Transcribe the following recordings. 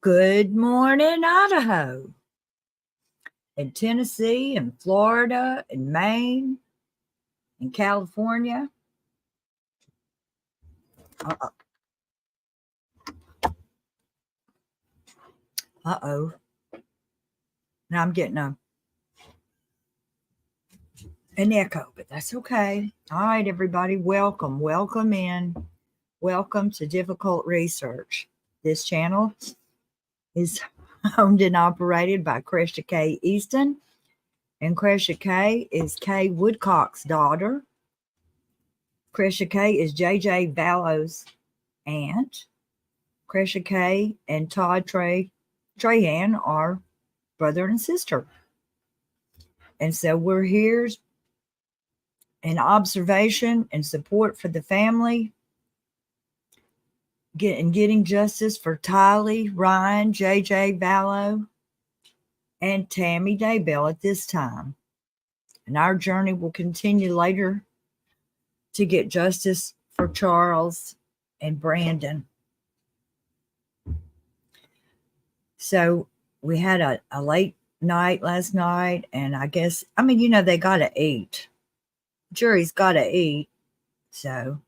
Good morning, Idaho, and Tennessee, and Florida, and Maine, and California. Uh-oh. Uh-oh. Now I'm getting an echo, but that's okay. All right, everybody, welcome. Welcome in. Welcome to Difficult Research. This channel is owned and operated by Cresha K. Easton, and Cresha K is Kay Woodcock's daughter. Cresha K is J.J. Vallow's aunt. Cresha K and Todd Trahan are brother and sister. And so we're here in observation and support for the family, getting justice for Tylee, Ryan, J.J. Vallow, and Tammy Daybell at this time. And our journey will continue later to get justice for Charles and Brandon. So we had a late night last night, and I guess, they got to eat. Jury's got to eat. So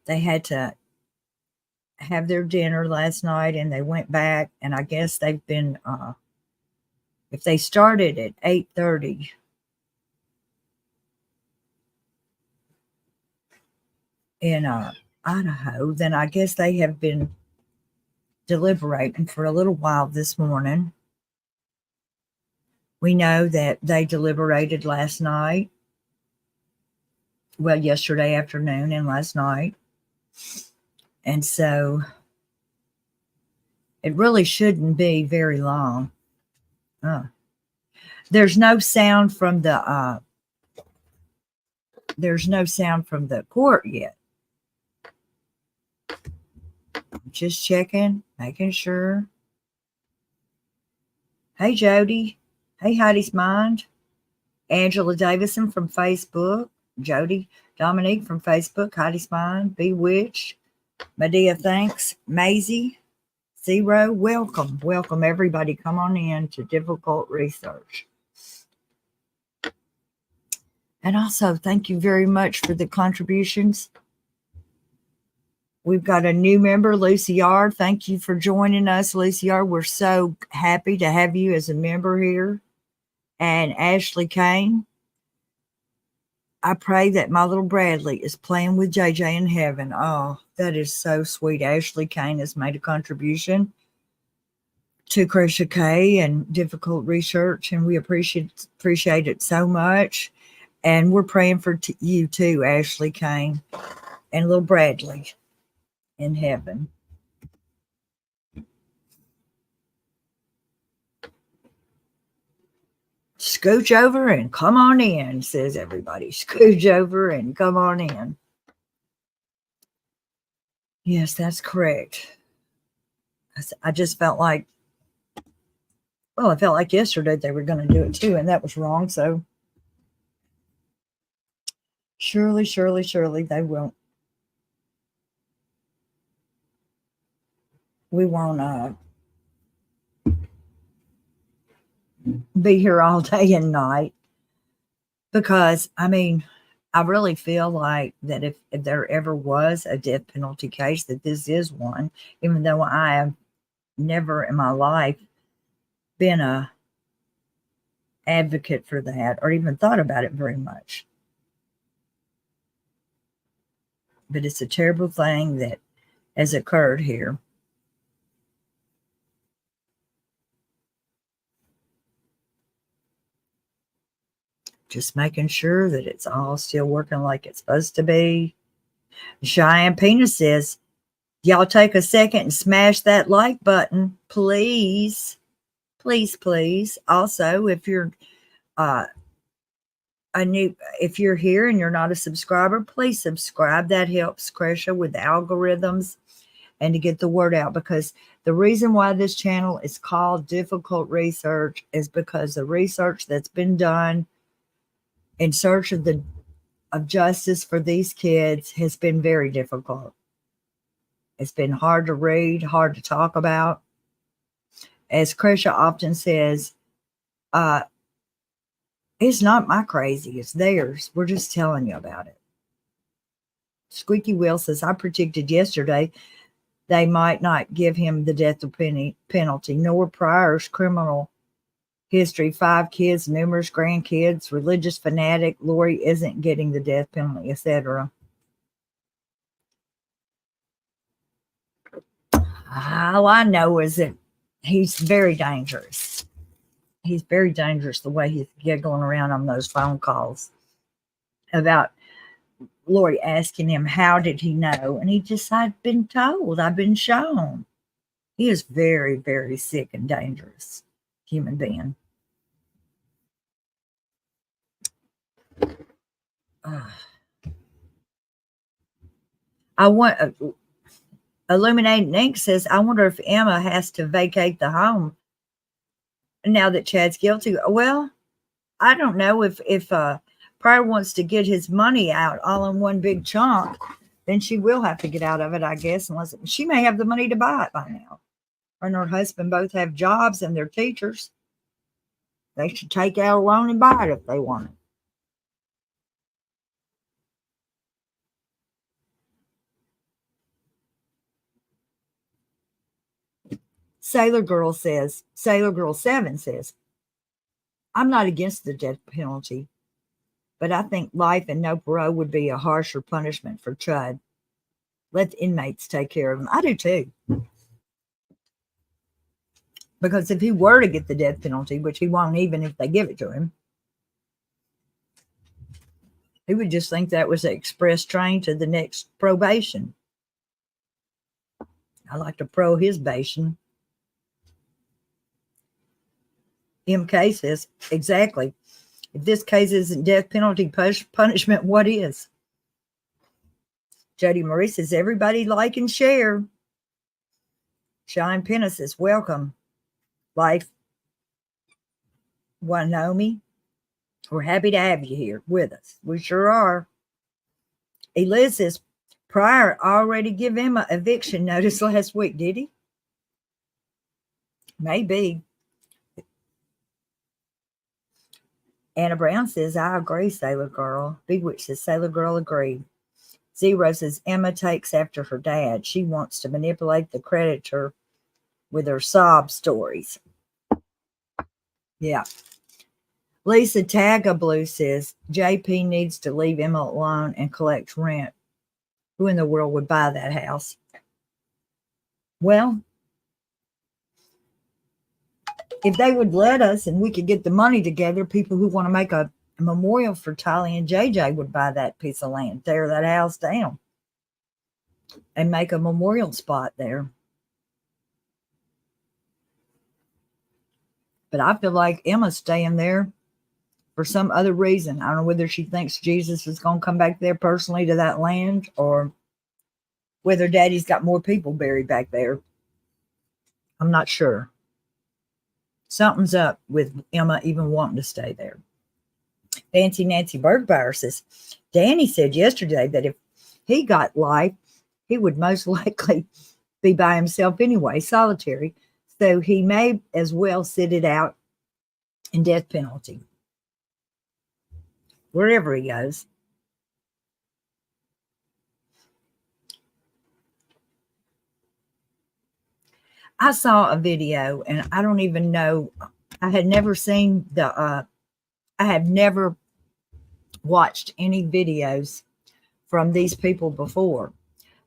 they had to have their dinner last night, and they went back, and I guess they've been, if they started at 8:30, in Idaho, then I guess they have been deliberating for a little while this morning. We know that they deliberated last night. Well, yesterday afternoon and last night. And so it really shouldn't be very long. There's no sound from the court yet. Just checking, making sure. Hey, Jody. Hey, Heidi's Mind. Angela Davison from Facebook. Jody Dominique from Facebook. Heidi's Mind. Bewitched. Medea, thanks. Maisie. Zero. Welcome. Welcome, everybody. Come on in to Difficult Research. And also, thank you very much for the contributions. We've got a new member, Lucy R. Thank you for joining us, Lucy R. We're so happy to have you as a member here. And Ashley Kane. I pray that my little Bradley is playing with JJ in heaven. Oh, that is so sweet. Ashley Kane has made a contribution to Cresha K and Difficult Research, and we appreciate it so much. And we're praying for you too, Ashley Kane, and little Bradley in heaven. Scooch over and come on in, says everybody. Scooch over and come on in. Yes, that's correct. I just felt like, I felt like yesterday they were going to do it too, and that was wrong. So surely they won't. We won't be here all day and night, because I really feel like that if there ever was a death penalty case, that this is one, even though I have never in my life been a advocate for that or even thought about it very much. But it's a terrible thing that has occurred here. Just making sure that it's all still working like it's supposed to be. Cheyenne Penis says, y'all take a second and smash that like button, please. Please. Also, if you're if you're here and you're not a subscriber, please subscribe. That helps Cresha with the algorithms and to get the word out, because the reason why this channel is called Difficult Research is because the research that's been done in search of justice for these kids has been very difficult. It's been hard to read, hard to talk about. As Krisha often says, it's not my crazy, it's theirs. We're just telling you about it. Squeaky Will says, I predicted yesterday they might not give him the death penalty, nor Pryor's criminal history, 5 kids, numerous grandkids, religious fanatic. Lori isn't getting the death penalty, etc. All I know is that he's very dangerous. He's very dangerous the way he's giggling around on those phone calls about Lori asking him, how did he know? And he just, I've been told, I've been shown. He is very, very sick and dangerous human being. I want Illuminating Ink says, I wonder if Emma has to vacate the home now that Chad's guilty. Well, I don't know if Pryor wants to get his money out all in one big chunk, then she will have to get out of it, I guess, unless she may have the money to buy it by now. Her and her husband both have jobs and they're teachers. They should take out a loan and buy it if they want it. Sailor Girl 7 says, I'm not against the death penalty, but I think life and no parole would be a harsher punishment for Chad. Let the inmates take care of him. I do too. Because if he were to get the death penalty, which he won't even if they give it to him, he would just think that was an express train to the next probation. I like to pro his bation. MK says, exactly. If this case isn't death penalty punishment, what is? Jody Marie says, everybody like and share. Shine Penna says, welcome. Life. Wanomi, we're happy to have you here with us. We sure are. Eliz says, Pryor already give him an eviction notice last week, did he? Maybe. Anna Brown says, I agree, Sailor Girl. Big Witch says, Sailor Girl agreed. Zero says, Emma takes after her dad. She wants to manipulate the creditor with her sob stories. Yeah. Lisa Tagablue says, JP needs to leave Emma alone and collect rent. Who in the world would buy that house? Well, if they would let us and we could get the money together, people who want to make a memorial for Tali and JJ would buy that piece of land, tear that house down, and make a memorial spot there. But I feel like Emma's staying there for some other reason. I don't know whether she thinks Jesus is going to come back there personally to that land or whether Daddy's got more people buried back there. I'm not sure. Something's up with Emma even wanting to stay there. Fancy Nancy Bergbauer says, Danny said yesterday that if he got life, he would most likely be by himself anyway, solitary. So he may as well sit it out in death penalty. Wherever he goes. I saw a video and I don't even know. I had never seen I have never watched any videos from these people before,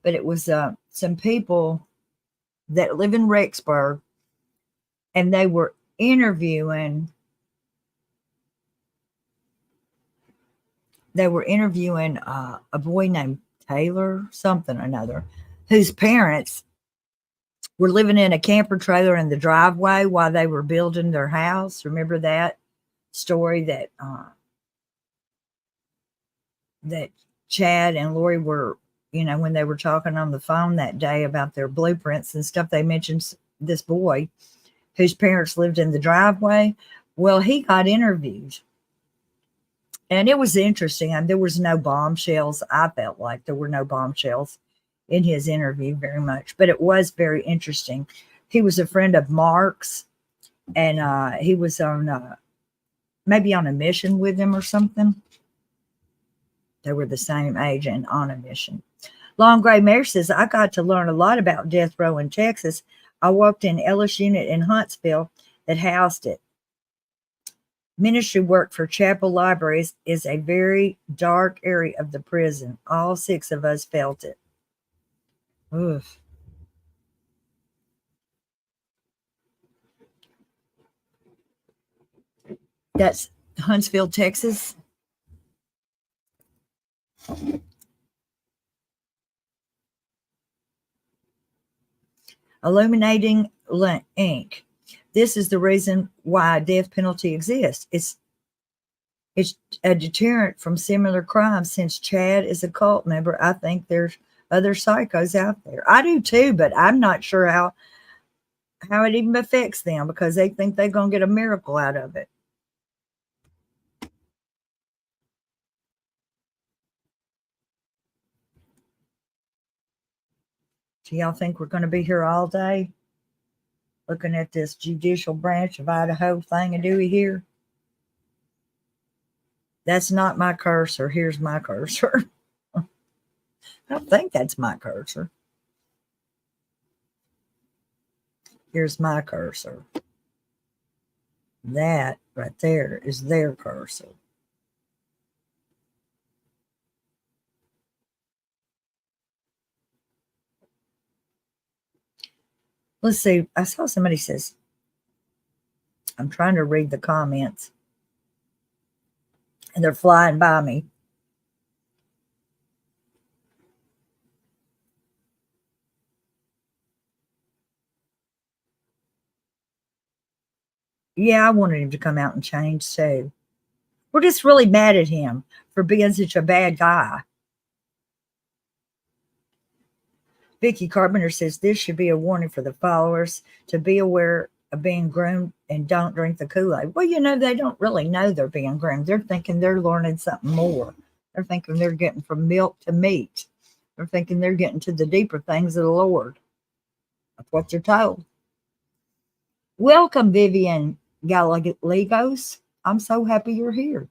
but it was some people that live in Rexburg and they were interviewing a boy named Taylor, something or another, whose parents were living in a camper trailer in the driveway while they were building their house. Remember that story that that Chad and Lori were, when they were talking on the phone that day about their blueprints and stuff, they mentioned this boy whose parents lived in the driveway. Well, he got interviewed. And it was interesting. And there was no bombshells. I felt like there were no bombshells in his interview very much, but it was very interesting. He was a friend of Mark's, and he was on maybe on a mission with him or something. They were the same age and on a mission. Long Gray Mare says, I got to learn a lot about death row in Texas. I worked in Ellis unit in Huntsville that housed it. Ministry work for Chapel Libraries is a very dark area of the prison. All 6 of us felt it. Oof. That's Huntsville, Texas. Illuminating ink. This is the reason why death penalty exists. It's a deterrent from similar crimes. Since Chad is a cult member, I think there's other psychos out there. I do too, but I'm not sure how it even affects them, because they think they're going to get a miracle out of it. Do y'all think we're going to be here all day looking at this judicial branch of Idaho thing-a-dooey here? That's not my cursor. Here's my cursor. I don't think that's my cursor. Here's my cursor. That right there is their cursor. Let's see. I saw somebody says, I'm trying to read the comments, and they're flying by me. Yeah, I wanted him to come out and change too. We're just really mad at him for being such a bad guy. Vicky Carpenter says this should be a warning for the followers to be aware of being groomed and don't drink the Kool-Aid. Well, they don't really know they're being groomed. They're thinking they're learning something more. They're thinking they're getting from milk to meat. They're thinking they're getting to the deeper things of the Lord. That's what they're told. Welcome, Vivian Gallegos. I'm so happy you're here.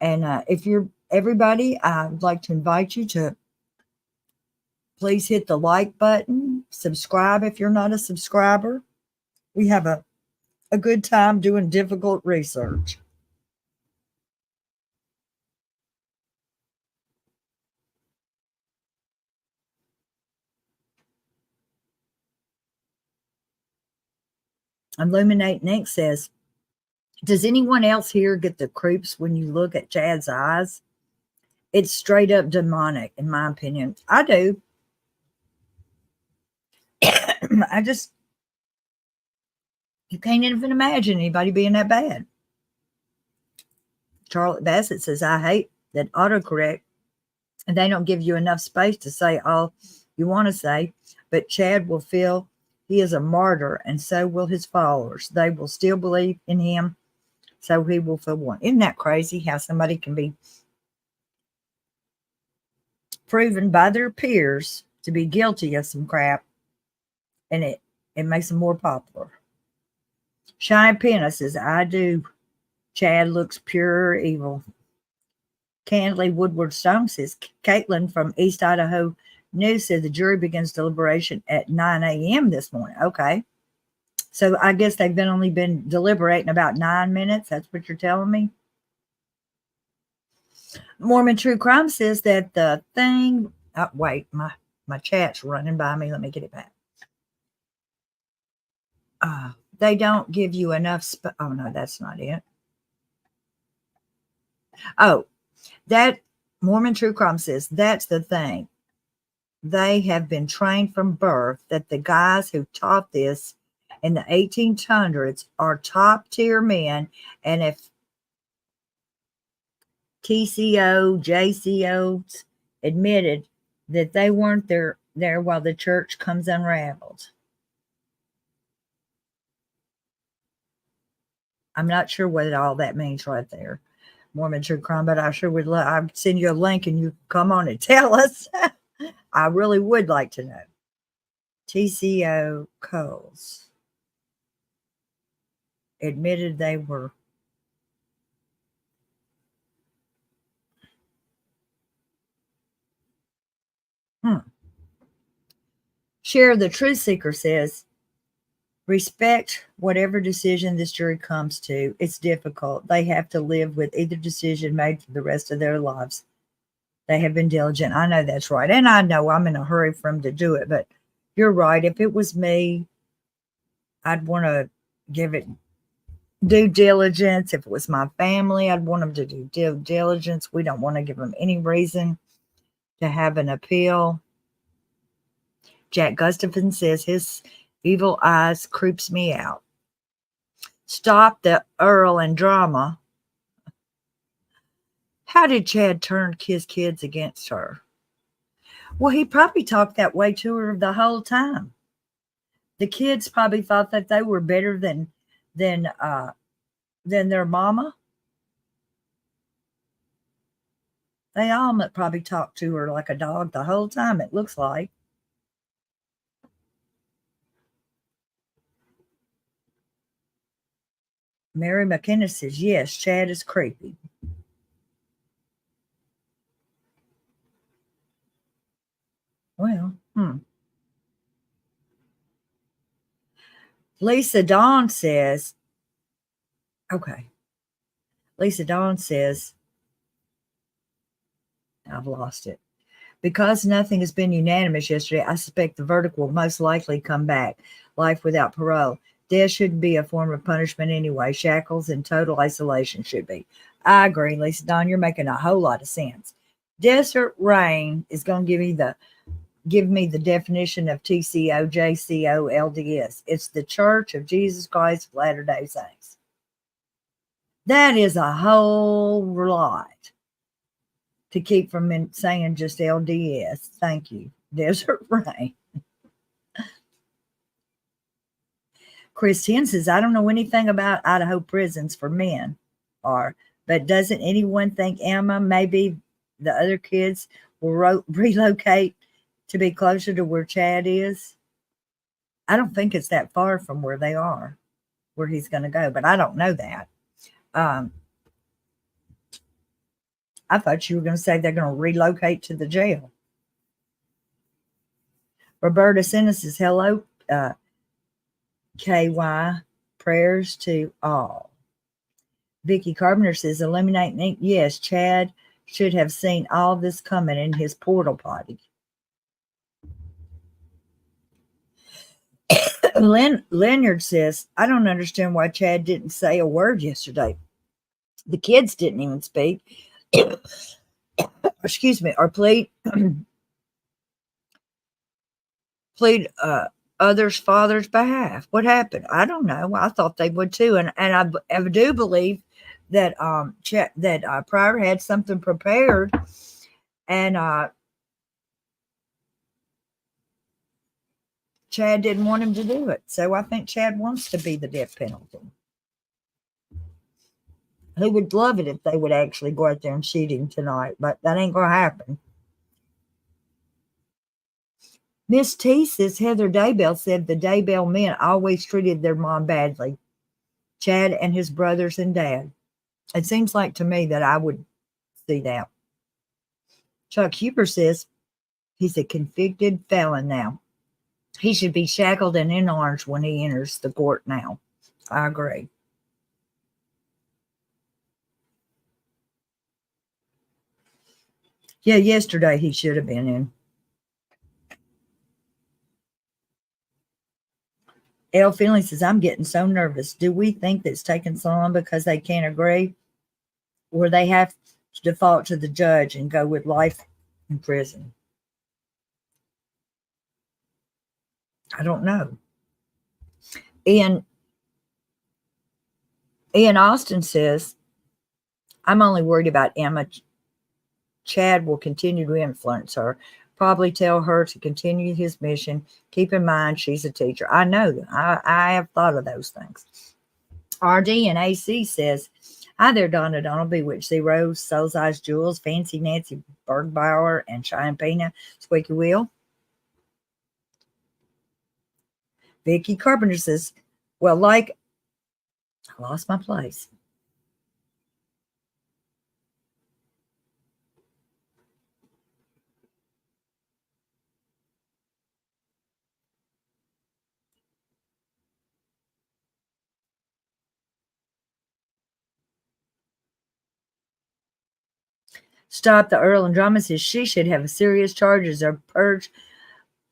And if you're everybody, I'd like to invite you to please hit the like button, subscribe if you're not a subscriber. We have a good time doing difficult research. Illuminate Nick says, does anyone else here get the creeps when you look at Chad's eyes? It's straight up demonic, in my opinion. I do. You can't even imagine anybody being that bad. Charlotte Bassett says, I hate that autocorrect, and they don't give you enough space to say all you want to say, but Chad will feel he is a martyr, and so will his followers. They will still believe in him, so he will feel one. Isn't that crazy how somebody can be proven by their peers to be guilty of some crap, and it makes them more popular? Shine Penna says, I do. Chad looks pure evil. Candidly Woodward Stone says, Caitlin from East Idaho News said the jury begins deliberation at 9 a.m. this morning. Okay. So I guess they've only been deliberating about 9 minutes. That's what you're telling me? Mormon True Crime says that the thing... Oh, wait, my chat's running by me. Let me get it back. They don't give you enough... Oh, no, that's not it. Oh, that Mormon True Crime says that's the thing. They have been trained from birth that the guys who taught this in the 1800s are top tier men. And if TCO, JCOs admitted that they weren't there while the church comes unraveled. I'm not sure what all that means right there, Mormon True Crime, but I sure would love. I'd send you a link and you come on and tell us. I really would like to know. TCO Coles admitted they were Share the Truth Seeker says, respect whatever decision this jury comes to. It's difficult. They have to live with either decision made for the rest of their lives. They have been diligent. I know that's right. And I know I'm in a hurry for them to do it, but you're right. If it was me, I'd want to give it due diligence. If it was my family, I'd want them to do due diligence. We don't want to give them any reason to have an appeal. Jack Gustafson says his evil eyes creeps me out. Stop the Earl and drama. How did Chad turn his kids against her? Well, he probably talked that way to her the whole time. The kids probably thought that they were better than their mama. They all probably talked to her like a dog the whole time, it looks like. Mary McKenna says, yes, Chad is creepy. Well, Lisa Dawn says, okay. Lisa Dawn says, I've lost it. Because nothing has been unanimous yesterday, I suspect the verdict will most likely come back. Life without parole. Death shouldn't be a form of punishment anyway. Shackles and total isolation should be. I agree, Lisa Dawn. You're making a whole lot of sense. Desert Rain is going to give me the definition of TCO, JCO, LDS. It's the Church of Jesus Christ of Latter-day Saints. That is a whole lot to keep from saying just LDS. Thank you. Desert Rain. Chris Hen says, I don't know anything about Idaho prisons for men, but doesn't anyone think Emma, maybe the other kids will relocate to be closer to where Chad is? I don't think it's that far from where they are, where he's going to go, but I don't know that. I thought you were going to say they're going to relocate to the jail. Roberta Senna says, hello, KY, prayers to all. Vicky Carpenter says, eliminate ink. Yes, Chad should have seen all this coming in his portal potty. Leonard says, I don't understand why Chad didn't say a word yesterday. The kids didn't even speak. Excuse me, or plead others' father's behalf. What happened? I don't know. I thought they would too, and I do believe that Pryor had something prepared, and Chad didn't want him to do it. So I think Chad wants to be the death penalty. He would love it if they would actually go out there and shoot him tonight, but that ain't going to happen. Miss T says Heather Daybell said the Daybell men always treated their mom badly. Chad and his brothers and dad. It seems like to me that I would see that. Chuck Huber says he's a convicted felon now. He should be shackled and in arms when he enters the court now. I agree. Yeah, yesterday he should have been in. L. Finley says, I'm getting so nervous. Do we think that it's taking so long because they can't agree? Or they have to default to the judge and go with life in prison? I don't know. Ian Austin says, I'm only worried about Emma. Chad will continue to influence her, probably tell her to continue his mission. Keep in mind, she's a teacher. I know that. I have thought of those things. RD and AC says, Hi there, Donna Donald, Bewitched Zero, Soul Size Jewels, Fancy Nancy Bergbauer, and Cheyenne Pena, Squeaky Wheel. Vicky Carpenter says, well, like, I lost my place. Stop the Earl and Drama says she should have serious charges or purge,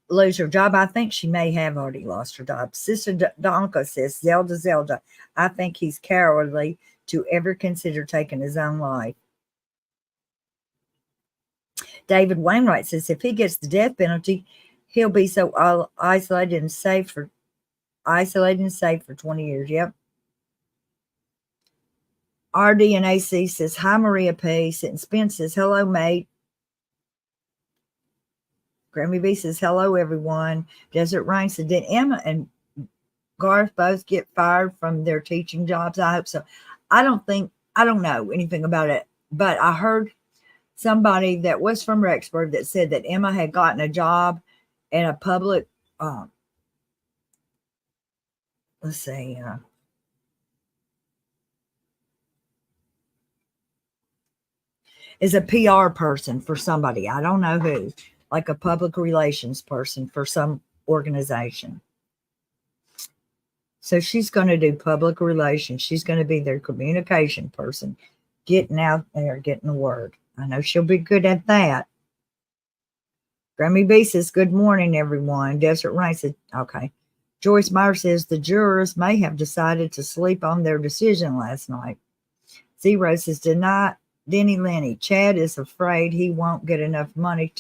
lose her job. I think she may have already lost her job. Sister Donka says, Zelda, I think he's cowardly to ever consider taking his own life. David Wainwright says, if he gets the death penalty, he'll be so isolated and safe for 20 years. Yep. RDNAC says, hi, Maria P. Sitting Spence says, hello, mate. Grammy B says, hello, everyone. Desert Rain said, did Emma and Garth both get fired from their teaching jobs? I hope so. I don't know anything about it, but I heard somebody that was from Rexburg that said that Emma had gotten a job in a public, let's see, is a PR person for somebody. I don't know who, like a public relations person for some organization. So she's going to do public relations. She's going to be their communication person, getting out there, getting the word. I know she'll be good at that. Grammy B says, good morning, everyone. Desert Rain said, okay. Joyce Meyer says, the jurors may have decided to sleep on their decision last night. Zero says, Denny Lenny. Chad is afraid he won't get enough money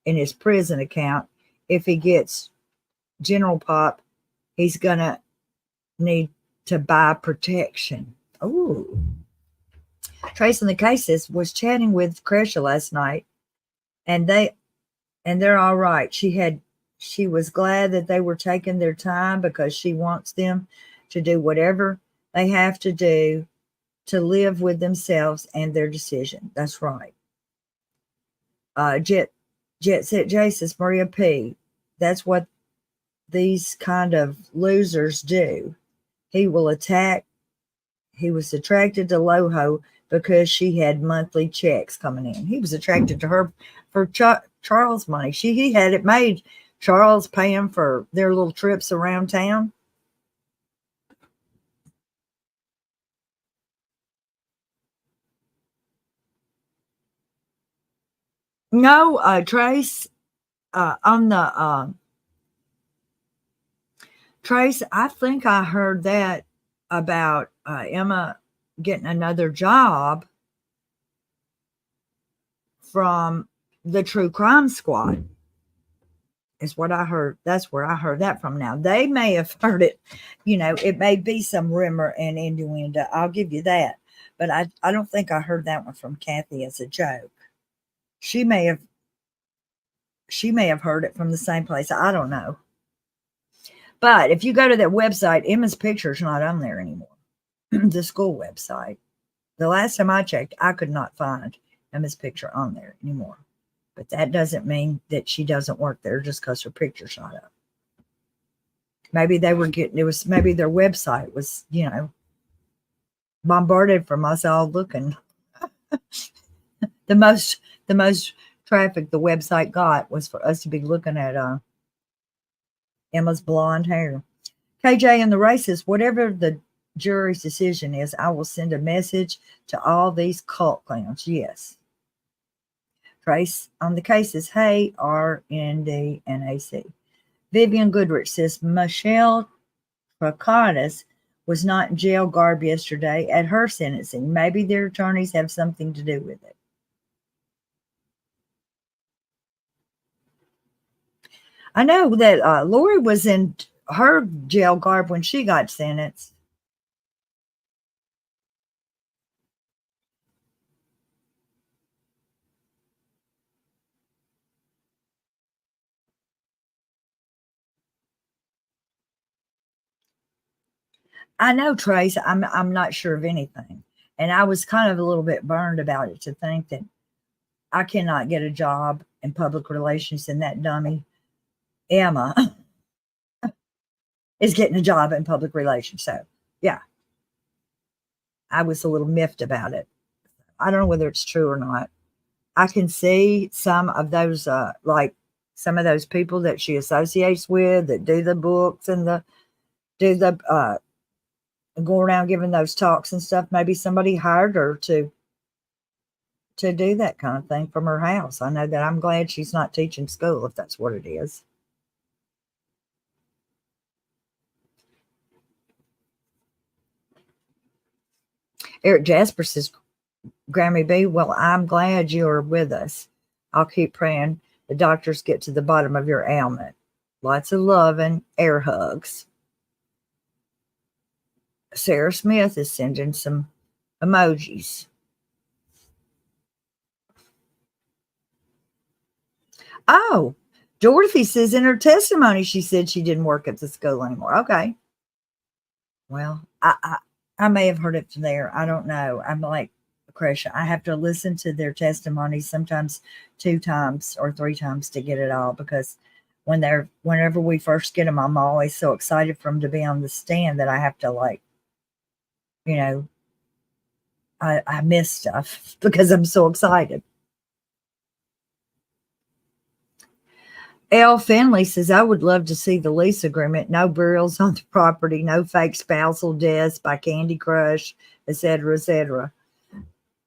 in his prison account. If he gets General Pop, he's going to need to buy protection. Oh. Trace in the cases was chatting with Kresha last night, and they're all right. She was glad that they were taking their time because she wants them to do whatever they have to do to live with themselves and their decision. That's right. Jet Set J says, Maria P. That's what these kind of losers do. He was attracted to Loho because she had monthly checks coming in. He was attracted to her for Charles' money. He had it made. Charles pay him for their little trips around town. No, Trace, on the Trace, I think I heard that about Emma getting another job from the True Crime Squad, is what I heard. That's where I heard that from. Now, they may have heard it, it may be some rumor and innuendo. I'll give you that. But I don't think I heard that one from Kathy as a joke. She may have heard it from the same place. I don't know. But if you go to that website, Emma's picture's not on there anymore. The school website. The last time I checked, I could not find Emma's picture on there anymore. But that doesn't mean that she doesn't work there just because her picture's not up. Maybe maybe their website was, bombarded from us all looking. the most traffic the website got was for us to be looking at Emma's blonde hair. KJ and the races, whatever the jury's decision is, I will send a message to all these cult clowns. Yes. Trace on the cases, hey, RND and AC. Vivian Goodrich says Michelle Trakatis was not in jail garb yesterday at her sentencing. Maybe their attorneys have something to do with it. I know that Lori was in her jail garb when she got sentenced. I know, Trace. I'm not sure of anything. And I was kind of a little bit burned about it to think that I cannot get a job in public relations and that dummy Emma is getting a job in public relations. So, yeah, I was a little miffed about it. I don't know whether it's true or not. I can see some of those, like some of those people that she associates with that do the books and go around giving those talks and stuff. Maybe somebody hired her to do that kind of thing from her house. I know that. I'm glad she's not teaching school if that's what it is. Eric Jasper says, Grammy B, well, I'm glad you are with us. I'll keep praying the doctors get to the bottom of your ailment. Lots of love and air hugs. Sarah Smith is sending some emojis. Oh, Dorothy says in her testimony she said she didn't work at the school anymore. Okay. Well, I may have heard it from there. I don't know. I'm like, Krisha, I have to listen to their testimonies sometimes 2 times or 3 times to get it all, because whenever we first get them, I'm always so excited for them to be on the stand that I have to, like, you know, I miss stuff because I'm so excited. L. Finley says, I would love to see the lease agreement. No burials on the property, no fake spousal deaths by Candy Crush, etc., etc.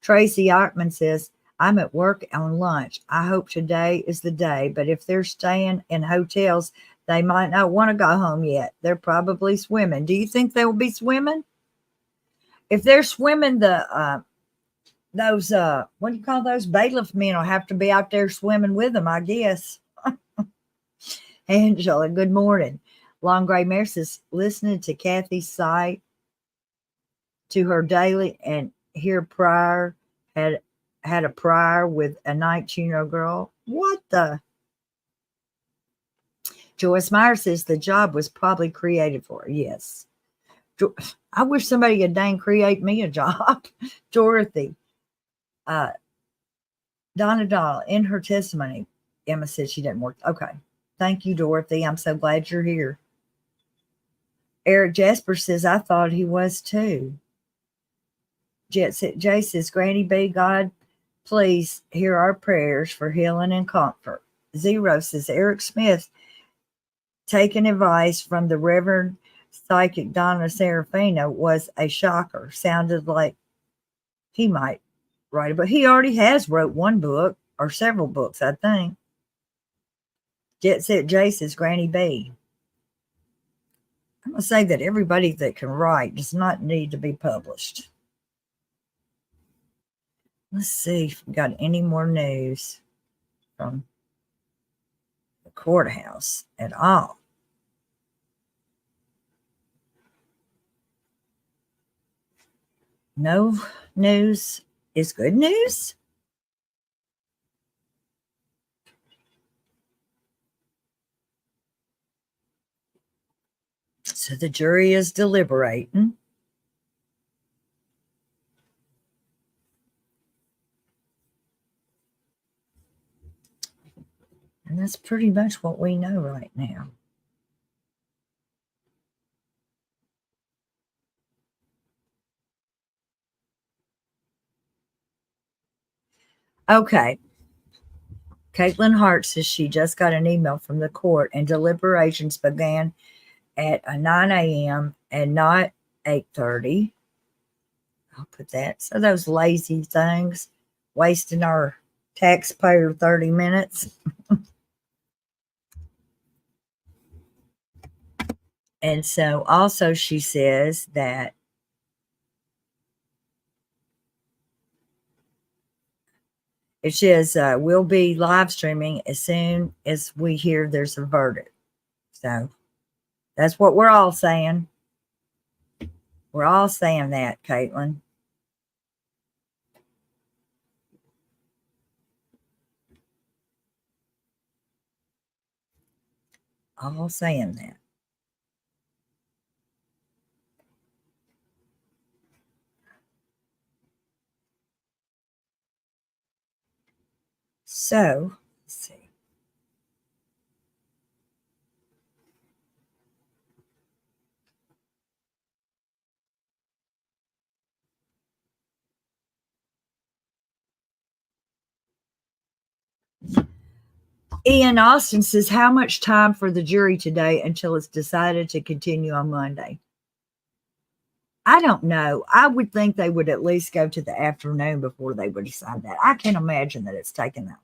Tracy Ockman says, I'm at work on lunch. I hope today is the day, but if they're staying in hotels, they might not want to go home yet. They're probably swimming. Do you think they will be swimming? If they're swimming, those what do you call those? Bailiff men will have to be out there swimming with them, I guess. Angela, good morning. Long Gray Mare says, listening to Kathy's site to her daily, and here prior had a prior with a 19-year-old girl. What the? Joyce Meyer says the job was probably created for her. Yes. I wish somebody could dang create me a job. Dorothy. Donna Dahl, in her testimony, Emma said she didn't work. Okay. Thank you, Dorothy. I'm so glad you're here. Eric Jasper says, I thought he was too. Jay says, Granny B, God, please hear our prayers for healing and comfort. Zero says, Eric Smith, taking advice from the Reverend Psychic Donna Serafina was a shocker. Sounded like he might write a book. He already has wrote one book or several books, I think. Jet Set Jay says, Granny B. I'm going to say that everybody that can write does not need to be published. Let's see if we got any more news from the courthouse at all. No news is good news. So the jury is deliberating. And that's pretty much what we know right now. Okay. Caitlin Hart says she just got an email from the court and deliberations began at 9 a.m. and not 8:30. I'll put that. So those lazy things, wasting our taxpayer 30 minutes. And so also she says that it says we'll be live streaming as soon as we hear there's a verdict. So that's what we're all saying. We're all saying that, Caitlin. All saying that. So, let's see. Ian Austin says, how much time for the jury today until it's decided to continue on Monday? I don't know. I would think they would at least go to the afternoon before they would decide that. I can't imagine that it's taken that long.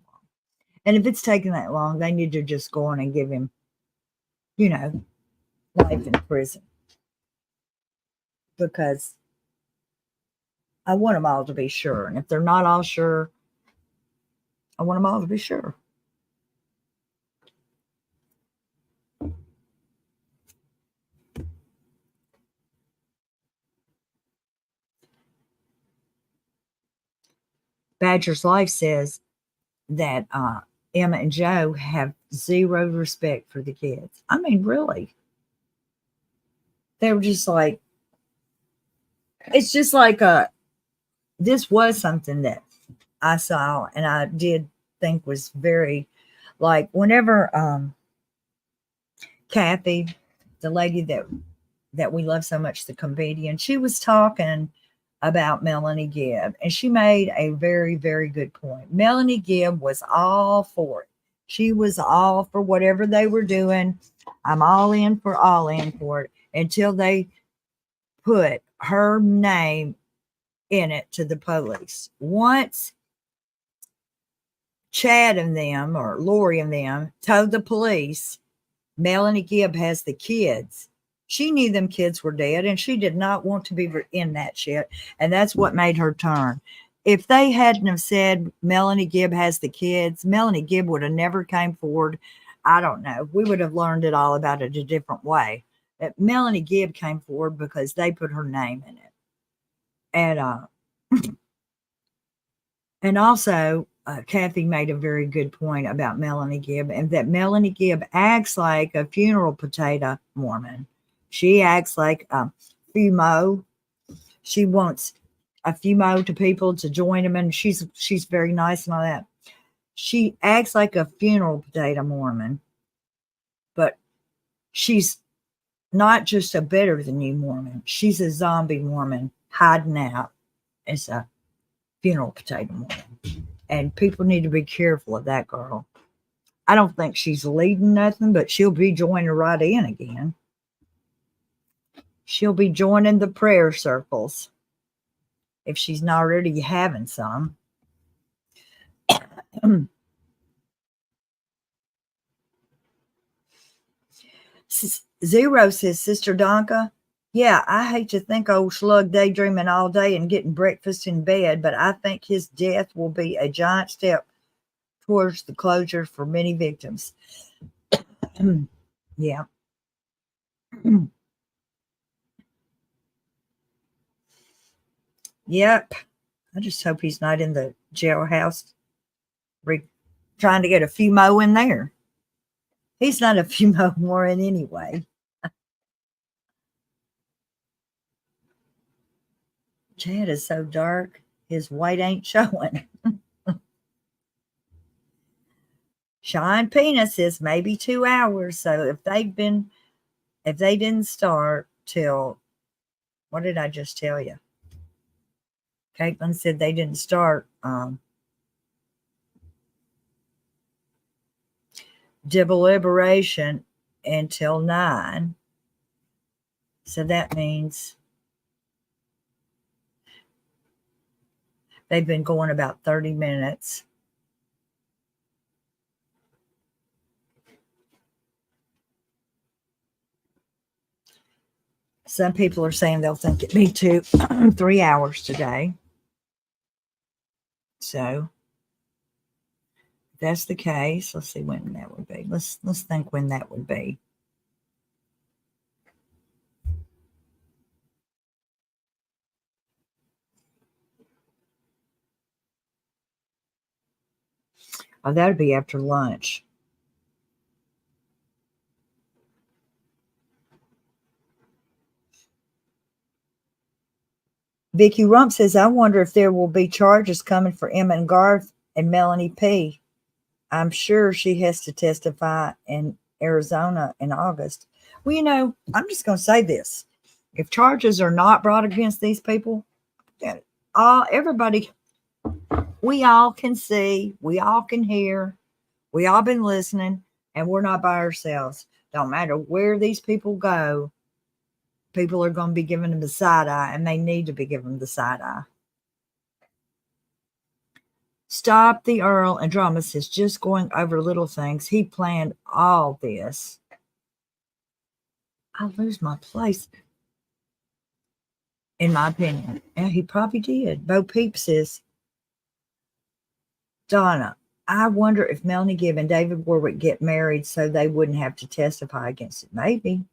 And if it's taken that long, they need to just go on and give him, life in prison. Because I want them all to be sure. And if they're not all sure, I want them all to be sure. Badger's Life says that Emma and Joe have zero respect for the kids. I mean, really. They were just like, it's just like this was something that I saw and I did think was very, like, whenever Kathy, the lady that we love so much, the comedian, she was talking about Melanie Gibb, and she made a very, very good point. Melanie Gibb was all for it. She was all for whatever they were doing. I'm all in for it until they put her name in it to the police. Once Chad and them, or Lori and them, told the police Melanie Gibb has the kids, she knew them kids were dead and she did not want to be in that shit. And that's what made her turn. If they hadn't have said Melanie Gibb has the kids, Melanie Gibb would have never came forward. I don't know. We would have learned it all about it a different way. But Melanie Gibb came forward because they put her name in it. And also, Kathy made a very good point about Melanie Gibb, and that Melanie Gibb acts like a funeral potato Mormon. She acts like a FUMO. She wants a FUMO to people to join them, and she's very nice and all that. She acts like a funeral potato Mormon, but she's not just a better than you Mormon. She's a zombie Mormon hiding out as a funeral potato Mormon. And people need to be careful of that girl. I don't think she's leading nothing, but she'll be joining right in again. She'll be joining the prayer circles if she's not already having some. Zero says, Sister Donka, yeah, I hate to think old Slug daydreaming all day and getting breakfast in bed, but I think his death will be a giant step towards the closure for many victims. Yeah. Yep. I just hope he's not in the jailhouse trying to get a FUMO in there. He's not a FUMO Warren anyway. Chad is so dark, his white ain't showing. Sean Penis says maybe 2 hours. So if they didn't start till, what did I just tell you? Caitlin said they didn't start deliberation until 9. So that means they've been going about 30 minutes. Some people are saying they'll think it be 3 hours today. So if that's the case, let's see when that would be. Let's think when that would be. Oh, that would be after lunch. Vicky Rump says, I wonder if there will be charges coming for Emma and Garth and Melanie P. I'm sure she has to testify in Arizona in August. Well, I'm just going to say this. If charges are not brought against these people, everybody, we all can see, we all can hear, we all been listening, and we're not by ourselves. Don't matter where these people go, people are going to be giving them the side eye, and they need to be given the side eye. Stop the Earl and Drama says, just going over little things. He planned all this. I lose my place, in my opinion. And he probably did. Bo Peep says, Donna, I wonder if Melanie Gibb and David Warwick get married so they wouldn't have to testify against it. Maybe.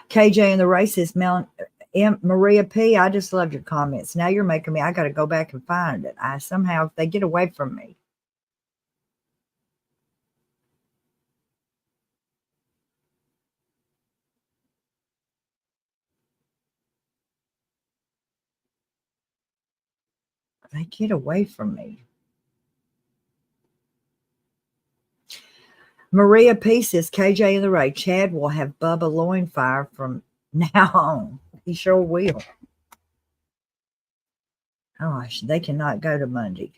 KJ and the Racist, Maria P., I just loved your comments. Now you're making me, I got to go back and find it. Somehow, they get away from me. They get away from me. Maria P. says, KJ and the Ray, Chad will have Bubba loin fire from now on. He sure will. Gosh, they cannot go to Monday.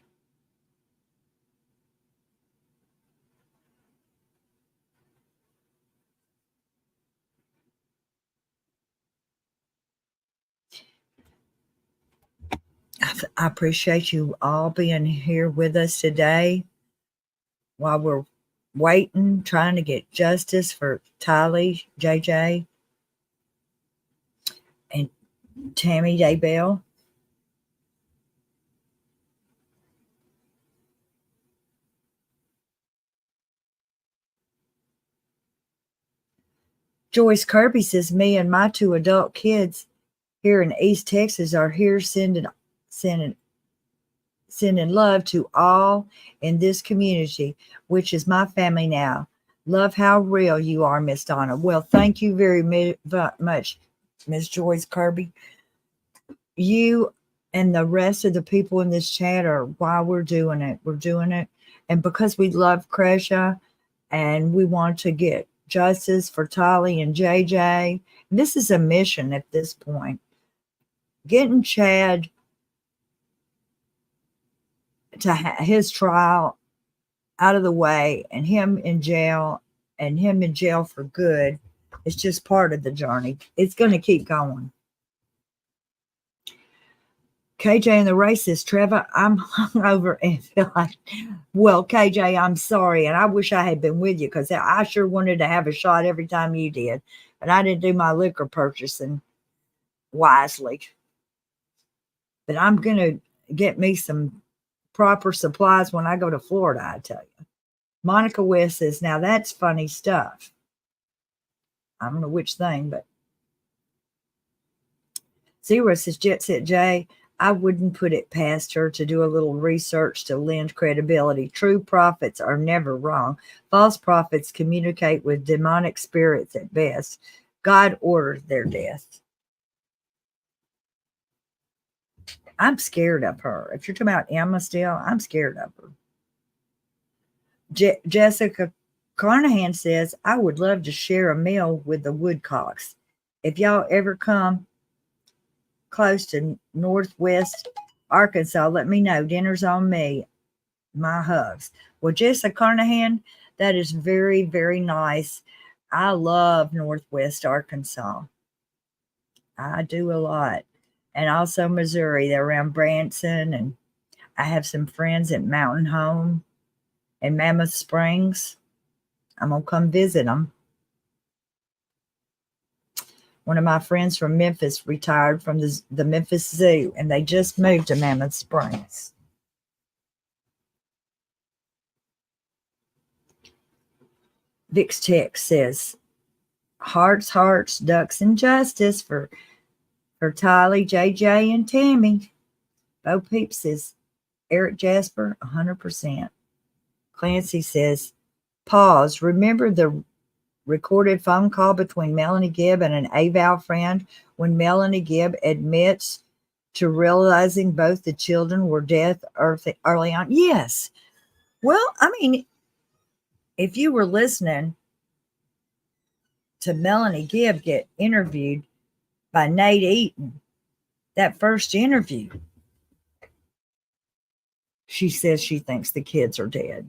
I appreciate you all being here with us today while we're waiting, trying to get justice for Tylee, JJ, and Tammy Daybell. Joyce Kirby says, me and my 2 adult kids here in East Texas are here sending love to all in this community, which is my family now. Love how real you are, Miss Donna. Well, thank you very much, Miss Joyce Kirby. You and the rest of the people in this chat are why we're doing it. We're doing it. And because we love Cresha and we want to get justice for Tylee and JJ. This is a mission at this point. Getting Chad to his trial out of the way and him in jail for good is just part of the journey. It's going to keep going. KJ and the Racist, Trevor, I'm hungover and feel like, well, KJ, I'm sorry. And I wish I had been with you because I sure wanted to have a shot every time you did. But I didn't do my liquor purchasing wisely. But I'm going to get me some proper supplies when I go to Florida, I tell you. Monica West says, now that's funny stuff. I don't know which thing, but Zero says, Jet Set J, I wouldn't put it past her to do a little research to lend credibility. True prophets are never wrong. False prophets communicate with demonic spirits at best. God ordered their death. I'm scared of her. If you're talking about Emma still, I'm scared of her. Jessica Carnahan says, I would love to share a meal with the Woodcocks. If y'all ever come close to Northwest Arkansas, let me know. Dinner's on me. My hugs. Well, Jessica Carnahan, that is very, very nice. I love Northwest Arkansas. I do a lot. And also Missouri. They're around Branson. And I have some friends at Mountain Home in Mammoth Springs. I'm going to come visit them. One of my friends from Memphis retired from the Memphis Zoo, and they just moved to Mammoth Springs. Vix Tech says, hearts, hearts, ducks, and justice for Tylee, JJ, and Tammy. Bo Peep says, Eric Jasper, 100%. Clancy says, pause. Remember the recorded phone call between Melanie Gibb and an AVAL friend when Melanie Gibb admits to realizing both the children were dead early on? Yes. Well, I mean, if you were listening to Melanie Gibb get interviewed by Nate Eaton, that first interview, she says she thinks the kids are dead.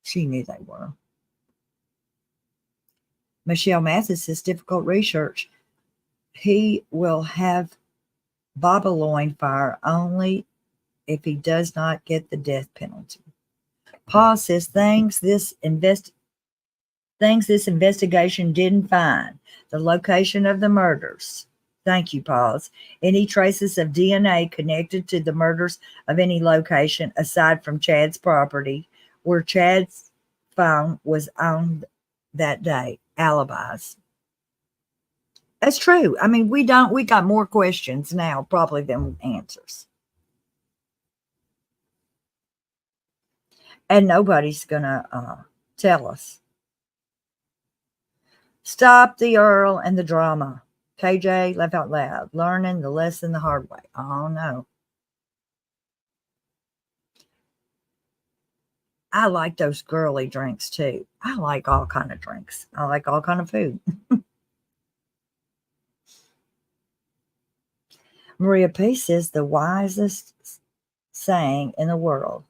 She knew they were. Michelle Mathis says difficult research. He will have Babylon fire only if he does not get the death penalty. Paul says things this investigation didn't find: the location of the murders. Thank you, Pauls. Any traces of DNA connected to the murders of any location aside from Chad's property where Chad's phone was on that day. Alibis. That's true. I mean, we got more questions now probably than answers. And nobody's going to tell us. Stop the Earl and the drama. KJ, laugh out loud. Learning the lesson the hard way. Oh, no. I like those girly drinks, too. I like all kind of drinks. I like all kind of food. Maria P. says the wisest saying in the world: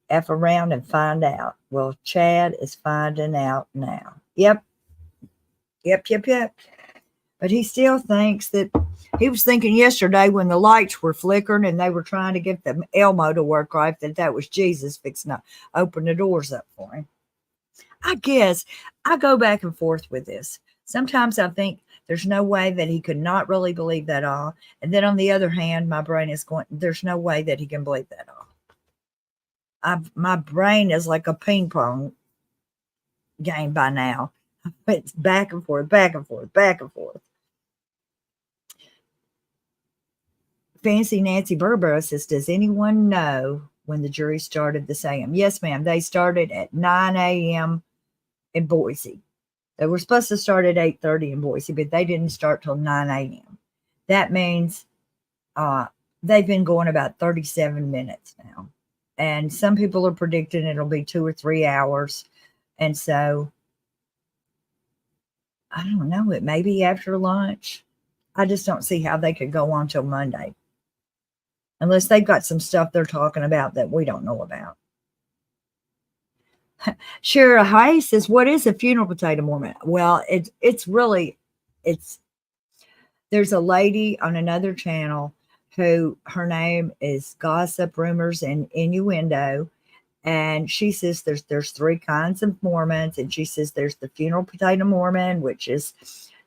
F around and find out. Well, Chad is finding out now. Yep. But he still thinks that he was thinking yesterday when the lights were flickering and they were trying to get the Elmo to work right, that was Jesus fixing to open the doors up for him. I guess I go back and forth with this. Sometimes I think there's no way that he could not really believe that all. And then on the other hand, my brain is going, there's no way that he can believe that all. My brain is like a ping pong game by now. It's back and forth, back and forth, back and forth. Fancy Nancy Berbera says, does anyone know when the jury started this a.m.? Yes, ma'am. They started at 9 a.m. in Boise. They were supposed to start at 8:30 in Boise, but they didn't start till 9 a.m. That means they've been going about 37 minutes now. And some people are predicting it'll be 2 or 3 hours. And so, I don't know, it may be after lunch. I just don't see how they could go on till Monday. Unless they've got some stuff they're talking about that we don't know about. Shara Hay says, what is a funeral potato Mormon? Well, there's a lady on another channel who her name is Gossip, Rumors, and Innuendo. And she says there's 3 kinds of Mormons. And she says there's the funeral potato Mormon, which is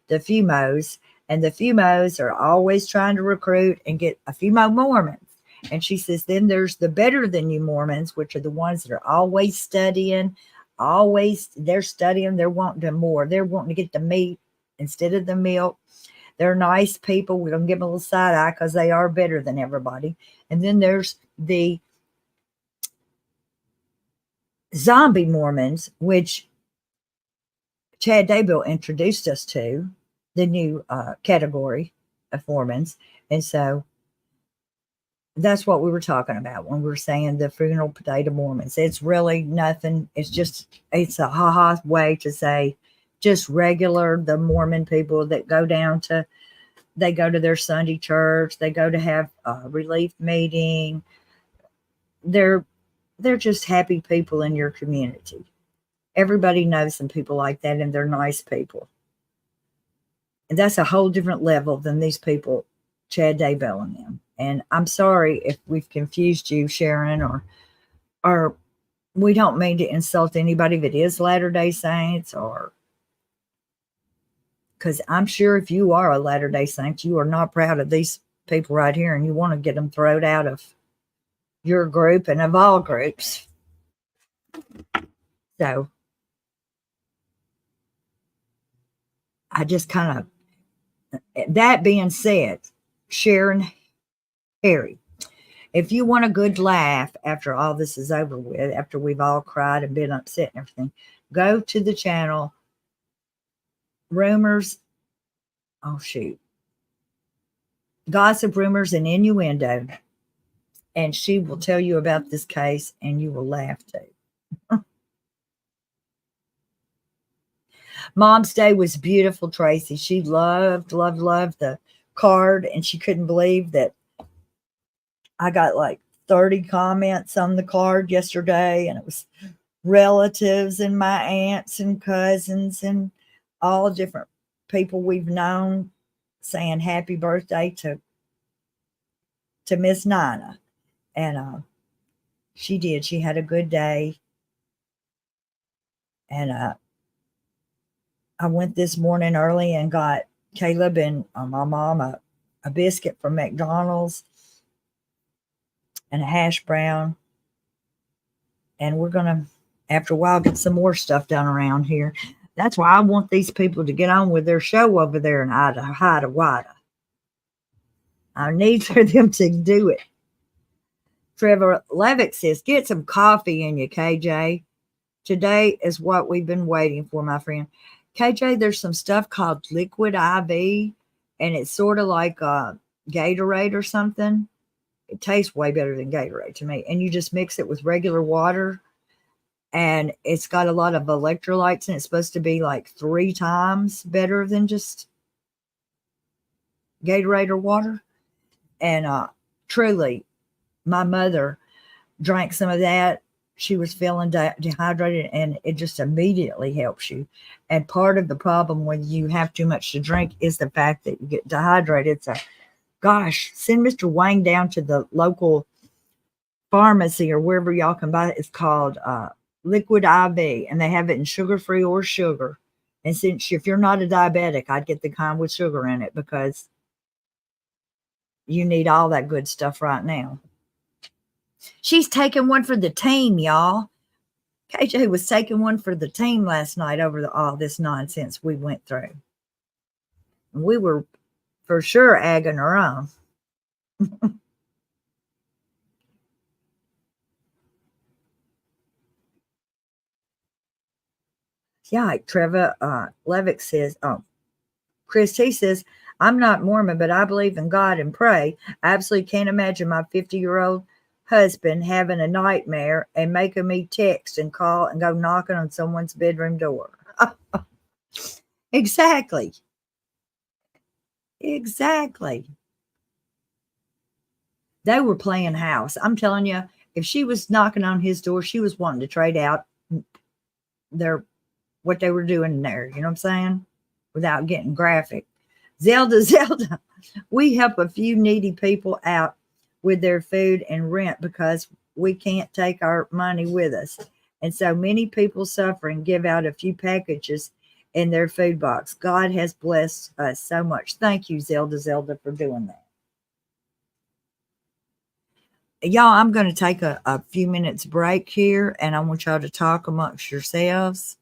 the Fumos. And the Fumos are always trying to recruit and get a Fumo Mormons. And she says, then there's the better than you Mormons, which are the ones that are always studying, they're studying, they're wanting more. They're wanting to get the meat instead of the milk. They're nice people. We're going to give them a little side eye because they are better than everybody. And then there's the zombie Mormons, which Chad Daybell introduced us to, the new category of Mormons. And so that's what we were talking about when we were saying the funeral potato Mormons. It's really nothing. It's a ha-ha way to say just regular, the Mormon people that they go to their Sunday church. They go to have a relief meeting. They're just happy people in your community. Everybody knows some people like that, and they're nice people. And that's a whole different level than these people, Chad Daybell and them. And I'm sorry if we've confused you, Sharon, or we don't mean to insult anybody that is Latter-day Saints, or because I'm sure if you are a Latter-day Saint, you are not proud of these people right here, and you want to get them thrown out of your group and of all groups. So I just kind of, that being said, Sharon, Harry, if you want a good laugh after all this is over with, after we've all cried and been upset and everything, go to the channel Rumors. Oh, shoot. gossip, rumors, and innuendo. And she will tell you about this case and you will laugh too. Mom's Day was beautiful, Tracy. She loved the card, and she couldn't believe that I got like 30 comments on the card yesterday, and it was relatives and my aunts and cousins and all different people we've known saying happy birthday to Miss Nina. And she did. She had a good day. And I went this morning early and got Caleb and my mom a biscuit from McDonald's and a hash brown. And we're going to, after a while, get some more stuff done around here. That's why I want these people to get on with their show over there in Idaho. I need for them to do it. Trevor Levick says, get some coffee in you, KJ. Today is what we've been waiting for, my friend. KJ, there's some stuff called liquid IV, and it's sort of like Gatorade or something. It tastes way better than Gatorade to me. And you just mix it with regular water, and it's got a lot of electrolytes, and it's supposed to be like 3 times better than just Gatorade or water. And truly, my mother drank some of that. She was feeling dehydrated, and it just immediately helps you. And part of the problem when you have too much to drink is the fact that you get dehydrated. So, gosh, send Mr. Wayne down to the local pharmacy or wherever y'all can buy it. It's called Liquid IV, and they have it in sugar-free or sugar. And since if you're not a diabetic, I'd get the kind with sugar in it because you need all that good stuff right now. She's taking one for the team, y'all. KJ was taking one for the team last night over all this nonsense we went through. And we were for sure agging her on. Yeah, like Trevor Levick says, Chris T says, I'm not Mormon, but I believe in God and pray. I absolutely can't imagine my 50-year-old husband having a nightmare and making me text and call and go knocking on someone's bedroom door. Exactly. Exactly. They were playing house. I'm telling you, if she was knocking on his door, she was wanting to trade out their what they were doing there. You know what I'm saying? Without getting graphic. Zelda, we help a few needy people out with their food and rent because we can't take our money with us. And so many people suffering give out a few packages in their food box. God has blessed us so much. Thank you, Zelda, for doing that. Y'all, I'm going to take a few minutes break here, and I want y'all to talk amongst yourselves.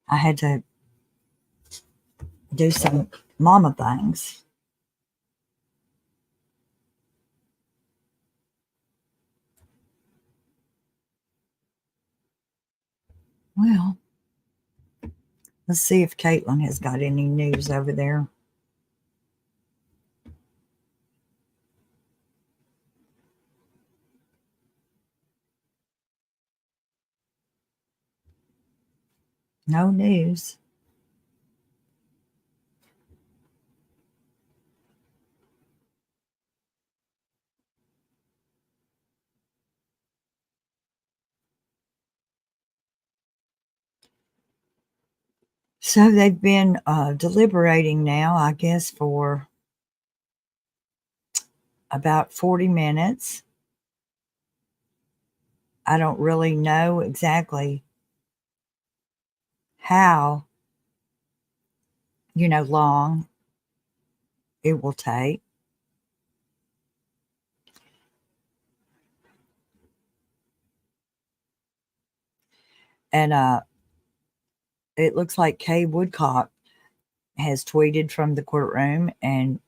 I had to do some mama things. Well, let's see if Caitlin has got any news over there. No news. So they've been deliberating now, I guess, for about 40 minutes. I don't really know exactly how, long it will take. And it looks like Kay Woodcock has tweeted from the courtroom, and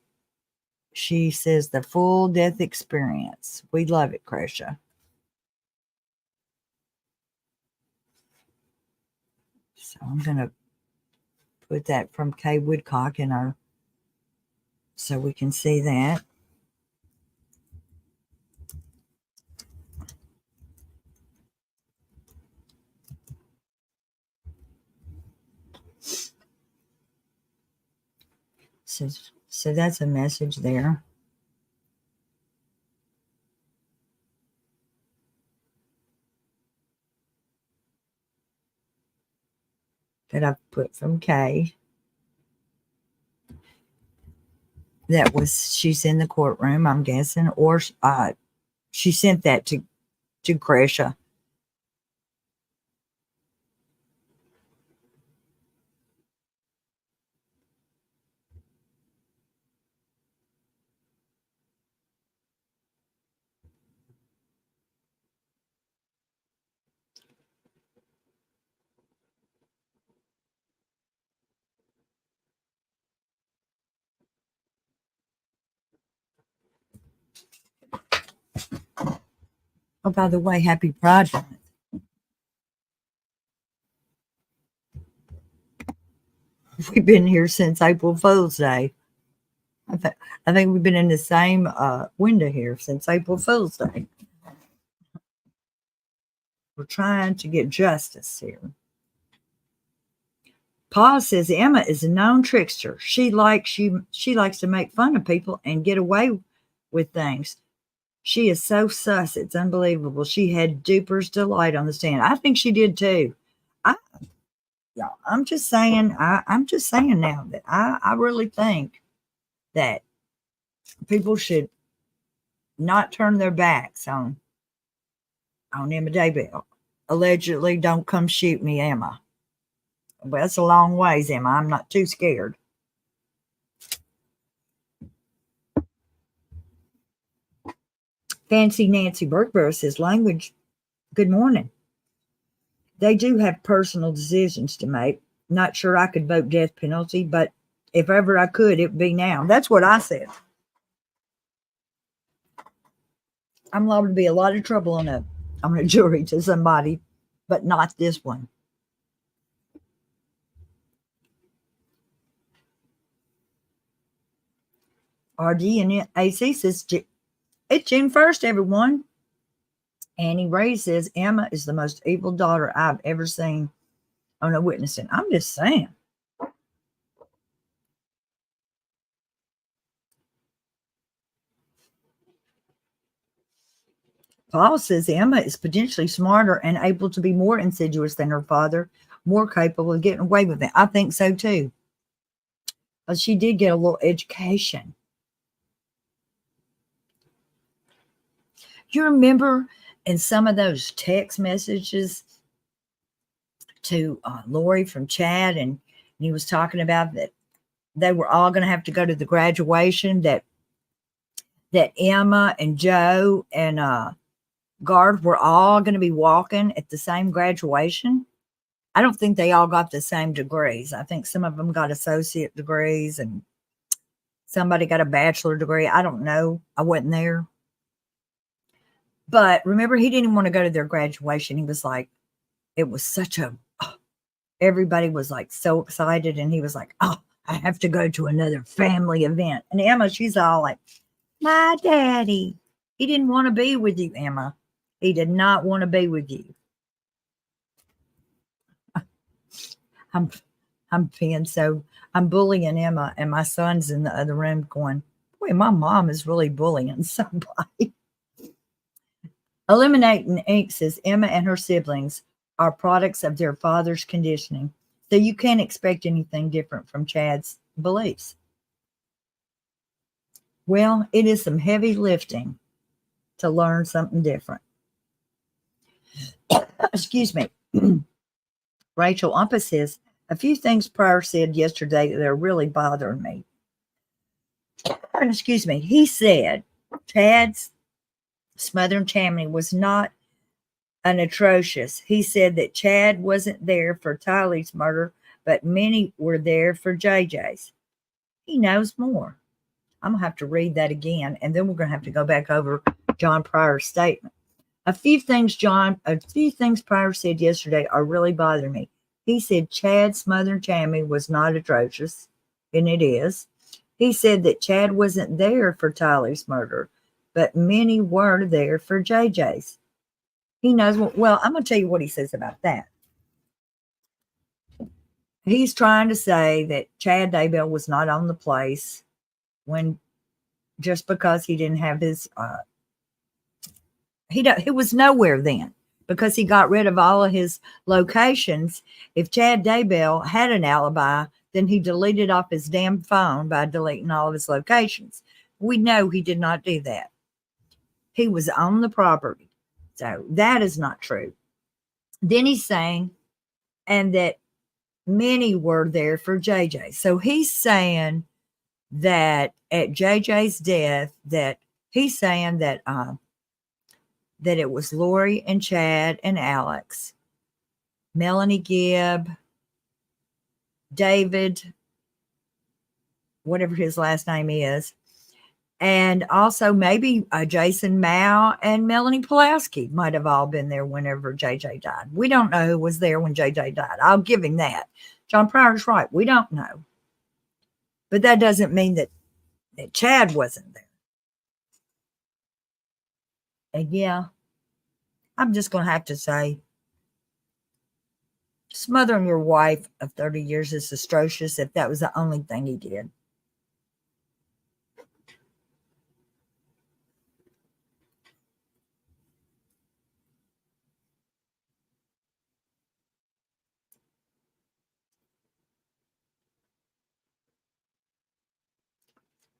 she says the full death experience. We love it, Krisha. So I'm going to put that from Kay Woodcock in our, so we can see that. So that's a message there. That I've put from Kay. That was, she's in the courtroom, I'm guessing, or she sent that to Krisha. Oh, by the way, happy Pride Month. We've been here since April Fool's Day. I think we've been in the same window here since April Fool's Day. We're trying to get justice here. Paul says Emma is a known trickster. She likes to make fun of people and get away with things. She is so sus. It's unbelievable. She had Duper's delight on the stand. I think she did too. I'm just saying. I'm just saying now that I really think that people should not turn their backs on Emma Daybell. Allegedly, don't come shoot me, Emma. Well, that's a long ways, Emma. I'm not too scared. Fancy Nancy Burkborough says, language, good morning. They do have personal decisions to make. Not sure I could vote death penalty, but if ever I could, it would be now. That's what I said. I'm liable to be a lot of trouble on a jury to somebody, but not this one. RD and AC says, it's June 1st, everyone. Annie Ray says, Emma is the most evil daughter I've ever seen on a witnessing. I'm just saying. Paul says Emma is potentially smarter and able to be more insidious than her father, more capable of getting away with it. I think so too. But she did get a little education. You remember in some of those text messages to Lori from Chad, and he was talking about that they were all going to have to go to the graduation, that Emma and Joe and Garth were all going to be walking at the same graduation. I don't think they all got the same degrees. I think some of them got associate degrees and somebody got a bachelor degree. I don't know. I wasn't there. But remember, he didn't want to go to their graduation. He was like, it was such a, everybody was like so excited. And he was like, oh, I have to go to another family event. And Emma, she's all like, my daddy. He didn't want to be with you, Emma. He did not want to be with you. I'm bullying Emma, and my son's in the other room going, boy, my mom is really bullying somebody. Eliminating Ink says Emma and her siblings are products of their father's conditioning. So you can't expect anything different from Chad's beliefs. Well, it is some heavy lifting to learn something different. Excuse me. Rachel Umpa says, a few things Pryor said yesterday that are really bothering me. Excuse me. He said Chad's smothering Tammany was not an atrocious. He said that Chad wasn't there for Tylee's murder, but many were there for JJ's. He knows more. I'm going to have to read that again, and then we're going to have to go back over John Pryor's statement. A few things Pryor said yesterday are really bothering me. He said Chad smothering Tammy was not atrocious, and it is. He said that Chad wasn't there for Tylee's murder, but many were there for JJ's. He knows. Well, I'm going to tell you what he says about that. He's trying to say that Chad Daybell was not on the place when just because he didn't have his he was nowhere then because he got rid of all of his locations. If Chad Daybell had an alibi, then he deleted off his damn phone by deleting all of his locations. We know he did not do that. He was on the property. So that is not true. Then he's saying, and that many were there for JJ. So he's saying that at JJ's death, that he's saying that that it was Lori and Chad and Alex, Melanie Gibb, David, whatever his last name is, and also maybe Jason Mao and Melanie Pulaski might have all been there whenever JJ died. We don't know who was there when JJ died. I'll give him that. John Pryor's right. We don't know. But that doesn't mean that Chad wasn't there. And yeah, I'm just going to have to say, smothering your wife of 30 years is atrocious if that was the only thing he did.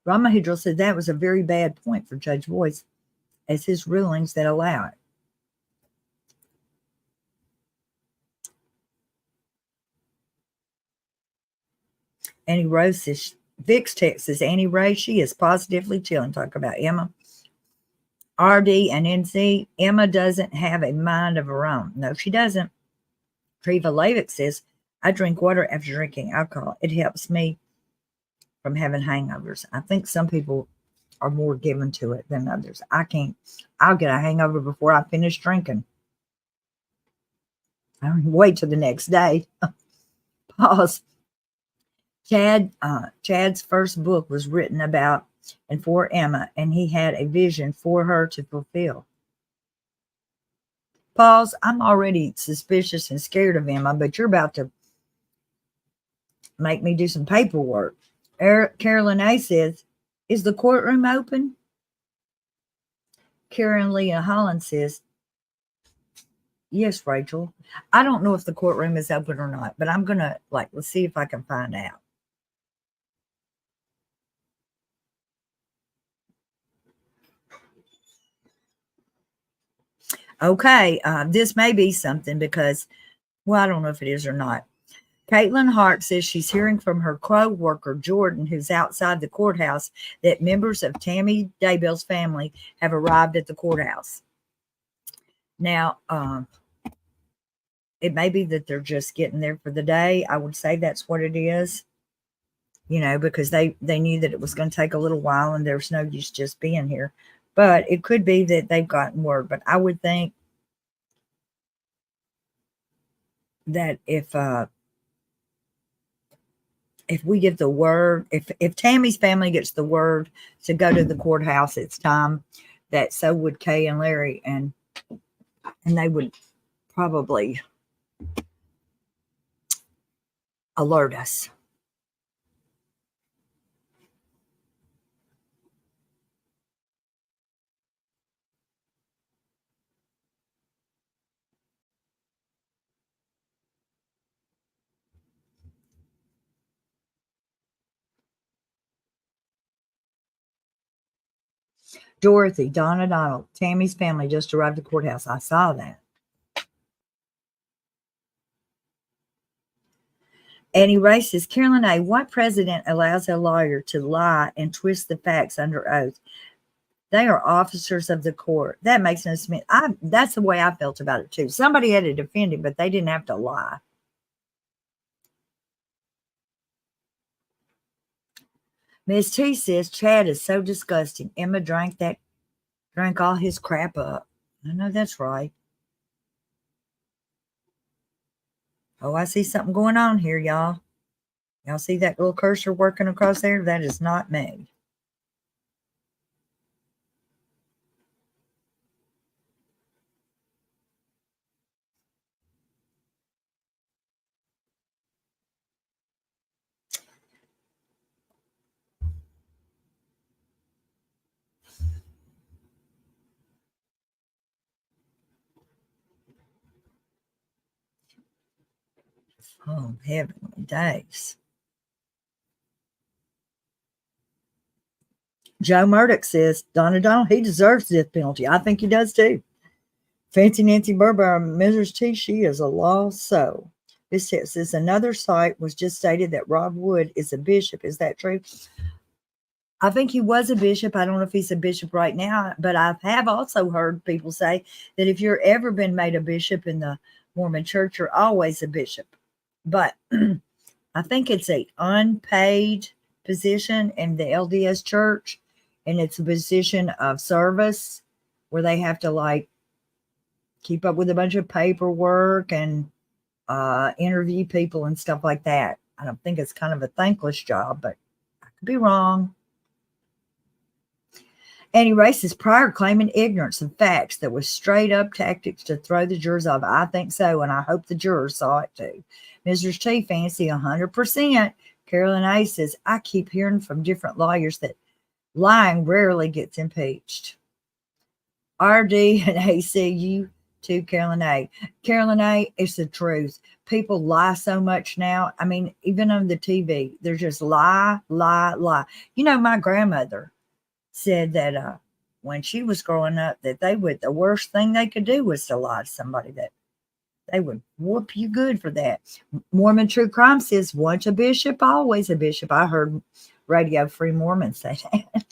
Ramahidra said that was a very bad point for Judge Boyce, as his rulings that allow it. Annie Rose says, Vic's text says, Annie Ray, she is positively chilling. Talk about Emma. RD and NC, Emma doesn't have a mind of her own. No, she doesn't. Treva Levick says, I drink water after drinking alcohol. It helps me from having hangovers. I think some people are more given to it than others. I can't. I'll get a hangover before I finish drinking. I don't wait till the next day. Pause. Chad's first book was written about and for Emma, and he had a vision for her to fulfill. Pause. I'm already suspicious and scared of Emma, but you're about to make me do some paperwork. Carolyn A says, is the courtroom open? Karen Leah Holland says, yes, Rachel. I don't know if the courtroom is open or not, but I'm going to, let's see if I can find out. Okay, this may be something because, well, I don't know if it is or not. Caitlin Hart says she's hearing from her co-worker, Jordan, who's outside the courthouse, that members of Tammy Daybell's family have arrived at the courthouse. Now, it may be that they're just getting there for the day. I would say that's what it is, because they knew that it was going to take a little while and there's no use just being here. But it could be that they've gotten word. But I would think that if we get the word, if Tammy's family gets the word to go to the courthouse, it's time, that so would Kay and Larry, and they would probably alert us. Dorothy, Donna Donald, Tammy's family just arrived at the courthouse. I saw that. And he races, Carolyn A., what president allows a lawyer to lie and twist the facts under oath? They are officers of the court. That makes no sense. That's the way I felt about it too. Somebody had to defend him, but they didn't have to lie. Miss T says Chad is so disgusting. Emma drank all his crap up. I know that's right. Oh, I see something going on here, y'all. Y'all see that little cursor working across there? That is not me. Oh, heavenly days. Joe Murdoch says, Donna Donald, he deserves the death penalty. I think he does too. Fancy Nancy Burber, Mrs. T, she is a lost soul. This says another site was just stated that Rob Wood is a bishop. Is that true? I think he was a bishop. I don't know if he's a bishop right now, but I have also heard people say that if you're ever been made a bishop in the Mormon church, you're always a bishop. But I think it's an unpaid position in the LDS church, and it's a position of service where they have to keep up with a bunch of paperwork and interview people and stuff like that. I don't think it's kind of a thankless job, but I could be wrong. And he races prior claiming ignorance of facts that was straight up tactics to throw the jurors off. I think so, and I hope the jurors saw it too. Mrs. T, fancy 100%. Carolyn A says, I keep hearing from different lawyers that lying rarely gets impeached. RD and ACU to Carolyn A. Carolyn A, it's the truth. People lie so much now. I mean, even on the TV, they're just lie, lie, lie. My grandmother said that when she was growing up, that the worst thing they could do was to lie to somebody, that they would whoop you good for that. Mormon True Crime says, once a bishop, always a bishop. I heard Radio Free Mormon say that.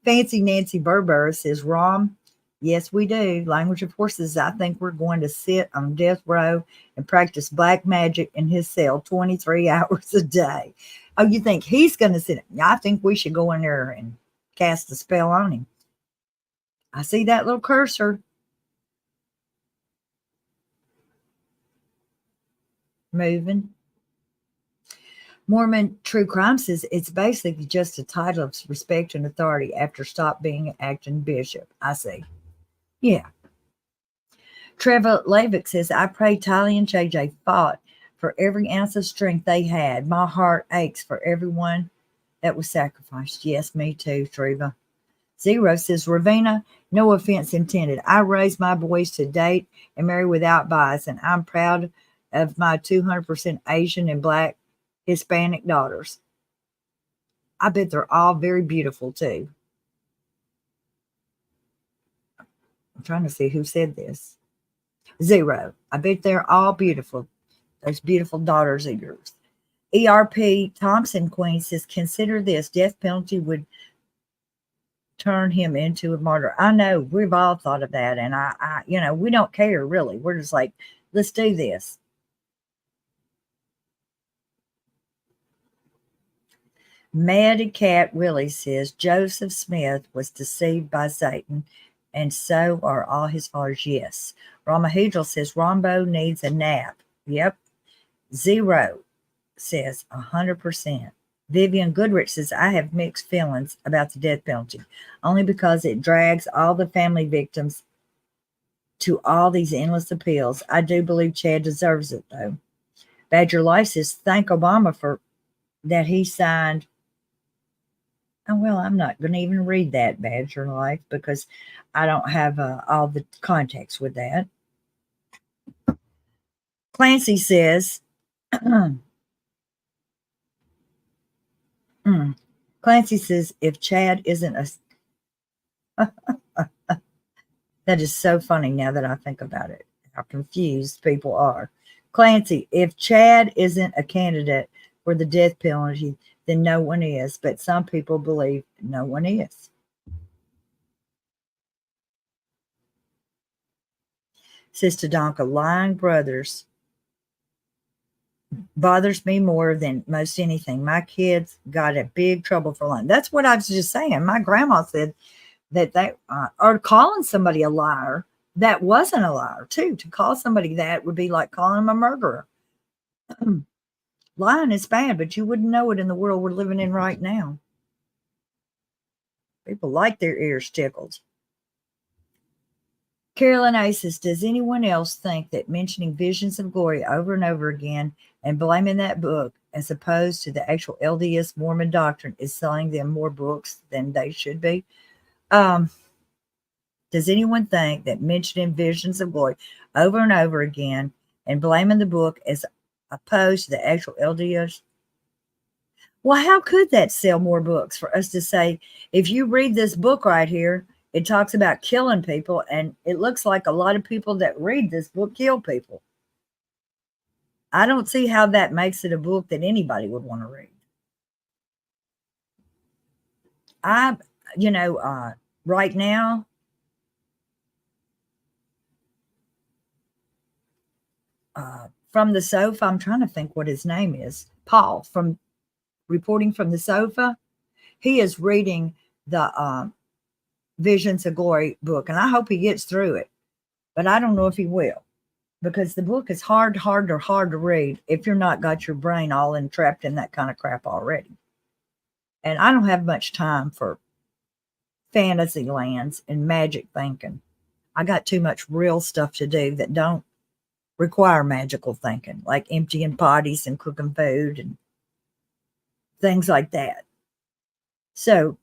Fancy Nancy Burber says, Rom, yes, we do. Language of Horses. I think we're going to sit on death row and practice black magic in his cell 23 hours a day. Oh, you think he's going to sit? I think we should go in there and cast a spell on him. I see that little cursor moving. Mormon True Crime says it's basically just a title of respect and authority after stop being an acting bishop. I see. Yeah. Trevor Levick says, I pray Tylee and JJ fought for every ounce of strength they had. My heart aches for everyone that was sacrificed. Yes, me too, Treva. Zero says, Ravina, no offense intended. I raised my boys to date and marry without bias, and I'm proud of my 200% Asian and Black Hispanic daughters. I bet they're all very beautiful too. I'm trying to see who said this. Zero. I bet they're all beautiful. Those beautiful daughters of yours. ERP Thompson Queen says, consider this. Death penalty would turn him into a martyr. I know we've all thought of that. And I we don't care really. We're just like, Let's do this. Mad Cat Willie says Joseph Smith was deceived by Satan, and so are all his followers. Yes. Ramahedral says Rombo needs a nap. Yep. Zero says 100%. Vivian Goodrich says, I have mixed feelings about the death penalty, only because it drags all the family victims to all these endless appeals. I do believe Chad deserves it, though. Badger Life says, thank Obama for that he signed. Oh, well, I'm not going to even read that, Badger Life, because I don't have all the context with that. Clancy says, Clancy says, if Chad isn't a... That is so funny now that I think about it, how confused people are. Clancy, if Chad isn't a candidate for the death penalty, then no one is, but some people believe no one is. Sister Donka, lying brothers bothers me more than most anything. My kids got in big trouble for lying. That's what I was just saying. My grandma said that they are calling somebody a liar that wasn't a liar, too. To call somebody that would be like calling them a murderer. Lying is bad, but you wouldn't know it in the world we're living in right now. People like their ears tickled. Carolyn A says, does anyone else think that mentioning visions of glory over and over again and blaming that book as opposed to the actual LDS Mormon doctrine is selling them more books than they should be? Does anyone think that mentioning visions of glory over and over again and blaming the book as opposed to the actual LDS? Well, how could that sell more books for us to say, if you read this book right here, it talks about killing people, and it looks like a lot of people that read this book kill people. I don't see how that makes it a book that anybody would want to read. Right now, from the sofa, I'm trying to think what his name is. Paul, from Reporting from the Sofa. He is reading the Visions of Glory book, and I hope he gets through it, but I don't know if he will, because the book is hard to read if you're not got your brain all entrapped in that kind of crap already. And I don't have much time for fantasy lands and magic thinking. I got too much real stuff to do that don't require magical thinking, like emptying potties and cooking food and things like that. So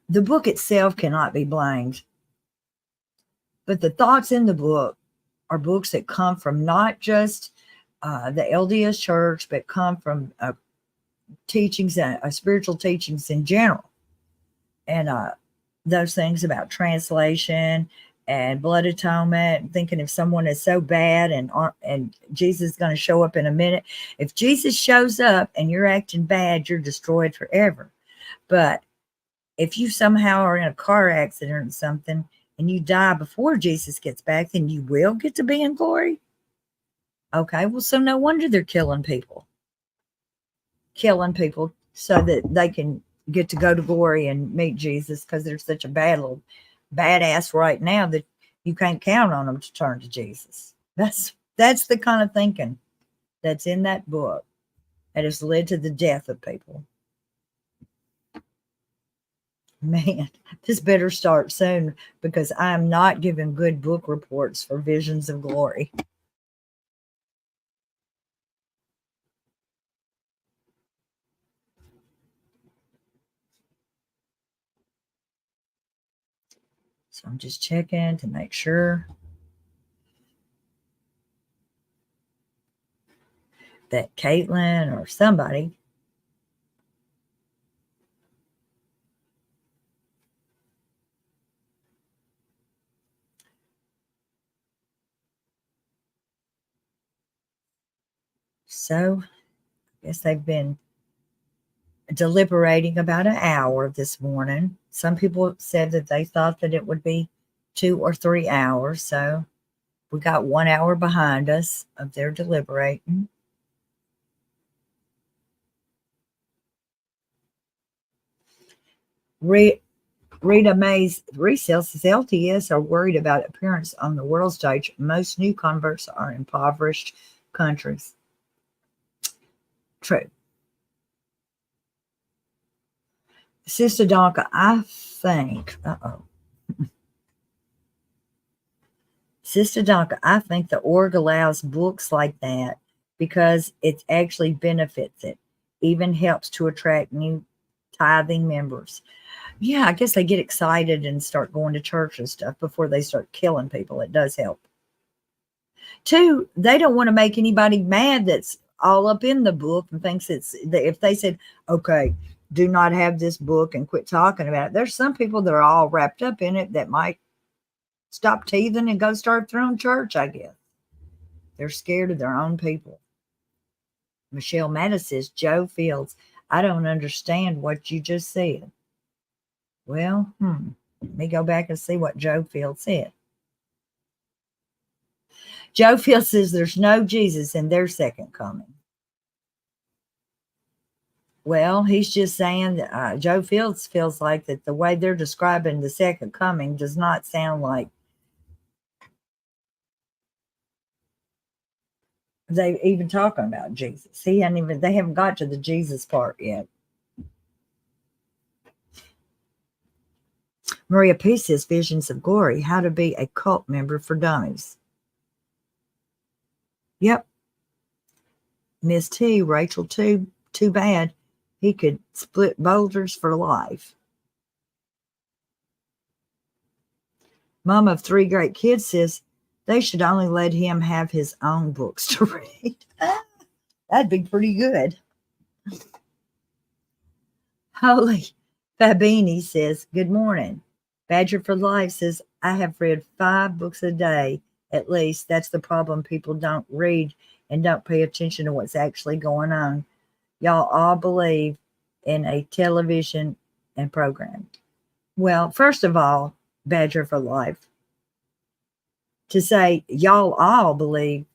the book itself cannot be blamed, but the thoughts in the book are books that come from not just the LDS Church, but come from teachings, spiritual teachings in general. And those things about translation and blood atonement, thinking if someone is so bad and Jesus is going to show up in a minute. If Jesus shows up and you're acting bad, you're destroyed forever. But if you somehow are in a car accident or something and you die before Jesus gets back, then you will get to be in glory. Okay, well, so no wonder they're killing people so that they can get to go to glory and meet Jesus, because they're such a badass right now that you can't count on them to turn to Jesus. That's the kind of thinking that's in that book that has led to the death of people. Man, this better start soon, because I am not giving good book reports for Visions of Glory. So I'm just checking to make sure that Caitlin or somebody so I guess they've been deliberating about an hour this morning. Some people said that they thought that it would be 2 or 3 hours. So We got 1 hour behind us of their deliberating. Rita Mays Resale says LTS are worried about appearance on the world stage. Most new converts are impoverished countries. True. Sister Donka, I think, Sister Donka, I think the org allows books like that because it actually benefits it, even helps to attract new tithing members. Yeah, I guess they get excited and start going to church and stuff before they start killing people. It does help. Two, they don't want to make anybody mad that's all up in the book and thinks if they said, okay, do not have this book and quit talking about it. There's some people that are all wrapped up in it that might stop teething and go start their own church, I guess. They're scared of their own people. Michelle Mattis says, Joe Fields, I don't understand what you just said. Well, let me go back and see what Joe Fields said. Joe Fields says there's no Jesus in their second coming. Well, he's just saying that Joe Fields feels like that the way they're describing the second coming does not sound like they even talking about Jesus. They haven't got to the Jesus part yet. Maria P says Visions of Glory, how to be a cult member for dummies. Yep. Miss T, Rachel, too bad. He could split boulders for life. Mom of 3 great kids says they should only let him have his own books to read. That'd be pretty good. Holy Fabini says, good morning. Badger for Life says, I have read 5 books a day at least. That's the problem. People don't read and don't pay attention to what's actually going on. Y'all all believe in a television and program. Well, first of all, Badger for Life, to say y'all all believe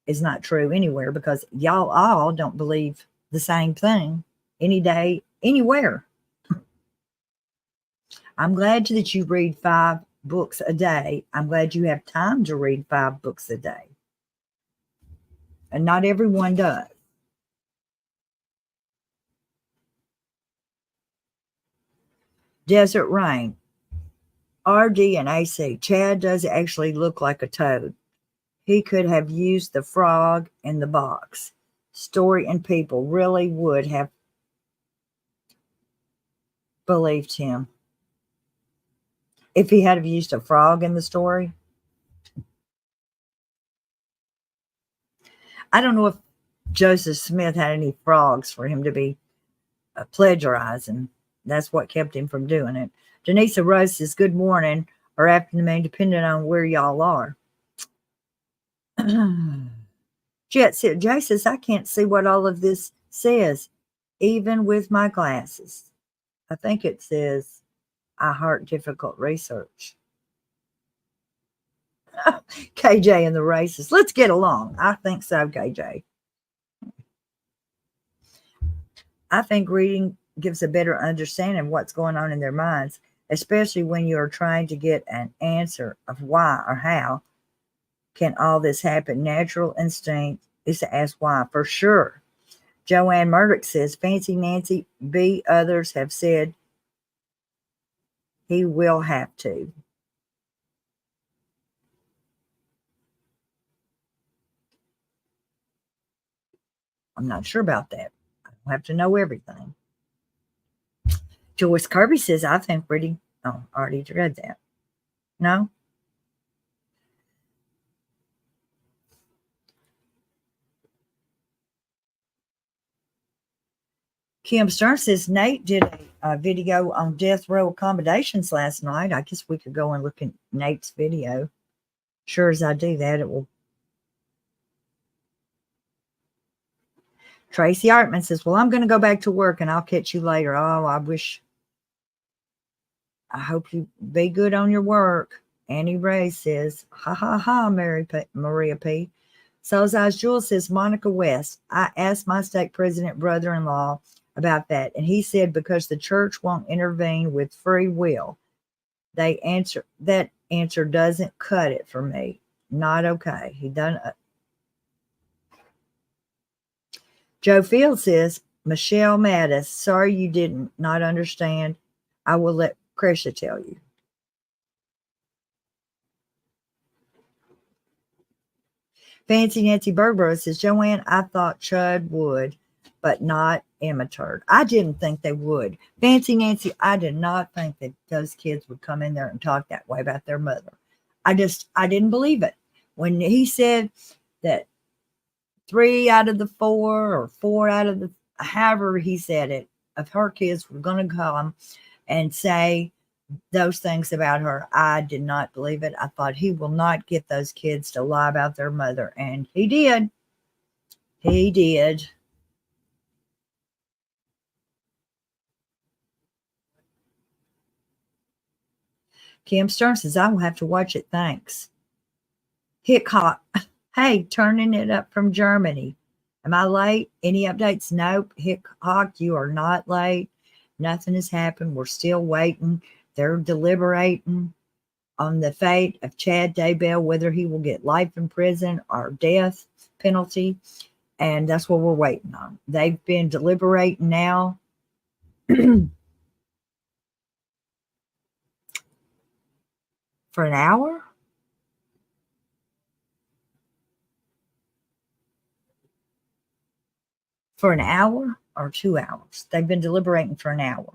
is not true anywhere because y'all all don't believe the same thing any day, anywhere. I'm glad that you read 5 books a day. I'm glad you have time to read 5 books a day. And not everyone does. Desert Rain. RD and AC. Chad does actually look like a toad. He could have used the frog in the box. Story and people really would have believed him. If he had used a frog in the story. I don't know if Joseph Smith had any frogs for him to be plagiarizing. That's what kept him from doing it. Denise Rose says, good morning or afternoon, depending on where y'all are. Jay says, I can't see what all of this says, even with my glasses. I think it says, I heart difficult research. KJ and the races. Let's get along. I think so, KJ. I think reading gives a better understanding of what's going on in their minds, especially when you're trying to get an answer of why or how can all this happen. Natural instinct is to ask why, for sure. Joanne Murdoch says, Fancy Nancy B. Others have said he will have to. I'm not sure about that. I don't have to know everything. Joyce Kirby says, I think reading. Oh, I already read that. No? Kim Stern says, Nate did a video on death row accommodations last night. I guess we could go and look at Nate's video. Sure as I do that, it will. Tracy Artman says, well, I'm going to go back to work and I'll catch you later. Oh, I hope you be good on your work. Annie Ray says, ha ha ha, Maria P. Soul's Eyes Jewel says, Monica West, I asked my stake president brother-in-law about that, and he said because the church won't intervene with free will. That answer doesn't cut it for me. Not okay. He done. Joe Field says, Michelle Mattis, sorry you didn't not understand. I will let Krisha tell you. Fancy Nancy Bergborough says, Joanne, I thought Chud would, but not Emma Turd. I didn't think they would. Fancy Nancy, I did not think that those kids would come in there and talk that way about their mother. I didn't believe it. When he said that 3 out of the 4 or 4 out of the, however he said it, of her kids were going to come and say those things about her, I did not believe it. I thought he will not get those kids to lie about their mother. And he did. He did. Kim Stern says, I will have to watch it. Thanks. Hickok. Hey, turning it up from Germany. Am I late? Any updates? Nope. Hickok, you are not late. Nothing has happened. We're still waiting. They're deliberating on the fate of Chad Daybell, whether he will get life in prison or death penalty. And that's what we're waiting on. They've been deliberating now. For an hour? For an hour or 2 hours? They've been deliberating for an hour.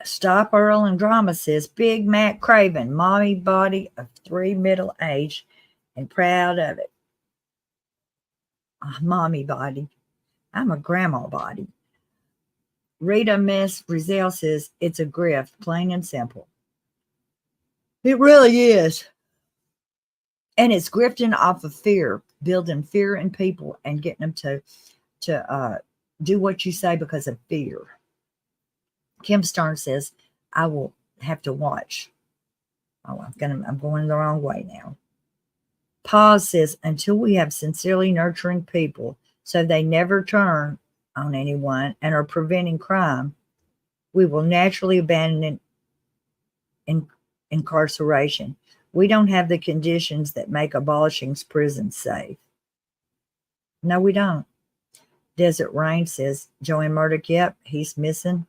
Stop Earl and Drama says, Big Matt Craven, mommy body of 3 middle age and proud of it. Mommy body. I'm a grandma body. Rita Miss Brazil says, it's a grift, plain and simple. It really is. And it's grifting off of fear, building fear in people and getting them to do what you say because of fear. Kim Stern says, I will have to watch. Oh, I'm going the wrong way now. Pause says, until we have sincerely nurturing people so they never turn on anyone and are preventing crime, we will naturally abandon incarceration. We don't have the conditions that make abolishing prisons safe. No, we don't. Desert Rain says, Joanne Murdoch, yep, he's missing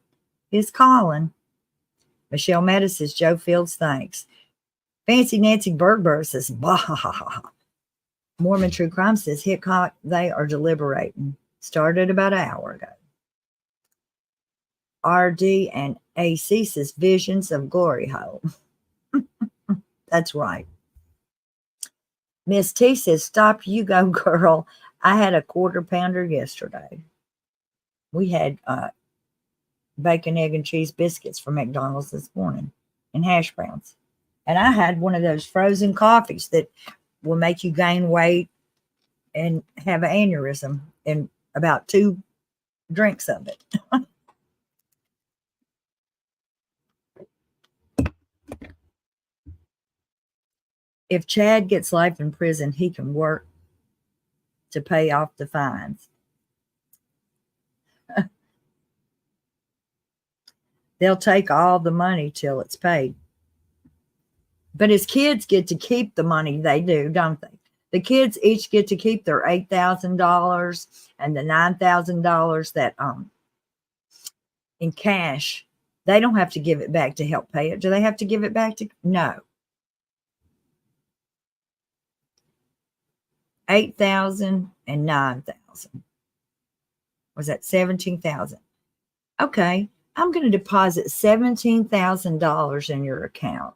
his calling. Michelle Mattis says, Joe Fields, thanks. Fancy Nancy Bergberg says, bah. Mormon True Crime says, Hickok, they are deliberating. Started about an hour ago. RD and AC says, visions of glory hole. That's right. Miss T says, stop you go, girl. I had a quarter pounder yesterday. We had bacon, egg, and cheese biscuits from McDonald's this morning and hash browns. And I had one of those frozen coffees that will make you gain weight and have an aneurysm in about 2 drinks of it. If Chad gets life in prison, he can work to pay off the fines. They'll take all the money till it's paid. But his kids get to keep the money. They do, don't they? The kids each get to keep their $8,000 and the $9,000 that in cash. They don't have to give it back to help pay it. Do they have to give it back to? No. 8,000 and 9,000. Was that 17,000? Okay, I'm going to deposit $17,000 in your account.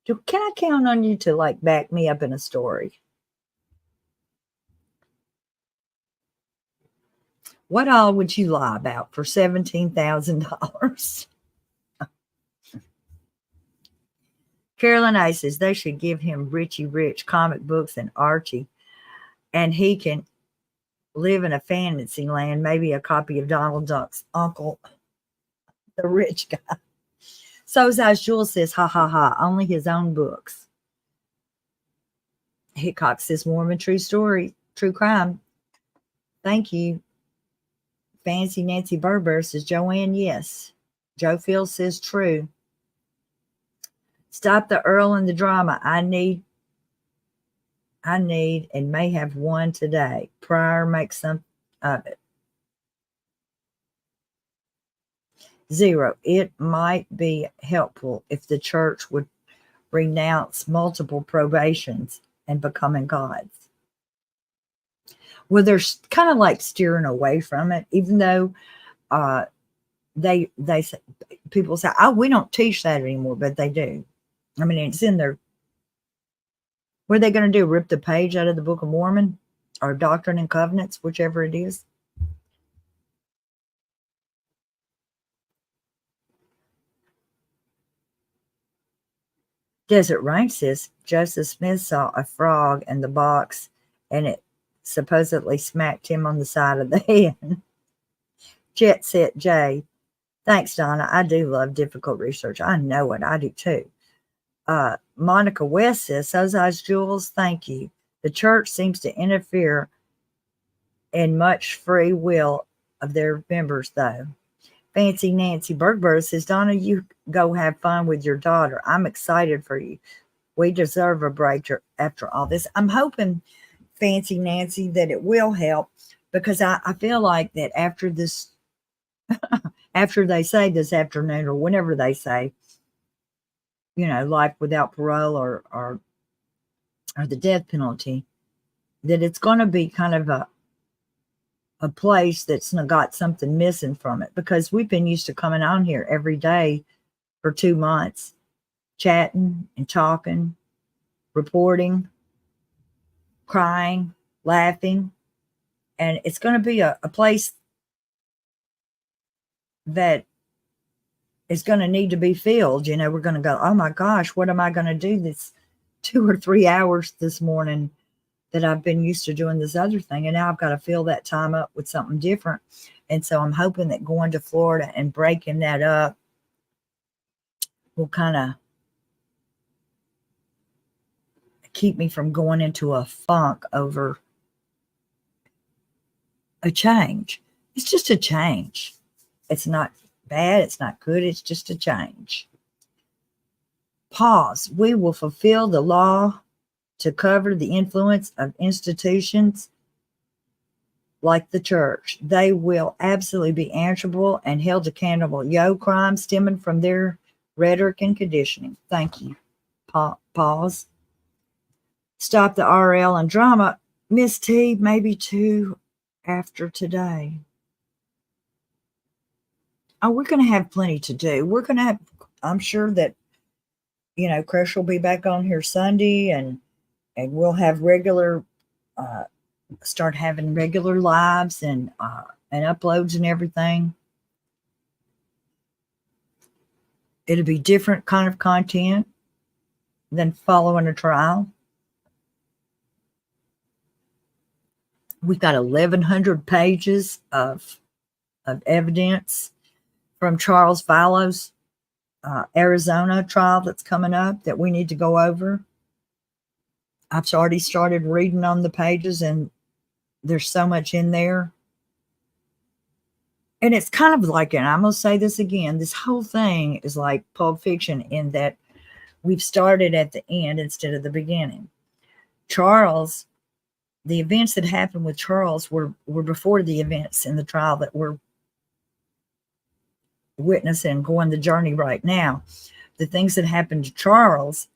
Can I count on you to back me up in a story? What all would you lie about for $17,000? Carolyn A says they should give him Richie Rich comic books and Archie, and he can live in a fantasy land, maybe a copy of Donald Duck's Uncle The rich guy. So's Eyes Jewel says, ha ha ha, only his own books. Hickok says, Mormon true story, true crime. Thank you. Fancy Nancy Berber says, Joanne, yes. Joe Field says, true. Stop the Earl and the drama. I need and may have one today. Pryor makes some of it. 0. It might be helpful if the church would renounce multiple probations and becoming gods. Well, they're kind of like steering away from it, even though they people say, oh, we don't teach that anymore, but they do. I mean, it's in there. What are they going to do? Rip the page out of the Book of Mormon or Doctrine and Covenants, whichever it is? Desert Rain says Joseph Smith saw a frog in the box and it supposedly smacked him on the side of the head. Jet Set J. Thanks, Donna. I do love difficult research. I know it. I do too. Monica West says, So's Eyes Jules, thank you. The church seems to interfere in much free will of their members, though. Fancy Nancy Bergberg says, Donna, you go have fun with your daughter. I'm excited for you. We deserve a break after all this. I'm hoping, Fancy Nancy, that it will help, because I feel like that after this, after they say this afternoon or whenever they say, life without parole or the death penalty, that it's going to be kind of a place that's got something missing from it, because we've been used to coming on here every day for 2 months, chatting and talking, reporting, crying, laughing, and it's going to be a place that is going to need to be filled. We're going to go, oh my gosh, what am I going to do this 2 or 3 hours this morning that I've been used to doing this other thing, and now I've got to fill that time up with something different. And so I'm hoping that going to Florida and breaking that up will kind of keep me from going into a funk over a change. It's just a change. It's not bad. It's not good. It's just a change. Pause. We will fulfill the law to cover the influence of institutions like the church. They will absolutely be answerable and held accountable. Crimes stemming from their rhetoric and conditioning. Thank you. Pause. Stop the RL and drama. Miss T, maybe 2 after today. Oh, we're going to have plenty to do. We're going to have, I'm sure that, Crush will be back on here Sunday, and we'll have start having regular lives and uploads and everything. It'll be different kind of content than following a trial. We've got 1,100 pages of evidence from Charles Fallow's Arizona trial that's coming up that we need to go over. I've already started reading on the pages, and there's so much in there. And it's kind of like, and I'm going to say this again, this whole thing is like Pulp Fiction in that we've started at the end instead of the beginning. Charles, the events that happened with Charles were before the events in the trial that we're witnessing, going the journey right now. The things that happened to Charles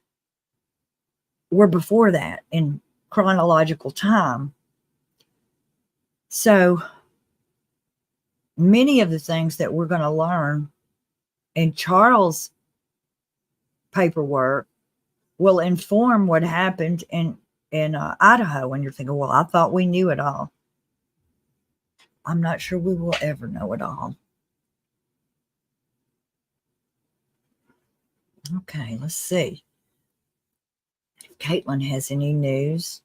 were before that in chronological time. So many of the things that we're going to learn in Charles' paperwork will inform what happened in Idaho. And you're thinking, well, I thought we knew it all. I'm not sure we will ever know it all. Okay, let's see if Caitlin has any news.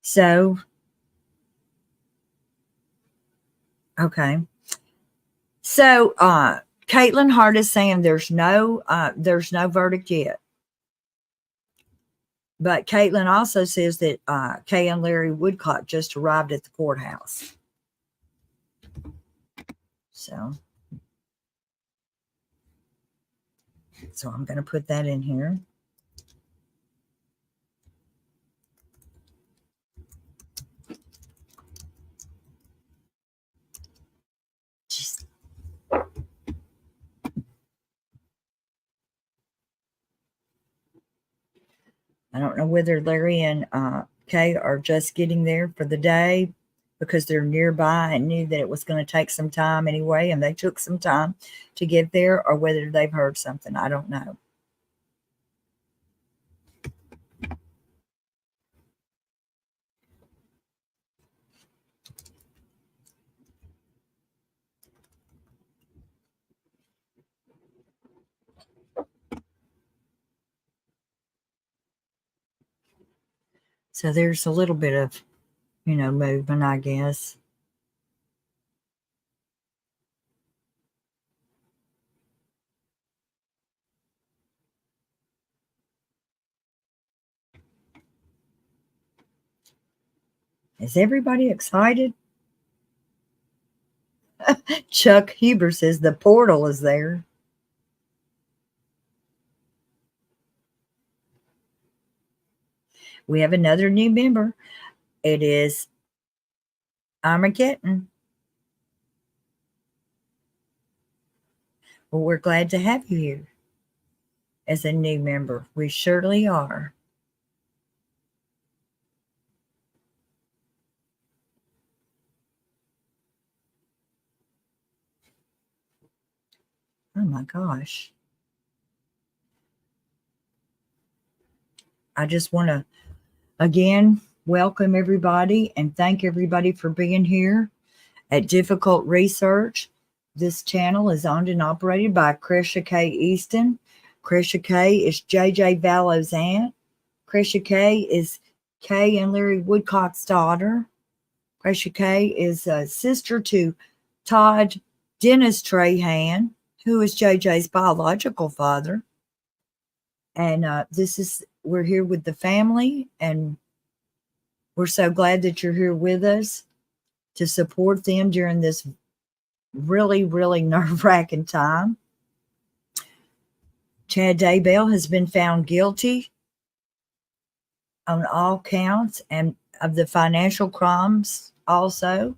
So, okay. So, Caitlin Hart is saying there's no verdict yet. But Caitlin also says that Kay and Larry Woodcock just arrived at the courthouse. So I'm going to put that in here. I don't know whether Larry and Kay are just getting there for the day because they're nearby and knew that it was going to take some time anyway, and they took some time to get there, or whether they've heard something. I don't know. So there's a little bit of, movement, I guess. Is everybody excited? Chuck Huber says the portal is there. We have another new member. It is Armageddon. Well, we're glad to have you here as a new member. We surely are. Oh my gosh. I just want to, again, welcome everybody and thank everybody for being here at Difficult Research. This channel is owned and operated by Cresha K. Easton. Cresha K. is J.J. Vallow's aunt. Cresha K. is Kay and Larry Woodcock's daughter. Cresha K. is a sister to Todd Dennis Trahan, who is JJ's biological father. And we're here with the family, and we're so glad that you're here with us to support them during this really, really nerve-wracking time. Chad Daybell has been found guilty on all counts and of the financial crimes also.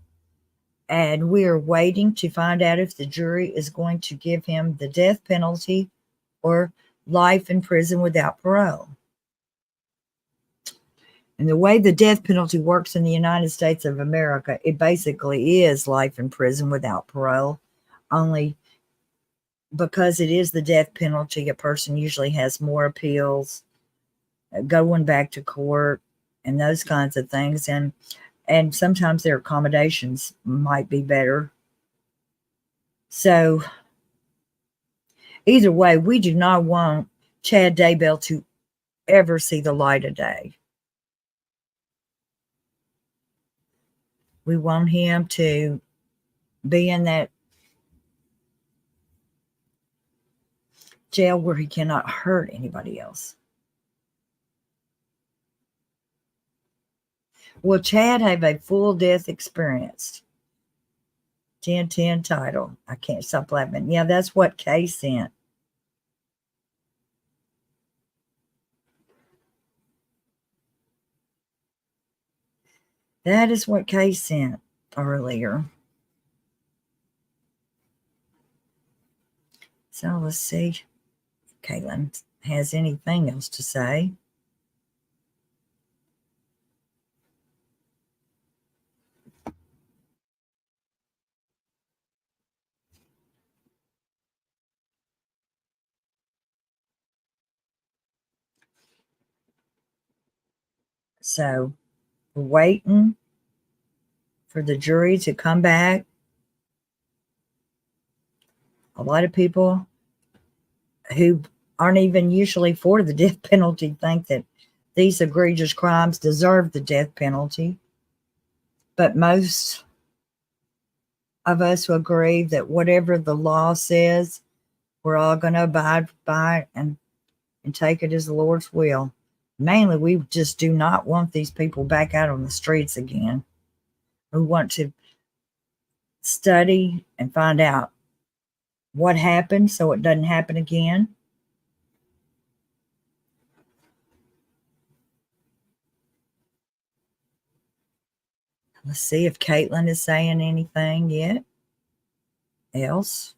And we are waiting to find out if the jury is going to give him the death penalty or life in prison without parole. And the way the death penalty works in the United States of America, it basically is life in prison without parole. Only because it is the death penalty, a person usually has more appeals, going back to court, and those kinds of things. And sometimes their accommodations might be better. So either way, we do not want Chad Daybell to ever see the light of day. We want him to be in that jail where he cannot hurt anybody else. Will Chad have a full death experience? 10-10 title. I can't stop laughing. Yeah, that's what Kay sent. That is what Kay sent earlier. So let's see if Caitlin has anything else to say. So we're waiting for the jury to come back. A lot of people who aren't even usually for the death penalty think that these egregious crimes deserve the death penalty. But most of us will agree that whatever the law says, we're all going to abide by it and take it as the Lord's will. Mainly, we just do not want these people back out on the streets again. We want to study and find out what happened so it doesn't happen again. Let's see if Caitlin is saying anything yet else.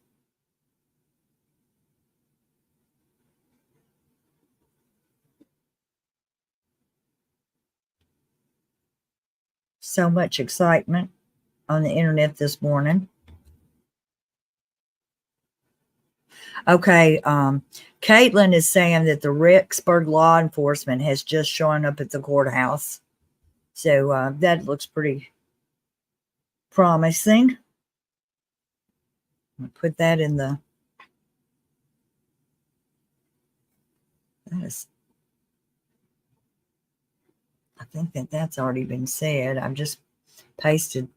So much excitement on the internet this morning. Okay, Caitlin is saying that the Rexburg law enforcement has just shown up at the courthouse. So that looks pretty promising. I'll put that in the... I think that's already been said. I've just pasted.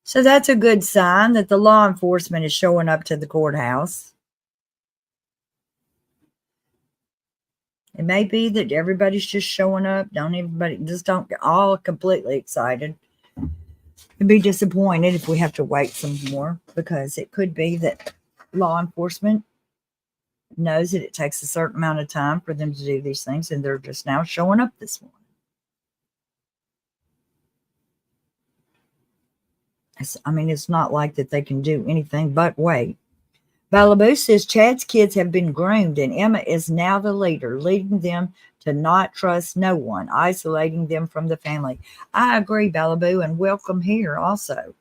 So that's a good sign that the law enforcement is showing up to the courthouse. It may be that everybody's just showing up. Don't get all completely excited. I'd be disappointed if we have to wait some more, because it could be that law enforcement knows that it takes a certain amount of time for them to do these things, and they're just now showing up this morning. It's not like that they can do anything but wait. Balaboo says Chad's kids have been groomed, and Emma is now the leader, leading them to not trust no one, isolating them from the family. I agree, Balaboo, and welcome here also.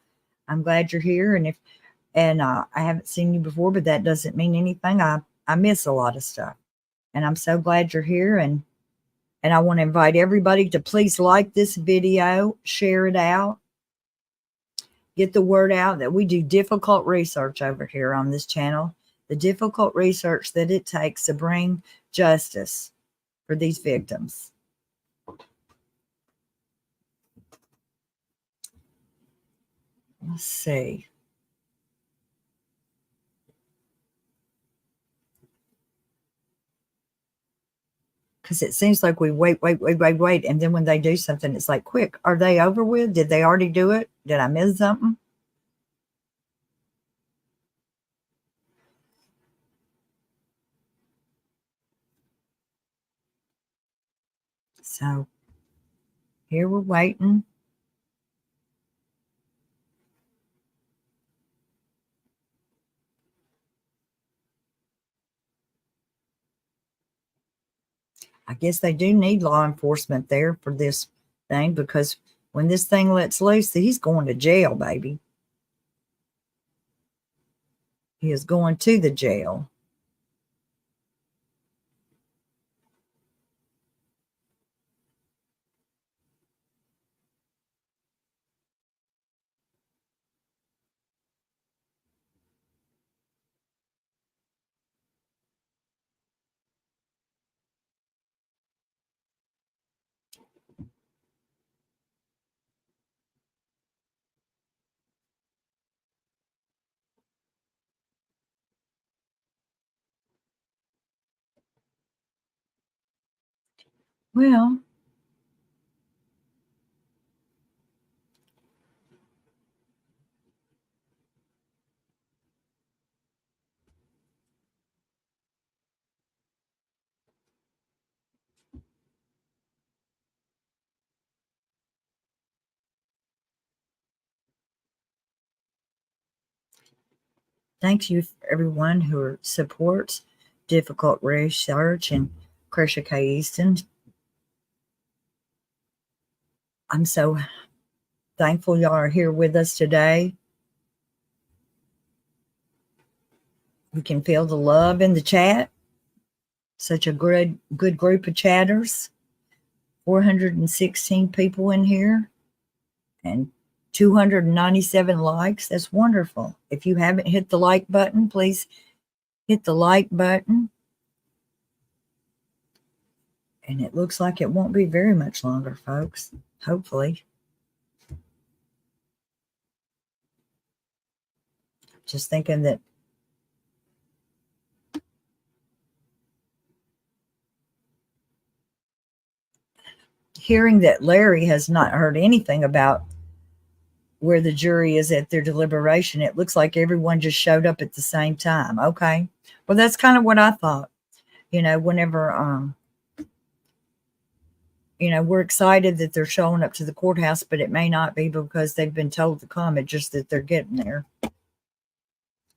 I'm glad you're here, and I haven't seen you before, but that doesn't mean anything. I miss a lot of stuff, and I'm so glad you're here, and I want to invite everybody to please like this video, share it out. Get the word out that we do difficult research over here on this channel. The difficult research that it takes to bring justice for these victims. Let's see. Because it seems like we wait. And then when they do something, it's like, quick, are they over with? Did they already do it? Did I miss something? So here we're waiting. I guess they do need law enforcement there for this thing, because when this thing lets loose, he's going to jail, baby. He is going to the jail. Well, thank you everyone who supports difficult research and Krisha K. Easton. I'm so thankful y'all are here with us today. We can feel the love in the chat. Such a good group of chatters. 416 people in here and 297 likes. That's wonderful. If you haven't hit the like button, please hit the like button. And it looks like it won't be very much longer, folks. Hopefully. Just thinking that hearing that Larry has not heard anything about where the jury is at their deliberation, it looks like everyone just showed up at the same time. Okay. Well, that's kind of what I thought. Whenever we're excited that they're showing up to the courthouse, but it may not be because they've been told to come. It's just that they're getting there.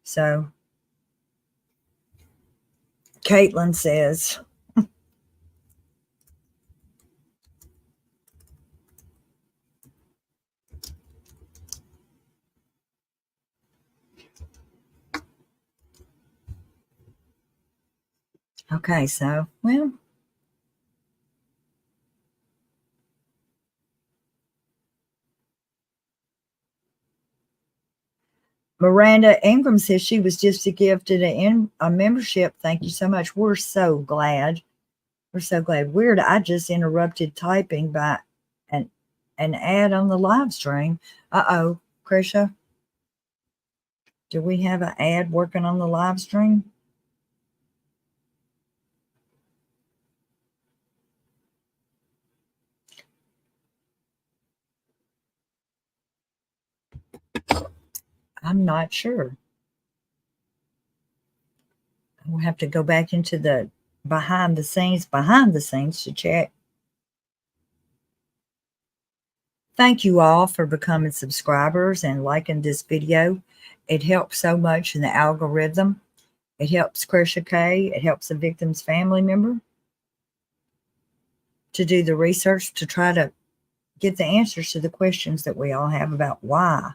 So Caitlin says, okay, so, well, Miranda Ingram says she was just gifted a membership. Thank you so much. We're so glad. We're so glad. Weird. I just interrupted typing by an ad on the live stream. Uh-oh, Krisha. Do we have an ad working on the live stream? I'm not sure. We'll have to go back into the behind the scenes to check. Thank you all for becoming subscribers and liking this video. It helps so much in the algorithm. It helps Krisha K. It helps the victim's family member to do the research to try to get the answers to the questions that we all have about why.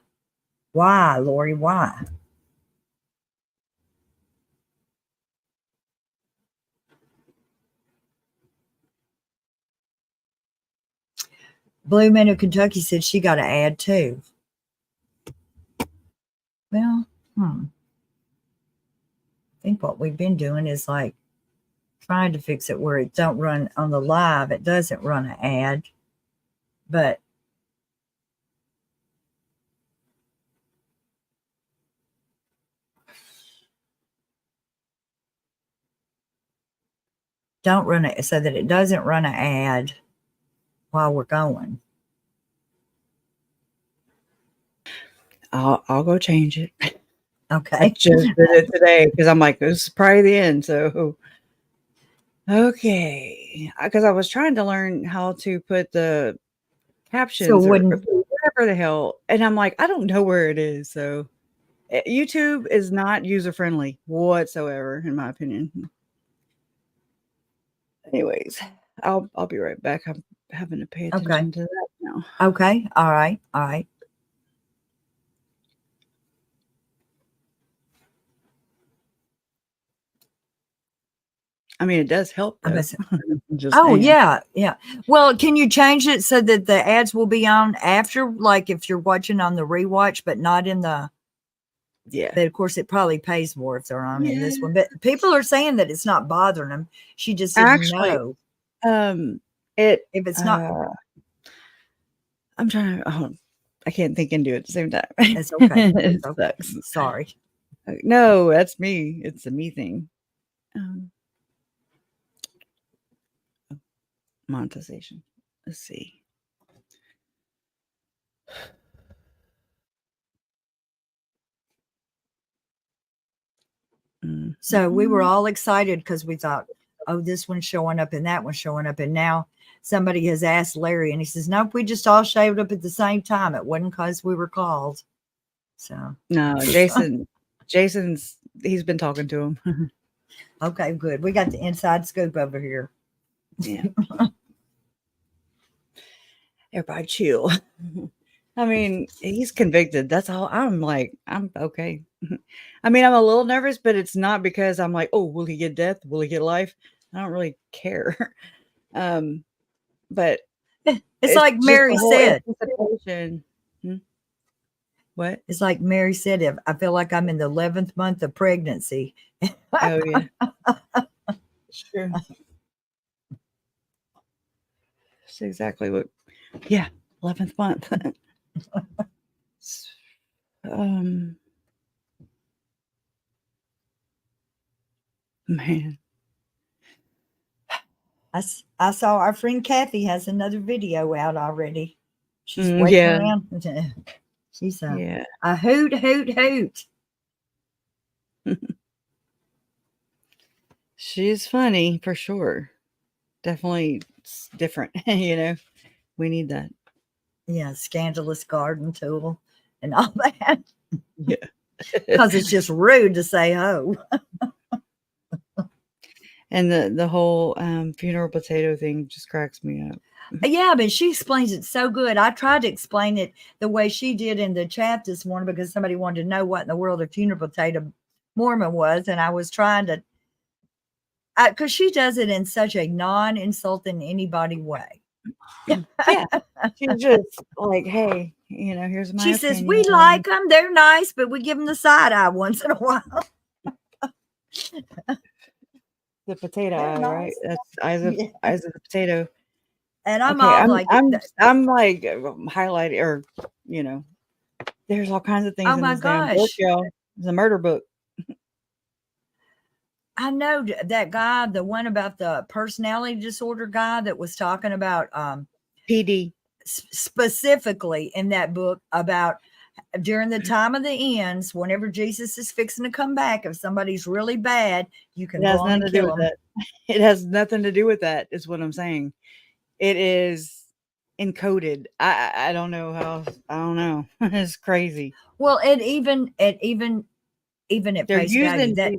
Why, Lori, why? Blue Man of Kentucky said she got an ad too. Well, I think what we've been doing is like trying to fix it where it don't run on the live. It doesn't run an ad, but don't run it so that it doesn't run an ad while we're going. I'll go change it. Okay. I just did it today because I'm like, this is probably the end. So, okay. Because I was trying to learn how to put the captions or whatever the hell. And I'm like, I don't know where it is. So, YouTube is not user-friendly whatsoever, in my opinion. Anyways, I'll be right back. I'm having to pay attention to that now. Okay. All right. All right. I mean, it does help, though. Yeah. Well, can you change it so that the ads will be on after, like if you're watching on the rewatch, but not in the... Yeah. But of course, it probably pays more if they're on in this one. But people are saying that it's not bothering them. She just didn't know. If it's not... I'm trying to... I can't think and do it at the same time. It's okay. It sucks. Sorry. No, that's me. It's a me thing. Monetization. Let's see. So we were all excited because we thought, oh, this one's showing up and that one's showing up. And now somebody has asked Larry and he says, nope, we just all showed up at the same time. It wasn't because we were called. So no, Jason's he's been talking to him. Okay, good. We got the inside scoop over here. Yeah. Everybody chill. I mean, he's convicted. That's all. I'm like, I'm okay. I mean, I'm a little nervous, but it's not because I'm like, oh, will he get death? Will he get life? I don't really care. But it's like Mary said. What? It's like Mary said, I feel like I'm in the 11th month of pregnancy. Oh, yeah. Sure. That's exactly what. Yeah, 11th month. Man. I saw our friend Kathy has another video out already. She's waiting Yeah. around. She's Yeah. a hoot, hoot, hoot. She's funny for sure. Definitely different. We need that. Yeah, scandalous garden tool and all that. Yeah. Because it's just rude to say ho. And the whole funeral potato thing just cracks me up. Yeah, but she explains it so good. I tried to explain it the way she did in the chat this morning because somebody wanted to know what in the world a funeral potato Mormon was. And I was trying to, because she does it in such a non-insulting anybody way. Yeah. She's just like, hey, here's my She says, opinion. we like them. They're nice, but we give them the side eye once in a while. The potato They're eye, right? nice. That's eyes of the potato. And I'm Okay, all like, I'm like highlighting, or there's all kinds of things oh in my this damn book, gosh. y'all. It's a murder book. I know that guy, the one about the personality disorder guy that was talking about PD. Specifically in that book about during the time of the ends, whenever Jesus is fixing to come back, if somebody's really bad, you can go on and kill them. It has nothing to do with that, is what I'm saying. It is encoded. I don't know how. I don't know. It's crazy. Well, it even at face value,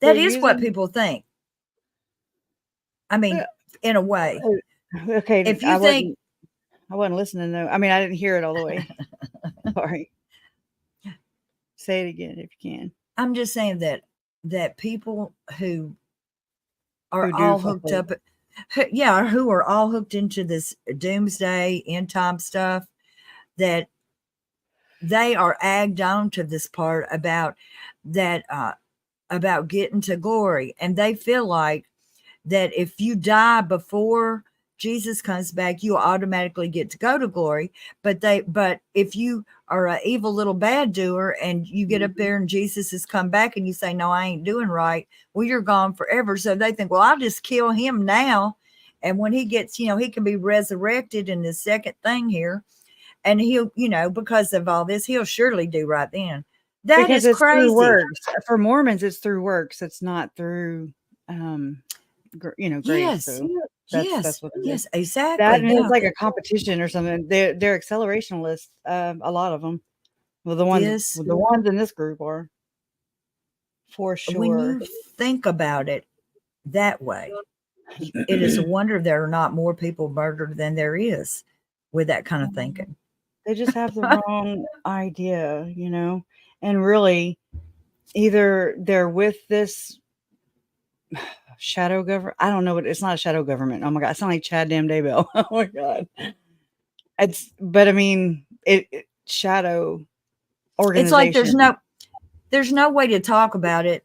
that is what people think. I mean, in a way. Okay, if you think I wasn't listening though. I mean, I didn't hear it all the way. Sorry. Say it again if you can. I'm just saying that people who are all hooked up, who are all hooked into this doomsday end time stuff, that they are egged on to this part about that about getting to glory, and they feel like that if you die before Jesus comes back, you automatically get to go to glory. But if you are an evil little bad doer and you get up there and Jesus has come back and you say, no, I ain't doing right, well, you're gone forever. So they think, well, I'll just kill him now. And when he gets, he can be resurrected in the second thing here. And he'll, because of all this, he'll surely do right then. That is crazy. Through works. For Mormons, it's through works. It's not through, grace. Yes. So that's what it is. Exactly. That is like a competition or something. They're accelerationalists. A lot of them. Well, the ones in this group are, for sure. When you think about it that way, it is a wonder there are not more people murdered than there is with that kind of thinking. They just have the wrong idea, and really either they're with this shadow government. I don't know what it's not a shadow government. Oh my God. I sound like Chad Daybell. Oh my God. But I mean, it shadow organization. It's like there's no way to talk about it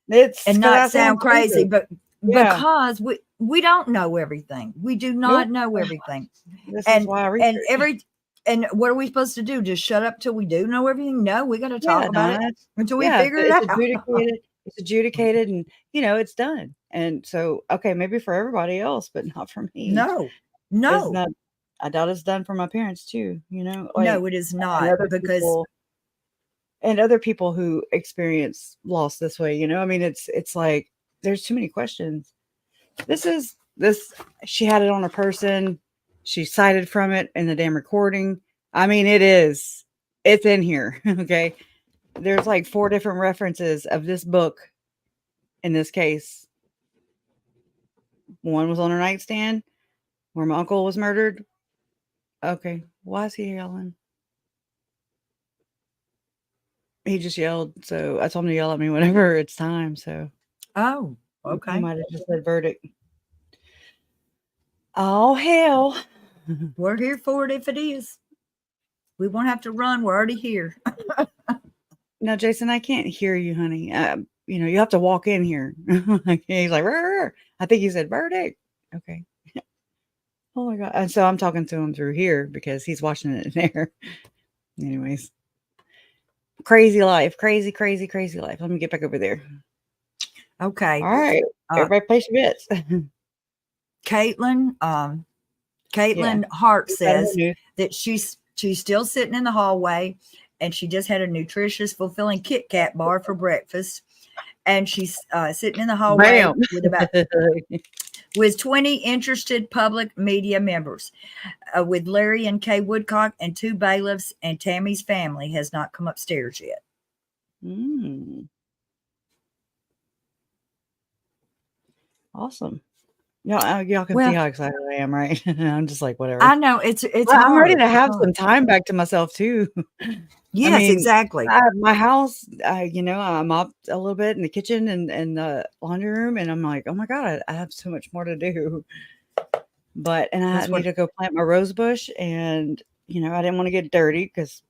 and not sound crazy, but because we don't know everything. We do not know everything. This is why I research. And what are we supposed to do? Just shut up till we do know everything? No, we got to talk about it until we figure it out. It's adjudicated and, it's done. And so, okay, maybe for everybody else, but not for me. No. I doubt it's done for my parents too, No, it is not. And other people who experience loss this way, I mean, it's like, there's too many questions. She had it on a person. She cited from it in the damn recording. I mean, it's in here. Okay. There's like 4 different references of this book in this case. One was on her nightstand where my uncle was murdered. Okay. Why is he yelling? He just yelled. So I told him to yell at me whenever it's time. So. Oh, okay. He might have just said verdict. Oh, hell. We're here for it if it is. We won't have to run. We're already here. No, Jason, I can't hear you, honey. You have to walk in here. He's like, "Rrr." I think he said verdict. Okay. Oh my God. And so I'm talking to him through here because he's watching it in there. Anyways, crazy life. Crazy, crazy, crazy life. Let me get back over there. Okay. All right. Everybody place your bets. Caitlin Hart says that she's still sitting in the hallway, and she just had a nutritious, fulfilling Kit Kat bar for breakfast. And she's sitting in the hallway with 20 interested public media members, with Larry and Kay Woodcock and 2 bailiffs, and Tammy's family has not come upstairs yet. Awesome. Y'all can see how excited I am, right? I'm just like, whatever. I know it's I'm ready to have some time back to myself too. Yes, exactly. My house, I mopped a little bit in the kitchen and the laundry room, and I'm like, oh my God, I have so much more to do. I need to go plant my rose bush, and I didn't want to get dirty because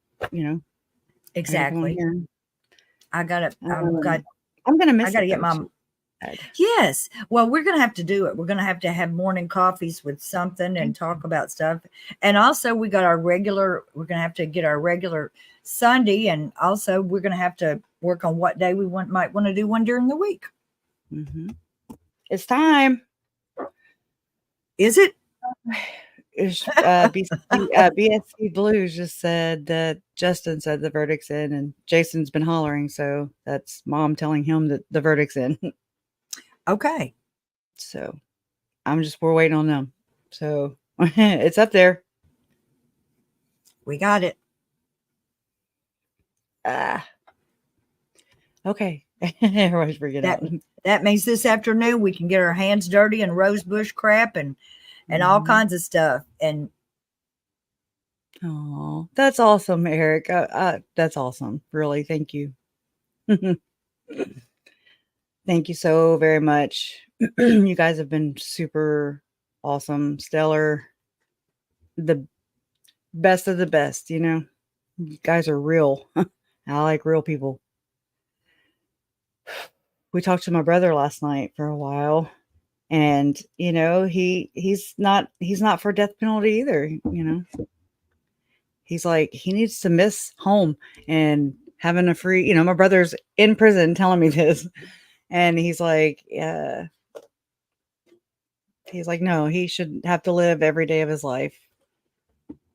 exactly. I got it. I'm gonna miss. I got to get my. Yes. Well, we're going to have to do it. We're going to have morning coffees with something and talk about stuff. And also we're going to have to get our regular Sunday. And also we're going to have to work on what day we might want to do one during the week. Mm-hmm. It's time. Is it? BSC Blues just said that Justin said the verdict's in, and Jason's been hollering. So that's Mom telling him that the verdict's in. Okay. So we're waiting on them. So it's up there. We got it. Okay. Everybody's freaking out. That means this afternoon we can get our hands dirty and rosebush crap and all kinds of stuff. And oh, that's awesome, Eric. That's awesome. Really. Thank you. Thank you so very much. You guys have been super awesome, stellar, the best of the best, You guys are real. I like real people. We talked to my brother last night for a while, and he's not for death penalty either. He's like, he needs to miss home and having a free, my brother's in prison telling me this. And he's like, no, he should have to live every day of his life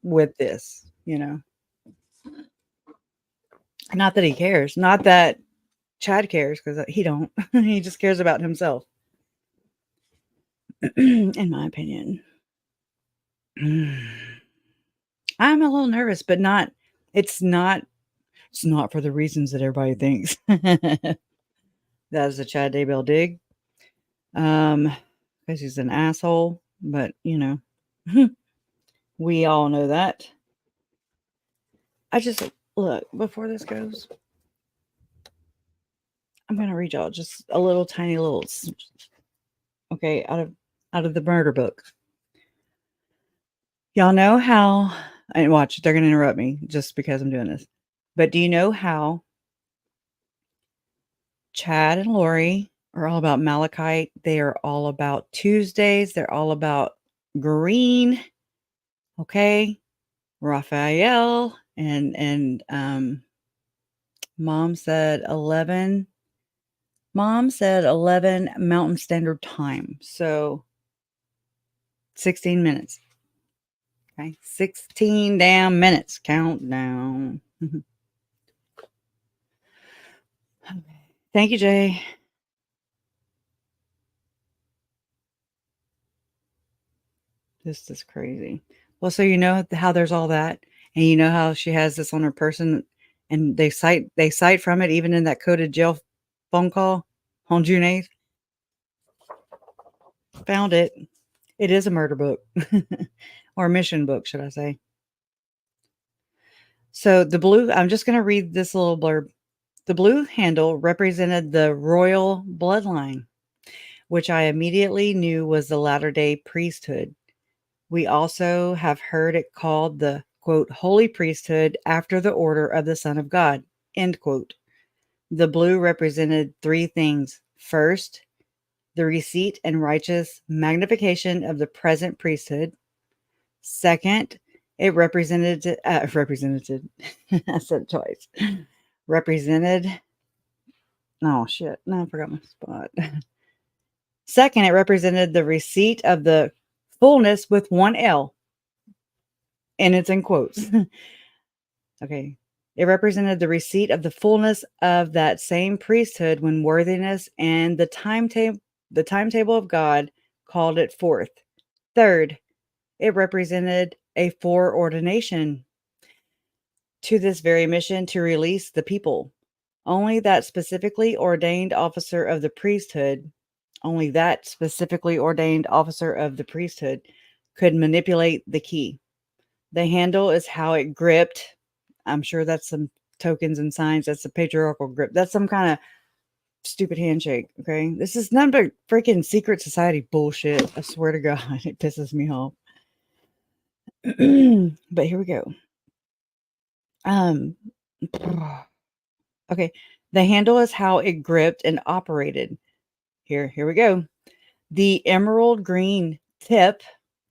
with this, Not that he cares. Not that Chad cares, because he don't. He just cares about himself. In my opinion. I'm a little nervous, but it's not for the reasons that everybody thinks. That is a Chad Daybell dig. Because he's an asshole, but we all know that. I just look, before this goes, I'm gonna read y'all just a little tiny little, okay, out of the murder book. Y'all know how, and watch, they're gonna interrupt me just because I'm doing this. But do you know how Chad and Lori are all about malachite? They are all about Tuesdays. They're all about green. Okay. Raphael and Mom said 11 Mountain Standard Time. So 16 minutes. Okay. 16 damn minutes. Countdown. Thank you, Jay. This is crazy. Well, so how there's all that, and you know how she has this on her person, and they cite from it even in that coded jail phone call on June 8th. Found it. It is a murder book. Or a mission book, should I say. So the blue, I'm just going to read this little blurb. The blue handle represented the royal bloodline, which I immediately knew was the Latter-day priesthood. We also have heard it called the quote, holy priesthood after the order of the Son of God, end quote. The blue represented three things. First, the receipt and righteous magnification of the present priesthood. Second, it represented, I said it twice, represented, oh shit, no, I forgot my spot. Second, it represented the receipt of the fullness with one L, and it's in quotes. Okay. It represented the receipt of the fullness of that same priesthood when worthiness and the timetable of God called it forth. Third, it represented a foreordination to this very mission to release the people. Only that specifically ordained officer of the priesthood, could manipulate the key. The handle is how it gripped. I'm sure that's some tokens and signs. That's a patriarchal grip. That's some kind of stupid handshake. Okay. This is none but freaking secret society bullshit. I swear to God, it pisses me off. But here we go. Okay. The handle is how it gripped and operated. Here we go. The emerald green tip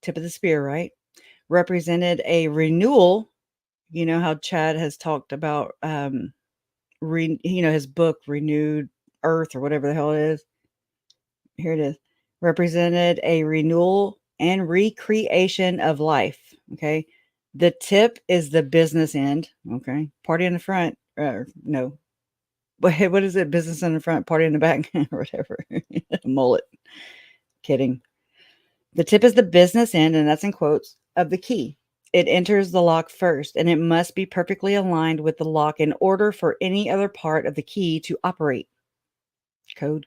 of the spear, right? Represented a renewal. You know how Chad has talked about, his book, Renewed Earth, or whatever the hell it is. Here it is. Represented a renewal and recreation of life. Okay. The tip is the business end. Okay. Party in the front. No. What is it? Business in the front, party in the back, or whatever. Mullet. Kidding. The tip is the business end, and that's in quotes, of the key. It enters the lock first, and it must be perfectly aligned with the lock in order for any other part of the key to operate. Code.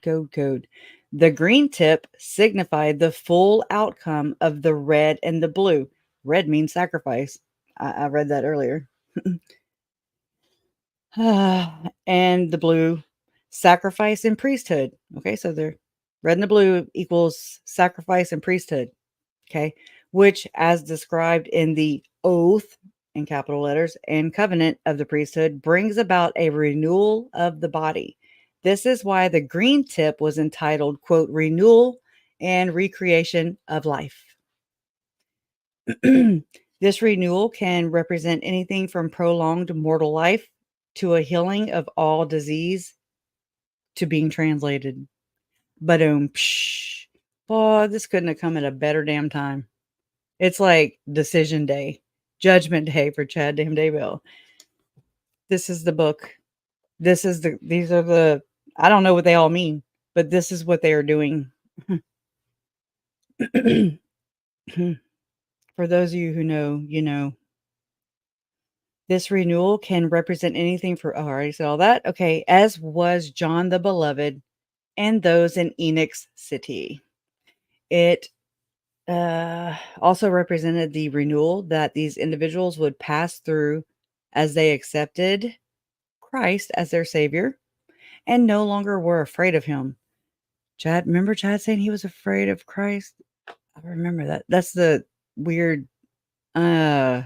The green tip signified the full outcome of the red and the blue. Red means sacrifice. I read that earlier. And the blue, sacrifice and priesthood. Okay, so they're red and the blue equals sacrifice and priesthood. Okay, which, as described in the oath in capital letters and covenant of the priesthood, brings about a renewal of the body. This is why the green tip was entitled, quote, renewal and recreation of life. This renewal can represent anything from prolonged mortal life to a healing of all disease to being translated. Boy, this couldn't have come at a better damn time. It's like decision day, judgment day for Chad Daybell. This is the book. These are the, I don't know what they all mean, but this is what they are doing. For those of you who know, you know. This renewal can represent anything for, I already said all that. Okay, as was John the Beloved and those in Enoch's city. It also represented the renewal that these individuals would pass through as they accepted Christ as their savior and no longer were afraid of him. Remember Chad saying he was afraid of Christ? I remember that. That's the weird, I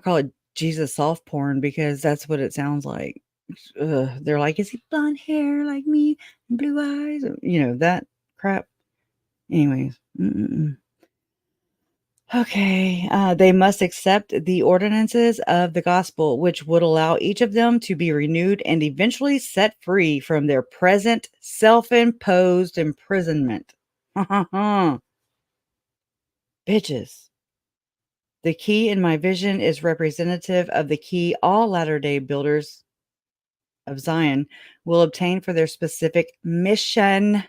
call it Jesus soft porn because that's what it sounds like. They're like, is he blonde hair like me and blue eyes? You know, that crap. Anyways. Okay. They must accept the ordinances of the gospel, which would allow each of them to be renewed and eventually set free from their present self-imposed imprisonment. Bitches. The key in my vision is representative of the key all Latter-day builders of Zion will obtain for their specific mission.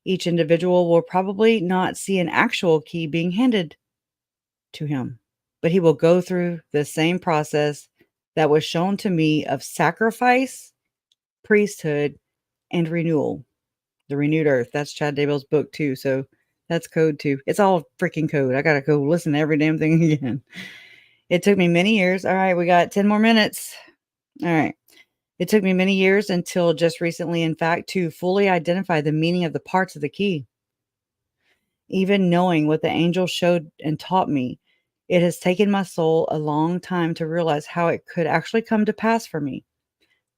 Each individual will probably not see an actual key being handed to him, but he will go through the same process that was shown to me of sacrifice, priesthood, and renewal. The renewed earth. That's Chad Daybell's book too. So that's code too. It's all freaking code. I gotta go listen to every damn thing again. It took me many years. All right, we got 10 more minutes. All right. It took me many years until just recently, in fact, to fully identify the meaning of the parts of the key. Even knowing what the angel showed and taught me, It has taken my soul a long time to realize how it could actually come to pass for me,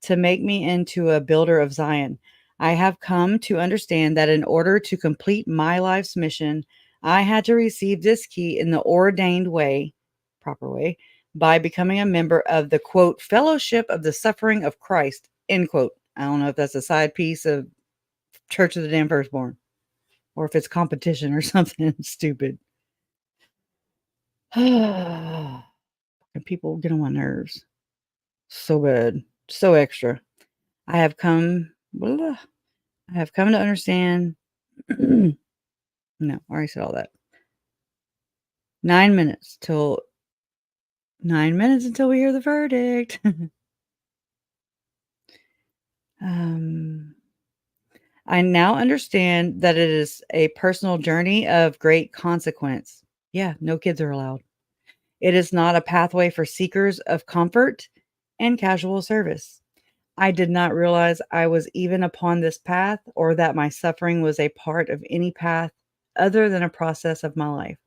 to make me into a builder of Zion. I have come to understand that in order to complete my life's mission, I had to receive this key in the ordained way, proper way, by becoming a member of the quote, fellowship of the suffering of Christ, end quote. I don't know if that's a side piece of Church of the Damn Firstborn or if it's competition or something stupid. And people get on my nerves so bad, so extra. I have come to understand. No, I already said all that. 9 minutes until we hear the verdict. I now understand that it is a personal journey of great consequence. Yeah, no kids are allowed. It is not a pathway for seekers of comfort and casual service. I did not realize I was even upon this path, or that my suffering was a part of any path other than a process of my life.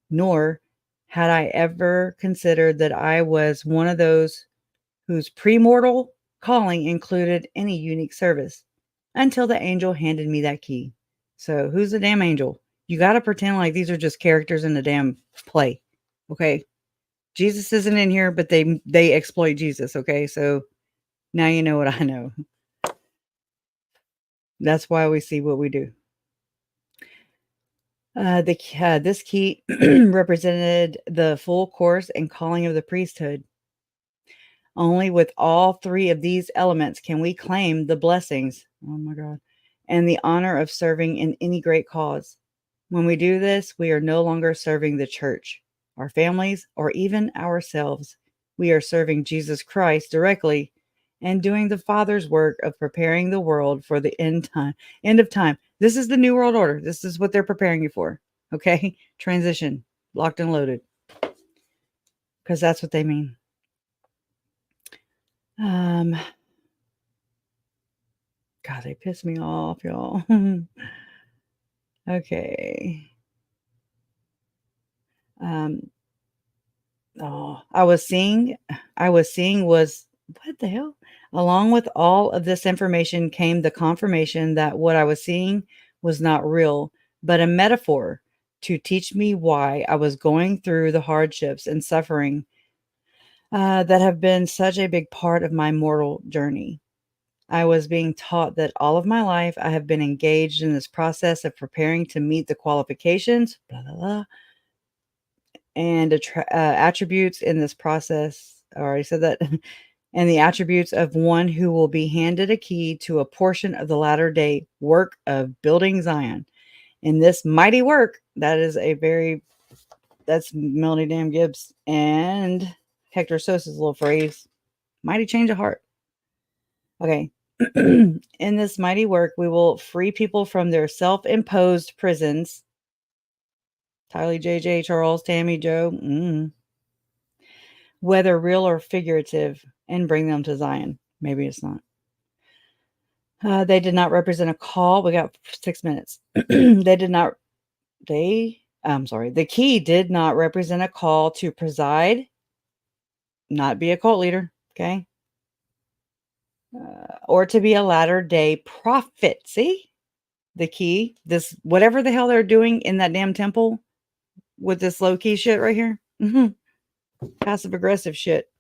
Nor had I ever considered that I was one of those whose premortal calling included any unique service, until the angel handed me that key. So who's the damn angel? You got to pretend like these are just characters in the damn play. Okay. Jesus isn't in here, but they exploit Jesus. Okay. So now you know what I know. That's why we see what we do. This key represented the full course and calling of the priesthood. Only with all three of these elements can we claim the blessings, oh my God, and the honor of serving in any great cause. When we do this, we are no longer serving the church, our families, or even ourselves. We are serving Jesus Christ directly and doing the Father's work of preparing the world for the end of time. This is the new world order. This is what they're preparing you for. Okay? Transition, locked and loaded. Because that's what they mean. God, they piss me off, y'all. Okay. I was seeing was what the hell? Along with all of this information came the confirmation that what I was seeing was not real, but a metaphor to teach me why I was going through the hardships and suffering that have been such a big part of my mortal journey. I was being taught that all of my life I have been engaged in this process of preparing to meet the qualifications, blah, blah, blah, and attributes in this process. I already said that. And the attributes of one who will be handed a key to a portion of the latter day work of building Zion. In this mighty work, that's Melody Dam Gibbs and Hector Sosa's little phrase, mighty change of heart. Okay. In this mighty work, we will free people from their self-imposed prisons. Tylee, JJ, Charles, Tammy, Joe, whether real or figurative, and bring them to Zion. Maybe it's not. They did not represent a call. We got 6 minutes. The key did not represent a call to preside, not be a cult leader, okay? Or to be a latter-day prophet. See? The key, this, whatever the hell they're doing in that damn temple with this low-key shit right here. Passive-aggressive shit.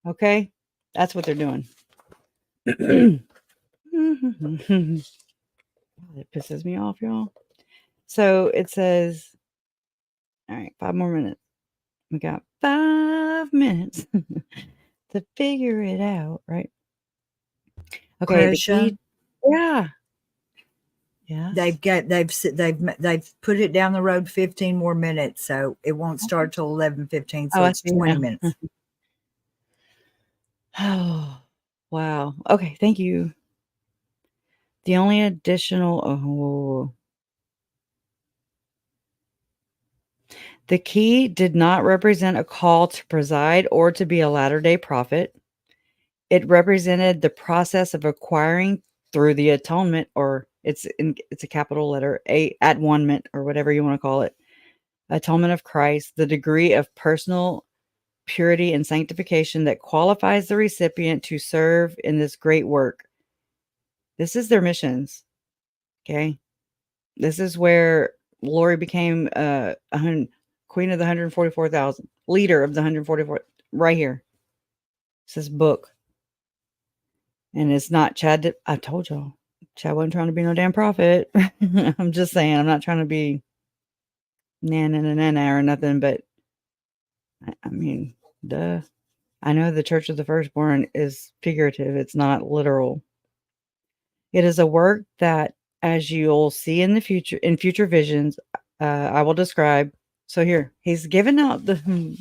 Okay? That's what they're doing. It pisses me off, y'all. So it says, all right, 5 more minutes. We got 5 minutes to figure it out, right? Okay, the key, yeah. Yeah. They've put it down the road 15 more minutes, so it won't start till 11:15. So it's 20 minutes. Oh, wow. Okay, thank you. The only additional the key did not represent a call to preside or to be a latter-day prophet. It represented the process of acquiring through the atonement, or it's a capital letter, at one-ment, or whatever you want to call it, atonement of Christ, the degree of personal purity and sanctification that qualifies the recipient to serve in this great work. This is their missions. Okay. This is where Lori became queen of the 144,000, leader of the 144, right here. It's this book. And it's not Chad. I told y'all, Chad wasn't trying to be no damn prophet. I'm just saying, I'm not trying to be na or nothing, but I mean, duh. I know the Church of the Firstborn is figurative. It's not literal. It is a work that, as you'll see in future visions, I will describe. So here, he's given out the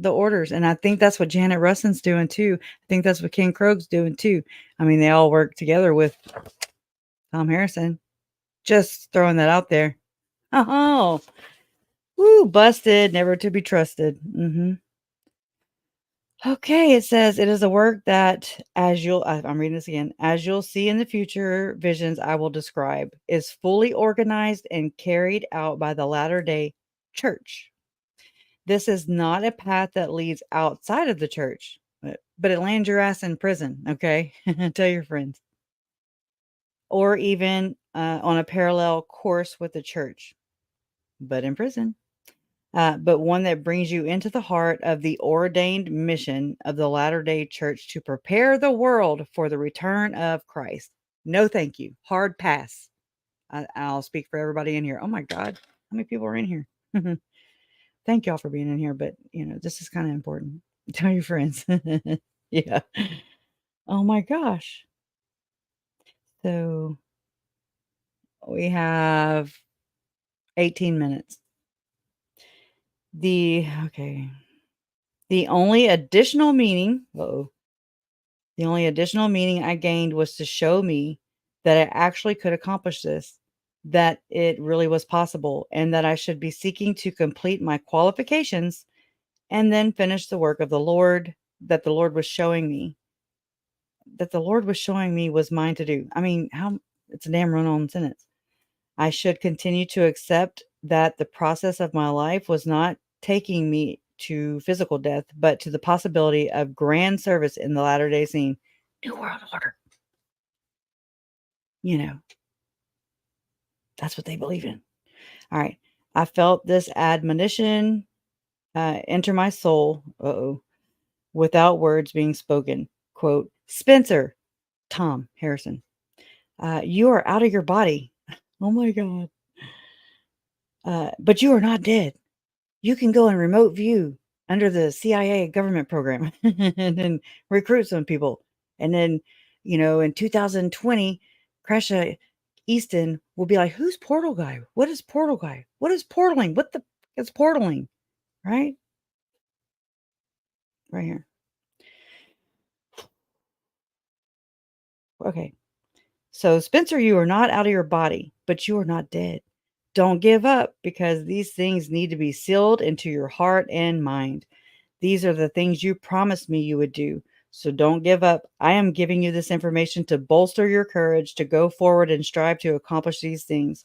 orders, and I think that's what Janet Russin's doing too. I think that's what Ken Krog's doing too. I mean, they all work together with Tom Harrison. Just throwing that out there. Oh, woo, busted, never to be trusted. Okay, it says it is a work that, I'm reading this again, as you'll see in the future visions I will describe, is fully organized and carried out by the Latter-day Church. This is not a path that leads outside of the church, but it lands your ass in prison, okay? Tell your friends. Or even on a parallel course with the church, but in prison. But one that brings you into the heart of the ordained mission of the Latter-day Church to prepare the world for the return of Christ. No, thank you. Hard pass. I'll speak for everybody in here. Oh my God. How many people are in here? Thank y'all for being in here. But, this is kind of important. Tell your friends. Yeah. Oh my gosh. So we have 18 minutes. The only additional meaning I gained was to show me that I actually could accomplish this, that it really was possible, and that I should be seeking to complete my qualifications and then finish the work of the Lord that the Lord was showing me. Was mine to do. I mean, it's a damn run-on sentence. I should continue to accept that the process of my life was not taking me to physical death, but to the possibility of grand service in the latter-day scene. New World Order. That's what they believe in. All right. I felt this admonition enter my soul, without words being spoken. Quote, Spencer, Tom Harrison, you are out of your body. Oh my God. But you are not dead. You can go in remote view under the CIA government program and then recruit some people. And then, in 2020, Cresha Easton will be like, who's Portal Guy? What is Portal Guy? What is portaling? What the is portaling? Right? Right here. Okay. So, Spencer, you are not out of your body, but you are not dead. Don't give up, because these things need to be sealed into your heart and mind. These are the things you promised me you would do. So don't give up. I am giving you this information to bolster your courage to go forward and strive to accomplish these things.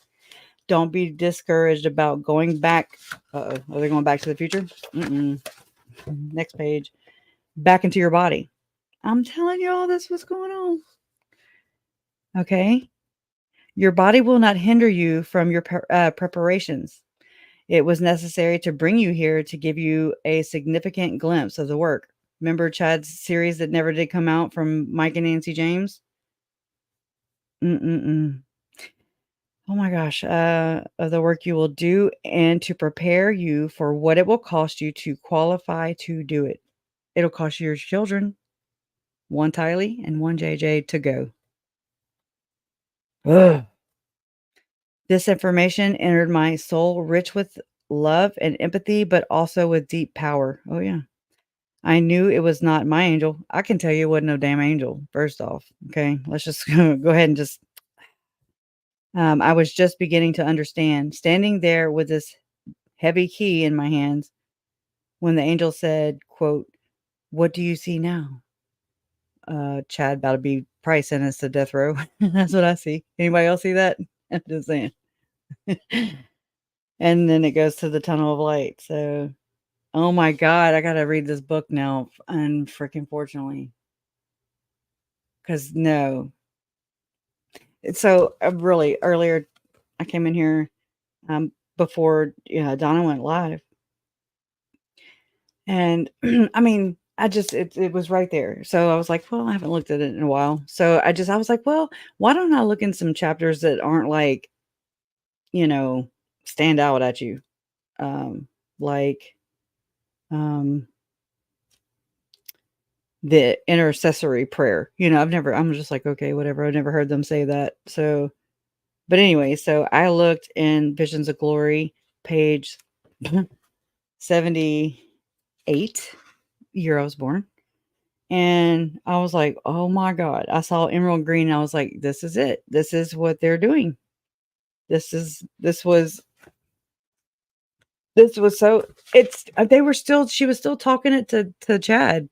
Don't be discouraged about going back. Are they going back to the future? Next page. Back into your body. I'm telling you all this what's going on. Okay. Your body will not hinder you from your preparations. It was necessary to bring you here to give you a significant glimpse of the work. Remember Chad's series that never did come out from Mike and Nancy James? Oh my gosh. Of the work you will do, and to prepare you for what it will cost you to qualify to do it. It'll cost you your children, one Tylee and one JJ, to go. Ugh. This information entered my soul rich with love and empathy, but also with deep power. Oh, yeah. I knew it was not my angel. I can tell you it wasn't no damn angel, first off. Okay, let's just go ahead and just. I was just beginning to understand, standing there with this heavy key in my hands, when the angel said, quote, what do you see now? Chad about to be probably sentenced to death row. That's what I see. Anybody else see that? I'm just saying. And then it goes to the tunnel of light. So, oh my God, I got to read this book now. Unfreaking fortunately. Because no. So, really, earlier, I came in here before Donna went live. And I mean, it was right there. So I was like, well, I haven't looked at it in a while. So I was like, well, why don't I look in some chapters that aren't like, stand out at you? Like um the intercessory prayer. I'm just like, okay, whatever. I've never heard them say that. So, but anyway, so I looked in Visions of Glory, page 78, year I was born. And I was like, "Oh my God." I saw emerald green. And I was like, "This is it. This is what they're doing. This was so it's they were still she was still talking it to Chad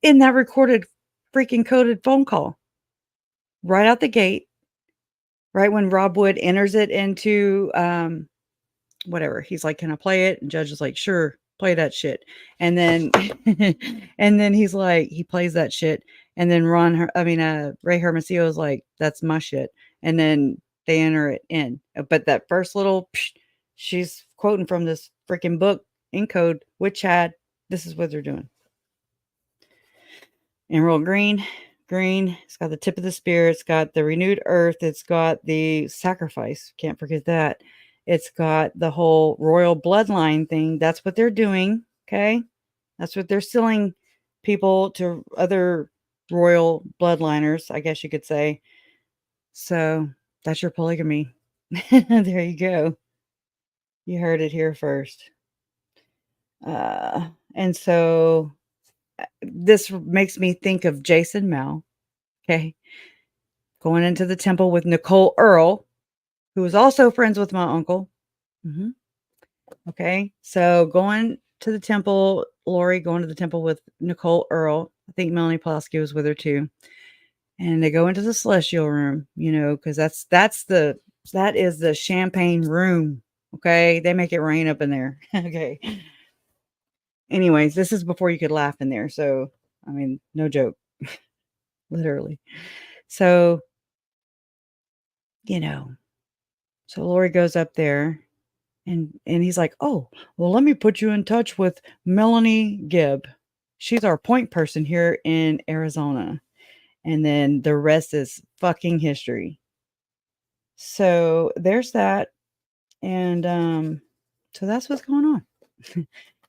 in that recorded freaking coded phone call right out the gate, right when Rob Wood enters it into whatever. He's like, "Can I play it?" And Judge is like, "Sure, play that shit." And then and then he's like, he plays that shit. And then Ray Hermosillo is like, "That's my shit." And then they enter it in. But that first little psh, she's quoting from this freaking book in code with Chad. This is what they're doing. Emerald green, green. It's got the tip of the spear. It's got the renewed earth. It's got the sacrifice. Can't forget that. It's got the whole royal bloodline thing. That's what they're doing. Okay. That's what they're selling people to other royal bloodliners, I guess you could say. So that's your polygamy. There you go. You heard it here first. And so this makes me think of Jason Mao. Okay. Going into the temple with Nicole Earl, who was also friends with my uncle. Mhm. Okay. So going to the temple, Lori going to the temple with Nicole Earl. I think Melanie Pulaski was with her too. And they go into the celestial room, because that is the champagne room. Okay. They make it rain up in there. Okay. Anyways, this is before you could laugh in there. So, I mean, no joke. Literally. So, so Lori goes up there and he's like, "Oh, well, let me put you in touch with Melanie Gibb. She's our point person here in Arizona." And then the rest is fucking history. So there's that. And so that's what's going on.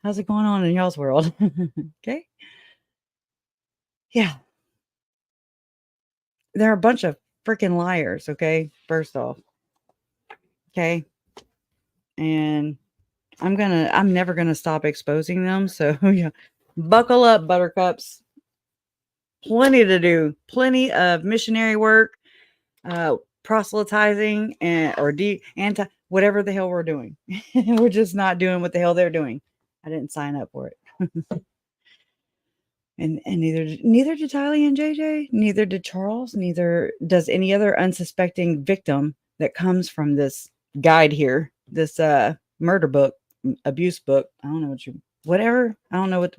How's it going on in y'all's world? Okay. Yeah. They're a bunch of freaking liars, okay? First off. Okay. And I'm never gonna stop exposing them. So yeah. Buckle up, buttercups. Plenty to do. Plenty of missionary work, proselytizing or anti whatever the hell we're doing. We're just not doing what the hell they're doing. I didn't sign up for it. And neither did Tylee and JJ, neither did Charles, neither does any other unsuspecting victim that comes from this guide here, this murder book, abuse book. I don't know whatever. I don't know what.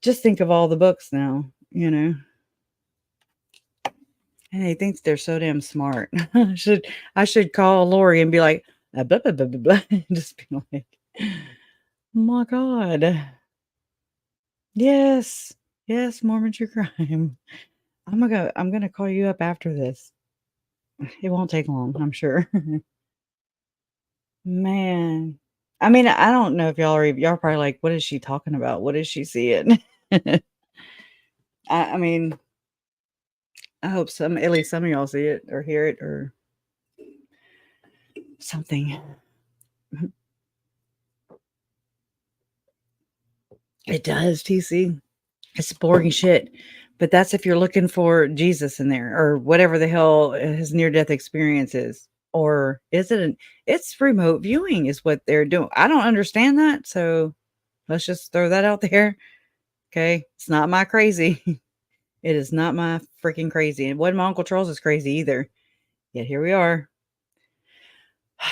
Just think of all the books now, And he thinks they're so damn smart. I should call Lori and be like, blah, blah, blah, blah, blah. Just be like, oh my God. Yes. Yes, Mormon true crime. I'm gonna call you up after this. It won't take long, I'm sure. Man. I mean, I don't know if y'all are probably like, what is she talking about? What is she seeing? I mean, I hope at least some of y'all see it or hear it or something. It does, TC. It's boring shit. But that's if you're looking for Jesus in there or whatever the hell his near death experience is. Or is it it's remote viewing is what they're doing. I don't understand that. So let's just throw that out there. Okay. It's not my crazy. It is not my freaking crazy. And wasn't my Uncle Charles is crazy either. Yet here we are. I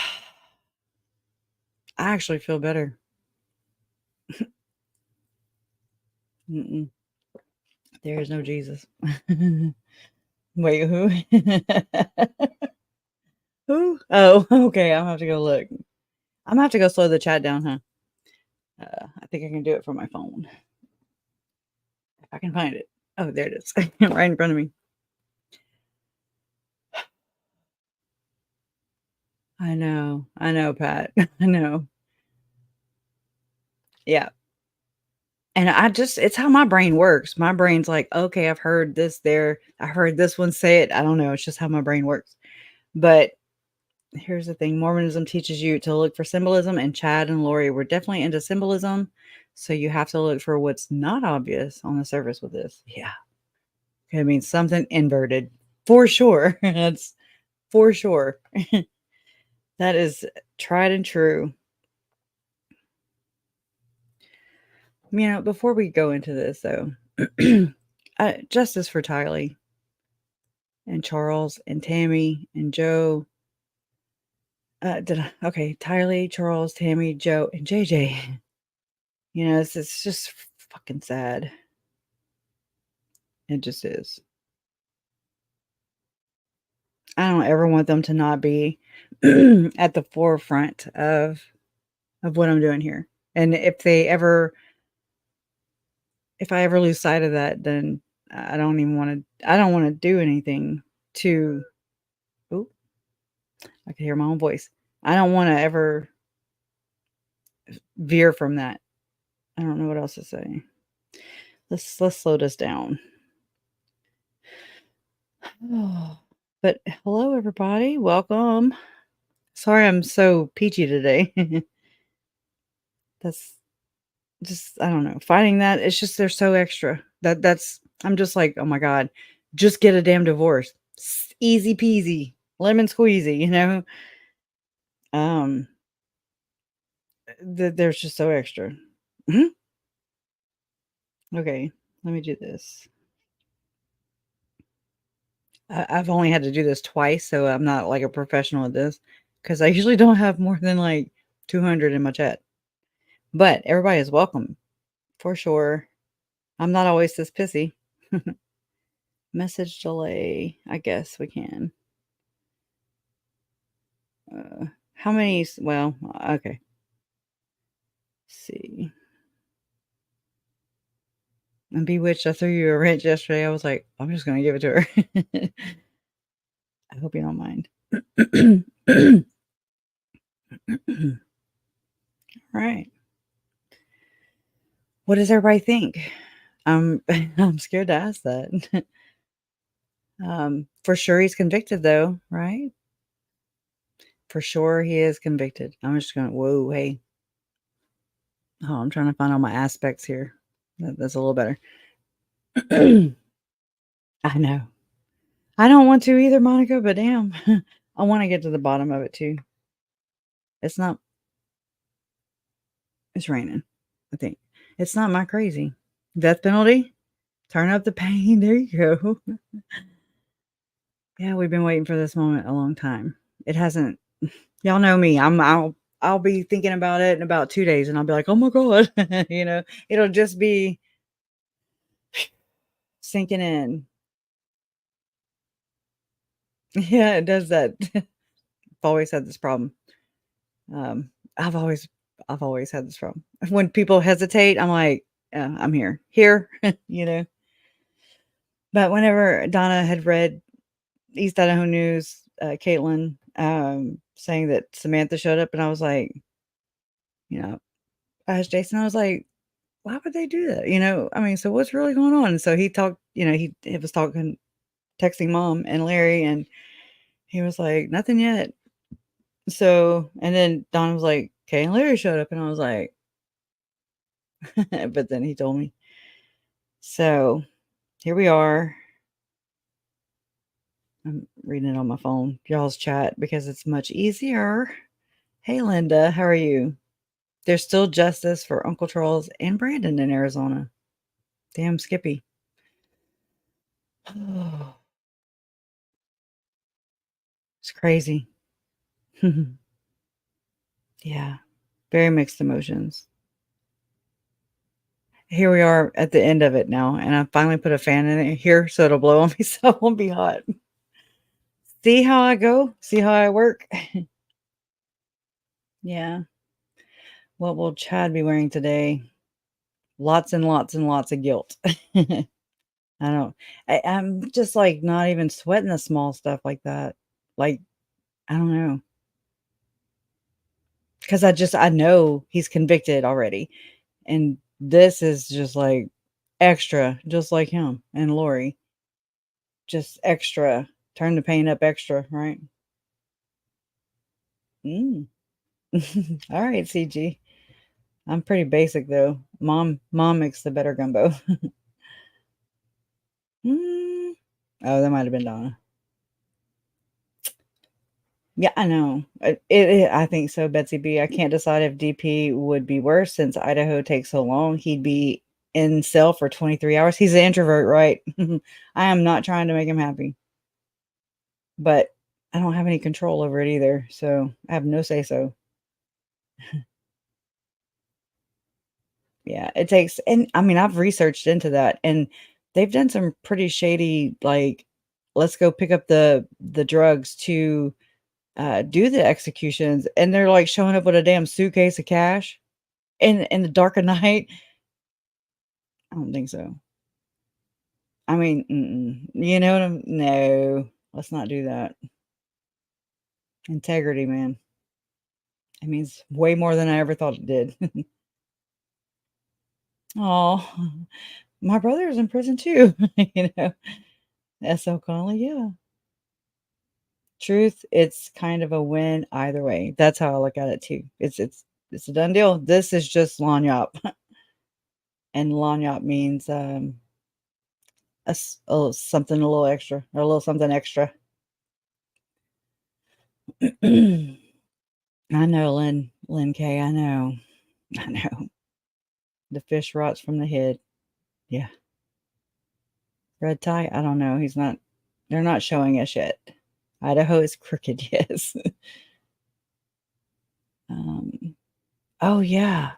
actually feel better. Mm-mm. There is no Jesus. Wait, who? Who? Oh, okay. I'm gonna have to go look. I'm gonna have to go slow the chat down, huh? I think I can do it from my phone. If I can find it. Oh, there it is. Right in front of me. I know, Pat. I know. Yeah. And it's how my brain works. My brain's like, okay, I've heard this there. I heard this one say it. I don't know. It's just how my brain works. But here's the thing, Mormonism teaches you to look for symbolism, and Chad and Lori were definitely into symbolism. So you have to look for what's not obvious on the surface with this. Yeah. It means something inverted for sure. That's for sure. That is tried and true. Before we go into this, though, justice for Tylee and Charles and Tammy and Joe. Okay, Tylee, Charles, Tammy, Joe, and JJ. It's just fucking sad. It just is. I don't ever want them to not be at the forefront of what I'm doing here. And if I ever lose sight of that, then I don't want to do anything to, oh, I can hear my own voice. I don't want to ever veer from that. I don't know what else to say. Let's slow this down. Oh, but hello, everybody. Welcome. Sorry, I'm so peachy today. That's just, I don't know. Finding that, it's just they're so extra. I'm just like, oh my God, just get a damn divorce. Easy peasy, lemon squeezy. Um, there's just so extra. Mhm. Okay, let me do this. I've only had to do this twice, so I'm not like a professional at this because I usually don't have more than like 200 in my chat. But everybody is welcome for sure. I'm not always this pissy. Message delay. I guess we can. How many? Well, okay. Let's see. And Bewitched, I threw you a wrench yesterday. I was like, I'm just going to give it to her. I hope you don't mind. All right. What does everybody think? I'm scared to ask that. For sure he's convicted though, right? For sure he is convicted. I'm just going, whoa, hey. Oh, I'm trying to find all my aspects here. That's a little better. I know. I don't want to either, Monica, but damn. I want to get to the bottom of it too. It's raining, I think. It's not my crazy. Death penalty? Turn up the pain. There you go. Yeah, we've been waiting for this moment a long time. It hasn't. Y'all know me. I'll be thinking about it in about 2 days and I'll be like, oh my God. It'll just be sinking in. Yeah, it does that. I've always had this problem. I've always had this problem. When people hesitate, I'm like, I'm here. But whenever Donna had read East Idaho News, Caitlin, saying that Samantha showed up, and I was like, I asked Jason, I was like, why would they do that? I mean, so what's really going on? And so he talked, he was texting mom and Larry, and he was like, nothing yet. So, and then Donna was like, Kay and Larry showed up, and I was like, but then he told me. So here we are. I'm reading it on my phone, y'all's chat, because it's much easier. Hey, Linda, how are you? There's still justice for Uncle Charles and Brandon in Arizona. Damn, Skippy. It's crazy. Yeah. Very mixed emotions. Here we are at the end of it now, and I finally put a fan in it here so it'll blow on me so it won't be hot. See how I go? See how I work? Yeah. What will Chad be wearing today? Lots and lots and lots of guilt. I don't I'm just, like, not even sweating the small stuff like that. Like, I don't know, because I know he's convicted already, and this is just, like, extra, just like him and Lori. Just extra. Turn the pain up extra, right? Mm. Alright, CG. I'm pretty basic, though. Mom makes the better gumbo. Mm. Oh, that might have been Donna. Yeah, I know. I think so, Betsy B. I can't decide if DP would be worse since Idaho takes so long. He'd be in cell for 23 hours. He's an introvert, right? I am not trying to make him happy, but I don't have any control over it either. So I have no say so. Yeah, it takes, and I mean, I've researched into that and they've done some pretty shady, like, let's go pick up the drugs to do the executions, and they're like showing up with a damn suitcase of cash in the dark of night. I don't think so. I mean, you know what I'm no, let's not do that. Integrity, man. It means way more than I ever thought it did. Oh, my brother is in prison too, you know. S.L. Connolly, yeah. Truth, it's kind of a win either way. That's how I look at it too. It's a done deal. This is just lanyap, and lanyap means something a little extra or a little something extra. I know, Lynn K. I know. I know. The fish rots from the head. Yeah. Red tie? I don't know. He's not, they're not showing us yet. Idaho is crooked, yes. um, oh, yeah.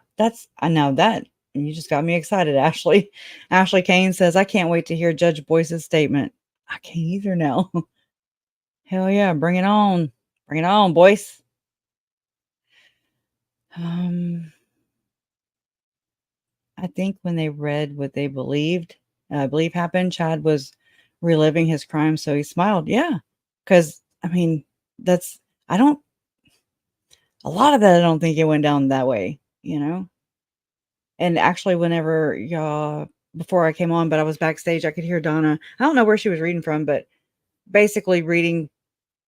I know that. You just got me excited, Ashley. Ashley Kane says, I can't wait to hear Judge Boyce's statement. I can't either now. Hell yeah. Bring it on. Bring it on, Boyce. Um, I think when they read what they believe happened, Chad was reliving his crime, so he smiled. Yeah, because I mean, that's I don't a lot of that. I don't think it went down that way, you know. And actually, whenever y'all before I came on, but I was backstage, I could hear Donna. I don't know where she was reading from, but basically reading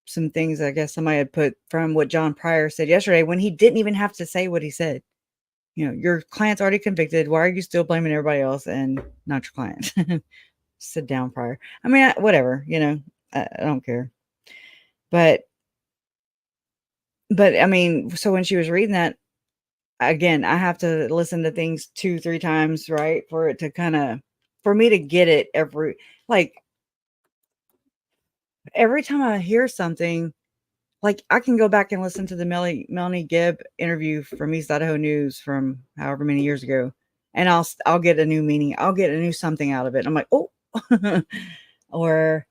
some things. I guess somebody had put from what John Pryor said yesterday when he didn't even have to say what he said. You know, your client's already convicted. Why are you still blaming everybody else and not your client? Sit down, Pryor. I mean, whatever, you know, I don't care. But I mean, so when she was reading that, again, I have to listen to things 2, 3 times, right? For it to for me to get it every time I hear something, like I can go back and listen to the Melanie Gibb interview from East Idaho News from however many years ago, and I'll get a new meaning. I'll get a new something out of it. I'm like, oh, or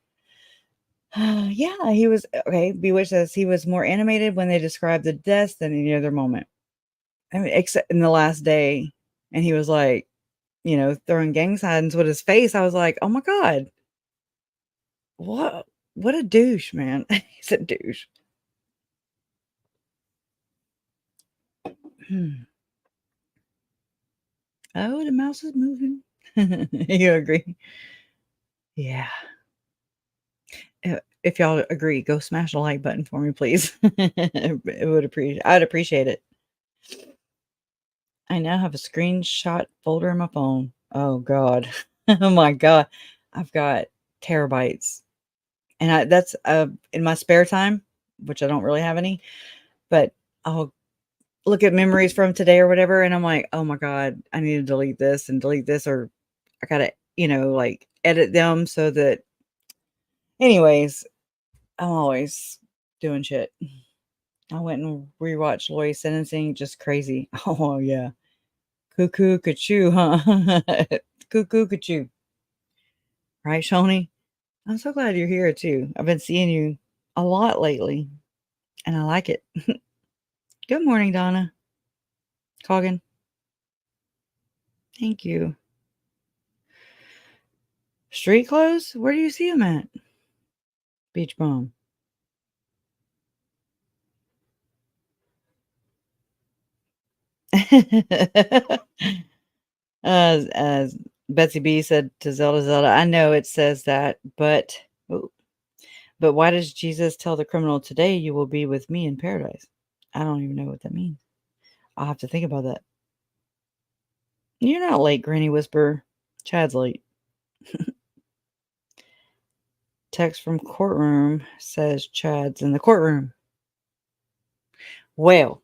yeah, he was okay. Bewitched says he was more animated when they described the deaths than any other moment. I mean, except in the last day, and he was like, you know, throwing gang signs with his face. I was like, oh my god, what? What a douche, man! He's a douche. Hmm. Oh, the mouse is moving. You agree? Yeah. If y'all agree, go smash the like button for me, please. I'd appreciate it. I now have a screenshot folder in my phone. Oh god. Oh my god. I've got terabytes. And that's in my spare time, which I don't really have any, but I'll look at memories from today or whatever and I'm like, "Oh my god, I need to delete this or I got to, you know, like edit them so that anyways, I'm always doing shit. I went and rewatched Lori's sentencing. Just crazy. Oh, yeah. Cuckoo, cuckoo, huh? Cuckoo, cuckoo. Right, Shoni? I'm so glad you're here, too. I've been seeing you a lot lately, and I like it. Good morning, Donna. Coggin. Thank you. Street clothes? Where do you see them at? Beach Bum. As Betsy B said to Zelda, I know it says that, but why does Jesus tell the criminal, today you will be with me in paradise? I don't even know what that means. I'll have to think about that. You're not late, Granny Whisper. Chad's late. Text from courtroom says Chad's in the courtroom. Well,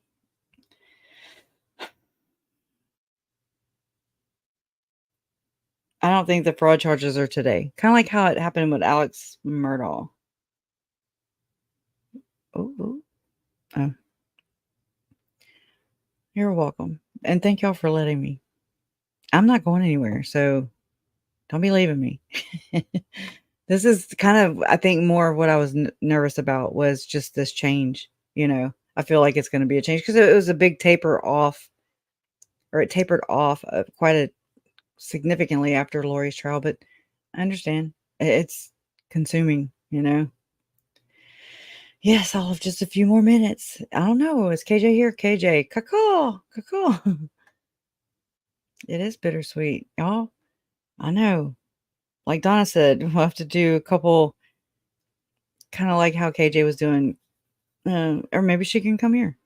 I don't think the fraud charges are today. Kind of like how it happened with Alex Murdaugh. Oh. You're welcome. And thank y'all for letting me. I'm not going anywhere, so don't be leaving me. This is kind of, I think, more of what I was nervous about was just this change. I feel like it's going to be a change because it was a big taper off, or it tapered off quite significantly after Lori's trial. But I understand it's consuming. Yes, I'll have just a few more minutes. I don't know. Is KJ here? KJ, caw. It is bittersweet, y'all. I know. Like Donna said, we'll have to do a couple, kind of like how KJ was doing, or maybe she can come here,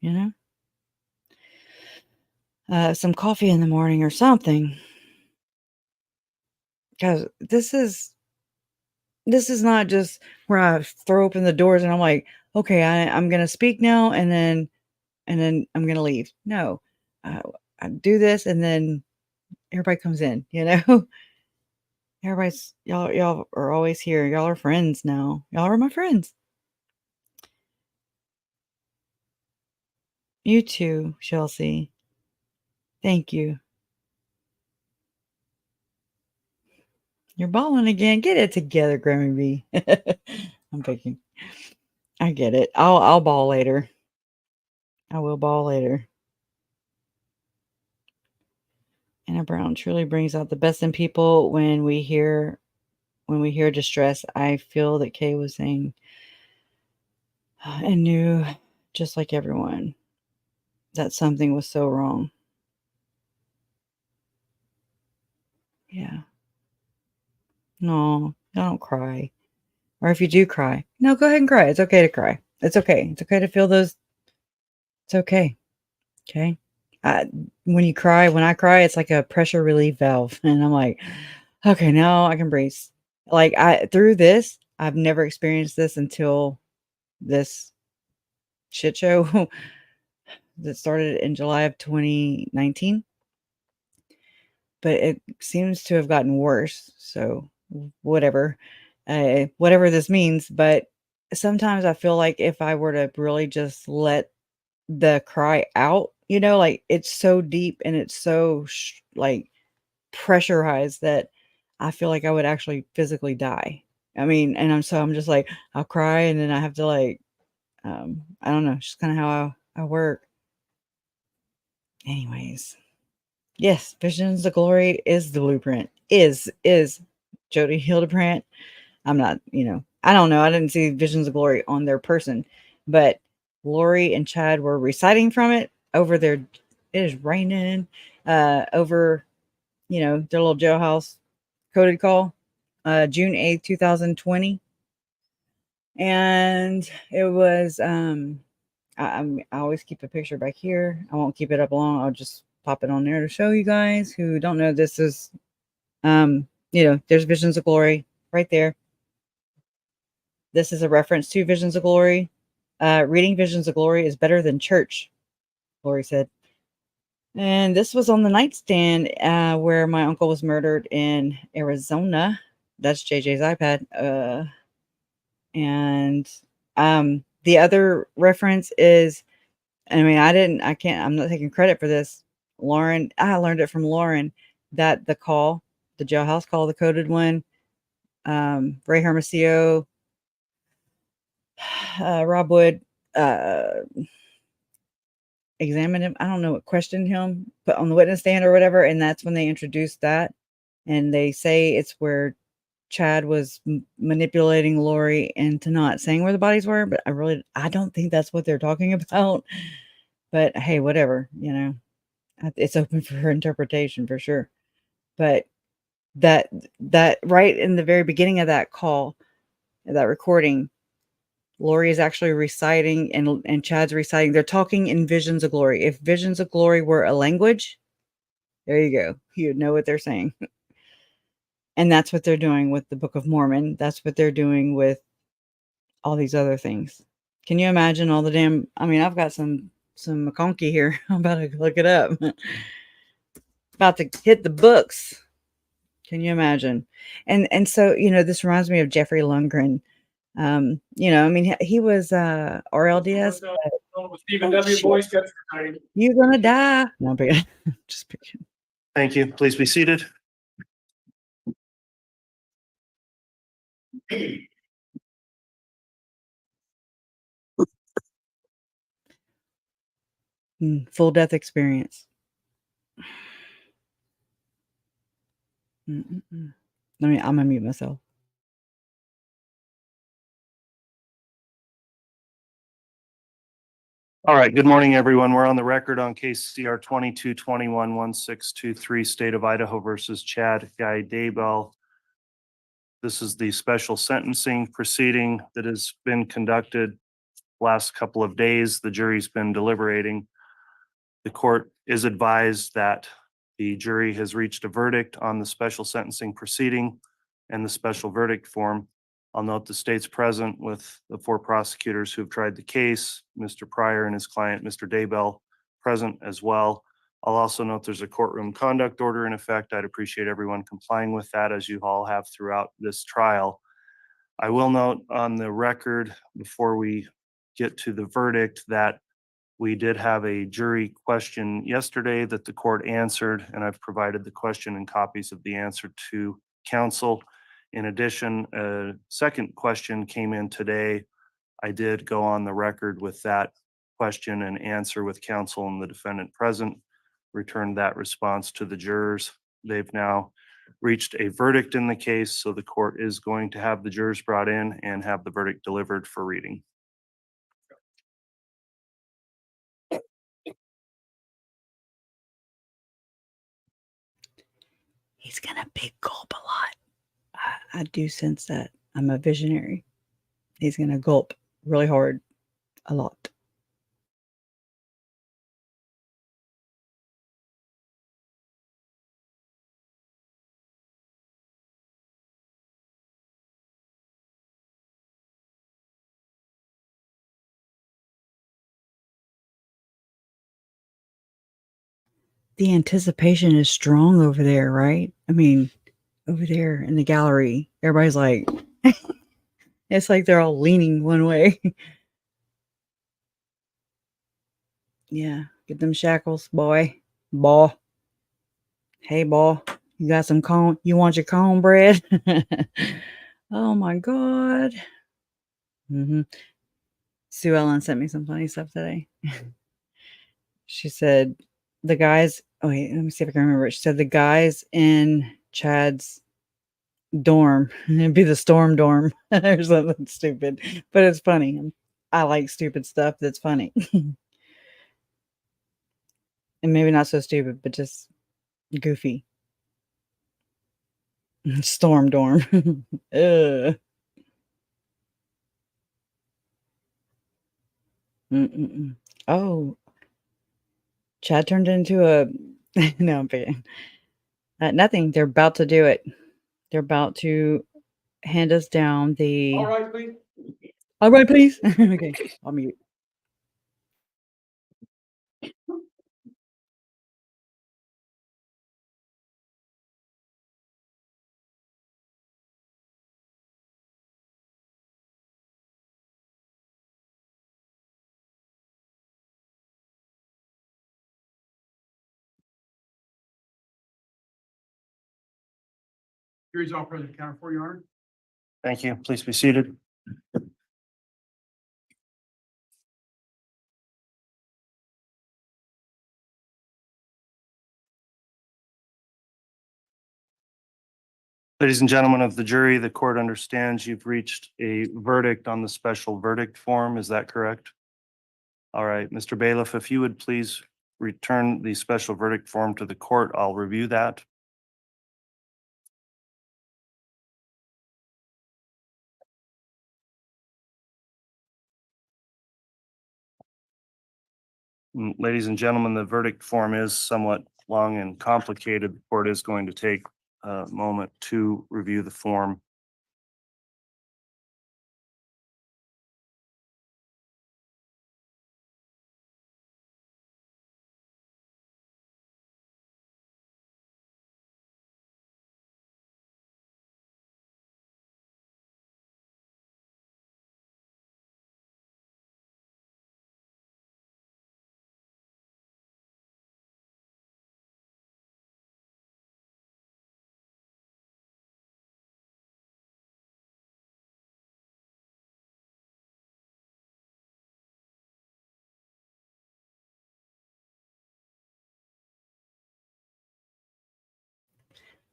some coffee in the morning or something. Because this is not just where I throw open the doors and I'm like, okay, I'm gonna speak now, and then I'm gonna leave. No, I do this, and then everybody comes in. Everybody's y'all are always here. Y'all are friends now. Y'all are my friends. You too, Chelsea. Thank you. You're balling again. Get it together, Grammy B. I'm picking. I get it. I'll ball later. I will ball later. Anna Brown truly brings out the best in people when we hear distress. I feel that Kay was saying and knew, just like everyone, that something was so wrong. Yeah. No, don't cry. Or if you do cry, no, go ahead and cry. It's okay to cry. It's okay. It's okay to feel those. It's okay. Okay. When I cry, it's like a pressure relief valve. And I'm like, okay, now I can breathe. Like through this, I've never experienced this until this shit show that started in July of 2019. But it seems to have gotten worse. So whatever this means. But sometimes I feel like if I were to really just let the cry out, like it's so deep and it's so like pressurized that I feel like I would actually physically die. I mean, and I'm just like, I'll cry and then I have to like, I don't know, it's just kind of how I work. Anyways, yes, Visions of Glory is the blueprint. Is Jody Hildebrandt. I'm not, I don't know. I didn't see Visions of Glory on their person, but Lori and Chad were reciting from it over their, it is raining, over, their little jailhouse coded call, June 8th, 2020. And it was, I always keep a picture back here. I won't keep it up long. I'll just pop it on there to show you guys who don't know. This is, there's Visions of Glory right there. This is a reference to Visions of Glory. Reading Visions of Glory is better than church, Lori said. And this was on the nightstand where my uncle was murdered in Arizona. That's JJ's iPad. And the other reference is I mean, I'm not taking credit for this. I learned it from Lauren that the jailhouse call, the coded one, Ray Hermosillo, Rob Wood, examined him. I don't know what questioned him, put on the witness stand or whatever. And that's when they introduced that. And they say it's where Chad was manipulating Lori into not saying where the bodies were. But I don't think that's what they're talking about. But hey, whatever, it's open for her interpretation for sure. But that right in the very beginning of that call, that recording, Lori is actually reciting and Chad's reciting. They're talking in visions of glory. If visions of glory were a language, there you go. You'd know what they're saying. And that's what they're doing with the Book of Mormon. That's what they're doing with all these other things. Can you imagine all the damn, I mean, I've got some McConkie here. I'm about to look it up. About to hit the books. Can you imagine? And so, this reminds me of Jeffrey Lundgren. I mean, he was RLDS. Stephen W. Boyce, You're gonna die. No, I'm picking. Just picking. Thank you. Please be seated. Full death experience. I'm gonna mute myself. All right. Good morning, everyone. We're on the record on case CR 2221-1623, State of Idaho versus Chad Daybell. This is the special sentencing proceeding that has been conducted last couple of days. The jury's been deliberating. The court is advised that the jury has reached a verdict on the special sentencing proceeding and the special verdict form. I'll note the state's present with the 4 prosecutors who've tried the case, Mr. Pryor and his client, Mr. Daybell, present as well. I'll also note there's a courtroom conduct order in effect. I'd appreciate everyone complying with that, as you all have throughout this trial. I will note on the record before we get to the verdict that we did have a jury question yesterday that the court answered, and I've provided the question and copies of the answer to counsel. In addition, a second question came in today. I did go on the record with that question and answer with counsel and the defendant present, returned that response to the jurors. They've now reached a verdict in the case, so the court is going to have the jurors brought in and have the verdict delivered for reading. He's gonna big gulp a lot. I do sense that. I'm a visionary. He's gonna gulp really hard a lot. The anticipation is strong over there, right? I mean, over there in the gallery, everybody's like, it's like they're all leaning one way. Yeah, get them shackles, boy. Boy. Hey, boy, you got some corn? You want your cornbread? Oh my God. Sue Ellen sent me some funny stuff today. She said the guys, oh wait, let me see if I can remember it. She said the guys in Chad's dorm, it'd be the storm dorm or something stupid, but it's funny. I like stupid stuff that's funny. And maybe not so stupid, but just goofy. Storm dorm. Ugh. Oh, Chad turned into a no, I'm kidding. Nothing. They're about to do it. They're about to hand us down the. All right, please. All right, please. Okay, I'll mute. Jury's all present. Count for Your Honor. Thank you. Please be seated. Ladies and gentlemen of the jury, the court understands you've reached a verdict on the special verdict form. Is that correct? All right, Mr. Bailiff, if you would please return the special verdict form to the court, I'll review that. Ladies and gentlemen, the verdict form is somewhat long and complicated. The court is going to take a moment to review the form.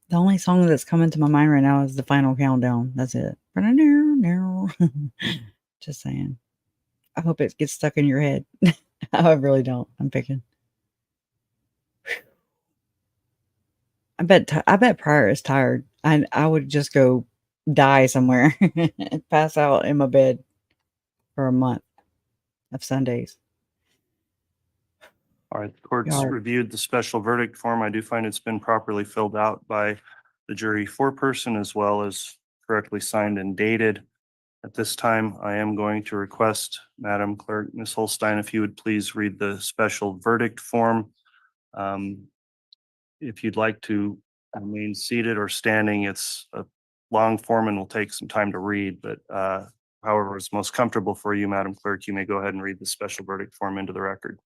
The only song that's coming to my mind right now is the Final Countdown. That's it. Just saying. I hope it gets stuck in your head. I really don't. I'm picking. I bet Pryor is tired. I would just go die somewhere and pass out in my bed for a month of Sundays. All right, the court's Yeah. reviewed the special verdict form. I do find it's been properly filled out by the jury foreperson as well as correctly signed and dated. At this time, I am going to request, Madam Clerk, Ms. Holstein, if you would please read the special verdict form. If you'd like to remain seated or standing, it's a long form and will take some time to read, but however is most comfortable for you, Madam Clerk, you may go ahead and read the special verdict form into the record.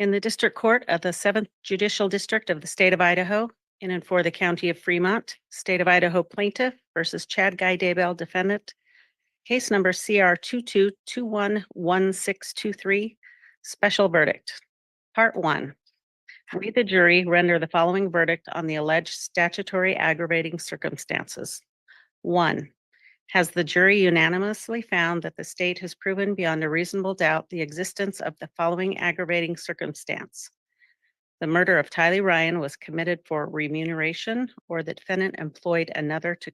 In the District Court of the 7th Judicial District of the State of Idaho, in and for the County of Fremont, State of Idaho Plaintiff versus Chad Daybell Defendant, case number CR 22211623, Special Verdict. Part 1. We, the jury, render the following verdict on the alleged statutory aggravating circumstances. 1. Has the jury unanimously found that the state has proven beyond a reasonable doubt the existence of the following aggravating circumstance? The murder of Tylee Ryan was committed for remuneration, or the defendant employed another to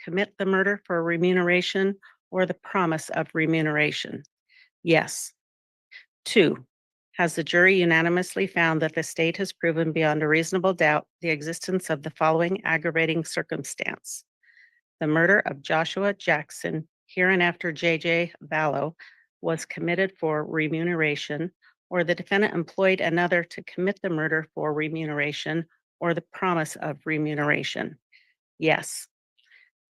commit the murder for remuneration or the promise of remuneration? Yes. 2. Has the jury unanimously found that the state has proven beyond a reasonable doubt the existence of the following aggravating circumstance? The murder of Joshua Jackson, hereinafter J.J. Vallow, was committed for remuneration, or the defendant employed another to commit the murder for remuneration or the promise of remuneration? Yes.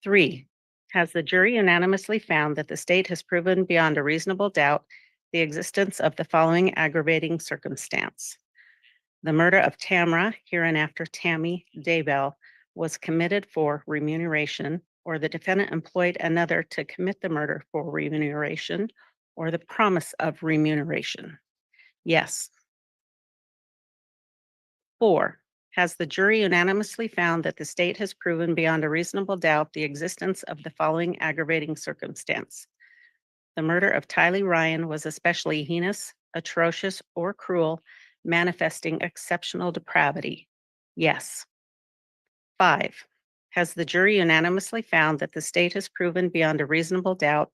3. Has the jury unanimously found that the state has proven beyond a reasonable doubt the existence of the following aggravating circumstance? The murder of Tamra, hereinafter Tammy Daybell, was committed for remuneration, or the defendant employed another to commit the murder for remuneration or the promise of remuneration? Yes. 4. Has the jury unanimously found that the state has proven beyond a reasonable doubt the existence of the following aggravating circumstance? The murder of Tylee Ryan was especially heinous, atrocious, or cruel, manifesting exceptional depravity? Yes. 5. Has the jury unanimously found that the state has proven beyond a reasonable doubt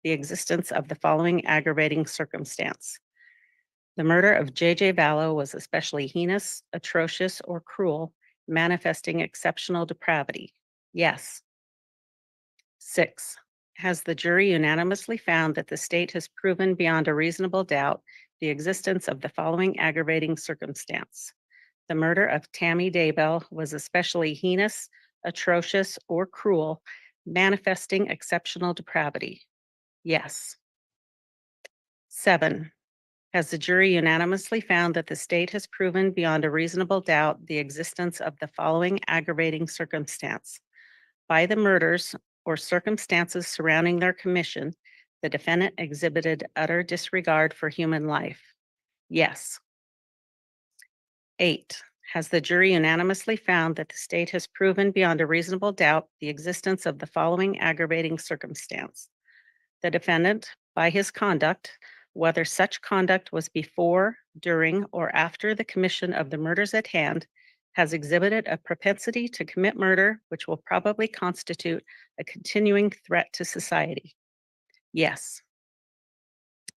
the existence of the following aggravating circumstance? The murder of J.J. Vallow was especially heinous, atrocious, or cruel, manifesting exceptional depravity? Yes. 6. Has the jury unanimously found that the state has proven beyond a reasonable doubt the existence of the following aggravating circumstance? The murder of Tammy Daybell was especially heinous, atrocious, or cruel, manifesting exceptional depravity? Yes. 7, has the jury unanimously found that the state has proven beyond a reasonable doubt the existence of the following aggravating circumstance? By the murders or circumstances surrounding their commission, the defendant exhibited utter disregard for human life. Yes. 8, has the jury unanimously found that the state has proven beyond a reasonable doubt the existence of the following aggravating circumstance? The defendant, by his conduct, whether such conduct was before, during, or after the commission of the murders at hand, has exhibited a propensity to commit murder, which will probably constitute a continuing threat to society. Yes.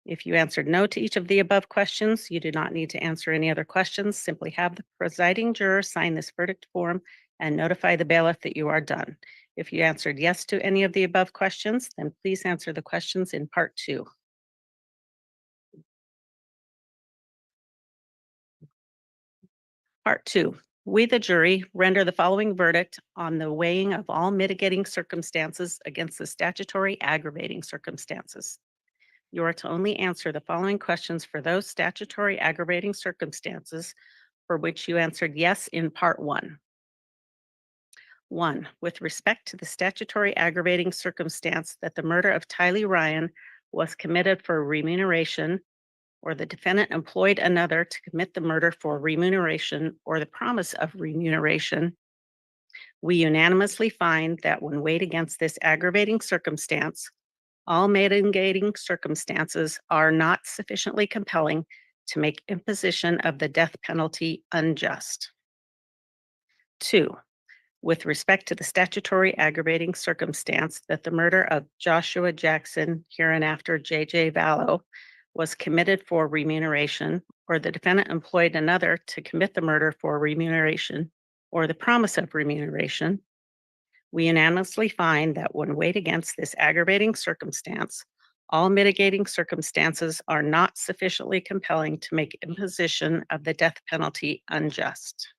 If you answered no to each of the above questions, you do not need to answer any other questions. Simply have the presiding juror sign this verdict form and notify the bailiff that you are done. If you answered yes to any of the above questions, then please answer the questions in part 2. Part 2, we, the jury, render the following verdict on the weighing of all mitigating circumstances against the statutory aggravating circumstances. You are to only answer the following questions for those statutory aggravating circumstances for which you answered yes in part 1. 1, with respect to the statutory aggravating circumstance that the murder of Tylee Ryan was committed for remuneration, or the defendant employed another to commit the murder for remuneration or the promise of remuneration, we unanimously find that when weighed against this aggravating circumstance, all mitigating circumstances are not sufficiently compelling to make imposition of the death penalty unjust. 2, with respect to the statutory aggravating circumstance that the murder of Joshua Jackson, hereinafter J.J. Vallow, was committed for remuneration, or the defendant employed another to commit the murder for remuneration or the promise of remuneration, we unanimously find that when weighed against this aggravating circumstance, all mitigating circumstances are not sufficiently compelling to make imposition of the death penalty unjust.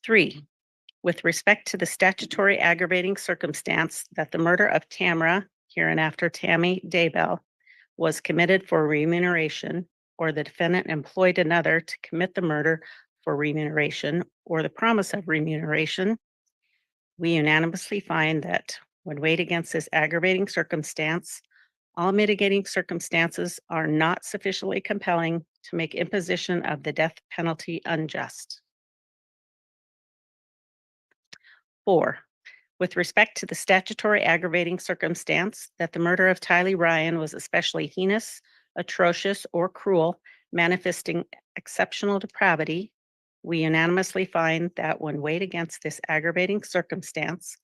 3, with respect to the statutory aggravating circumstance that the murder of Tamara, hereinafter Tammy Daybell, was committed for remuneration, or the defendant employed another to commit the murder for remuneration or the promise of remuneration, we unanimously find that when weighed against this aggravating circumstance, all mitigating circumstances are not sufficiently compelling to make imposition of the death penalty unjust. 4, with respect to the statutory aggravating circumstance that the murder of Tylee Ryan was especially heinous, atrocious, or cruel, manifesting exceptional depravity, we unanimously find that when weighed against this aggravating circumstance,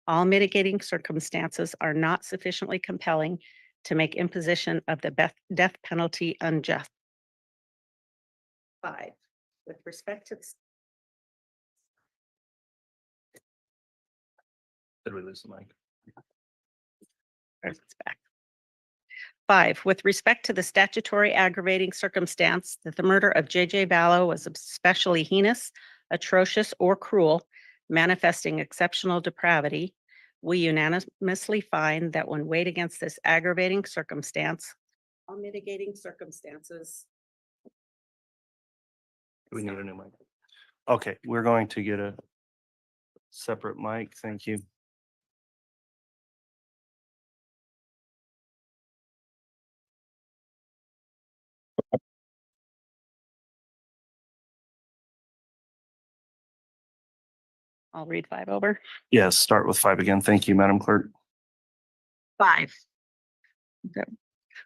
all mitigating circumstances are not sufficiently compelling to make imposition of the death penalty unjust. 5, with respect to Did we lose the mic? it's back. 5, with respect to the statutory aggravating circumstance that the murder of J.J. Vallow was especially heinous, atrocious, or cruel, manifesting exceptional depravity, we unanimously find that when weighed against this aggravating circumstance, all mitigating circumstances. We need a new mic. Okay, we're going to get a separate mic. Thank you. I'll read 5 over. Yes, start with 5 again. Thank you, Madam Clerk. 5. Okay.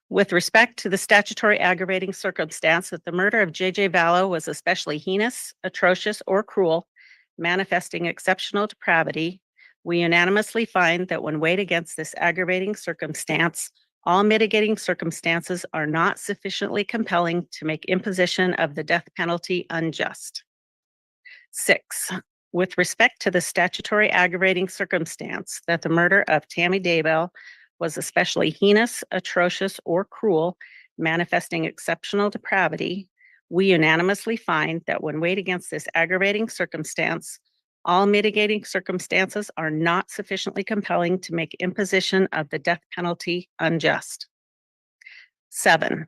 With respect to the statutory aggravating circumstance that the murder of J.J. Vallow was especially heinous, atrocious, or cruel, manifesting exceptional depravity, we unanimously find that when weighed against this aggravating circumstance, all mitigating circumstances are not sufficiently compelling to make imposition of the death penalty unjust. 6, with respect to the statutory aggravating circumstance that the murder of Tammy Daybell was especially heinous, atrocious, or cruel, manifesting exceptional depravity, we unanimously find that when weighed against this aggravating circumstance, all mitigating circumstances are not sufficiently compelling to make imposition of the death penalty unjust. 7,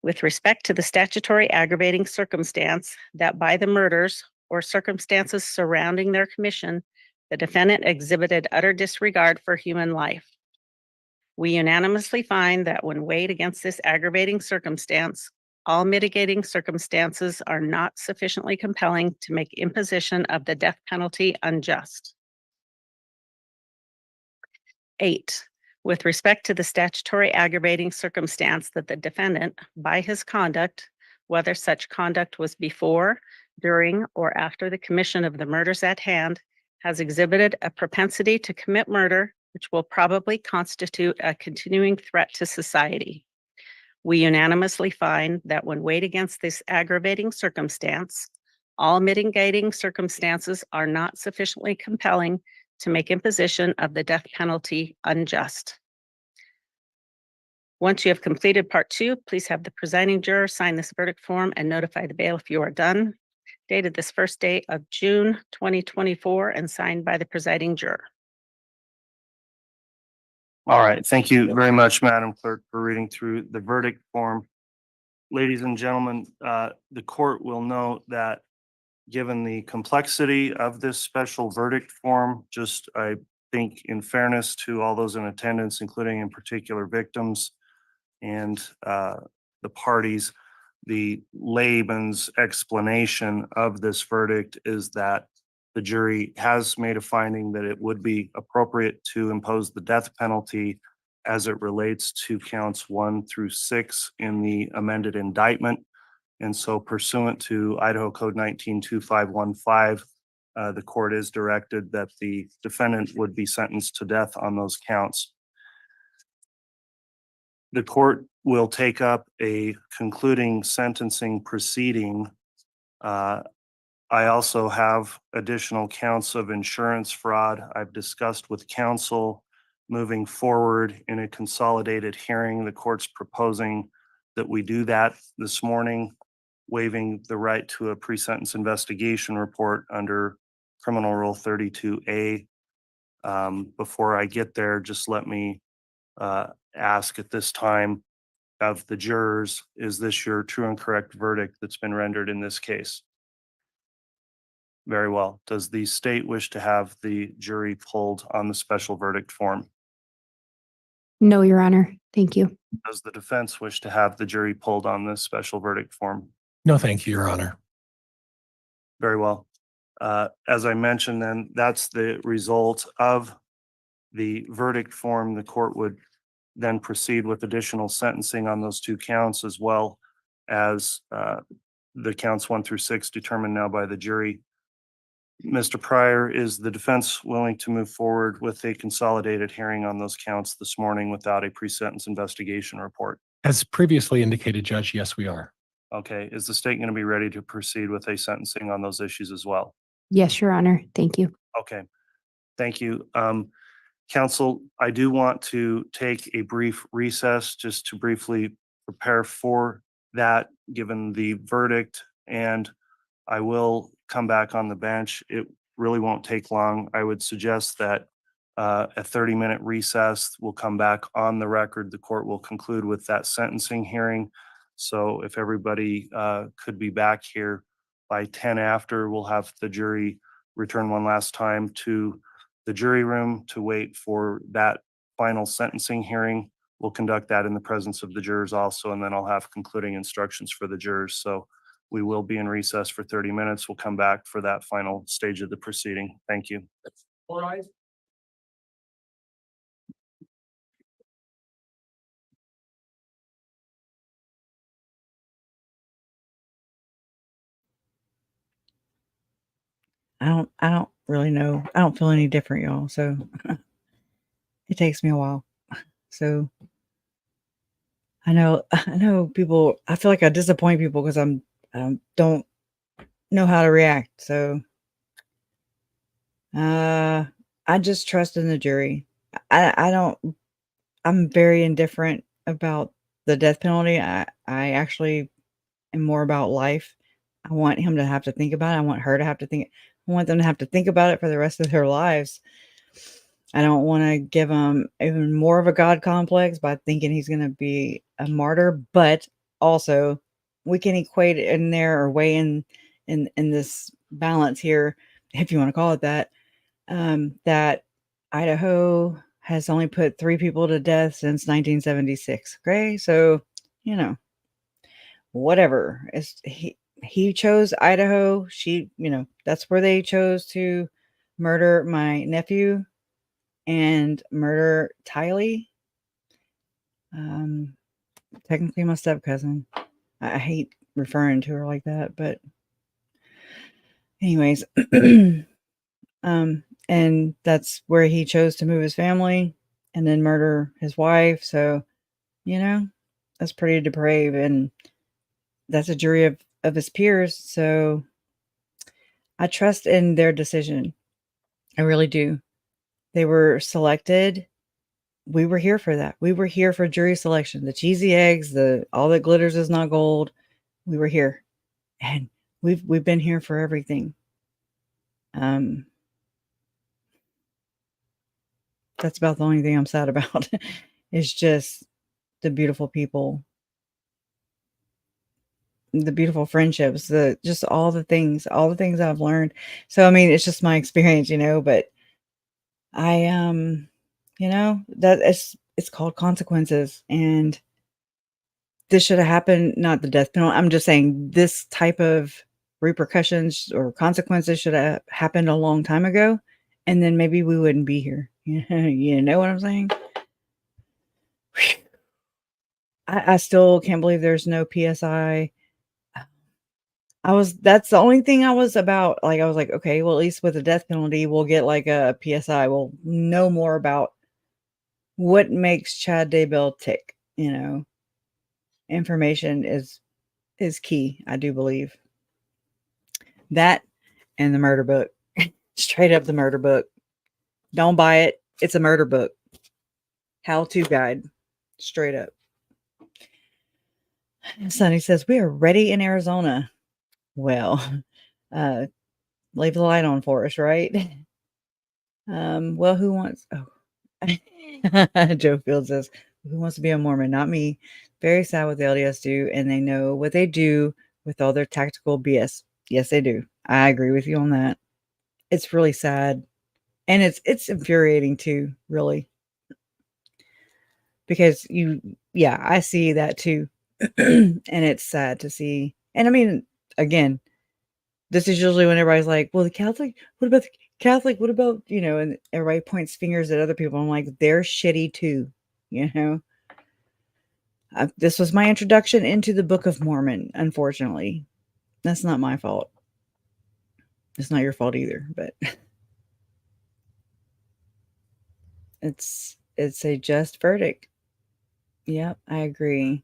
with respect to the statutory aggravating circumstance that by the murders or circumstances surrounding their commission, the defendant exhibited utter disregard for human life. We unanimously find that when weighed against this aggravating circumstance, all mitigating circumstances are not sufficiently compelling to make imposition of the death penalty unjust. 8, with respect to the statutory aggravating circumstance that the defendant, by his conduct, whether such conduct was before, during, or after the commission of the murders at hand, has exhibited a propensity to commit murder, which will probably constitute a continuing threat to society. We unanimously find that when weighed against this aggravating circumstance, all mitigating circumstances are not sufficiently compelling to make imposition of the death penalty unjust. Once you have completed part 2, please have the presiding juror sign this verdict form and notify the bailiff you are done. Dated this first day of June 2024 and signed by the presiding juror. All right, thank you very much, Madam Clerk, for reading through the verdict form. Ladies and gentlemen, the court will note that given the complexity of this special verdict form, just I think in fairness to all those in attendance, including in particular victims and the parties, the layman's explanation of this verdict is that the jury has made a finding that it would be appropriate to impose the death penalty as it relates to counts 1 through 6 in the amended indictment. And so pursuant to Idaho Code 192515, the court is directed that the defendant would be sentenced to death on those counts. The court will take up a concluding sentencing proceeding. I also have additional counts of insurance fraud I've discussed with counsel. Moving forward in a consolidated hearing, the court's proposing that we do that this morning, waiving the right to a pre-sentence investigation report under Criminal Rule 32A. Before I get there, just let me ask at this time of the jurors, is this your true and correct verdict that's been rendered in this case? Very well. Does the state wish to have the jury pulled on the special verdict form? No, Your Honor. Thank you. Does the defense wish to have the jury pulled on this special verdict form? No, thank you, Your Honor. Very well. As I mentioned, then that's the result of the verdict form. The court would then proceed with additional sentencing on those 2 counts, as well as the counts 1 through 6 determined now by the jury. Mr. Pryor, is the defense willing to move forward with a consolidated hearing on those counts this morning without a pre-sentence investigation report? As previously indicated, Judge, yes, we are. Okay. Is the state going to be ready to proceed with a sentencing on those issues as well? Yes, Your Honor. Thank you. Okay. Thank you. Counsel, I do want to take a brief recess just to briefly prepare for that, given the verdict, and I will come back on the bench. It really won't take long. I would suggest that a 30-minute recess will come back on the record. The court will conclude with that sentencing hearing. So if everybody could be back here by 10 after, we'll have the jury return one last time to the jury room to wait for that final sentencing hearing. We'll conduct that in the presence of the jurors also, and then I'll have concluding instructions for the jurors. So we will be in recess for 30 minutes. We'll come back for that final stage of the proceeding. Thank you. All right. I don't really know. I don't feel any different, y'all. So it takes me a while. So I know people, I feel like I disappoint people because I don't know how to react. So I just trust in the jury. I'm very indifferent about the death penalty. I actually am more about life. I want him to have to think about it. I want her to have to think. I want them to have to think about it for the rest of their lives. I don't want to give him even more of a God complex by thinking he's going to be a martyr, but also we can equate it in there or weigh in this balance here, if you want to call it that, that Idaho has only put 3 people to death since 1976. Okay, so whatever. He chose Idaho. That's where they chose to murder my nephew and murder Tylee. Technically my step cousin. I hate referring to her like that, but anyways, and that's where he chose to move his family and then murder his wife. So, that's pretty depraved, and that's a jury of his peers. So I trust in their decision. I really do. They were selected. We were here for that. We were here for jury selection. The cheesy eggs, the all that glitters is not gold. We were here. And we've been here for everything. That's about the only thing I'm sad about. It's just the beautiful people, the beautiful friendships, just all the things I've learned. So I mean, it's just my experience, but I that it's called consequences, and this should have happened, not the death penalty. I'm just saying this type of repercussions or consequences should have happened a long time ago, and then maybe we wouldn't be here. You know what I'm saying? I still can't believe there's no PSI. That's the only thing I was about. Like, I was like, okay, well, at least with the death penalty, we'll get like a PSI. We'll know more about what makes Chad Daybell tick. Information is key. I do believe that, and the murder book, straight up the murder book. Don't buy it. It's a murder book. How-to guide, straight up. Sonny says, we are ready in Arizona. Well, leave the light on for us, right? Well, who wants? Oh, Joe Field says, who wants to be a Mormon? Not me. Very sad what the LDS do, and they know what they do with all their tactical BS. Yes, they do. I agree with you on that. It's really sad, and it's infuriating too, really, because I see that too, and it's sad to see. And I mean, again, this is usually when everybody's like, well, the Catholic, what about the Catholic? What about, and everybody points fingers at other people. I'm like, they're shitty too, This was my introduction into the Book of Mormon, unfortunately. That's not my fault. It's not your fault either, but it's a just verdict. Yep, I agree.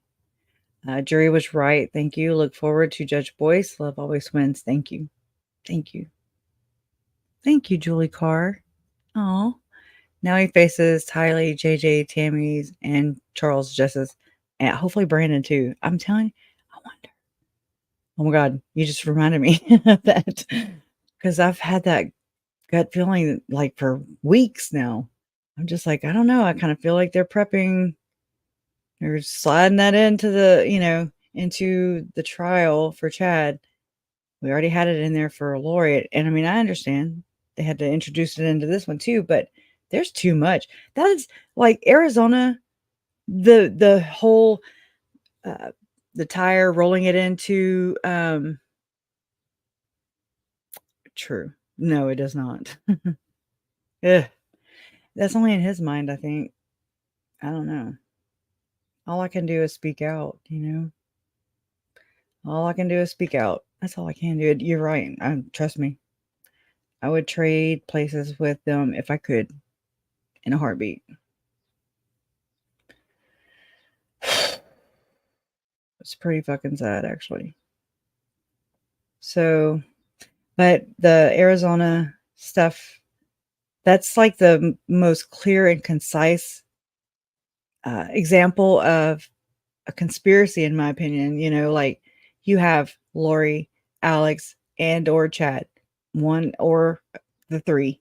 Jury was right. Thank you. Look forward to Judge Boyce. Love always wins. Thank you. Thank you. Thank you, Julie Carr. Oh, now he faces Tylee, JJ, Tammy's, and Charles Justice, and hopefully Brandon too. I'm telling you, I wonder. Oh my God, you just reminded me of that, because I've had that gut feeling like for weeks now. I'm just like, I don't know. I kind of feel like they're prepping. They're sliding that into into the trial for Chad. We already had it in there for a laureate. And I mean, I understand they had to introduce it into this one too, but there's too much. That is like Arizona, the whole, the tire rolling it into, true. No, it does not. Ugh. That's only in his mind, I think. I don't know. All I can do is speak out, All I can do is speak out. That's all I can do. You're right. Trust me. I would trade places with them if I could, in a heartbeat. It's pretty fucking sad, actually. So, but the Arizona stuff, that's like the most clear and concise example of a conspiracy, in my opinion. Like you have Lori, Alex, and or Chad, one or the three,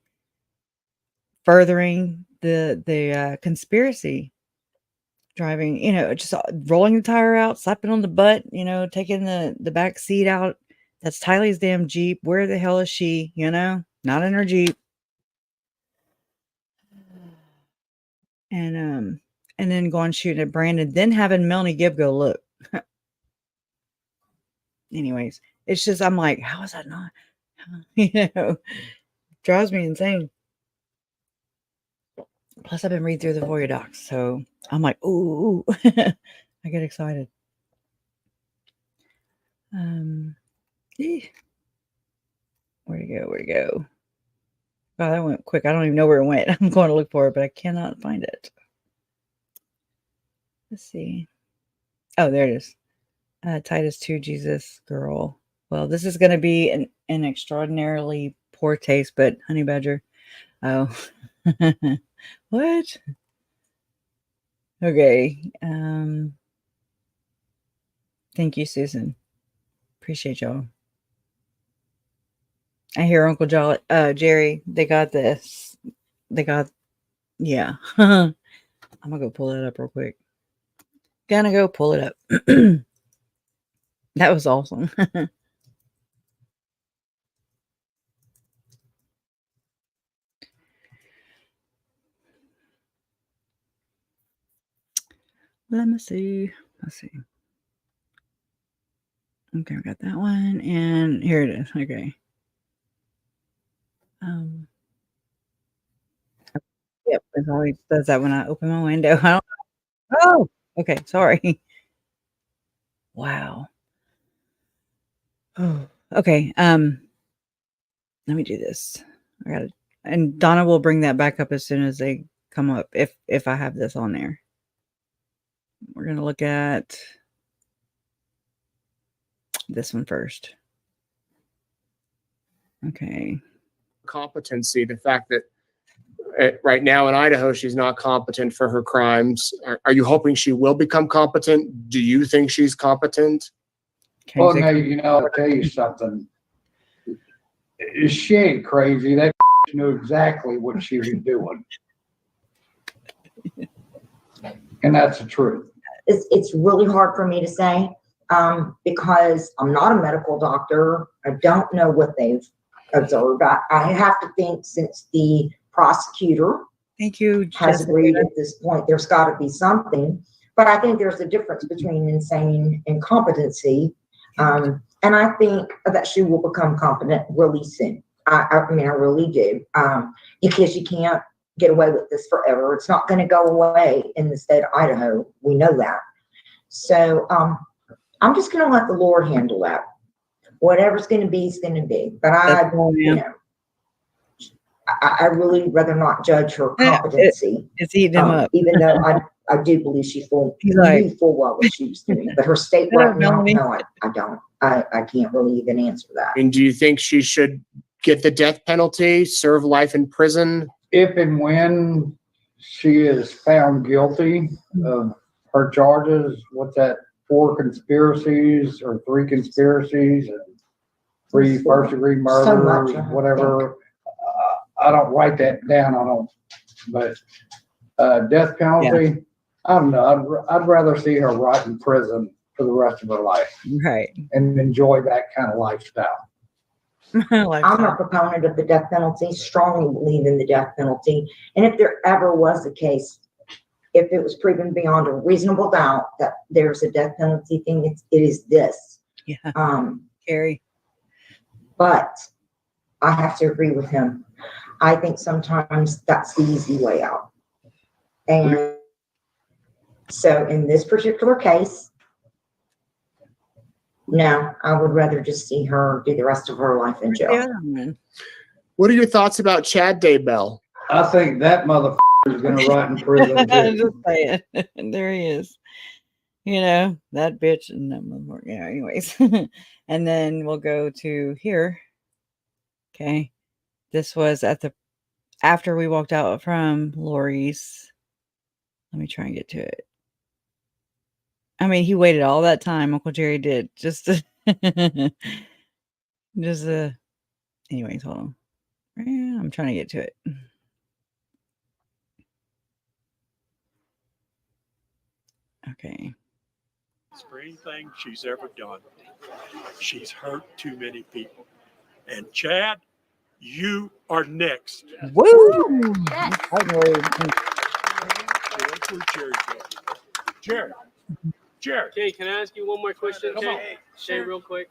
furthering the conspiracy. Driving, just rolling the tire out, slapping on the butt, taking the back seat out. That's Tylee's damn Jeep. Where the hell is she? Not in her Jeep. And then going shooting at Brandon, then having Melanie Gibb go look. Anyways, it's just, I'm like, how is that not? Drives me insane. Plus, I've been reading through the FOIA docs, so I'm like, ooh, I get excited. Where'd it go? Where'd it go? Oh, that went quick. I don't even know where it went. I'm going to look for it, but I cannot find it. Let's see. Oh, there it is. Titus 2, Jesus girl. Well, this is going to be an extraordinarily poor taste, but Honey Badger. Oh, what? Okay. Thank you, Susan. Appreciate y'all. I hear Uncle Jerry, they got this. Yeah. I'm gonna go pull it up real quick. Gonna go pull it up. That was awesome. Let me see. Let's see. Okay, we got that one, and here it is. Okay. Yep, it always does that when I open my window. Oh, okay, sorry. Wow. Oh, okay. Let me do this. I got it. And Donna will bring that back up as soon as they come up, if I have this on there. We're gonna look at this one first. Okay. Competency, the fact that right now in Idaho, she's not competent for her crimes. Are you hoping she will become competent? Do you think she's competent? Well, now, I'll tell you something. She ain't crazy. That knew exactly what she was doing. And that's the truth. It's really hard for me to say because I'm not a medical doctor. I don't know what they've observed. I have to think since the prosecutor Thank you, has agreed at this point, there's got to be something. But I think there's a difference between insane and competency. And I think that she will become competent really soon. I mean, I really do. Because you can't get away with this forever. It's not going to go away in the state of Idaho. We know that. So I'm just going to let the Lord handle that. Whatever's going to be is going to be. But I really rather not judge her competency. It's eating him up. Even though I do believe she knew full well what she was doing. But her state right now, no, I don't. I can't really even answer that. And do you think she should get the death penalty, serve life in prison? If and when she is found guilty of her charges, what's that, 4 conspiracies or 3 conspiracies and 3 first-degree murders, whatever. I don't write that down. I don't. But death penalty, I don't know. I'd rather see her rot in prison for the rest of her life. Right. And enjoy that kind of lifestyle. I'm a proponent of the death penalty, strongly believe in the death penalty. And if there ever was a case, if it was proven beyond a reasonable doubt that there's a death penalty thing, it is this. Yeah. Scary. But I have to agree with him. I think sometimes that's the easy way out. And so in this particular case, no, I would rather just see her do the rest of her life in jail. Yeah. What are your thoughts about Chad Daybell? I think that motherfucker is going to rot in prison too. Just saying. There he is. That bitch and that motherfucker. Yeah, anyways. And then we'll go to here. Okay. This was after we walked out from Lori's. Let me try and get to it. I mean, he waited all that time. Uncle Jerry did anyways, hold on. I'm trying to get to it. Okay. For anything she's ever done. She's hurt too many people. And Chad, you are next. Woo! Yes. Jerry. Jerry. Okay, can I ask you one more question, Come on. Shay, real quick?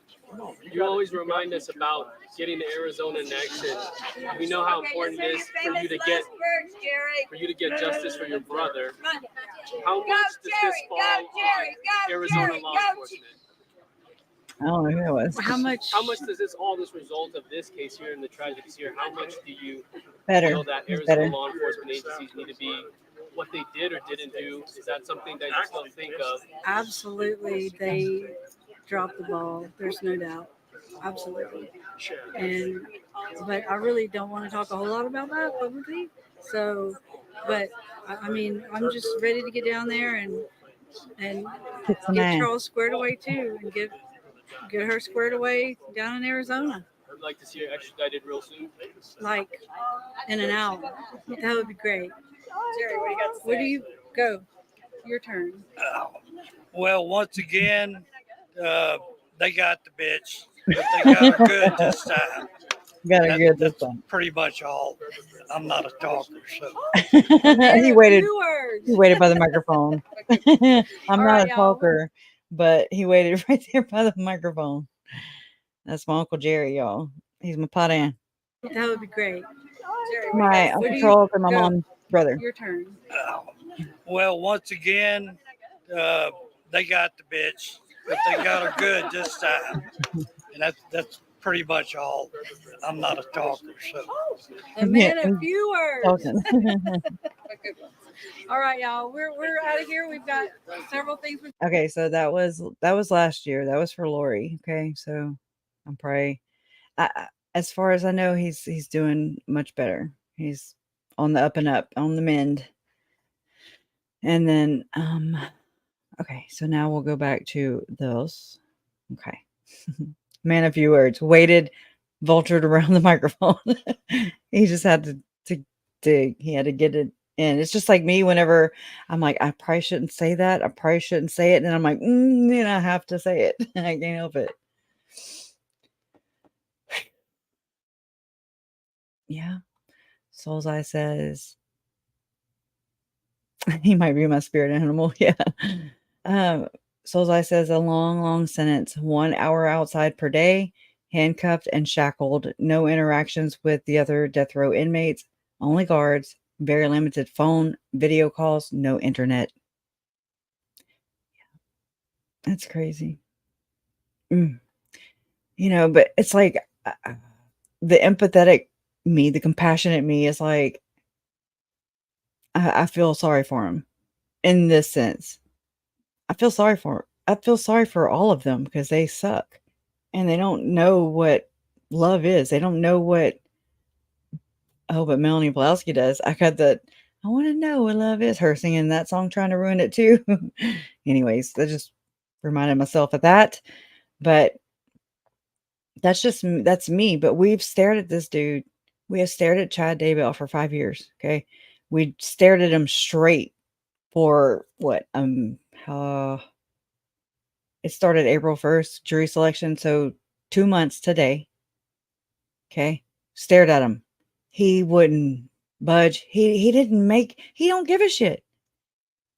You always remind us about getting to Arizona next, and we know how important it is for you to get justice for your brother. How much does this fall on Arizona law enforcement? I don't know who that was. How much does this result of this case here and the tragedies here? How much do you Better. feel that It's Arizona better. law enforcement agencies need to be what they did or didn't do? Is that something that you still think of? Absolutely, they dropped the ball. There's no doubt. Absolutely. But I really don't want to talk a whole lot about that publicly. So, but I mean, I'm just ready to get down there and get Charles squared away too, and get her squared away down in Arizona. I'd like to see her extradited real soon. Like in an hour. That would be great. Jerry, what do you got to say? Where do you go? Your turn. Well, once again, they got the bitch, but they got her good this time. Got her good this time. Pretty much all. I'm not a talker, so. He waited by the microphone. I'm All not right, a y'all. talker, but he waited right there by the microphone. That's my Uncle Jerry, y'all. He's my padan. That would be great. Jerry, My Uncle Charles and my mom's brother. Your turn. Well, once again, they got the bitch, but they got her good this time. And that's pretty much all. I'm not a talker, so. A man of few words. Talking. All right, y'all. We're out of here. We've got several things. Okay, so that was last year. That was for Lori. Okay, so I'm probably, as far as I know, he's doing much better. He's on the up and up, on the mend. And then, okay, so now we'll go back to those. Okay, man, a few words. Waited, vultured around the microphone. He just had to dig. He had to get it. And it's just like me whenever I'm like, I probably shouldn't say that. I probably shouldn't say it. And I'm like, I have to say it. I can't help it. Yeah. Soul's Eye says, he might be my spirit animal. Yeah. Soul's Eye says, a long, long sentence, 1 hour outside per day, handcuffed and shackled, no interactions with the other death row inmates, only guards. Very limited phone, video calls, no internet. That's crazy. You know, but it's like the empathetic me, the compassionate me is like, I feel sorry for him in this sense. I feel sorry for all of them because they suck and they don't know what love is. They don't know what. Oh, but Melanie Blowski does. I got that. I want to know what love is. Her singing that song, trying to ruin it too. Anyways, that just reminded myself of that. But that's me. But we've stared at this dude. We have stared at Chad Daybell for 5 years. Okay, we stared at him straight for what? It started April 1st, jury selection. So 2 months today. Okay, stared at him. He wouldn't budge. He don't give a shit.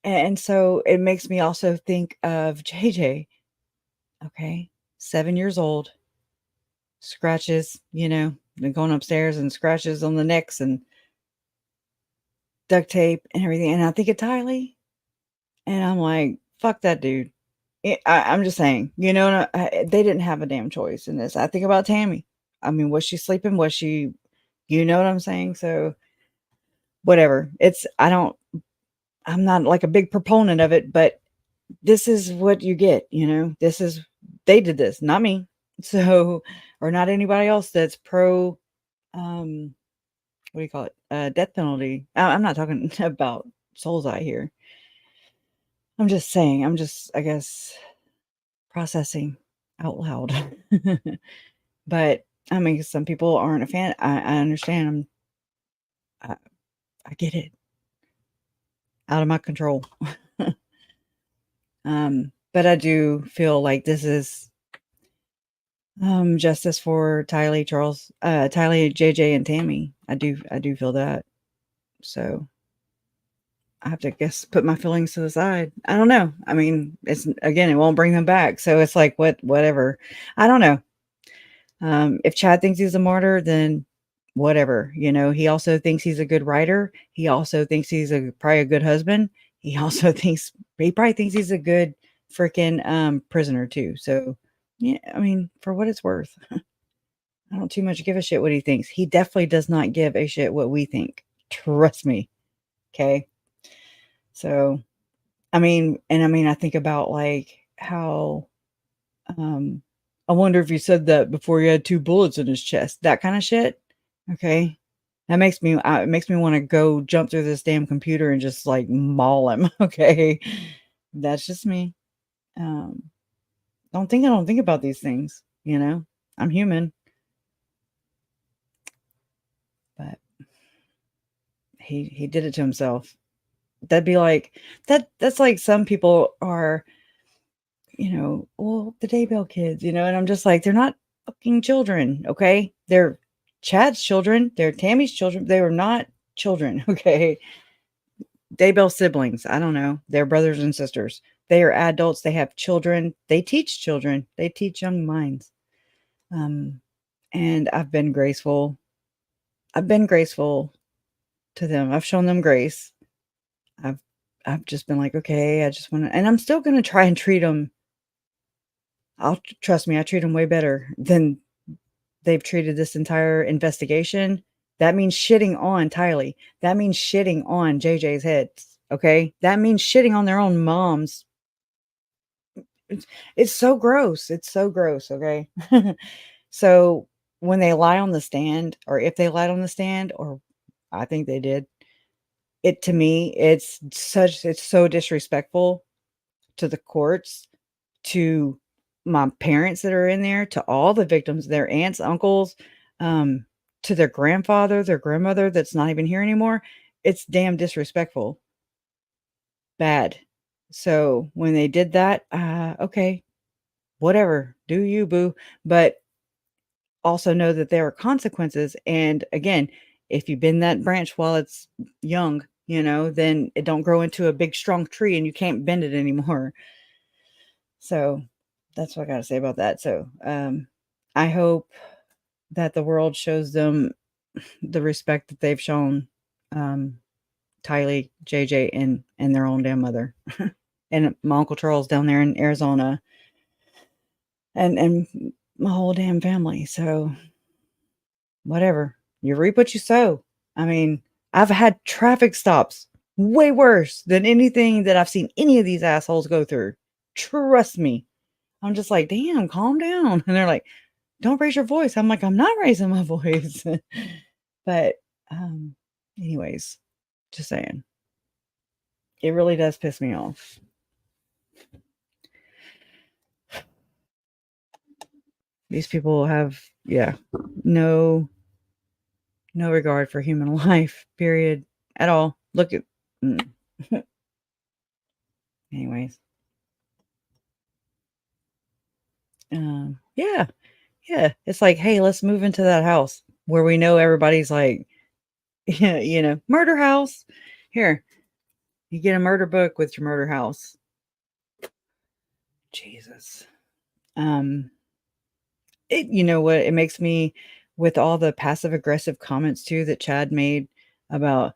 And so it makes me also think of JJ. Okay. 7 years old. Scratches, and going upstairs and scratches on the necks and duct tape and everything. And I think of Tylee. And I'm like, fuck that dude. I'm just saying, they didn't have a damn choice in this. I think about Tammy. I mean, was she sleeping? Was she... You know what I'm saying? So whatever. I'm not like a big proponent of it, but this is what you get, they did this, not me. So, or not anybody else that's pro, what do you call it? Death penalty. I'm not talking about Soul's Eye here. I'm just saying, I guess, processing out loud. But I mean, some people aren't a fan. I understand. I get it. Out of my control. But I do feel like this is justice for Tylee, Charles, Tylee, JJ, and Tammy. I do feel that. So I have to guess put my feelings to the side. I don't know. I mean, it's again, it won't bring them back. So it's like whatever. I don't know. If Chad thinks he's a martyr, then whatever. You know, he also thinks he's a good writer. He also thinks he's probably a good husband. He also he probably thinks he's a good freaking prisoner too. So yeah, I mean, for what it's worth, I don't too much give a shit what he thinks. He definitely does not give a shit what we think. Trust me. Okay. So, I mean, I think about like how, I wonder if he said that before he had 2 bullets in his chest, that kind of shit. Okay. That makes me, it makes me want to go jump through this damn computer and just like maul him. Okay. That's just me. I don't think about these things, you know, I'm human, but he did it to himself. That'd be like, that's like some people are, you know, well, the Daybell kids, you know, and I'm just like, they're not fucking children, okay? They're Chad's children, they're Tammy's children, they were not children, okay? Daybell siblings, I don't know, they're brothers and sisters. They are adults, they have children, they teach children, they teach young minds. And I've been graceful. I've been graceful to them. I've shown them grace. I've just been like, okay, I just want to, and I'm still going to try and treat them. Trust me, I treat them way better than they've treated this entire investigation. That means shitting on Tylee. That means shitting on JJ's head. Okay. That means shitting on their own moms. It's so gross. It's so gross. Okay. So when they lie on the stand, or if they lied on the stand, or I think they did, it, to me, it's so disrespectful to the courts, to my parents that are in there, to all the victims, their aunts, uncles, to their grandfather, their grandmother that's not even here anymore. It's damn disrespectful. Bad. So when they did that, okay, whatever, do you, boo. But also know that there are consequences. And again, if you bend that branch while it's young, you know, then it don't grow into a big strong tree and you can't bend it anymore. So that's what I got to say about that. So I hope that the world shows them the respect that they've shown Tylee, JJ, and their own damn mother. And my Uncle Charles down there in Arizona. And my whole damn family. So whatever. You reap what you sow. I mean, I've had traffic stops way worse than anything that I've seen any of these assholes go through. Trust me. I'm just like, damn, calm down. And they're like, don't raise your voice. I'm like, I'm not raising my voice. But anyways, just saying. It really does piss me off. These people have, no regard for human life, period, at all. Look at, anyways. Yeah. It's like, hey, let's move into that house where we know everybody's like, you know, murder house. Here, you get a murder book with your murder house. Jesus. You know what? It makes me, with all the passive aggressive comments too that Chad made about,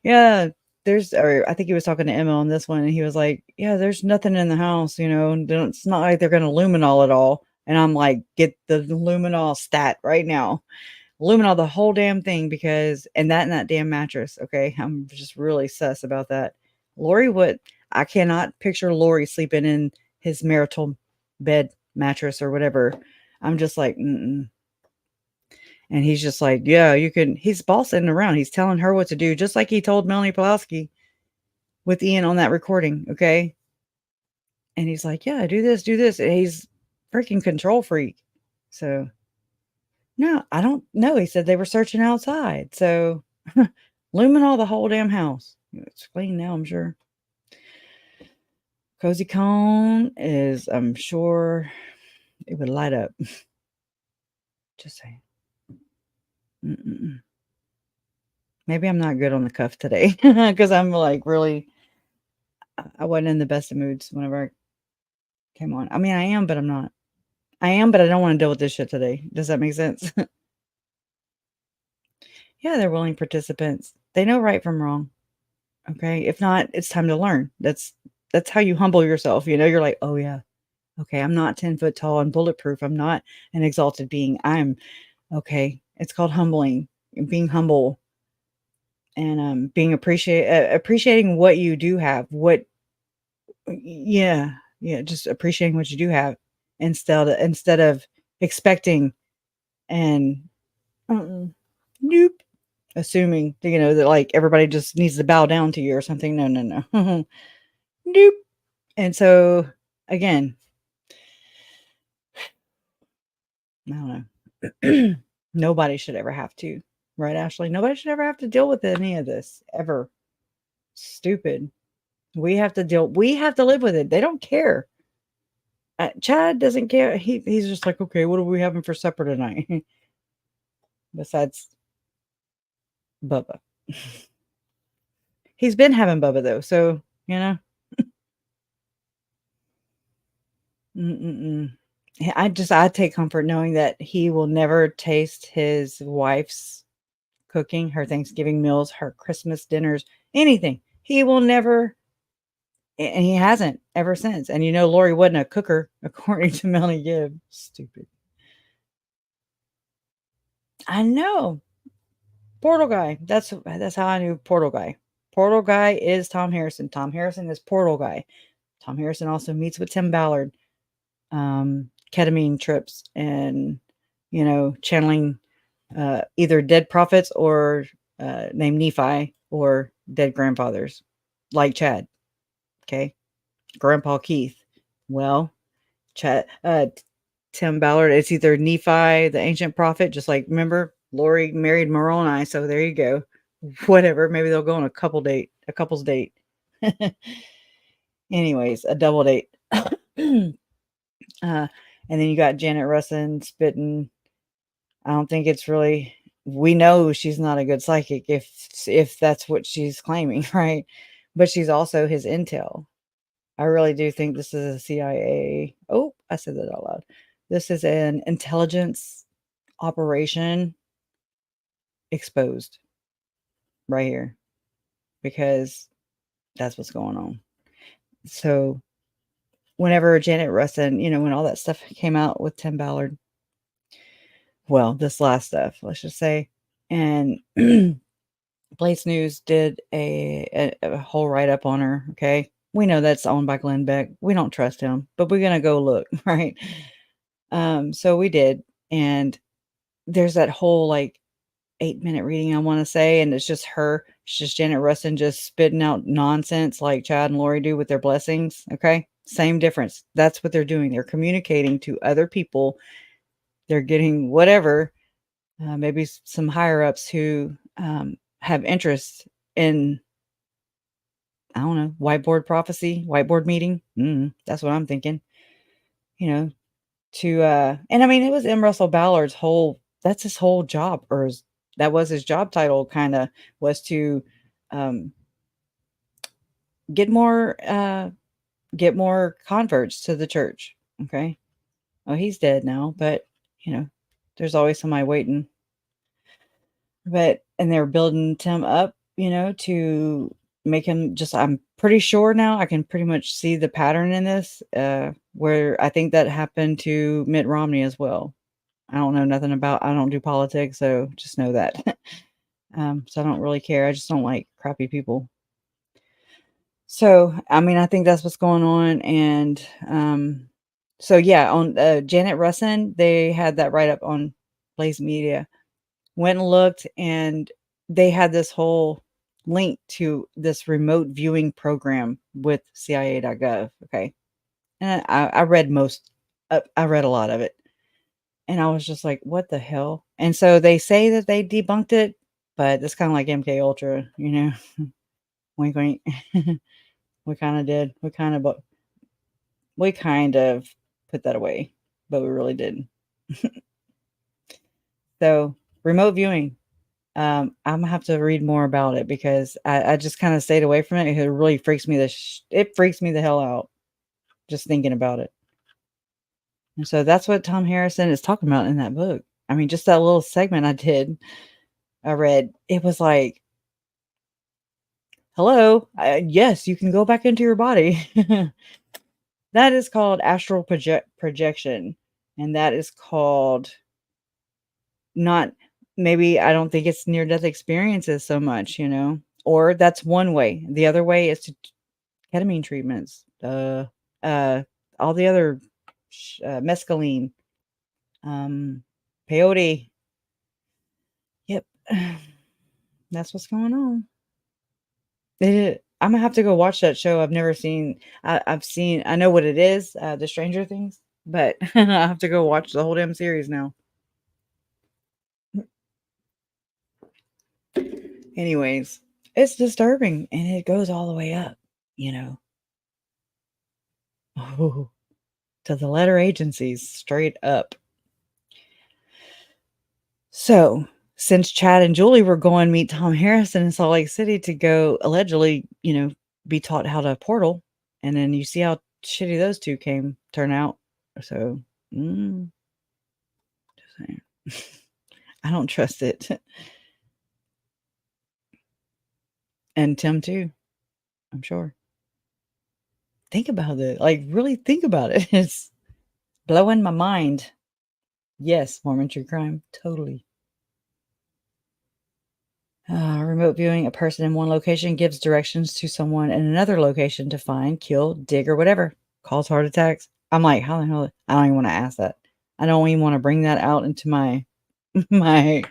yeah, or I think he was talking to Emma on this one, and he was like, yeah, there's nothing in the house, you know, it's not like they're going to luminol it all. And I'm like, get the luminol stat right now. Luminol the whole damn thing, because, and that damn mattress. Okay. I'm just really sus about that. I cannot picture Lori sleeping in his marital bed mattress or whatever. I'm just like, mm-mm. And he's just like, yeah, you can, he's bossing around. He's telling her what to do, just like he told Melanie Pulaski with Ian on that recording. Okay. And he's like, yeah, do this. And he's freaking control freak. So no, I don't know. He said they were searching outside. So luminol the whole damn house. It's clean now, I'm sure. Cozy Cone is, I'm sure it would light up. Just saying. Mm-mm. Maybe I'm not good on the cuff today because I'm like really, I wasn't in the best of moods whenever I came on. I mean, I am, but I'm not. I am, but I don't want to deal with this shit today. Does that make sense? Yeah, they're willing participants. They know right from wrong. Okay. If not, it's time to learn. That's how you humble yourself. You know, you're like, oh yeah. Okay. I'm not 10 foot tall and bulletproof. I'm not an exalted being. I'm okay. It's called humbling, being humble and being appreciating what you do have. Yeah. Yeah. Just appreciating what you do have instead of expecting and nope. Assuming, you know, that like everybody just needs to bow down to you or something. No, no, no. Nope. And so again, I don't know. Nobody should ever have to, right, Ashley? Nobody should ever have to deal with any of this ever. Stupid. We have to live with it. They don't care. Chad doesn't care. He's just like, okay, what are we having for supper tonight? Besides Bubba. He's been having Bubba though, so you know. I take comfort knowing that he will never taste his wife's cooking, her Thanksgiving meals, her Christmas dinners, anything. He will never, and he hasn't ever since. And you know, Lori wasn't a cooker, according to Melanie Gibb. Stupid. I know. Portal Guy. That's how I knew Portal Guy. Portal Guy is Tom Harrison. Tom Harrison is Portal Guy. Tom Harrison also meets with Tim Ballard. Ketamine trips and, you know, channeling either dead prophets or named Nephi or dead grandfathers like Chad. Okay. Grandpa Keith. Well, Chad, Tim Ballard, it's either Nephi, the ancient prophet, just like remember Lori married Moroni. So there you go. Whatever. Maybe they'll go on a couple's date. Anyways, a double date. And then you got Janet Russin spitting. I don't think it's really. We know she's not a good psychic if that's what she's claiming, right? But she's also his intel. I really do think this is a CIA. Oh, I said that out loud. This is an intelligence operation exposed right here because that's what's going on. So whenever Janet Russin, you know, when all that stuff came out with Tim Ballard, well, this last stuff, let's just say, and Blaze News did a whole write-up on her, okay? We know that's owned by Glenn Beck. We don't trust him, but we're going to go look, right? So we did, and there's that whole, like, 8-minute reading, I want to say, and it's just her. It's just Janet Russin just spitting out nonsense like Chad and Lori do with their blessings, okay? Same difference. That's what they're doing. They're communicating to other people. They're getting whatever, maybe some higher-ups who have interest in, I don't know, whiteboard prophecy, whiteboard meeting. That's what I'm thinking. You know, and I mean, it was M. Russell Ballard's that's his whole job, that was his job title, kind of, was to get more converts to the church. Okay. Oh, he's dead now, but you know, there's always somebody waiting. And they're building Tim up, you know, to make him I'm pretty sure now I can pretty much see the pattern in this, where I think that happened to Mitt Romney as well. I don't know nothing I don't do politics, so just know that. So I don't really care. I just don't like crappy people. So, I mean, I think that's what's going on. And so yeah, on Janet Russin, they had that write up on Blaze Media. Went and looked, and they had this whole link to this remote viewing program with CIA.gov. Okay. And I read I read a lot of it. And I was just like, what the hell? And so they say that they debunked it, but it's kind of like MK Ultra, you know, wink, wink. We kind of did. We kind of we kind of put that away, but we really didn't. So remote viewing. I'm gonna have to read more about it because I just kind of stayed away from it. It really freaks me it freaks me the hell out just thinking about it. And so that's what Tom Harrison is talking about in that book. I mean, just that little segment I read, it was like, hello, yes, you can go back into your body. That is called astral projection. And that is called not, maybe I don't think it's near death experiences so much, or that's one way. The other way is to ketamine treatments, all the other mescaline, peyote. Yep. That's what's going on. I'm gonna have to go watch that show. I've never seen. I know what it is, the Stranger Things, but I have to go watch the whole damn series now. Anyways, it's disturbing, and it goes all the way up, Oh, to the letter agencies, straight up. So, since Chad and Julie were going to meet Tom Harrison in Salt Lake City to go allegedly, be taught how to portal, and then you see how shitty those two turn out. So, just saying. I don't trust it. And Tim too, I'm sure. Think about it. Like, really think about it. It's blowing my mind. Yes, Mormon true crime. Totally. Remote viewing, a person in one location gives directions to someone in another location to find, kill, dig, or whatever. Cause heart attacks. I'm like, how the hell? I don't even want to ask that. I don't even want to bring that out into my my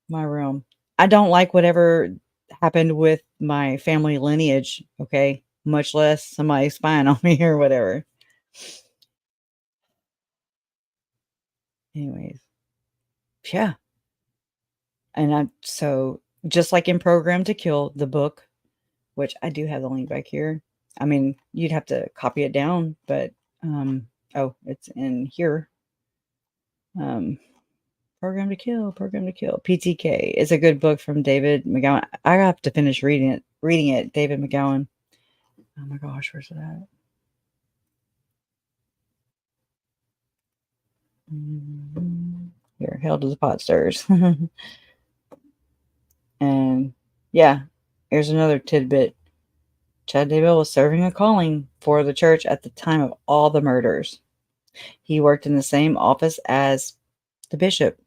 realm. I don't like whatever happened with my family lineage, okay? Much less somebody spying on me or whatever. Anyways. Yeah. And so just like in Program to Kill, the book, which I do have the link back here. I mean, you'd have to copy it down, but it's in here. Program to Kill. PTK is a good book from David McGowan. I have to finish reading it. David McGowan. Oh my gosh, where's it at? Here, Hell to the Pot Stirs. And yeah, here's another tidbit. Chad Daybell was serving a calling for the church at the time of all the murders. He worked in the same office as the bishop.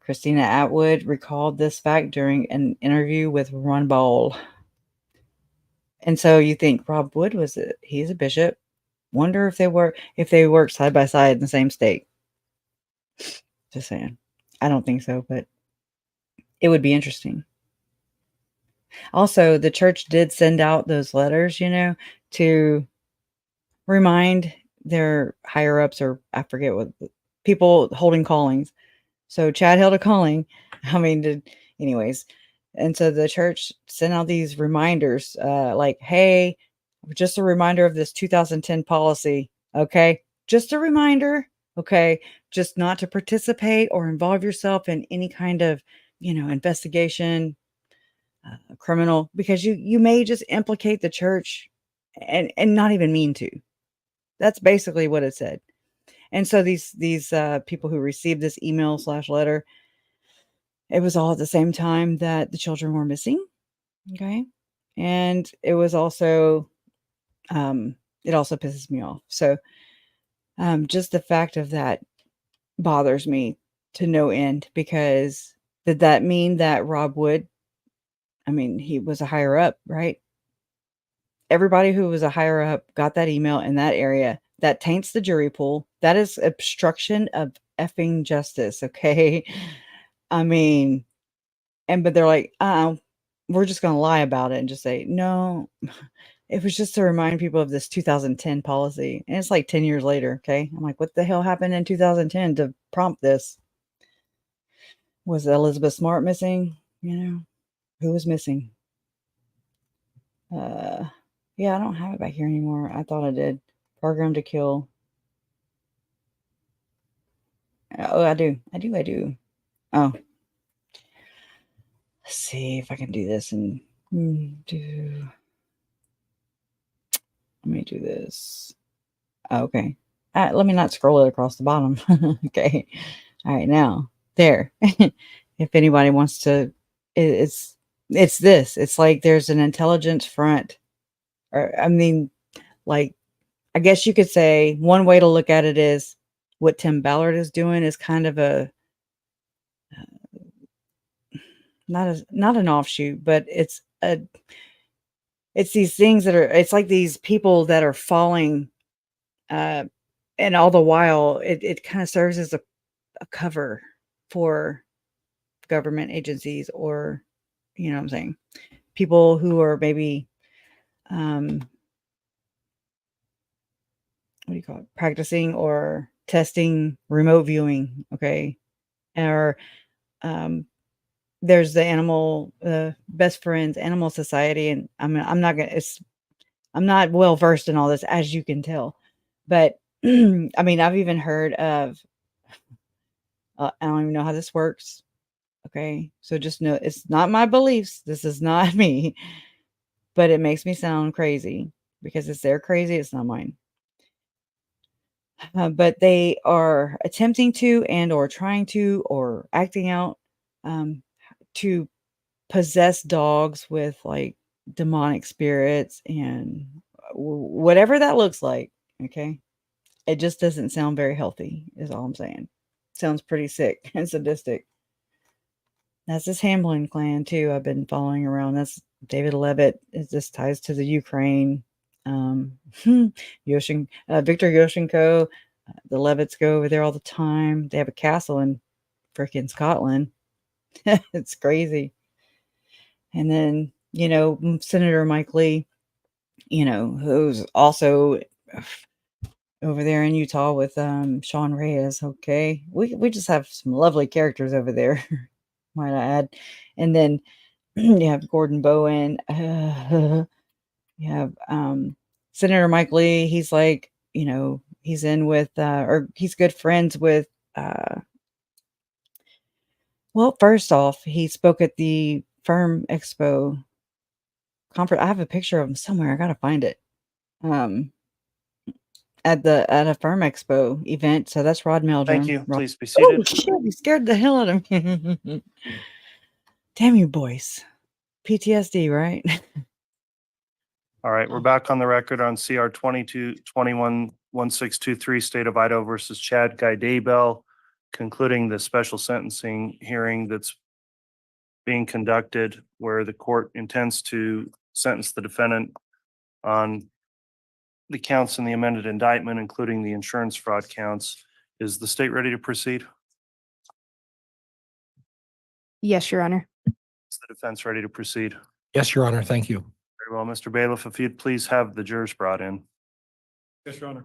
Christina Atwood recalled this fact during an interview with Ron Ball. And so you think Rob Wood he's a bishop. Wonder if they work side by side in the same state. Just saying. I don't think so, but it would be interesting. Also, the church did send out those letters, to remind their higher ups, or I forget what people holding callings. So Chad held a calling. Anyways. And so the church sent out these reminders, like, hey, just a reminder of this 2010 policy. Okay. Just a reminder. Okay. Just not to participate or involve yourself in any kind of, investigation, criminal, because you may just implicate the church and not even mean to. That's basically what it said. And so these people who received this email/letter, it was all at the same time that the children were missing. Okay. And it was also, it also pisses me off. So, just the fact of that bothers me to no end, because did that mean that Rob Wood, he was a higher up, right? Everybody who was a higher up got that email in that area. That taints the jury pool. That is obstruction of effing justice. Okay. But they're like, we're just going to lie about it and just say, no, it was just to remind people of this 2010 policy. And it's like 10 years later. Okay. I'm like, what the hell happened in 2010 to prompt this? Was Elizabeth Smart missing? Who was missing? Yeah, I don't have it back here anymore. I thought I did. Program to kill. Oh, I do. Oh. Let's see if I can do this and do. Let me do this. Oh, okay. Let me not scroll it across the bottom. Okay. All right. Now, there. If anybody wants to, it's this. It's like there's an intelligence front. Or, I mean, like, I guess you could say one way to look at it is what Tim Ballard is doing is kind of a, not an offshoot, but it's these things that are, it's like these people that are falling, and all the while it kind of serves as a cover for government agencies, or, you know what I'm saying, people who are maybe, what do you call it, practicing or testing remote viewing. Okay. Or, there's the animal, best friends animal society. And I'm not well versed in all this, as you can tell, but I mean, I've even heard of, I don't even know how this works. Okay. So just know it's not my beliefs. This is not me, but it makes me sound crazy because it's their crazy. It's not mine. But they are attempting to, and or trying to, or acting out, to possess dogs with like demonic spirits and whatever that looks like. Okay. It just doesn't sound very healthy, is all I'm saying. Sounds pretty sick and sadistic. That's this Hamlin clan too. I've been following around. That's David Levitt. This ties to the Ukraine. Victor Yoshenko. The Levitts go over there all the time. They have a castle in freaking Scotland. It's crazy. And then, Senator Mike Lee, who's also over there in Utah with Sean Reyes. Okay. We just have some lovely characters over there, might I add. And then you have Gordon Bowen. You have Senator Mike Lee. He's like, he's in with, or he's good friends with, well, first off, he spoke at the Firm Expo conference. I have a picture of him somewhere. I gotta find it. At a Firm Expo event. So that's Rod Meldrum. Thank you. Please be Oh seated. shit! You scared the hell out of me. Damn you, boys. PTSD, right? All right, we're back on the record on CR 2221-1623, State of Idaho versus Chad Daybell, concluding the special sentencing hearing that's being conducted where the court intends to sentence the defendant on the counts in the amended indictment, including the insurance fraud counts. Is the state ready to proceed? Yes, Your Honor. Is the defense ready to proceed? Yes, Your Honor. Thank you. Very well, Mr. Bailiff, if you'd please have the jurors brought in. Yes, Your Honor.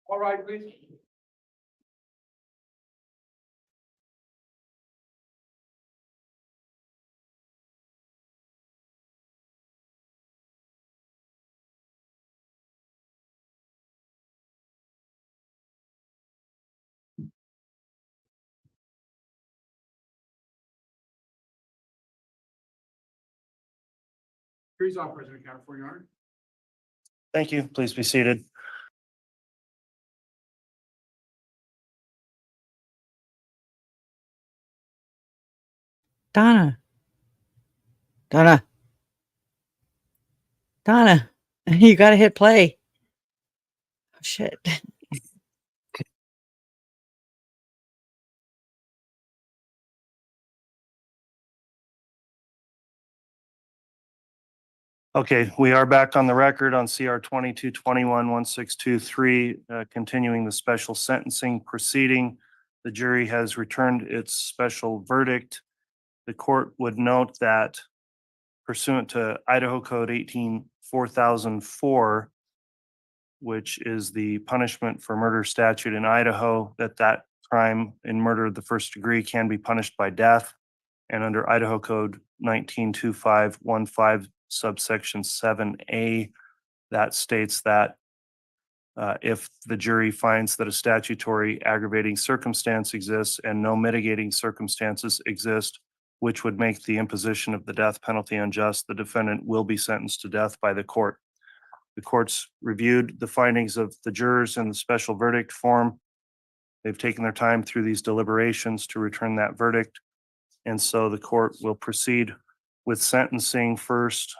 All right, please. Trees off, President Counter, for Your Honor. Thank you. Please be seated. Donna. Donna. Donna. You got to hit play. Oh, shit. Okay, we are back on the record on CR 2221-1623, continuing the special sentencing proceeding. The jury has returned its special verdict. The court would note that pursuant to Idaho Code 18-4004, which is the punishment for murder statute in Idaho, that crime in murder of the first degree can be punished by death. And under Idaho Code 192515 subsection 7A, that states that if the jury finds that a statutory aggravating circumstance exists and no mitigating circumstances exist, which would make the imposition of the death penalty unjust, the defendant will be sentenced to death by the court. The court's reviewed the findings of the jurors in the special verdict form. They've taken their time through these deliberations to return that verdict. And so the court will proceed with sentencing first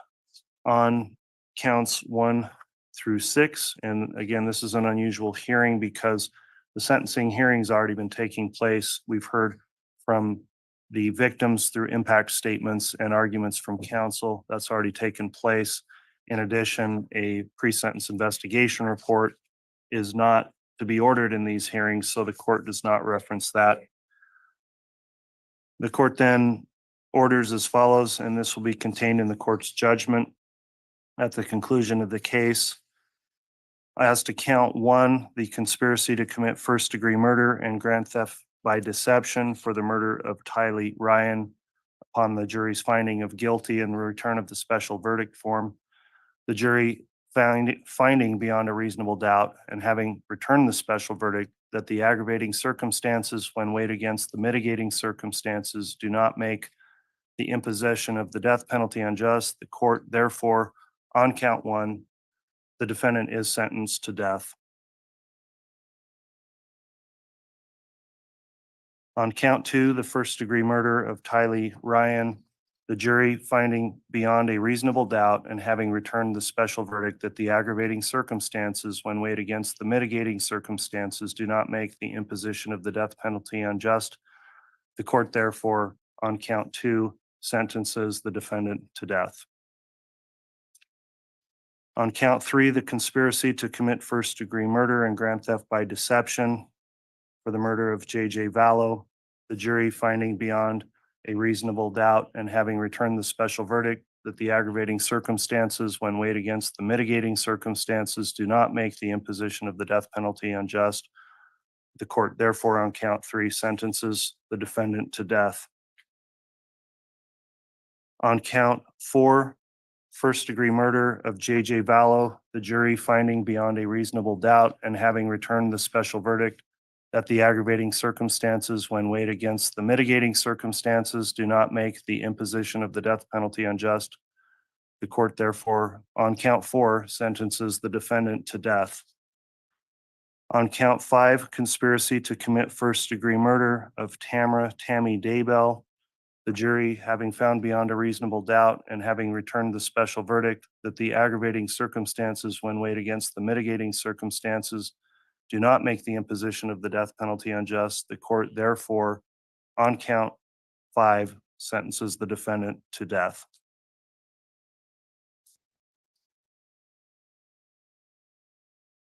on counts 1 through 6. And again, this is an unusual hearing because the sentencing hearing's already been taking place. We've heard from the victims through impact statements and arguments from counsel. That's already taken place. In addition, a pre-sentence investigation report is not to be ordered in these hearings, so the court does not reference that. The court then orders as follows, and this will be contained in the court's judgment at the conclusion of the case. As to count 1, the conspiracy to commit first-degree murder and grand theft by deception for the murder of Tylee Ryan, upon the jury's finding of guilty and return of the special verdict form, the jury finding beyond a reasonable doubt and having returned the special verdict that the aggravating circumstances when weighed against the mitigating circumstances do not make the imposition of the death penalty unjust. The court, therefore, on count 1, the defendant is sentenced to death. On count 2, the first-degree murder of Tylee Ryan, the jury finding beyond a reasonable doubt and having returned the special verdict that the aggravating circumstances when weighed against the mitigating circumstances do not make the imposition of the death penalty unjust. The court, therefore, on count 2, sentences the defendant to death. On count 3, the conspiracy to commit first-degree murder and grand theft by deception for the murder of J.J. Vallow, the jury finding beyond a reasonable doubt and having returned the special verdict that the aggravating circumstances when weighed against the mitigating circumstances do not make the imposition of the death penalty unjust. The court, therefore, on count 3, sentences the defendant to death. On count 4, first-degree murder of J.J. Vallow, the jury finding beyond a reasonable doubt and having returned the special verdict that the aggravating circumstances when weighed against the mitigating circumstances do not make the imposition of the death penalty unjust. The court, therefore, on count 4, sentences the defendant to death. On count 5, conspiracy to commit first-degree murder of Tammy Daybell, the jury, having found beyond a reasonable doubt and having returned the special verdict that the aggravating circumstances when weighed against the mitigating circumstances do not make the imposition of the death penalty unjust, the court, therefore, on count 5, sentences the defendant to death.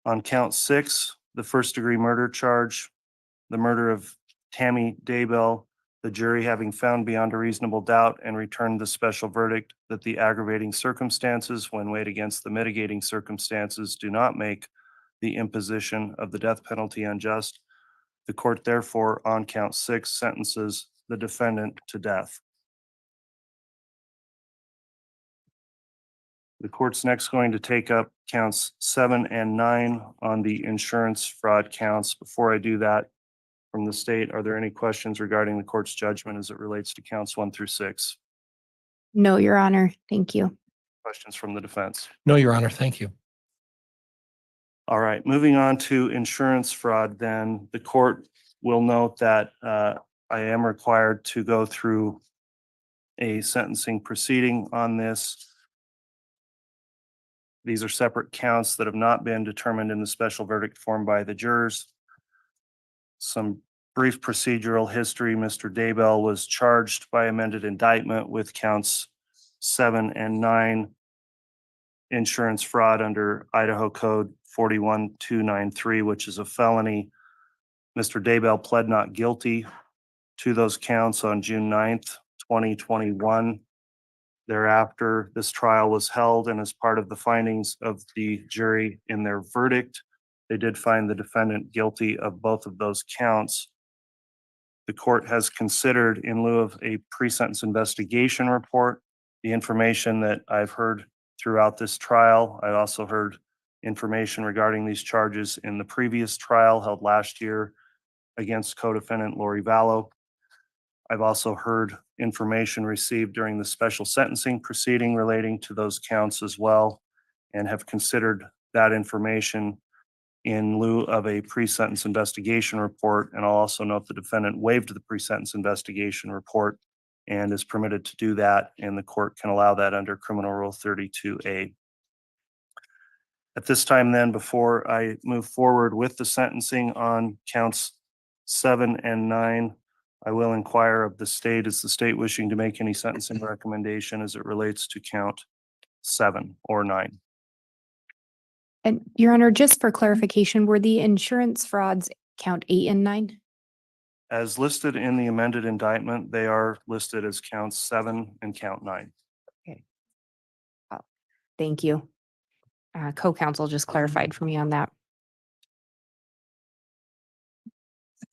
On count 6, the first-degree murder charge, the murder of Tammy Daybell, the jury, having found beyond a reasonable doubt and returned the special verdict that the aggravating circumstances when weighed against the mitigating circumstances do not make the imposition of the death penalty unjust, the court, therefore, on count 6, sentences the defendant to death. The court's next going to take up counts 7 and 9 on the insurance fraud counts. Before I do that, from the state, are there any questions regarding the court's judgment as it relates to counts 1 through 6? No, Your Honor. Thank you. Questions from the defense? No, Your Honor. Thank you. All right, moving on to insurance fraud, then the court will note that I am required to go through a sentencing proceeding on this. These are separate counts that have not been determined in the special verdict form by the jurors. Some brief procedural history. Mr. Daybell was charged by amended indictment with counts 7 and 9, insurance fraud under Idaho Code 41293, which is a felony. Mr. Daybell pled not guilty to those counts on June 9th, 2021. Thereafter, this trial was held, and as part of the findings of the jury in their verdict, they did find the defendant guilty of both of those counts. The court has considered, in lieu of a pre-sentence investigation report, the information that I've heard throughout this trial. I also heard information regarding these charges in the previous trial held last year against co-defendant Lori Vallow. I've also heard information received during the special sentencing proceeding relating to those counts as well, and have considered that information in lieu of a pre-sentence investigation report. And I'll also note the defendant waived the pre-sentence investigation report and is permitted to do that, and the court can allow that under Criminal Rule 32A. At this time then, before I move forward with the sentencing on counts 7 and 9, I will inquire of the state, is the state wishing to make any sentencing recommendation as it relates to count 7 or 9? And Your Honor, just for clarification, were the insurance frauds count 8 and 9? As listed in the amended indictment, they are listed as counts 7 and count 9. Thank you. Co-counsel just clarified for me on that.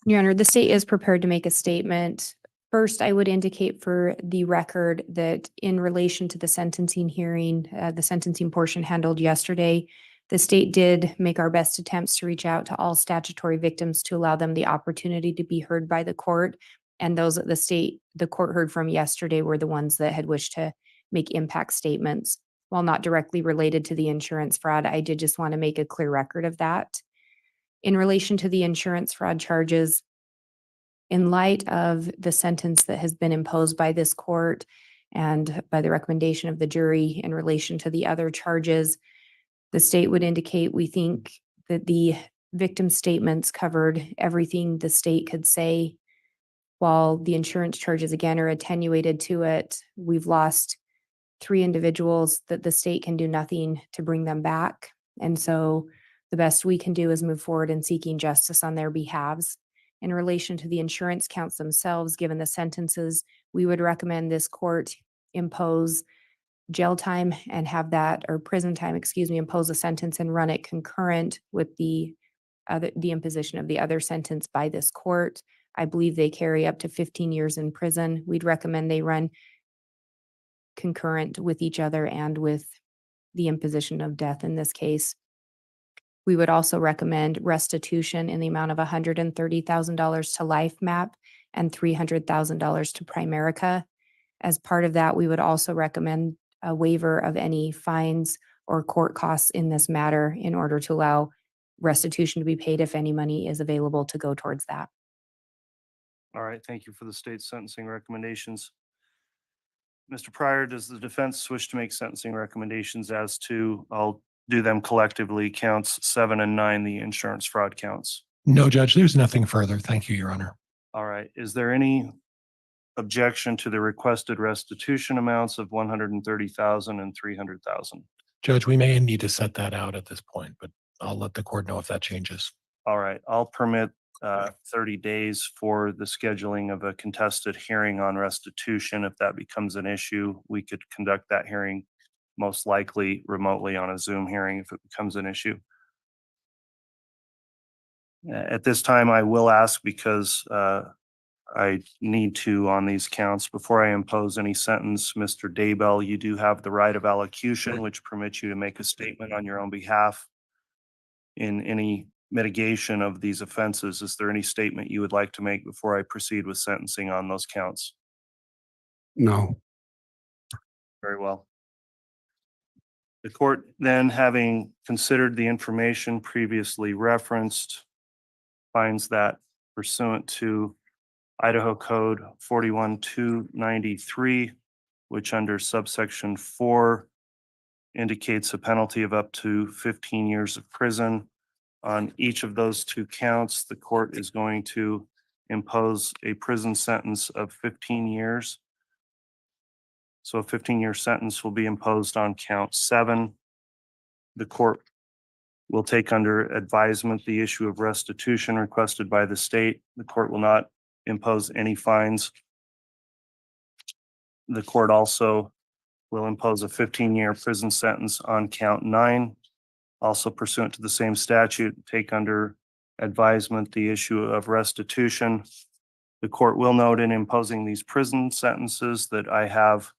Your Honor, the state is prepared to make a statement. First, I would indicate for the record that in relation to the sentencing hearing, the sentencing portion handled yesterday, the state did make our best attempts to reach out to all statutory victims to allow them the opportunity to be heard by the court. And those that the court heard from yesterday were the ones that had wished to make impact statements. While not directly related to the insurance fraud, I did just want to make a clear record of that. In relation to the insurance fraud charges, in light of the sentence that has been imposed by this court and by the recommendation of the jury in relation to the other charges, the state would indicate we think that the victim statements covered everything the state could say. While the insurance charges again are attenuated to it, we've lost 3 individuals that the state can do nothing to bring them back. And so the best we can do is move forward in seeking justice on their behalves. In relation to the insurance counts themselves, given the sentences, we would recommend this court impose jail time and have that, or prison time, impose a sentence and run it concurrent with the imposition of the other sentence by this court. I believe they carry up to 15 years in prison. We'd recommend they run concurrent with each other and with the imposition of death in this case. We would also recommend restitution in the amount of $130,000 to LifeMap and $300,000 to Primerica. As part of that, we would also recommend a waiver of any fines or court costs in this matter in order to allow restitution to be paid if any money is available to go towards that. All right, thank you for the state's sentencing recommendations. Mr. Pryor, does the defense wish to make sentencing recommendations as to, I'll do them collectively, counts 7 and 9, the insurance fraud counts? No, Judge, there's nothing further. Thank you, Your Honor. All right, is there any objection to the requested restitution amounts of $130,000 and $300,000? Judge, we may need to set that out at this point, but I'll let the court know if that changes. All right, I'll permit 30 days for the scheduling of a contested hearing on restitution. If that becomes an issue, we could conduct that hearing most likely remotely on a Zoom hearing if it becomes an issue. At this time, I will ask, because I need to on these counts, before I impose any sentence, Mr. Daybell, you do have the right of allocution, which permits you to make a statement on your own behalf in any mitigation of these offenses. Is there any statement you would like to make before I proceed with sentencing on those counts? No. Very well. The court then, having considered the information previously referenced, finds that pursuant to Idaho Code 41293, which under subsection 4 indicates a penalty of up to 15 years of prison. On each of those 2 counts, the court is going to impose a prison sentence of 15 years. So a 15-year sentence will be imposed on count 7. The court will take under advisement the issue of restitution requested by the state. The court will not impose any fines. The court also will impose a 15-year prison sentence on count 9. Also pursuant to the same statute, take under advisement the issue of restitution. The court will note in imposing these prison sentences that I have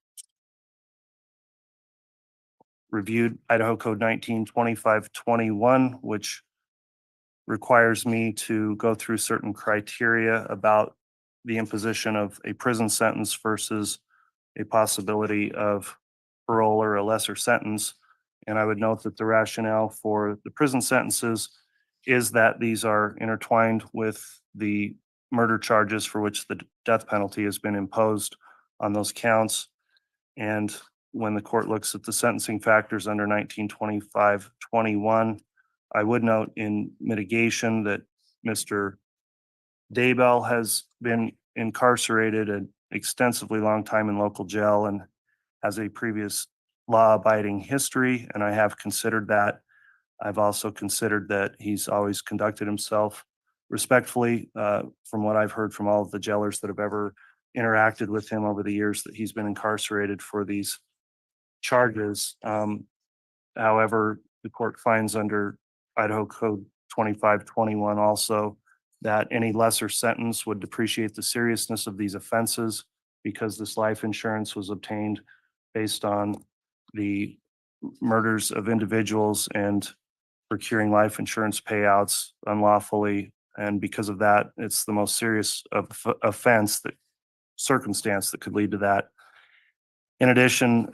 reviewed Idaho Code 192521, which requires me to go through certain criteria about the imposition of a prison sentence versus a possibility of parole or a lesser sentence. And I would note that the rationale for the prison sentences is that these are intertwined with the murder charges for which the death penalty has been imposed on those counts. And when the court looks at the sentencing factors under 1925-21, I would note in mitigation that Mr. Daybell has been incarcerated an extensively long time in local jail and has a previous law-abiding history, and I have considered that. I've also considered that he's always conducted himself respectfully, from what I've heard from all of the jailers that have ever interacted with him over the years that he's been incarcerated for these charges. However, the court finds under Idaho Code 2521 also that any lesser sentence would depreciate the seriousness of these offenses because this life insurance was obtained based on the murders of individuals and procuring life insurance payouts unlawfully. And because of that, it's the most serious offense, that circumstance that could lead to that. In addition,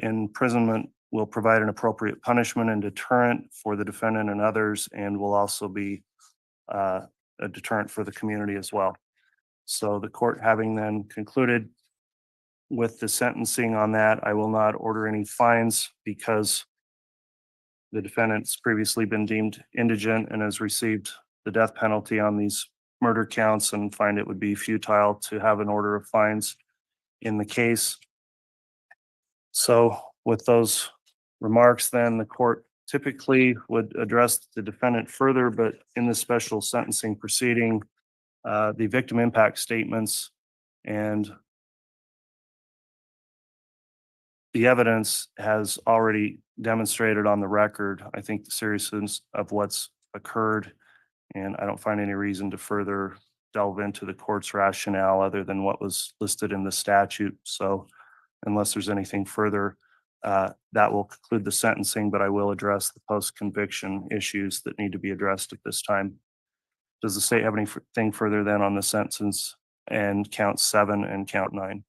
imprisonment will provide an appropriate punishment and deterrent for the defendant and others, and will also be a deterrent for the community as well. So the court having then concluded with the sentencing on that, I will not order any fines because the defendant's previously been deemed indigent and has received the death penalty on these murder counts, and find it would be futile to have an order of fines in the case. So with those remarks, then the court typically would address the defendant further, but in this special sentencing proceeding, the victim impact statements and the evidence has already demonstrated on the record, I think, the seriousness of what's occurred. And I don't find any reason to further delve into the court's rationale other than what was listed in the statute. So unless there's anything further, that will conclude the sentencing, but I will address the post-conviction issues that need to be addressed at this time. Does the state have anything further then on the sentence and count 7 and count 9?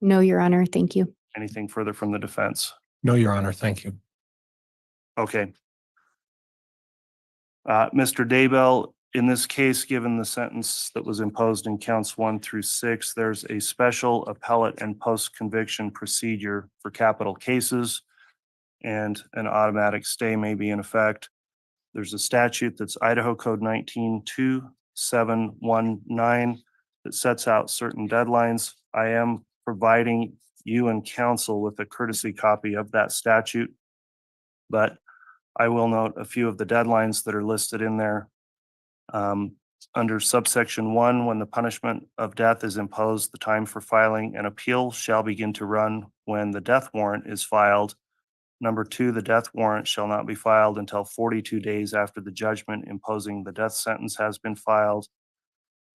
No, Your Honor. Thank you. Anything further from the defense? No, Your Honor. Thank you. Okay. Mr. Daybell, in this case, given the sentence that was imposed in counts 1 through 6, there's a special appellate and post-conviction procedure for capital cases, and an automatic stay may be in effect. There's a statute that's Idaho Code 192719 that sets out certain deadlines. I am providing you and counsel with a courtesy copy of that statute, but I will note a few of the deadlines that are listed in there. Under subsection 1, when the punishment of death is imposed, the time for filing an appeal shall begin to run when the death warrant is filed. Number 2, the death warrant shall not be filed until 42 days after the judgment imposing the death sentence has been filed.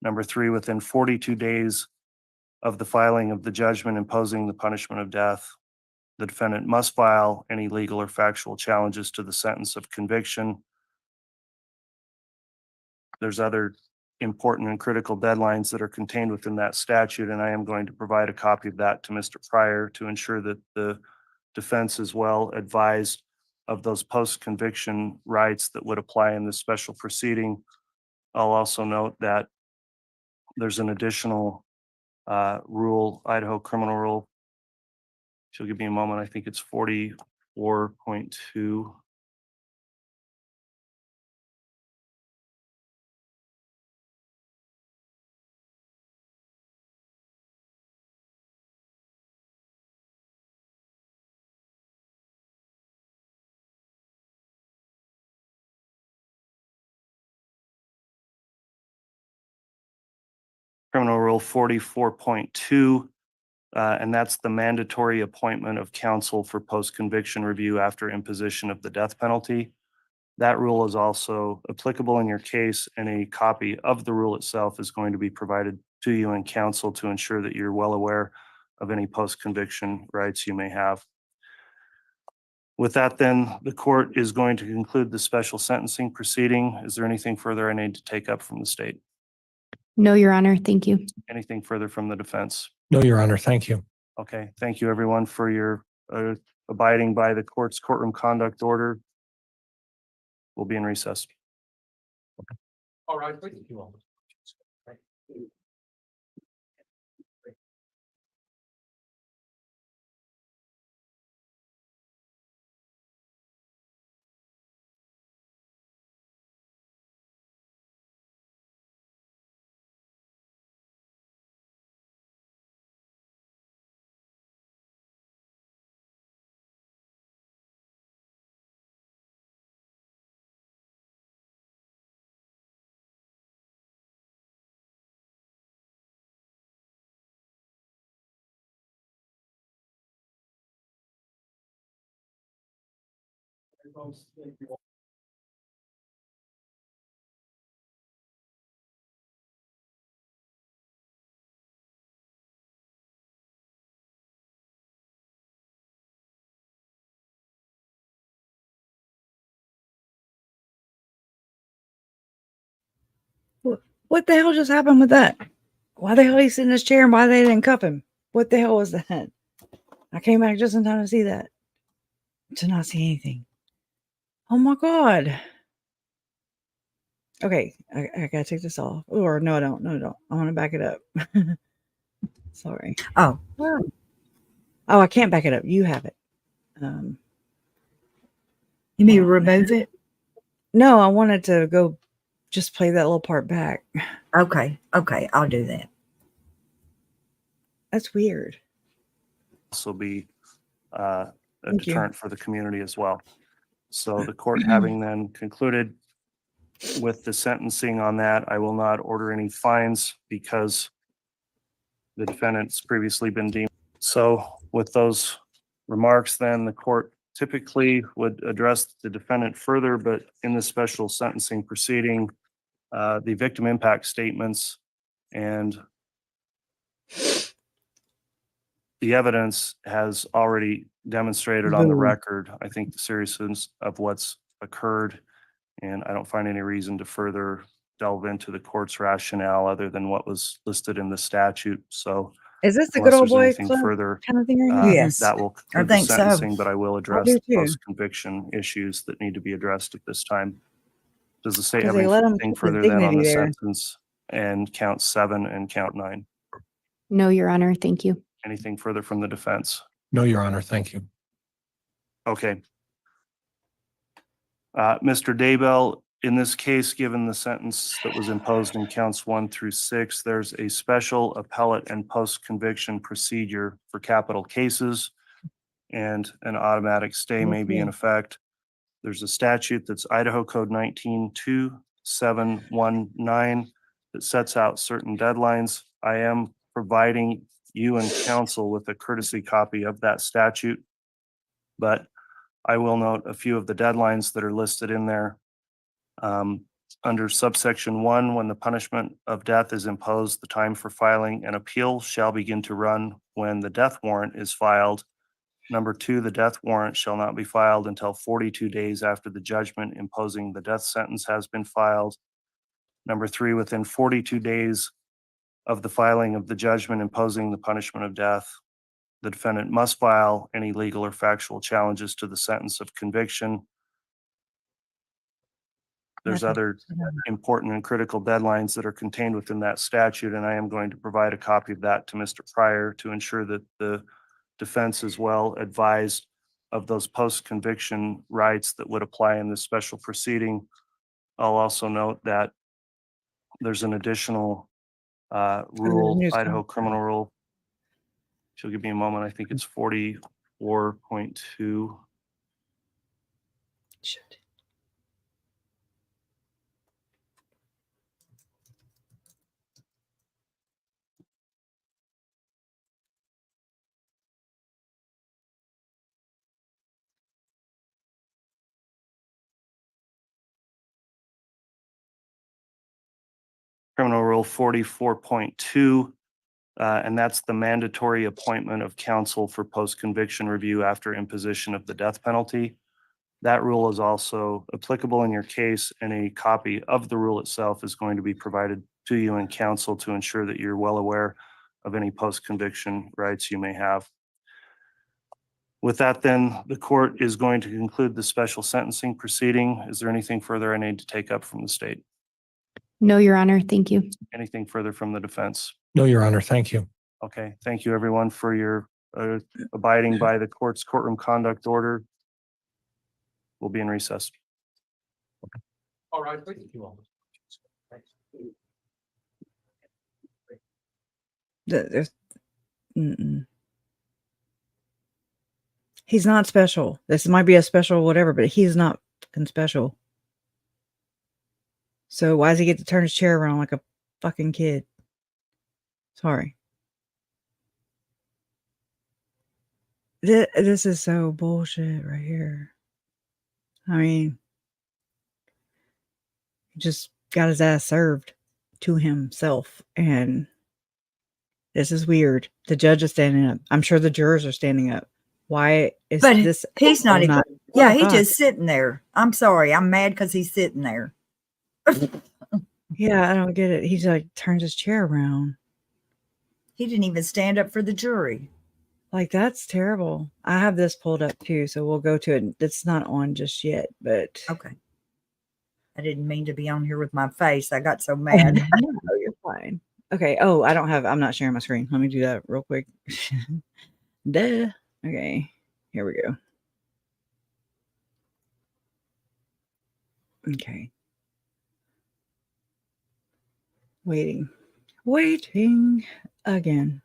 Number 3, within 42 days of the filing of the judgment imposing the punishment of death, the defendant must file any legal or factual challenges to the sentence of conviction. There's other important and critical deadlines that are contained within that statute, and I am going to provide a copy of that to Mr. Pryor to ensure that the defense is well advised of those post-conviction rights that would apply in this special proceeding. I'll also note that there's an additional rule, Idaho Criminal Rule you'll give me a moment, I think it's 44.2. Criminal Rule 44.2, and that's the mandatory appointment of counsel for post-conviction review after imposition of the death penalty. That rule is also applicable in your case, and a copy of the rule itself is going to be provided to you and counsel to ensure that you're well aware of any post-conviction rights you may have. With that, then, the court is going to conclude the special sentencing proceeding. Is there anything further I need to take up from the state? No, Your Honor. Thank you. Anything further from the defense? No, Your Honor. Thank you. Okay, thank you everyone for your abiding by the court's courtroom conduct order. We'll be in recess. All right. What the hell just happened with that? Why the hell he's in his chair and why they didn't cuff him? What the hell was that? I came back just in time to see that. To not see anything. Oh my God. Okay, I gotta take this off. Or no, I don't. No, I don't. I want to back it up. Sorry. Oh. Oh, I can't back it up. You have it. You mean remove it? No, I wanted to go just play that little part back. Okay. Okay. I'll do that. That's weird. Also be a Thank you. deterrent for the community as well. So the court having then concluded with the sentencing on that, I will not order any fines because the defendant's previously been deemed. So with those remarks, then the court typically would address the defendant further, but in the special sentencing proceeding, the victim impact statements and the evidence has already demonstrated on the record, I think, the seriousness of what's occurred. And I don't find any reason to further delve into the court's rationale other than what was listed in the statute. So Is this the unless good old there's boy anything club further, kind of thing right now? Yes. that will I conclude the think so. sentencing, but I will address do the too. post-conviction issues that need to be addressed at this time. Does the state 'Cause have they let 'em anything keep the further than on dignity the there. sentence and count 7 and count 9? No, Your Honor. Thank you. Anything further from the defense? No, Your Honor. Thank you. Okay. Mr. Daybell, in this case, given the sentence that was imposed in counts 1 through 6, there's a special appellate and post-conviction procedure for capital cases, and an automatic stay may be in effect. There's a statute that's Idaho Code 19-2719 that sets out certain deadlines. I am providing you and counsel with a courtesy copy of that statute, but I will note a few of the deadlines that are listed in there. Under subsection 1, when the punishment of death is imposed, the time for filing an appeal shall begin to run when the death warrant is filed. Number 2, the death warrant shall not be filed until 42 days after the judgment imposing the death sentence has been filed. Number 3, within 42 days of the filing of the judgment imposing the punishment of death, the defendant must file any legal or factual challenges to the sentence of conviction. There's other important and critical deadlines that are contained within that statute, and I am going to provide a copy of that to Mr. Pryor to ensure that the defense is well advised of those post-conviction rights that would apply in this special proceeding. I'll also note that there's an additional rule, news Idaho coming. criminal rule. If you'll give me a moment, I think it's 44.2. Shit. Criminal Rule 44.2, and that's the mandatory appointment of counsel for post-conviction review after imposition of the death penalty. That rule is also applicable in your case, and a copy of the rule itself is going to be provided to you in counsel to ensure that you're well aware of any post-conviction rights you may have. With that, then, the court is going to conclude the special sentencing proceeding. Is there anything further I need to take up from the state? No, Your Honor. Thank you. Anything further from the defense? No, Your Honor. Thank you. Okay, thank you everyone for your abiding by the court's courtroom conduct order. We'll be in recess. All right. He's not special. This might be a special whatever, but he's not fucking special. So why does he get to turn his chair around like a fucking kid? Sorry. This is so bullshit right here. I mean, he just got his ass served to himself, and this is weird. The judge is standing up. I'm sure the jurors are standing up. Why is But this? he's not even. Oh, Yeah, he's God. just sitting there. I'm sorry. I'm mad because he's sitting there. Yeah, I don't get it. He's like turns his chair around. He didn't even stand up for the jury. Like, that's terrible. I have this pulled up too, so we'll go to it. It's not on just yet, but Okay. I didn't mean to be on here with my face. I got so mad. No, you're fine. Okay. Oh, I'm not sharing my screen. Let me do that real quick. Duh. Okay. Here we go. Okay. Waiting again.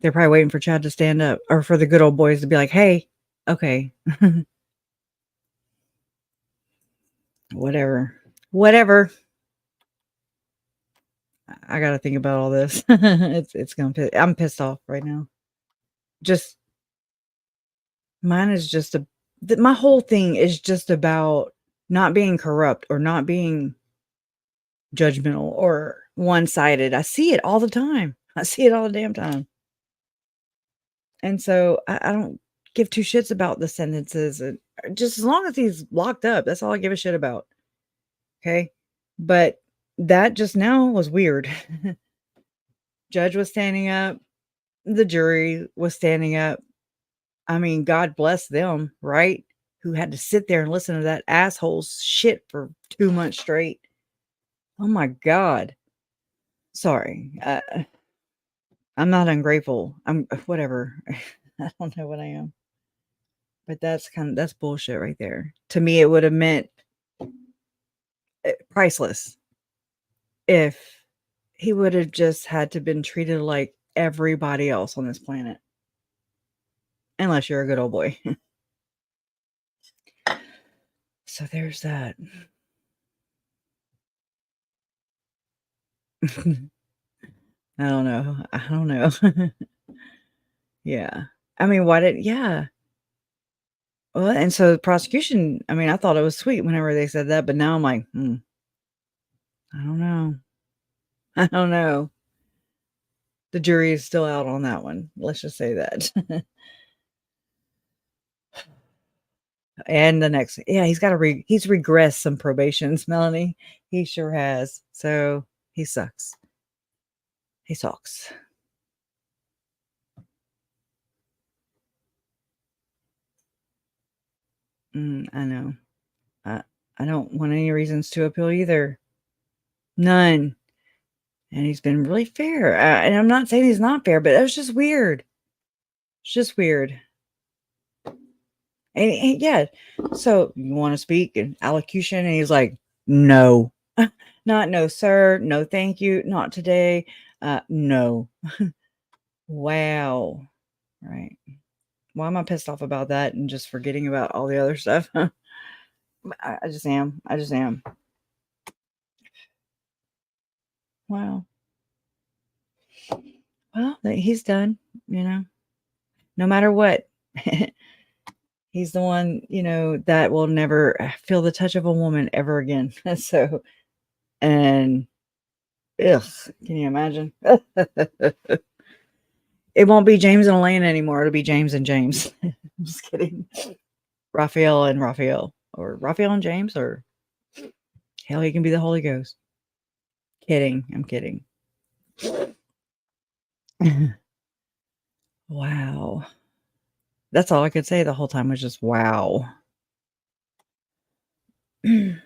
They're probably waiting for Chad to stand up, or for the good old boys to be like, hey, okay. Whatever. I got to think about all this. It's going to, I'm pissed off right now. Just, mine is just my whole thing is just about not being corrupt or not being judgmental or one-sided. I see it all the time. I see it all the damn time. And so I don't give two shits about the sentences. And just as long as he's locked up, that's all I give a shit about. Okay. But that just now was weird. Judge was standing up. The jury was standing up. I mean, God bless them, right? Who had to sit there and listen to that asshole's shit for 2 months straight. Oh my God. Sorry. I'm not ungrateful. I'm whatever. I don't know what I am. But that's bullshit right there. To me, it would have meant priceless if he would have just had to been treated like everybody else on this planet. Unless you're a good old boy. So there's that. I don't know. Yeah. I mean, yeah. Well, and so the prosecution, I mean, I thought it was sweet whenever they said that, but now I'm like, I don't know. The jury is still out on that one. Let's just say that. And the next, yeah, he's regressed some probations, Melanie. He sure has. So he sucks. He sucks. I know. I don't want any reasons to appeal either. None. And he's been really fair. And I'm not saying he's not fair, but it was just weird. It's just weird. And yeah, so you want to speak in allocution? And he's like, no, not no, sir. No, thank you. Not today. No. Wow. Right. Why am I pissed off about that and just forgetting about all the other stuff? I just am. I just am. Wow. Well, he's done, no matter what. He's the one, that will never feel the touch of a woman ever again. So, and ugh, can you imagine? It won't be James and Elaine anymore. It'll be James and James. I'm just kidding. Raphael and Raphael, or Raphael and James, or hell, he can be the Holy Ghost. Kidding. I'm kidding. Wow. That's all I could say the whole time was just wow. Come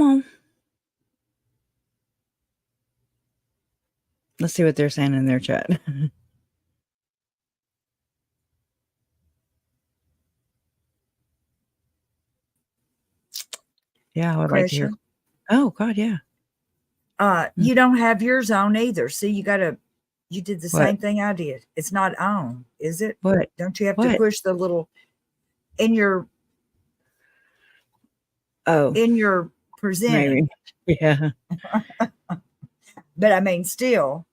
on. Let's see what they're saying in their chat. Yeah, I would like to hear. Question. Oh, God, yeah. You don't have yours on either. See, you did the What? same thing I did. It's not on, is it? What? Don't you have What? to push the little in your presenting? Maybe. Yeah. But I mean, still.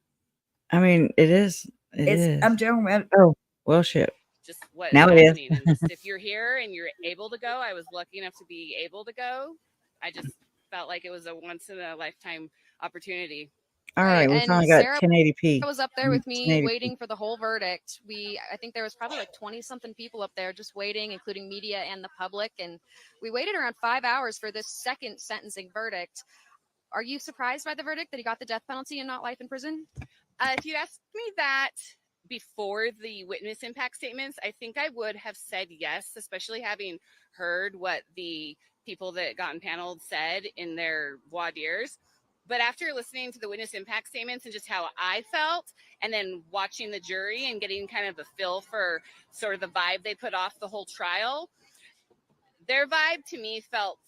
I mean, it is. It is. I'm telling you. Oh, well, shit. Just what Now is it is. happening. And just if you're here and you're able to go, I was lucky enough to be able to go. I just felt like it was a once in a lifetime opportunity. All right, we And finally got Sarah 1080p. was up there with me 1080p. waiting for the whole verdict. I think there was probably like 20 something people up there just waiting, including media and the public. And we waited around 5 hours for this second sentencing verdict. Are you surprised by the verdict that he got the death penalty and not life in prison? If you asked me that before the witness impact statements, I think I would have said yes, especially having heard what the people that got impaneled said in their voir dires. But after listening to the witness impact statements and just how I felt, and then watching the jury and getting kind of a feel for sort of the vibe they put off the whole trial, their vibe to me felt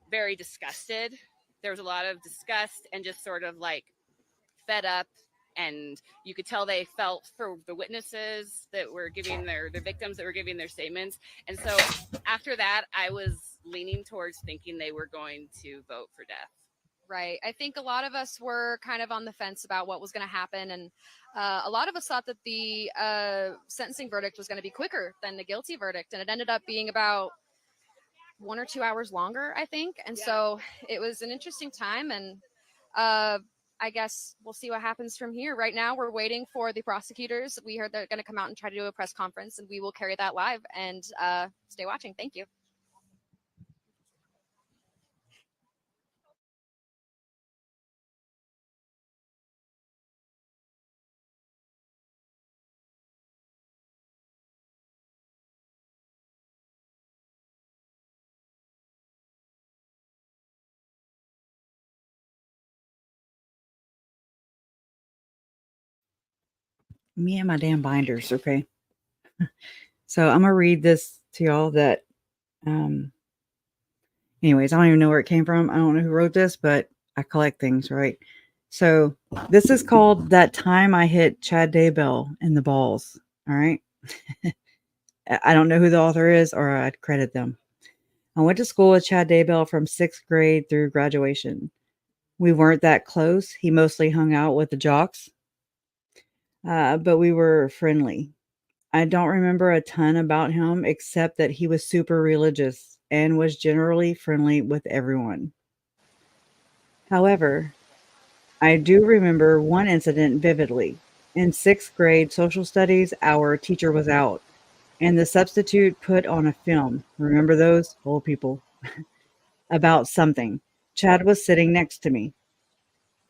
very disgusted. There was a lot of disgust and just sort of like fed up. And you could tell they felt for the witnesses that were giving their victims that were giving their statements. And so after that, I was leaning towards thinking they were going to vote for death. Right. I think a lot of us were kind of on the fence about what was going to happen. And a lot of us thought that the sentencing verdict was going to be quicker than the guilty verdict. And it ended up being about 1 or 2 hours longer, I think. And so it was an interesting time. And I guess we'll see what happens from here. Right now, we're waiting for the prosecutors. We heard they're going to come out and try to do a press conference, and we will carry that live. And stay watching. Thank you. Me and my damn binders, okay? So I'm gonna read this to y'all that anyways, I don't even know where it came from. I don't know who wrote this, but I collect things, right? So this is called That Time I Hit Chad Daybell in the Balls. All right. I don't know who the author is, or I'd credit them. I went to school with Chad Daybell from 6th grade through graduation. We weren't that close. He mostly hung out with the jocks, but we were friendly. I don't remember a ton about him except that he was super religious and was generally friendly with everyone. However, I do remember one incident vividly. In 6th grade social studies, our teacher was out, and the substitute put on a film. Remember those? Old people. About something. Chad was sitting next to me.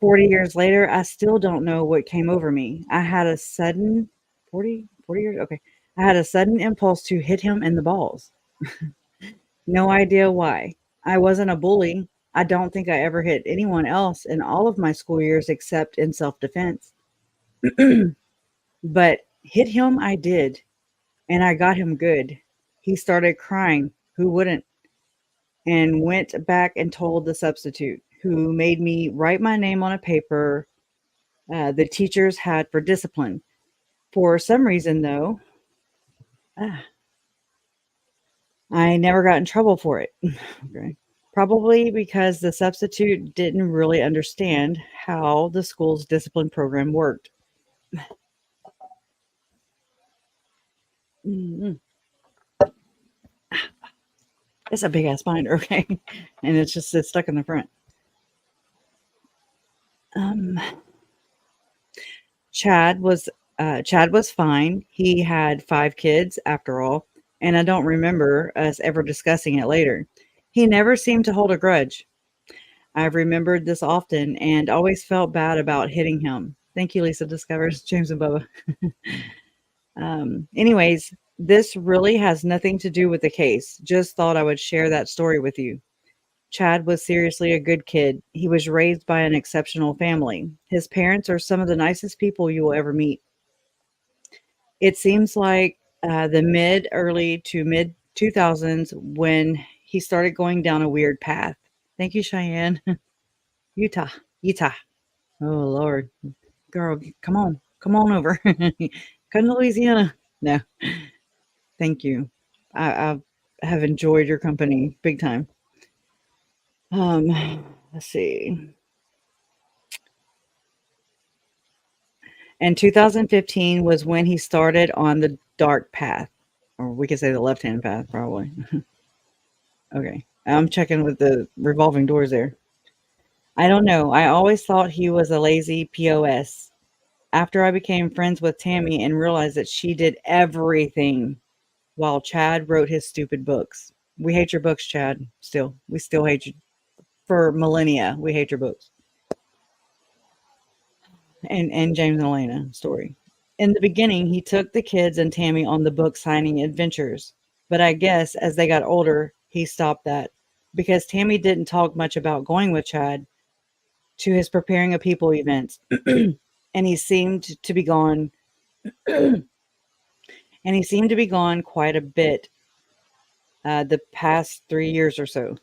40 years later, I still don't know what came over me. I had a sudden 40 years? Okay. I had a sudden impulse to hit him in the balls. No idea why. I wasn't a bully. I don't think I ever hit anyone else in all of my school years except in self-defense. But hit him I did, and I got him good. He started crying. Who wouldn't? And went back and told the substitute, who made me write my name on a paper the teachers had for discipline. For some reason, though, I never got in trouble for it. Okay. Probably because the substitute didn't really understand how the school's discipline program worked. Mm-mm. It's a big ass binder, okay? And it's stuck in the front. Chad was fine. He had 5 kids after all, and I don't remember us ever discussing it later. He never seemed to hold a grudge. I've remembered this often and always felt bad about hitting him. Thank you, Lisa Discovers, James and Bubba. Anyways, this really has nothing to do with the case. Just thought I would share that story with you. Chad was seriously a good kid. He was raised by an exceptional family. His parents are some of the nicest people you will ever meet. It seems like the early to mid 2000s when he started going down a weird path. Thank you, Cheyenne. Utah. Oh, Lord. Girl, come on over. Come to Louisiana. No, thank you. I have enjoyed your company big time. Let's see. And 2015 was when he started on the dark path, or we could say the left-hand path, probably. Okay. I'm checking with the revolving doors there. I don't know. I always thought he was a lazy POS. After I became friends with Tammy and realized that she did everything while Chad wrote his stupid books. We hate your books, Chad. We still hate you. For millennia, we hate your books. And James and Elena story. In the beginning, he took the kids and Tammy on the book signing adventures. But I guess as they got older, he stopped that because Tammy didn't talk much about going with Chad to his preparing a people events. And he seemed to be gone. And he seemed to be gone quite a bit the past 3 years or so.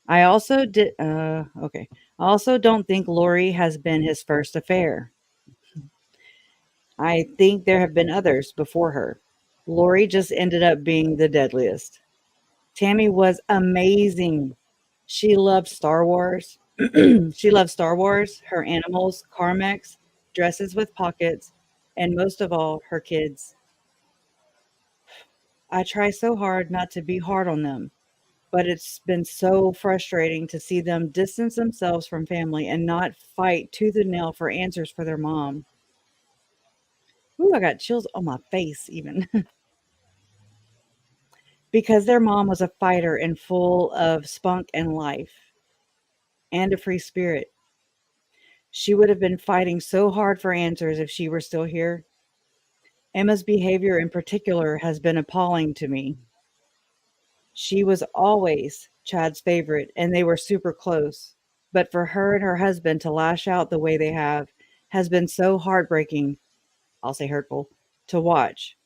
I also don't think Lori has been his first affair. I think there have been others before her. Lori just ended up being the deadliest. Tammy was amazing. She loved Star Wars. She loved Star Wars, her animals, Carmex, dresses with pockets, and most of all, her kids. I try so hard not to be hard on them, but it's been so frustrating to see them distance themselves from family and not fight tooth and nail for answers for their mom. Ooh, I got chills on my face even. Because their mom was a fighter and full of spunk and life and a free spirit. She would have been fighting so hard for answers if she were still here. Emma's behavior in particular has been appalling to me. She was always Chad's favorite and they were super close. But for her and her husband to lash out the way they have has been so heartbreaking, I'll say hurtful, to watch.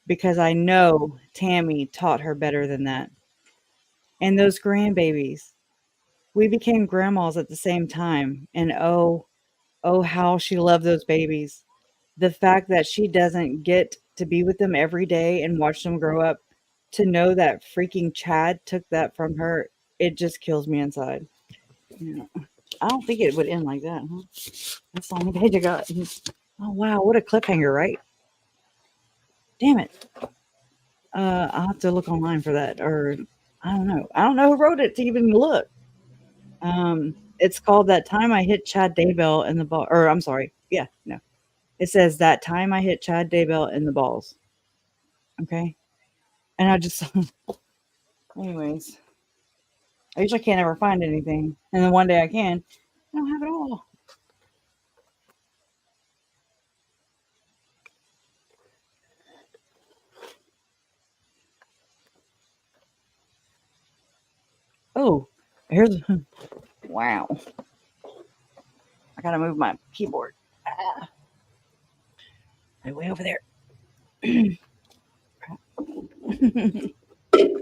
Because I know Tammy taught her better than that. And those grandbabies. We became grandmas at the same time. And oh, how she loved those babies. The fact that she doesn't get to be with them every day and watch them grow up, to know that freaking Chad took that from her, it just kills me inside. Yeah. I don't think it would end like that. Huh? That's the only page I got. Oh, wow. What a cliffhanger, right? Damn it. I'll have to look online for that. Or I don't know. I don't know who wrote it to even look. It's called That Time I Hit Chad Daybell in the Ball. Or I'm sorry. Yeah, no. It says That Time I Hit Chad Daybell in the Balls. Okay. And I just, anyways, I usually can't ever find anything. And then one day I can. I don't have it all. Oh, here's, wow. I gotta move my keyboard. Way over there.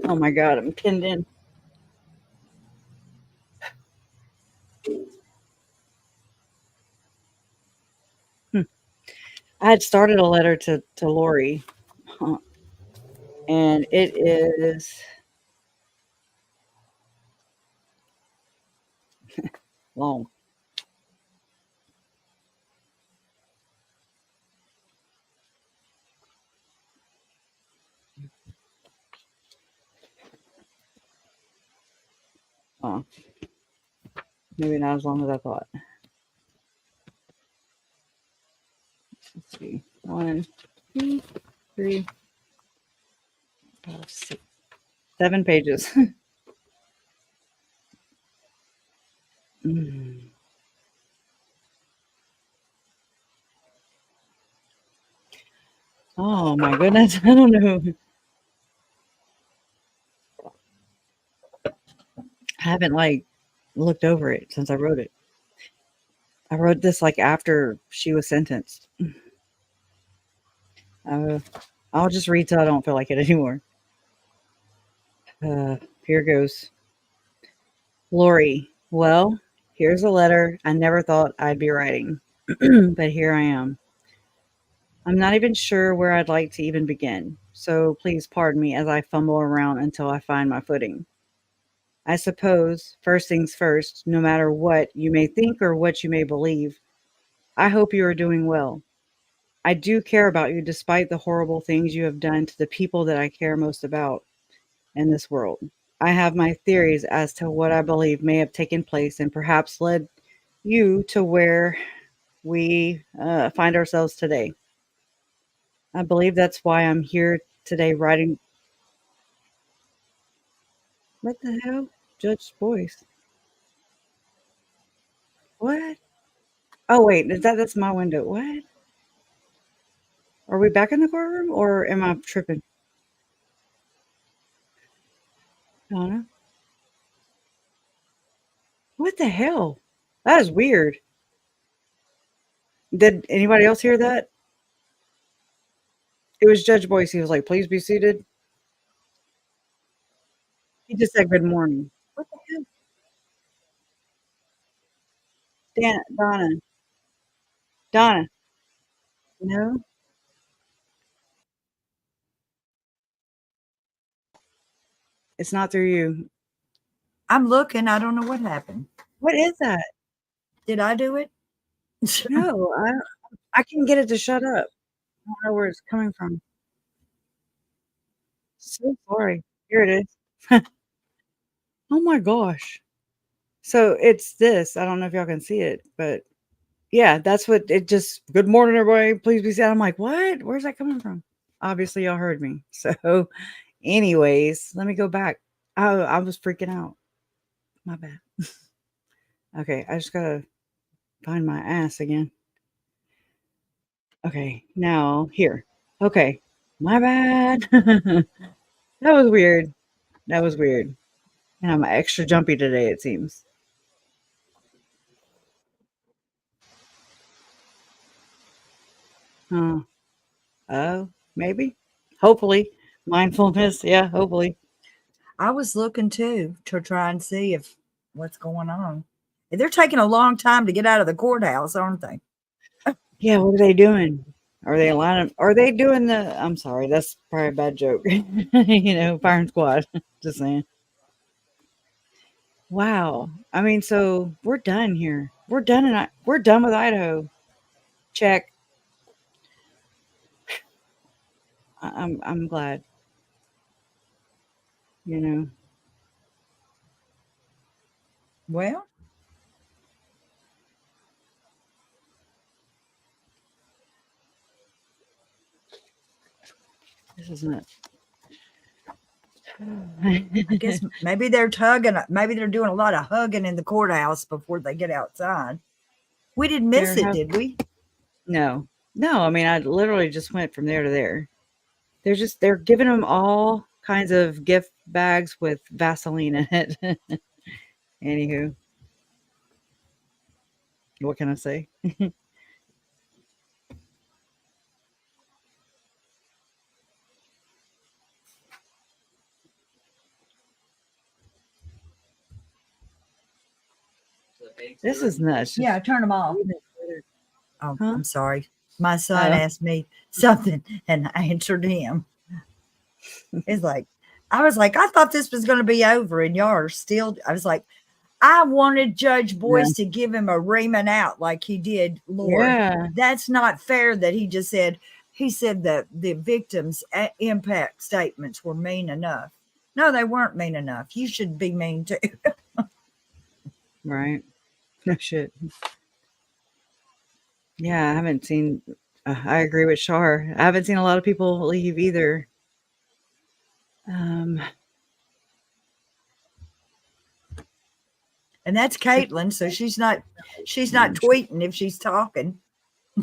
Oh my God, I'm pinned in. I had started a letter to Lori, and it is long. Oh, maybe not as long as I thought. Let's see. 1, 2, 3, 5, 6, 7 pages. Mm. Oh my goodness. I don't know. I haven't looked over it since I wrote it. I wrote this after she was sentenced. I'll just read till I don't feel like it anymore. Here goes. Lori, well, here's a letter I never thought I'd be writing, but here I am. I'm not even sure where I'd like to even begin, so please pardon me as I fumble around until I find my footing. I suppose, first things first, no matter what you may think or what you may believe, I hope you are doing well. I do care about you despite the horrible things you have done to the people that I care most about in this world. I have my theories as to what I believe may have taken place and perhaps led you to where we find ourselves today. I believe that's why I'm here today writing. What the hell? Judge Boyce. What? Oh, wait. That's my window. What? Are we back in the courtroom or am I tripping? Donna? What the hell? That is weird. Did anybody else hear that? It was Judge Boyce. He was like, please be seated. He just said good morning. What the hell? Donna. Donna. No? It's not through you. I'm looking. I don't know what happened. What is that? Did I do it? No, I can get it to shut up. I don't know where it's coming from. So sorry. Here it is. Oh my gosh. So it's this. I don't know if y'all can see it, but yeah, that's what it just, good morning, everybody. Please be said. I'm like, what? Where's that coming from? Obviously, y'all heard me. So, anyways, let me go back. I was freaking out. My bad. Okay, I just gotta find my ass again. Okay, now here. Okay, my bad. That was weird. That was weird. And I'm extra jumpy today, it seems. Oh, maybe. Hopefully. Mindfulness. Yeah, hopefully. I was looking too to try and see if what's going on. They're taking a long time to get out of the courthouse, aren't they? Yeah, what are they doing? Are they aligning? Are they doing the? I'm sorry, that's probably a bad joke. Firing squad. Just saying. Wow. I mean, so we're done here. We're done, and we're done with Idaho. Check. I'm glad. You know. Well, This isn't it. I guess maybe they're tugging. Maybe they're doing a lot of hugging in the courthouse before they get outside. We didn't miss it, did we? No. I mean, I literally just went from there to there. They're giving them all kinds of gift bags with Vaseline in it. Anywho, what can I say? This is nuts. Yeah, turn them off. Oh, Huh? I'm sorry. My son Oh. asked me something and I answered him. It's like, I was like, I thought this was going to be over and y'all are still, I was like, I wanted Judge Boyce to give him a reaming out like he did Lord. Yeah. That's not fair that he just said, he said that the victims' impact statements were mean enough. No, they weren't mean enough. You should be mean too. Right. No shit. Yeah, I haven't seen. I agree with Shar. I haven't seen a lot of people leave either. And that's Caitlin, so she's not tweeting if she's talking.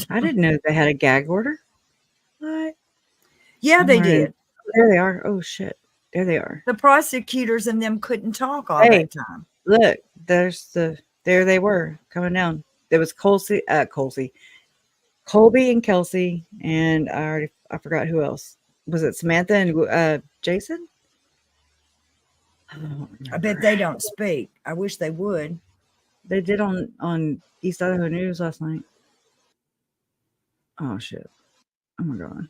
I didn't know they had a gag order. What? Yeah, they did. There they are. Oh shit. There they are. The prosecutors and them couldn't talk all Hey, that time. look, there they were coming down. There was Colby and Kelsey, and I forgot who else. Was it Samantha and Jason? I bet they don't speak. I wish they would. They did on East Idaho News last night. Oh shit. Oh my god.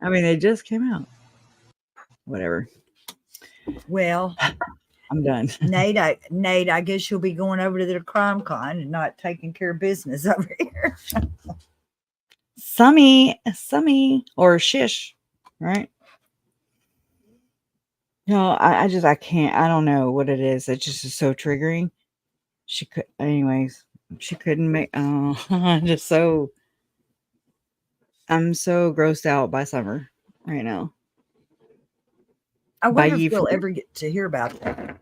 I mean, they just came out. Whatever. Well, I'm done. Nate, I guess you'll be going over to the crime con and not taking care of business over here. Summy, or Shish, right? No, I can't. I don't know what it is. It just is so triggering. She couldn't make. Oh, I'm so grossed out by Summer right now. I wonder if we'll ever get to hear about that.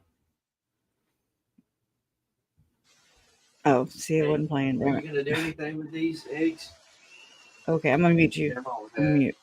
Oh, see, it wasn't playing. Are you going to do anything with these eggs? Okay, I'm going to mute you. I'm gonna mute.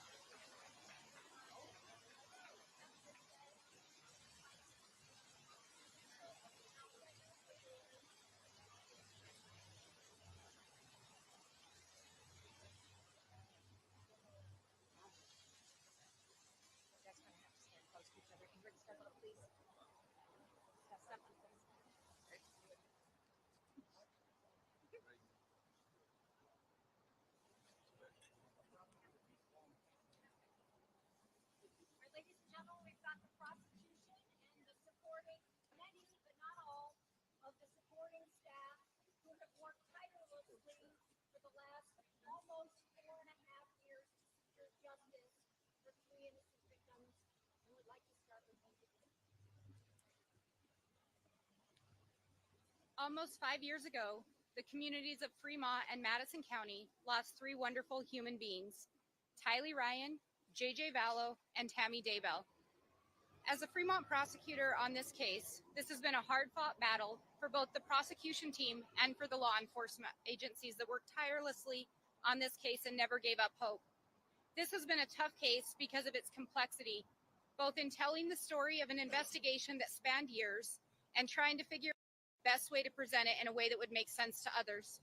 Almost 5 years ago, the communities of Fremont and Madison County lost 3 wonderful human beings, Tylee Ryan, JJ Vallow, and Tammy Daybell. As a Fremont prosecutor on this case, this has been a hard-fought battle for both the prosecution team and for the law enforcement agencies that worked tirelessly on this case and never gave up hope. This has been a tough case because of its complexity, both in telling the story of an investigation that spanned years and trying to figure out the best way to present it in a way that would make sense to others.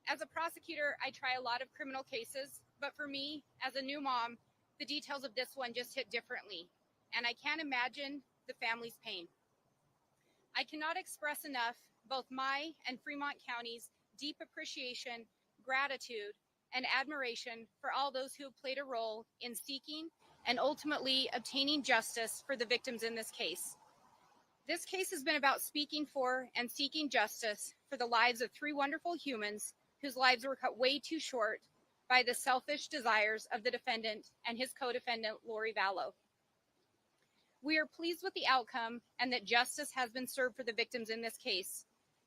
As a prosecutor, I try a lot of criminal cases, but for me, as a new mom, the details of this one just hit differently, and I can't imagine the family's pain. I cannot express enough both my and Fremont County's deep appreciation, gratitude, and admiration for all those who have played a role in seeking and ultimately obtaining justice for the victims in this case. This case has been about speaking for and seeking justice for the lives of 3 wonderful humans whose lives were cut way too short by the selfish desires of the defendant and his co-defendant, Lori Vallow. We are pleased with the outcome and that justice has been served for the victims in this case.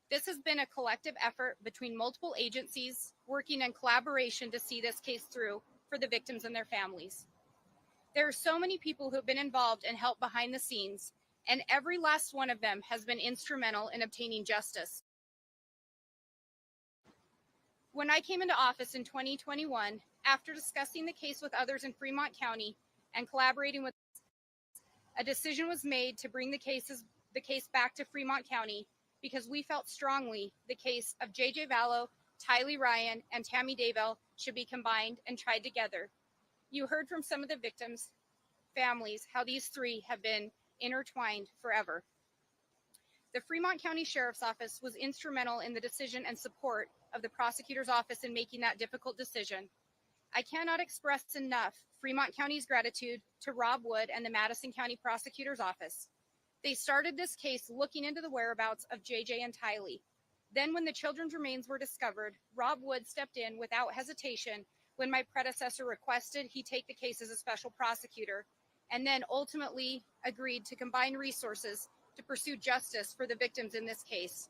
This has been a collective effort between multiple agencies working in collaboration to see this case through for the victims and their families. There are so many people who have been involved and helped behind the scenes, and every last one of them has been instrumental in obtaining justice. When I came into office in 2021, after discussing the case with others in Fremont County and collaborating with, a decision was made to bring the case back to Fremont County because we felt strongly the case of JJ Vallow, Tylee Ryan, and Tammy Daybell should be combined and tried together. You heard from some of the victims' families how these 3 have been intertwined forever. The Fremont County Sheriff's Office was instrumental in the decision and support of the prosecutor's office in making that difficult decision. I cannot express enough Fremont County's gratitude to Rob Wood and the Madison County Prosecutor's Office. They started this case looking into the whereabouts of JJ and Tylee. Then when the children's remains were discovered, Rob Wood stepped in without hesitation when my predecessor requested he take the case as a special prosecutor, and then ultimately agreed to combine resources to pursue justice for the victims in this case.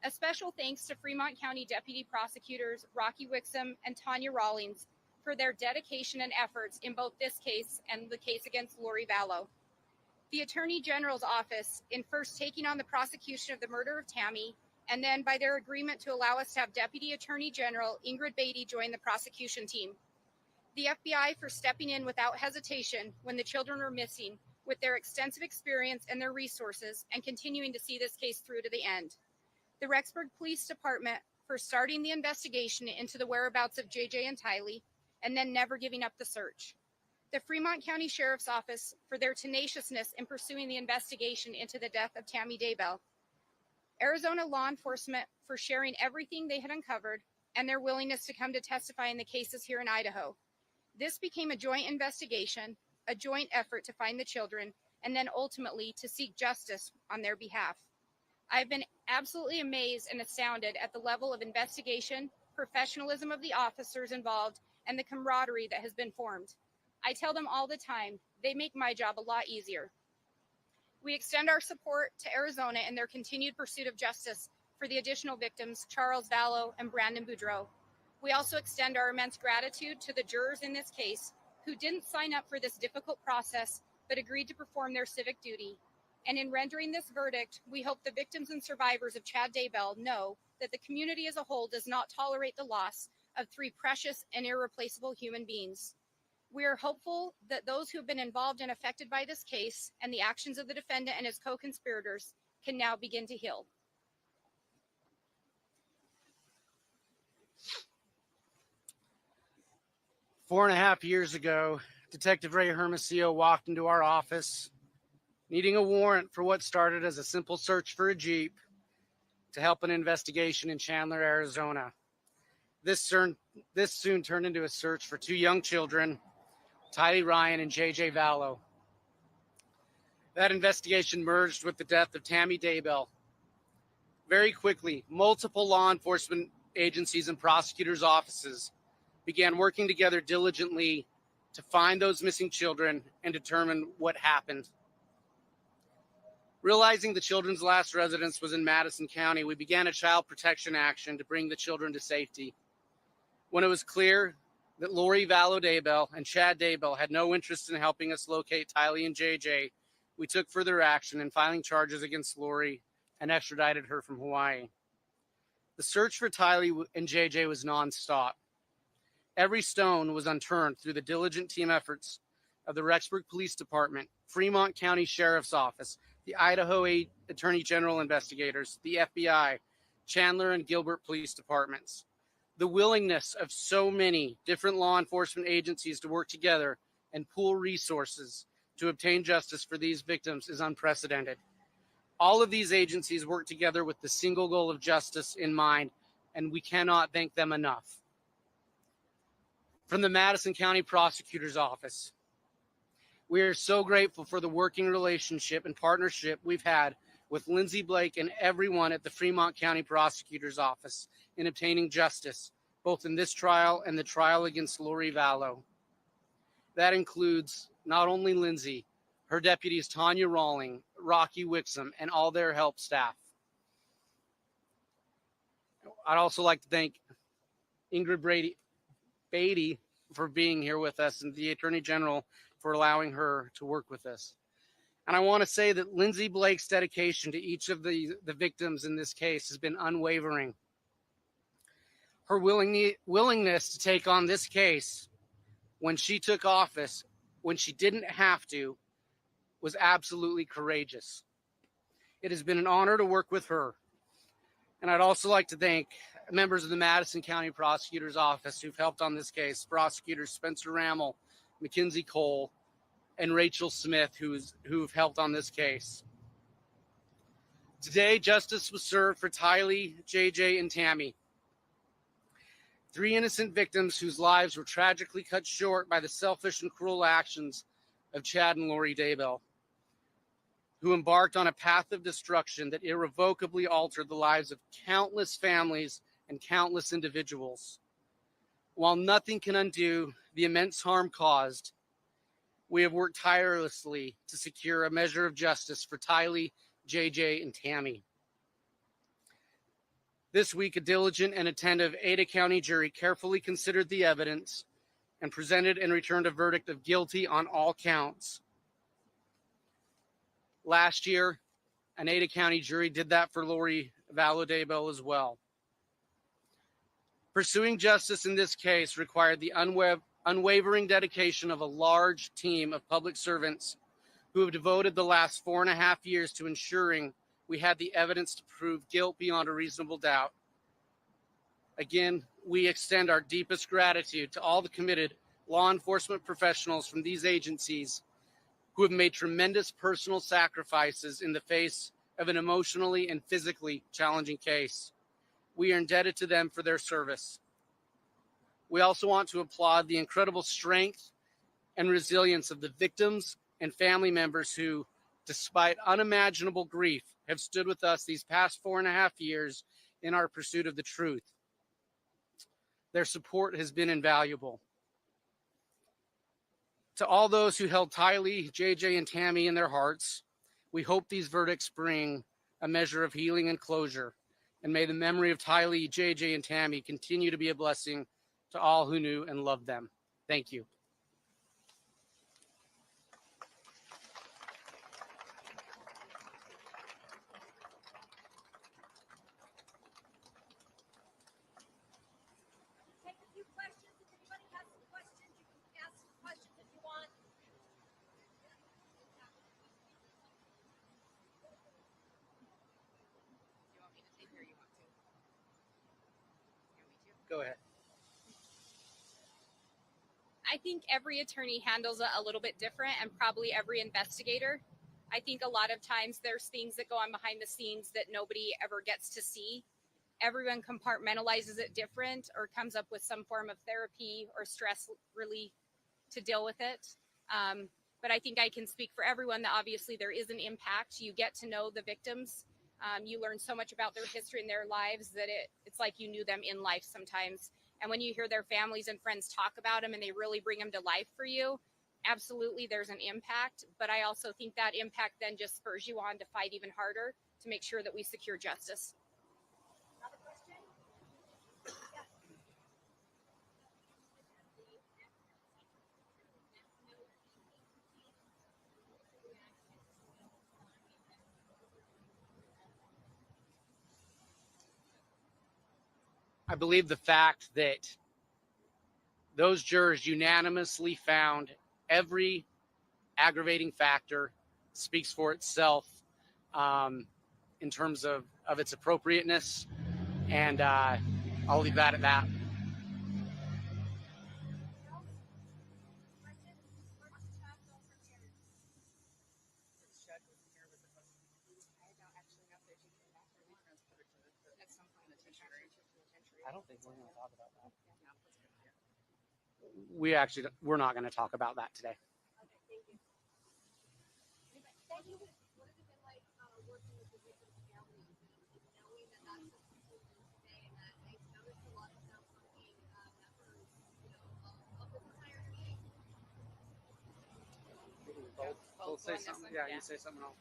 A special thanks to Fremont County Deputy Prosecutors Rocky Wixom and Tanya Rawlings for their dedication and efforts in both this case and the case against Lori Vallow. The Attorney General's office, in first taking on the prosecution of the murder of Tammy, and then by their agreement to allow us to have Deputy Attorney General Ingrid Beatty join the prosecution team. The FBI for stepping in without hesitation when the children were missing, with their extensive experience and their resources, and continuing to see this case through to the end. The Rexburg Police Department for starting the investigation into the whereabouts of JJ and Tylee, and then never giving up the search. The Fremont County Sheriff's Office for their tenaciousness in pursuing the investigation into the death of Tammy Daybell. Arizona law enforcement for sharing everything they had uncovered and their willingness to come to testify in the cases here in Idaho. This became a joint investigation, a joint effort to find the children, and then ultimately to seek justice on their behalf. I've been absolutely amazed and astounded at the level of investigation, professionalism of the officers involved, and the camaraderie that has been formed. I tell them all the time, they make my job a lot easier. We extend our support to Arizona in their continued pursuit of justice for the additional victims, Charles Vallow and Brandon Boudreau. We also extend our immense gratitude to the jurors in this case who didn't sign up for this difficult process, but agreed to perform their civic duty. And in rendering this verdict, we hope the victims and survivors of Chad Daybell know that the community as a whole does not tolerate the loss of three precious and irreplaceable human beings. We are hopeful that those who have been involved and affected by this case and the actions of the defendant and his co-conspirators can now begin to heal. Four and a half years ago, Detective Ray Hermosillo walked into our office needing a warrant for what started as a simple search for a Jeep to help an investigation in Chandler, Arizona. This soon turned into a search for two young children, Tylee Ryan and JJ Vallow. That investigation merged with the death of Tammy Daybell. Very quickly, multiple law enforcement agencies and prosecutors' offices began working together diligently to find those missing children and determine what happened. Realizing the children's last residence was in Madison County, we began a child protection action to bring the children to safety. When it was clear that Lori Vallow Daybell and Chad Daybell had no interest in helping us locate Tylee and JJ, we took further action in filing charges against Lori and extradited her from Hawaii. The search for Tylee and JJ was nonstop. Every stone was unturned through the diligent team efforts of the Rexburg Police Department, Fremont County Sheriff's Office, the Idaho Attorney General investigators, the FBI, Chandler and Gilbert Police Departments. The willingness of so many different law enforcement agencies to work together and pool resources to obtain justice for these victims is unprecedented. All of these agencies work together with the single goal of justice in mind, and we cannot thank them enough. From the Madison County Prosecutor's Office, we are so grateful for the working relationship and partnership we've had with Lindsay Blake and everyone at the Fremont County Prosecutor's Office in obtaining justice, both in this trial and the trial against Lori Vallow. That includes not only Lindsay, her deputies Tanya Rawling, Rocky Wixom, and all their help staff. I'd also like to thank Ingrid Beatty for being here with us and the Attorney General for allowing her to work with us. And I want to say that Lindsay Blake's dedication to each of the victims in this case has been unwavering. Her willingness to take on this case when she took office, when she didn't have to, was absolutely courageous. It has been an honor to work with her. And I'd also like to thank members of the Madison County Prosecutor's Office who've helped on this case, prosecutors Spencer Rammel, Mackenzie Cole, and Rachel Smith, who've helped on this case. Today, justice was served for Tylee, JJ, and Tammy. 3 innocent victims whose lives were tragically cut short by the selfish and cruel actions of Chad and Lori Daybell, who embarked on a path of destruction that irrevocably altered the lives of countless families and countless individuals. While nothing can undo the immense harm caused, we have worked tirelessly to secure a measure of justice for Tylee, JJ, and Tammy. This week, a diligent and attentive Ada County jury carefully considered the evidence and presented and returned a verdict of guilty on all counts. Last year, an Ada County jury did that for Lori Daybell as well. Pursuing justice in this case required the unwavering dedication of a large team of public servants who have devoted the last 4.5 years to ensuring we had the evidence to prove guilt beyond a reasonable doubt. Again, we extend our deepest gratitude to all the committed law enforcement professionals from these agencies who have made tremendous personal sacrifices in the face of an emotionally and physically challenging case. We are indebted to them for their service. We also want to applaud the incredible strength and resilience of the victims and family members who, despite unimaginable grief, have stood with us these past 4.5 years in our pursuit of the truth. Their support has been invaluable. To all those who held Tylee, JJ, and Tammy in their hearts, we hope these verdicts bring a measure of healing and closure, and may the memory of Tylee, JJ, and Tammy continue to be a blessing to all who knew and loved them. Thank you. Go ahead. I think every attorney handles it a little bit different, and probably every investigator. I think a lot of times there's things that go on behind the scenes that nobody ever gets to see. Everyone compartmentalizes it different or comes up with some form of therapy or stress relief to deal with it. But I think I can speak for everyone that obviously there is an impact. You get to know the victims. You learn so much about their history and their lives that it's like you knew them in life sometimes. And when you hear their families and friends talk about them and they really bring them to life for you, absolutely there's an impact. But I also think that impact then just spurs you on to fight even harder to make sure that we secure justice. I believe the fact that those jurors unanimously found every aggravating factor speaks for itself in terms of its appropriateness, and I'll leave that at that. I don't think we're going to talk about that. We're not going to talk about that today. Both say something. Yeah, you say something else.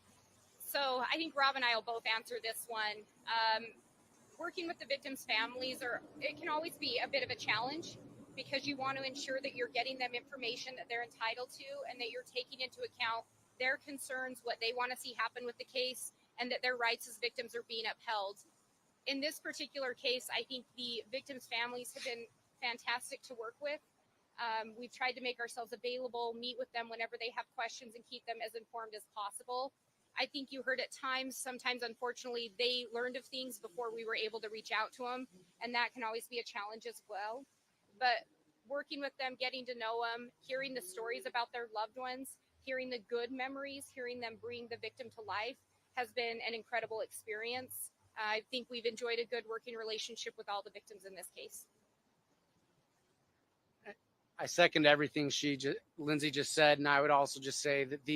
So I think Rob and I will both answer this one. Working with the victims' families, it can always be a bit of a challenge because you want to ensure that you're getting them information that they're entitled to and that you're taking into account their concerns, what they want to see happen with the case, and that their rights as victims are being upheld. In this particular case, I think the victims' families have been fantastic to work with. We've tried to make ourselves available, meet with them whenever they have questions, and keep them as informed as possible. I think you heard at times, sometimes unfortunately, they learned of things before we were able to reach out to them, and that can always be a challenge as well. But working with them, getting to know them, hearing the stories about their loved ones, Hearing the good memories, hearing them bring the victim to life has been an incredible experience. I think we've enjoyed a good working relationship with all the victims in this case. I second everything Lindsay just said, and I would also just say that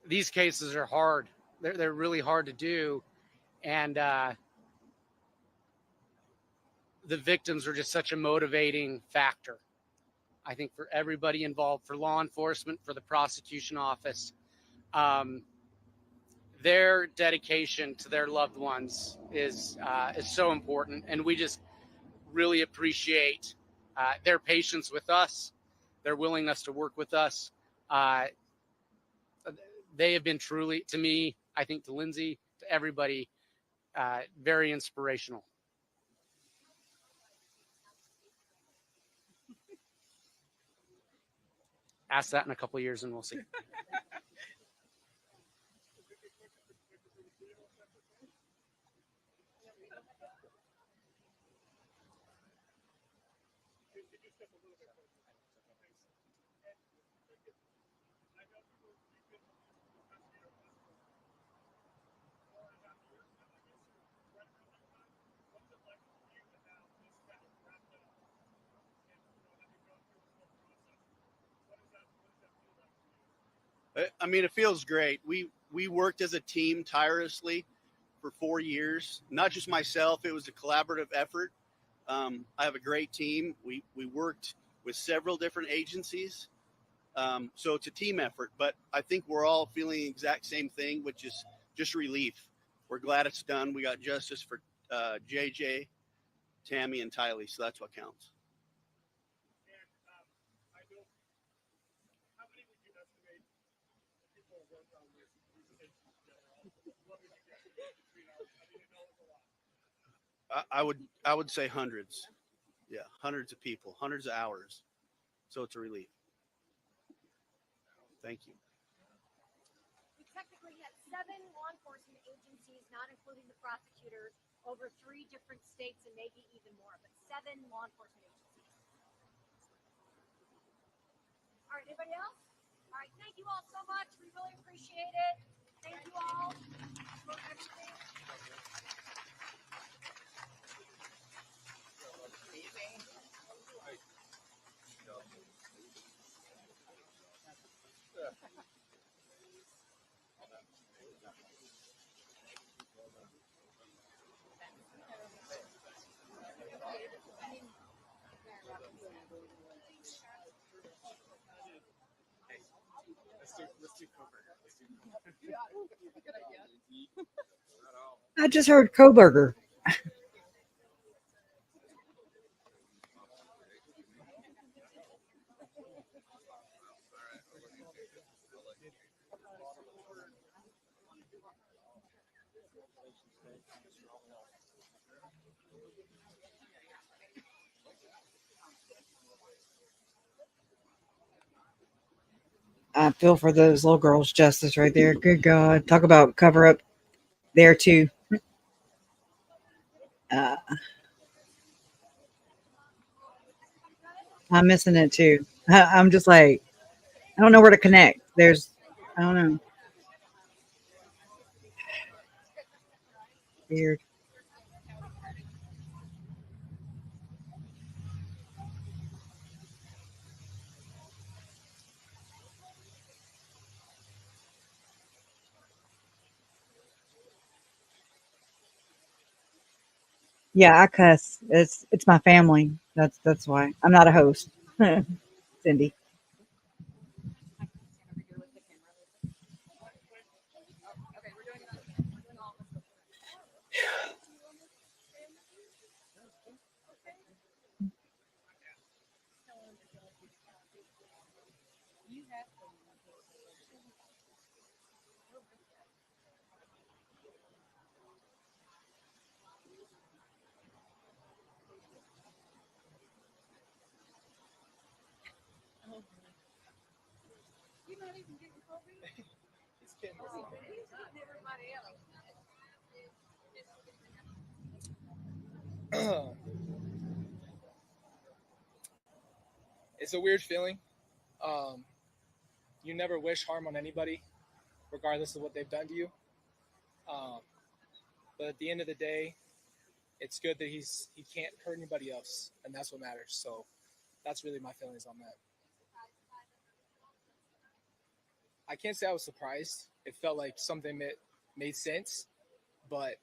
these cases are hard. They're really hard to do, and the victims are just such a motivating factor. I think for everybody involved, for law enforcement, for the prosecution office, their dedication to their loved ones is so important, and we just really appreciate their patience with us, their willingness to work with us. They have been truly, to me, I think to Lindsay, to everybody, very inspirational. Ask that in a couple of years and we'll see. I mean, it feels great. We worked as a team tirelessly for 4 years. Not just myself; it was a collaborative effort. I have a great team. We worked with several different agencies, so it's a team effort. But I think we're all feeling the exact same thing, which is just relief. We're glad it's done. We got justice for JJ, Tammy, and Tylee, so that's what counts. I would say hundreds. Yeah, hundreds of people, hundreds of hours. So it's a relief. Thank you. We technically had 7 law enforcement agencies, not including the prosecutors, over 3 different states and maybe even more, but 7 law enforcement agencies. All right, anybody else? All right, thank you all so much. We really appreciate it. Thank you all for everything. I just heard Coburger. I feel for those little girls' justice right there. Good God. Talk about cover up there too. I'm missing it too. I'm just like, I don't know where to connect. I don't know. Weird. Yeah, I cuss. It's my family. That's why. I'm not a host. Cindy. it's a weird feeling. You never wish harm on anybody, regardless of what they've done to you. But at the end of the day, it's good that he can't hurt anybody else, and that's what matters. So that's really my feelings on that. I can't say I was surprised. It felt like something that made sense, but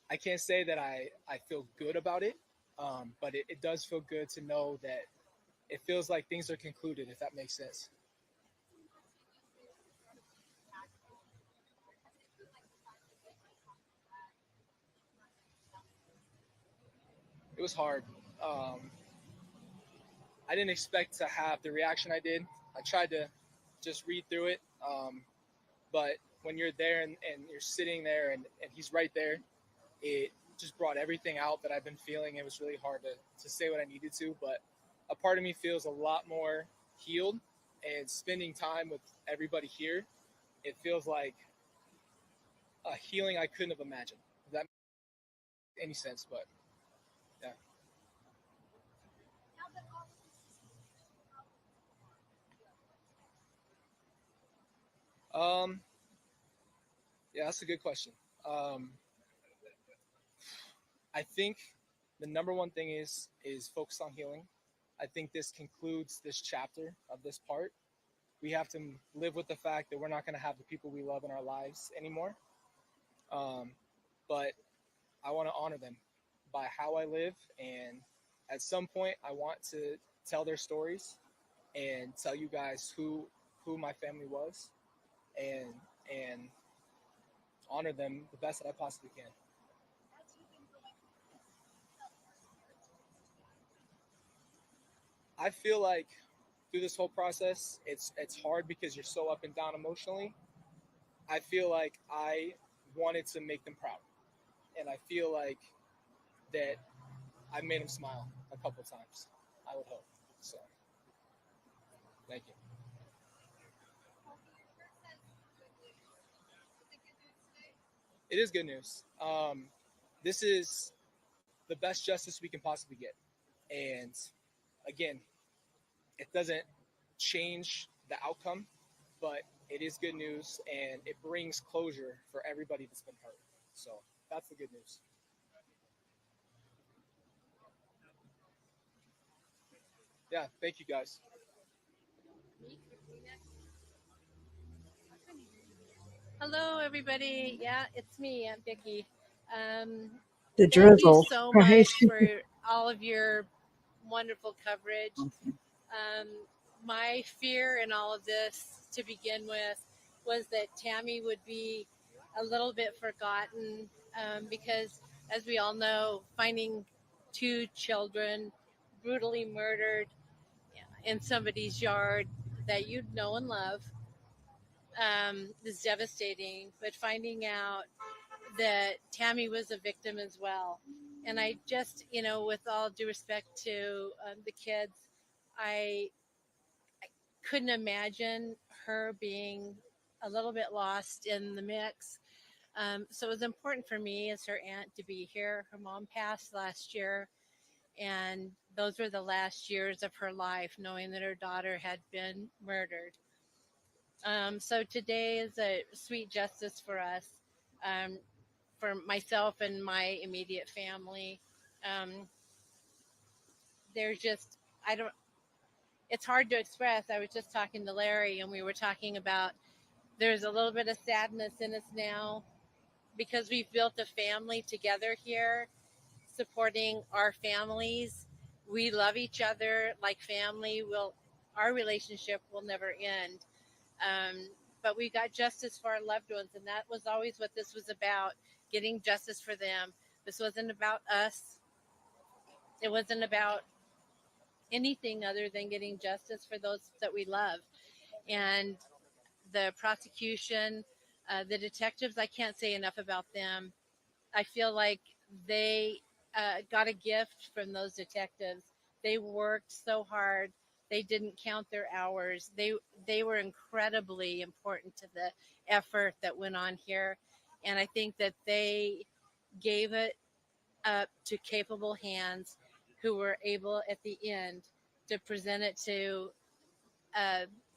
I can't say that I feel good about it. But it does feel good to know that it feels like things are concluded, if that makes sense. It was hard. I didn't expect to have the reaction I did. I tried to just read through it. But when you're there and you're sitting there and he's right there, it just brought everything out that I've been feeling. It was really hard to say what I needed to, but a part of me feels a lot more healed, and spending time with everybody here, it feels like a healing I couldn't have imagined. If that makes any sense, but yeah. Yeah, that's a good question. I think the number one thing is focus on healing. I think this concludes this chapter of this part. We have to live with the fact that we're not going to have the people we love in our lives anymore. But I want to honor them by how I live. And at some point, I want to tell their stories and tell you guys who my family was, and honor them the best that I possibly can. I feel like through this whole process, it's hard because you're so up and down emotionally. I feel like I wanted to make them proud, and I feel like that I made them smile a couple times. I would hope so. Thank you. It is good news. This is the best justice we can possibly get, and again, it doesn't change the outcome, but it is good news, and it brings closure for everybody that's been hurt. So that's the good news. Yeah, thank you guys. Hello, everybody. Yeah, it's me. I'm Vicki. The Thank you drizzle, so right? much for all of your wonderful coverage. My fear in all of this to begin with was that Tammy would be a little bit forgotten because, as we all know, finding two children brutally murdered in somebody's yard that you know and love is devastating. But finding out that Tammy was a victim as well. And I just, with all due respect to the kids, I couldn't imagine her being a little bit lost in the mix. So it was important for me as her aunt to be here. Her mom passed last year, and those were the last years of her life, knowing that her daughter had been murdered. So today is a sweet justice for us, for myself and my immediate family. There's just, it's hard to express. I was just talking to Larry, and we were talking about there's a little bit of sadness in us now because we've built a family together here, supporting our families. We love each other like family. Our relationship will never end. But we got justice for our loved ones, and that was always what this was about, getting justice for them. This wasn't about us. It wasn't about anything other than getting justice for those that we love. And the prosecution, the detectives, I can't say enough about them. I feel like they got a gift from those detectives. They worked so hard. They didn't count their hours. They were incredibly important to the effort that went on here. And I think that they gave it up to capable hands who were able at the end to present it to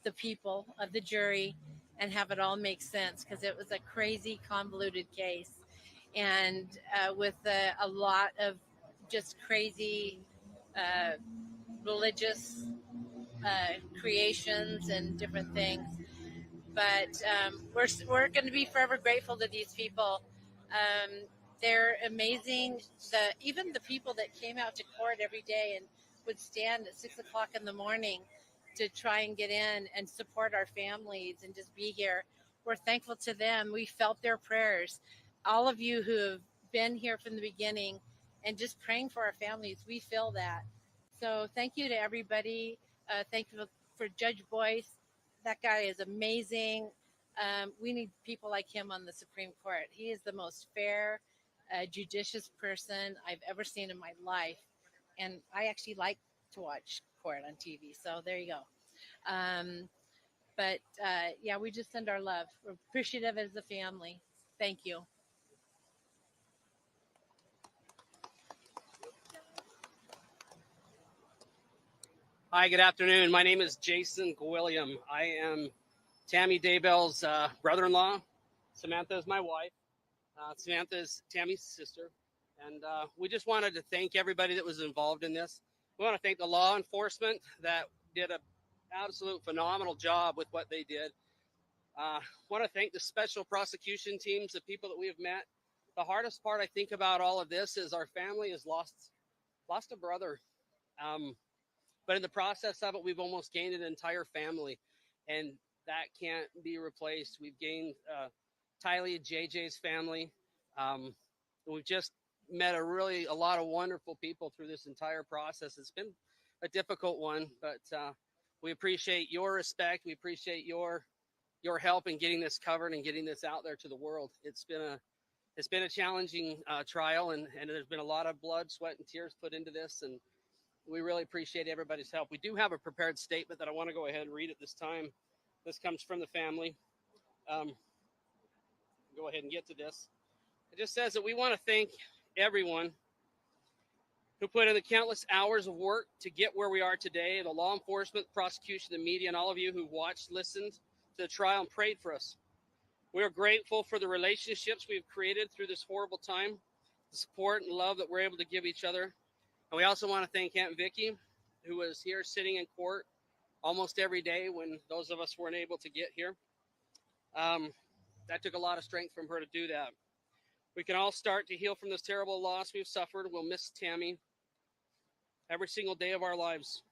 the people of the jury and have it all make sense, because it was a crazy, convoluted case, and with a lot of just crazy religious creations and different things. But we're going to be forever grateful to these people. They're amazing. Even the people that came out to court every day and would stand at 6 o'clock in the morning to try and get in and support our families and just be here. We're thankful to them. We felt their prayers. All of you who have been here from the beginning and just praying for our families, we feel that. So thank you to everybody. Thank you for Judge Boyce. That guy is amazing. We need people like him on the Supreme Court. He is the most fair, judicious person I've ever seen in my life. And I actually like to watch court on TV. So there you go. But yeah, we just send our love. We're appreciative as a family. Thank you. Hi, good afternoon. My name is Jason Gwilliam. I am Tammy Daybell's brother-in-law. Samantha is my wife. Samantha is Tammy's sister. And we just wanted to thank everybody that was involved in this. We want to thank the law enforcement that did an absolute phenomenal job with what they did. Want to thank the special prosecution teams, the people that we have met. The hardest part I think about all of this is our family has lost a brother. But in the process of it, we've almost gained an entire family, and that can't be replaced. We've gained Tylee and JJ's family. We've just met a lot of wonderful people through this entire process. It's been a difficult one, but we appreciate your respect. We appreciate your help in getting this covered and getting this out there to the world. It's been a challenging trial, and there's been a lot of blood, sweat, and tears put into this, and we really appreciate everybody's help. We do have a prepared statement that I want to go ahead and read at this time. This comes from the family. Go ahead and get to this. It just says that we want to thank everyone who put in the countless hours of work to get where we are today, the law enforcement, prosecution, the media, and all of you who watched, listened to the trial, and prayed for us. We are grateful for the relationships we've created through this horrible time, the support and love that we're able to give each other. And we also want to thank Aunt Vicky, who was here sitting in court almost every day when those of us weren't able to get here. That took a lot of strength from her to do that. We can all start to heal from this terrible loss we've suffered. We'll miss Tammy every single day of our lives,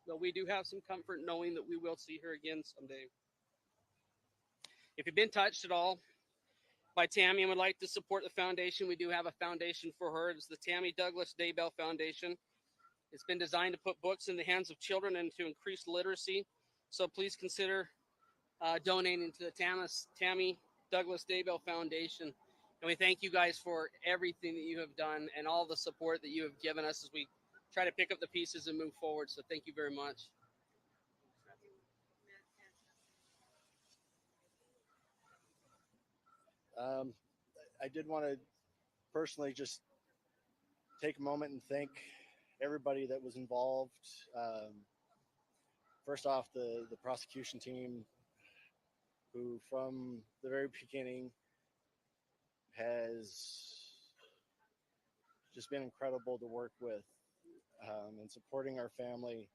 but we do have some comfort knowing that we will see her again someday. If you've been touched at all by Tammy and would like to support the foundation, we do have a foundation for her. It's the Tammy Douglas Daybell Foundation. It's been designed to put books in the hands of children and to increase literacy. So please consider donating to the Tammy Douglas Daybell Foundation. And we thank you guys for everything that you have done and all the support that you have given us as we try to pick up the pieces and move forward. So thank you very much. I did want to personally just take a moment and thank everybody that was involved. First off, the prosecution team, who from the very beginning has just been incredible to work with and supporting our family.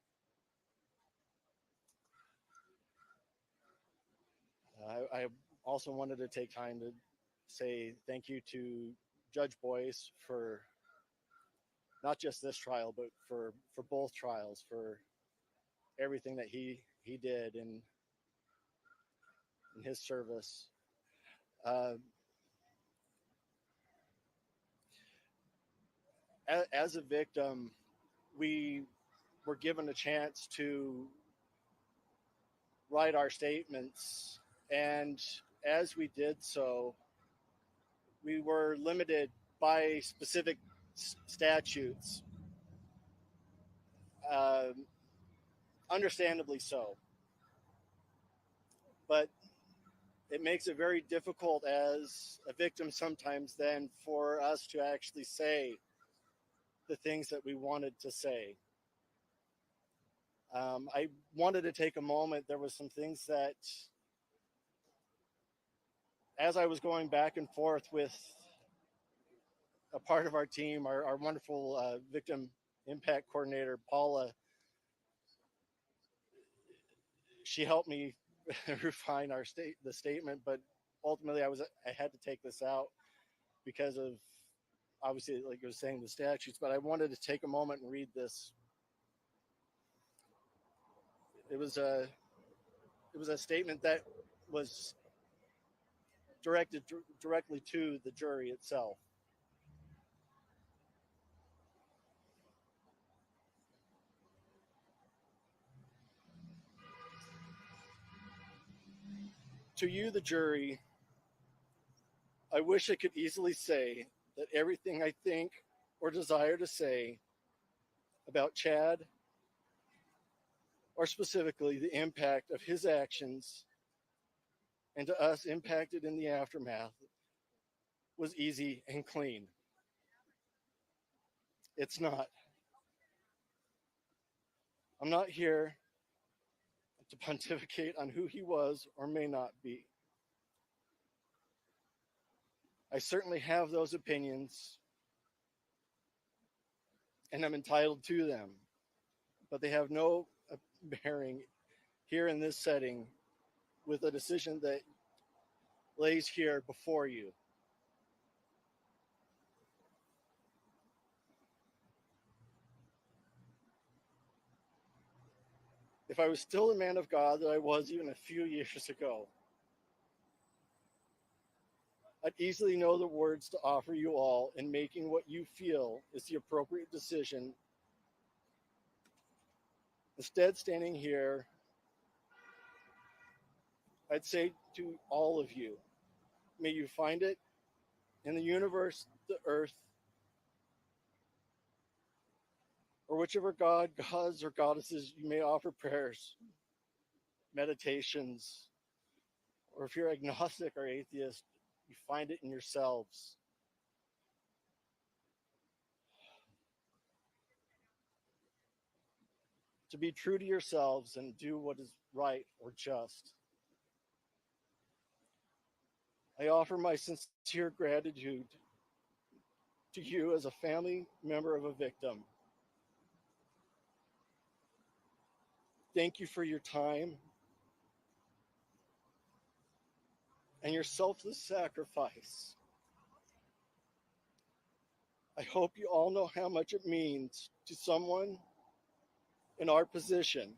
I also wanted to take time to say thank you to Judge Boyce for not just this trial, but for both trials, for everything that he did in his service. As a victim, we were given a chance to write our statements, and as we did so, we were limited by specific statutes, understandably so. But it makes it very difficult as a victim sometimes then for us to actually say the things that we wanted to say. I wanted to take a moment. There was some things that, as I was going back and forth with a part of our team, our wonderful victim impact coordinator, Paula, she helped me refine the statement, but ultimately I had to take this out because of, obviously, like I was saying, the statutes, but I wanted to take a moment and read this. It was a statement that was directed directly to the jury itself. To you, the jury, I wish I could easily say that everything I think or desire to say about Chad, or specifically the impact of his actions and to us impacted in the aftermath, was easy and clean. It's not. I'm not here to pontificate on who he was or may not be. I certainly have those opinions, and I'm entitled to them, but they have no bearing here in this setting with a decision that lays here before you. If I was still the man of God that I was even a few years ago, I'd easily know the words to offer you all in making what you feel is the appropriate decision. Instead, standing here, I'd say to all of you, may you find it in the universe, the earth, or whichever gods or goddesses you may offer prayers, meditations, or if you're agnostic or atheist, you find it in yourselves. To be true to yourselves and do what is right or just. I offer my sincere gratitude to you as a family member of a victim. Thank you for your time and your selfless sacrifice. I hope you all know how much it means to someone in our position.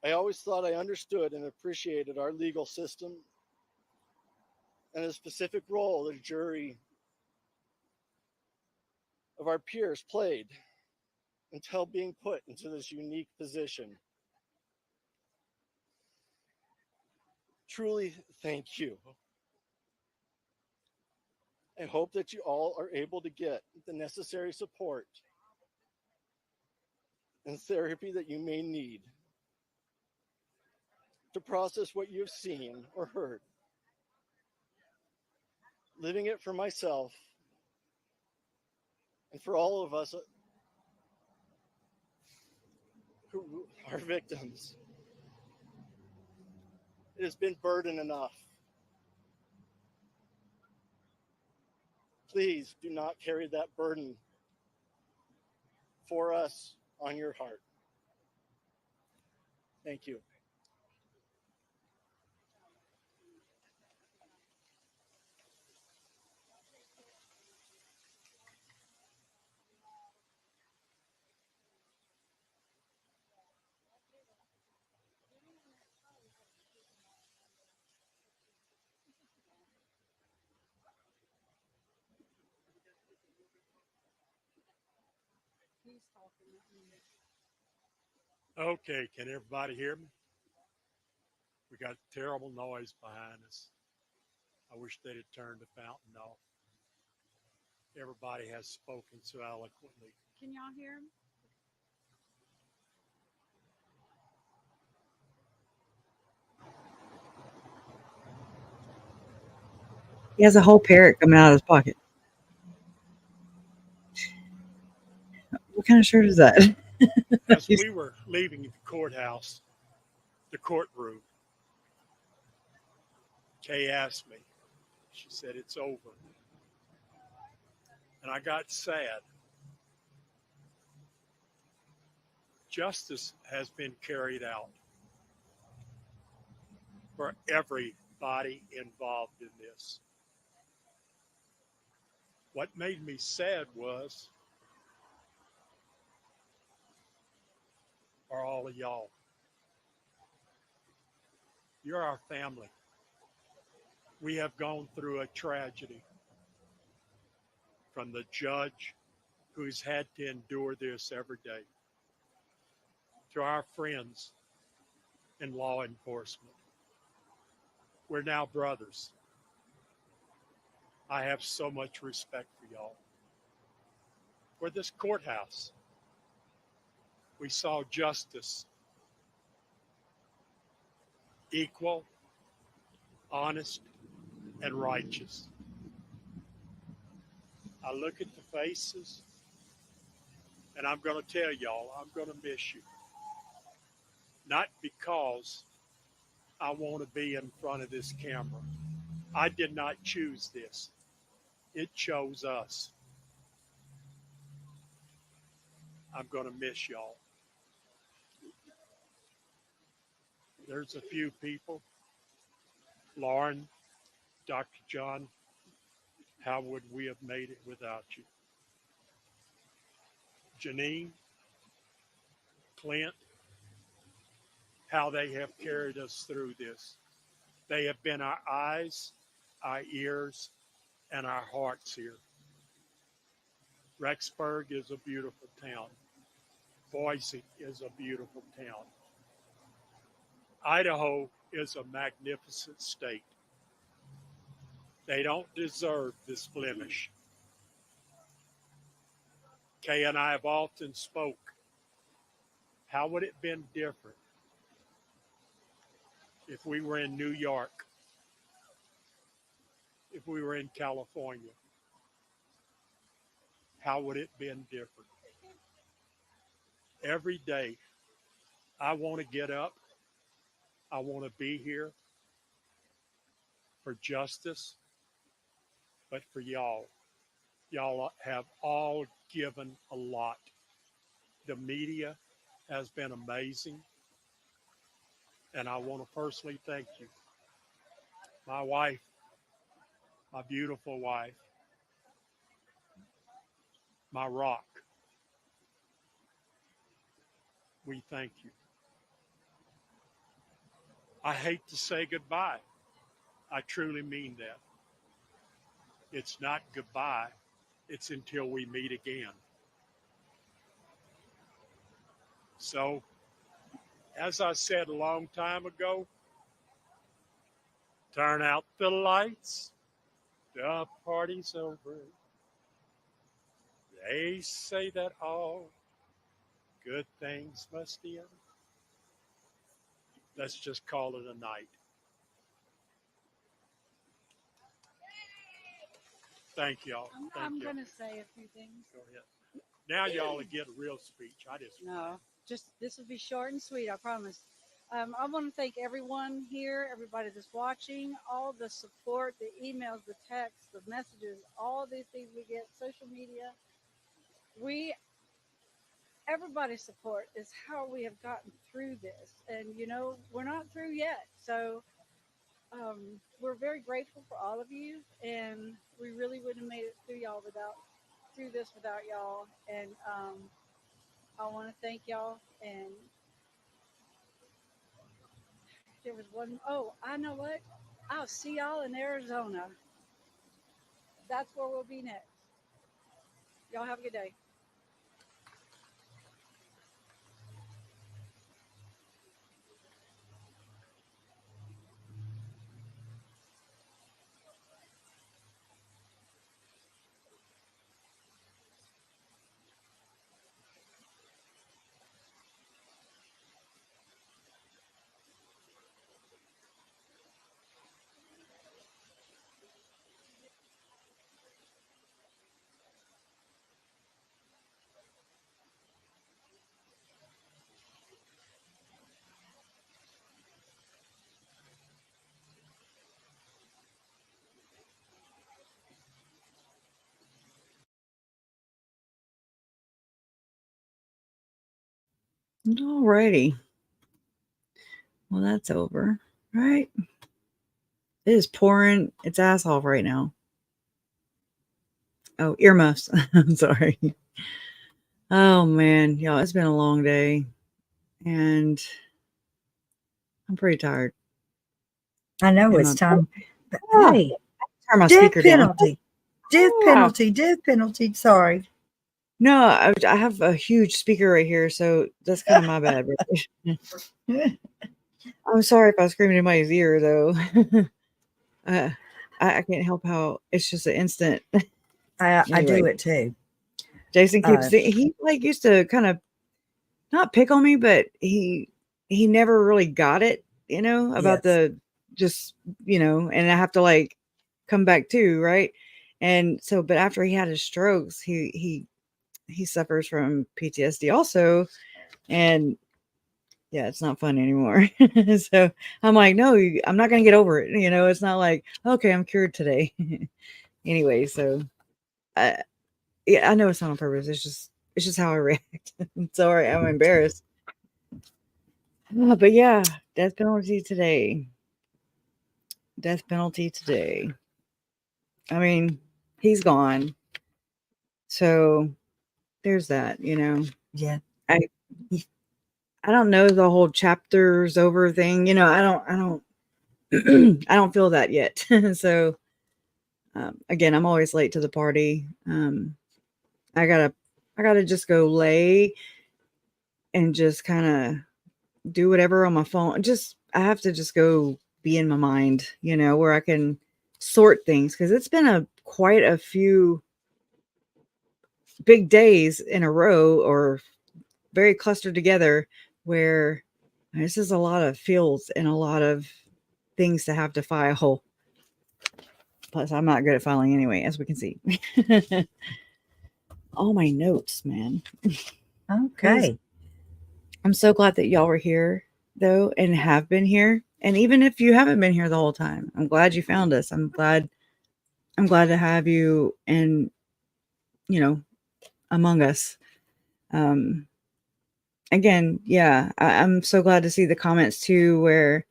I always thought I understood and appreciated our legal system and the specific role the jury of our peers played until being put into this unique position. Truly, thank you. I hope that you all are able to get the necessary support and therapy that you may need to process what you've seen or heard. Living it for myself and for all of us who are victims, it has been burden enough. Please do not carry that burden for us on your heart. Thank you. Okay, can everybody hear me? We got terrible noise behind us. I wish they'd have turned the fountain off. Everybody has spoken so eloquently. Can y'all hear him? He has a whole parrot coming out of his pocket. What kind of shirt is that? As we were leaving the courthouse, the courtroom, Kay asked me, she said, "It's over." And I got sad. Justice has been carried out for everybody involved in this. What made me sad was for all of y'all. You're our family. We have gone through a tragedy, from the judge who's had to endure this every day, to our friends in law enforcement. We're now brothers. I have so much respect for y'all. For this courthouse, we saw justice, equal, honest, and righteous. I look at the faces, and I'm going to tell y'all, I'm going to miss you. Not because I want to be in front of this camera. I did not choose this. It chose us. I'm going to miss y'all. There's a few people. Lauren, Dr. John, how would we have made it without you? Janine, Clint, how they have carried us through this. They have been our eyes, our ears, and our hearts here. Rexburg is a beautiful town. Boise is a beautiful town. Idaho is a magnificent state. They don't deserve this blemish. Kay and I have often spoke. How would it have been different if we were in New York, if we were in California? How would it have been different? Every day, I want to get up. I want to be here for justice, but for y'all. Y'all have all given a lot. The media has been amazing, and I want to personally thank you. My wife, my beautiful wife, my rock, we thank you. I hate to say goodbye. I truly mean that. It's not goodbye. It's until we meet again. So, as I said a long time ago, turn out the lights. The party's over. They say that all good things must end. Let's just call it a night. Thank y'all. I'm going to say a few things. Go ahead. Now y'all will get a real speech. No, just this will be short and sweet, I promise. I want to thank everyone here, everybody that's watching, all the support, the emails, the texts, the messages, all these things we get, social media. Everybody's support is how we have gotten through this. And, we're not through yet. So we're very grateful for all of you. And we really wouldn't have made it through this without y'all. And I want to thank y'all. And there was one, oh, I know what? I'll see y'all in Arizona. That's where we'll be next. Y'all have a good day. Alrighty. Well, that's over, right? It is pouring its ass off right now. Oh, earmuffs. I'm sorry. Oh man, y'all, it's been a long day and I'm pretty tired. I know And it's time. But Ah, hey, turn my death speaker down. penalty. Death penalty. Death penalty. Sorry. No, I have a huge speaker right here, so that's kind of my bad. I'm sorry if I screamed in my ear, though. I can't help how it's just an instant. I Anyway, do it too. Jason keeps he like used to kind of not pick on me, but he never really got it, you know, about the just, you know, and I have to like come back too, right? And so, but after he had his strokes, he suffers from PTSD also, and yeah, it's not fun anymore. So I'm like, no, I'm not gonna get over it. You know, it's not like, okay, I'm cured today. Anyway, so yeah, I know it's not on purpose. It's just how I react. Sorry, I'm embarrassed. But yeah, death penalty today. Death penalty today. I mean, he's gone. So there's that, you know. Yeah. I don't know the whole chapters over thing. You know, I don't I don't feel that yet. So again, I'm always late to the party. I gotta just go lay and just kind of do whatever on my phone. I have to just go be in my mind, you know, where I can sort things, because it's been quite a few big days in a row, or very clustered together, where this is a lot of fields and a lot of things to have to file. Plus, I'm not good at filing anyway, as we can see. All my notes, man. Okay. I'm so glad that y'all were here, though, and have been here. And even if you haven't been here the whole time, I'm glad you found us. I'm glad to have you, and you know, among us. Again, yeah, I'm so glad to see the comments too, where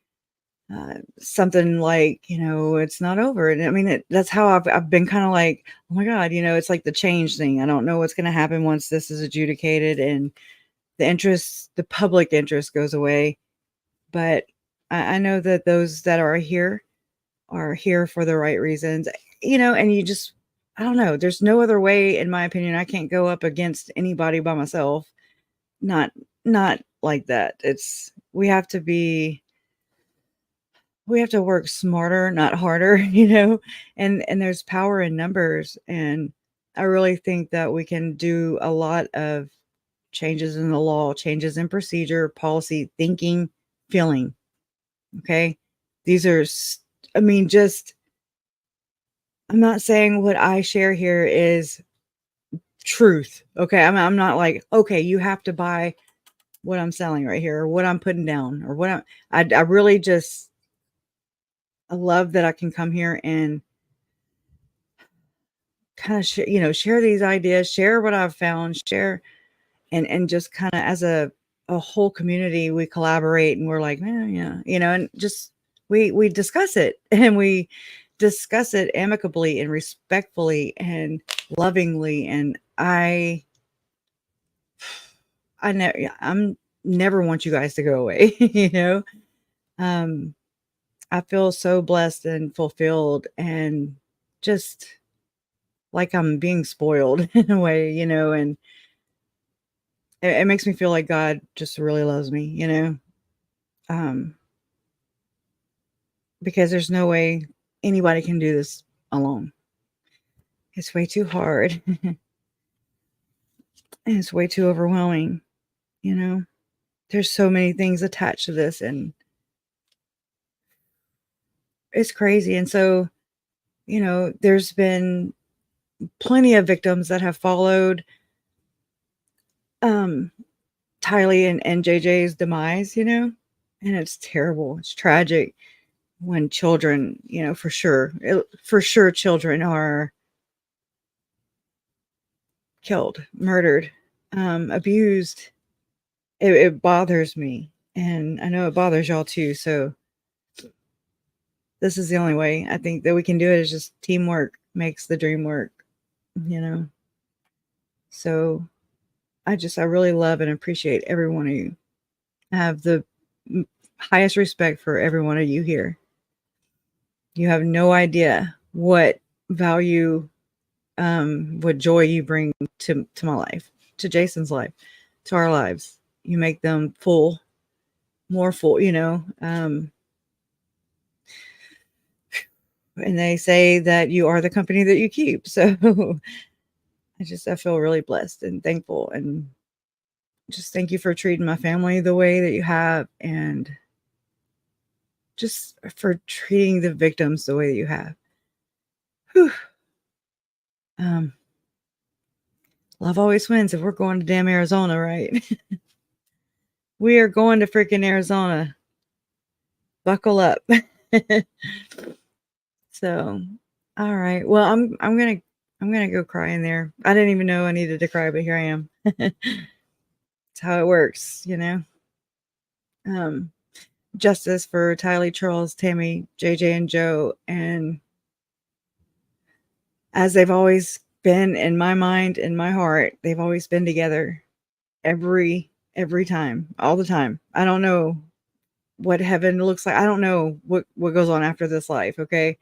something like, you know, it's not over. And I mean, that's how I've been kind of like, oh my God, you know, it's like the change thing. I don't know what's going to happen once this is adjudicated and the public interest goes away. But I know that those that are here for the right reasons, you know, and I don't know. There's no other way, in my opinion. I can't go up against anybody by myself. Not like that. We have to work smarter, not harder, you know, and there's power in numbers. And I really think that we can do a lot of changes in the law, changes in procedure, policy, thinking, feeling. Okay. These are, I mean, I'm not saying what I share here is truth. Okay. I'm not like, okay, you have to buy what I'm selling right here, or what I'm putting down, or what I really I love that I can come here and kind of share these ideas, share what I've found, share, and just kind of as a whole community, we collaborate, and we're like, yeah, you know, and just we discuss it, and we discuss it amicably and respectfully and lovingly. And I'm never want you guys to go away. You know, I feel so blessed and fulfilled, and just like I'm being spoiled in a way, you know, and it makes me feel like God just really loves me, you know, because there's no way anybody can do this alone. It's way too hard. And it's way too overwhelming, you know. There's so many things attached to this, and it's crazy. And so, you know, there's been plenty of victims that have followed Tylee and JJ's demise, you know, and it's terrible. It's tragic when children, you know, for sure children are killed, murdered, abused, it bothers me, and I know it bothers y'all too. So this is the only way I think that we can do it, is just teamwork makes the dream work, you know? So I really love and appreciate every one of you. I have the highest respect for every one of you here. You have no idea what value, what joy you bring to my life, to Jason's life, to our lives. You make them full, more full, you know. And they say that you are the company that you keep. So I feel really blessed and thankful, and just thank you for treating my family the way that you have, and just for treating the victims the way that you have. Whew. Love always wins. If we're going to damn Arizona, right? We are going to freaking Arizona. Buckle up. So, all right. Well, I'm gonna go cry in there. I didn't even know I needed to cry, but here I am. It's how it works, you know. Justice for Tylee, Charles, Tammy, JJ, and Joe, and as they've always been in my mind, in my heart, they've always been together every time, all the time. I don't know what heaven looks like. I don't know what goes on after this life, okay?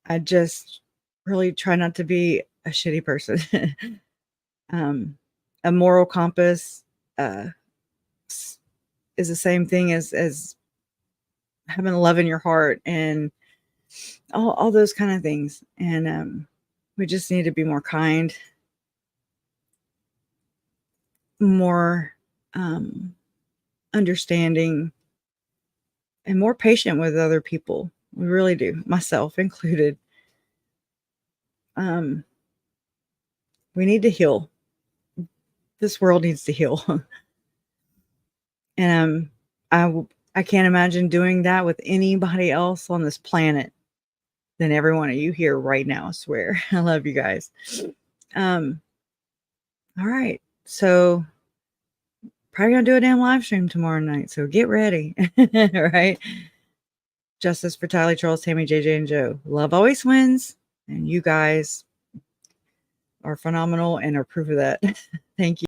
I just really try not to be a shitty person. A moral compass is the same thing as having love in your heart and all those kind of things. And we just need to be more kind, more understanding, and more patient with other people. We really do, myself included. We need to heal. This world needs to heal. And I can't imagine doing that with anybody else on this planet than every one of you here right now. I swear. I love you guys. All right. So probably gonna do a damn live stream tomorrow night. So get ready. All right. Justice for Tylee, Charles, Tammy, JJ, and Joe. Love always wins. And you guys are phenomenal and are proof of that. Thank you.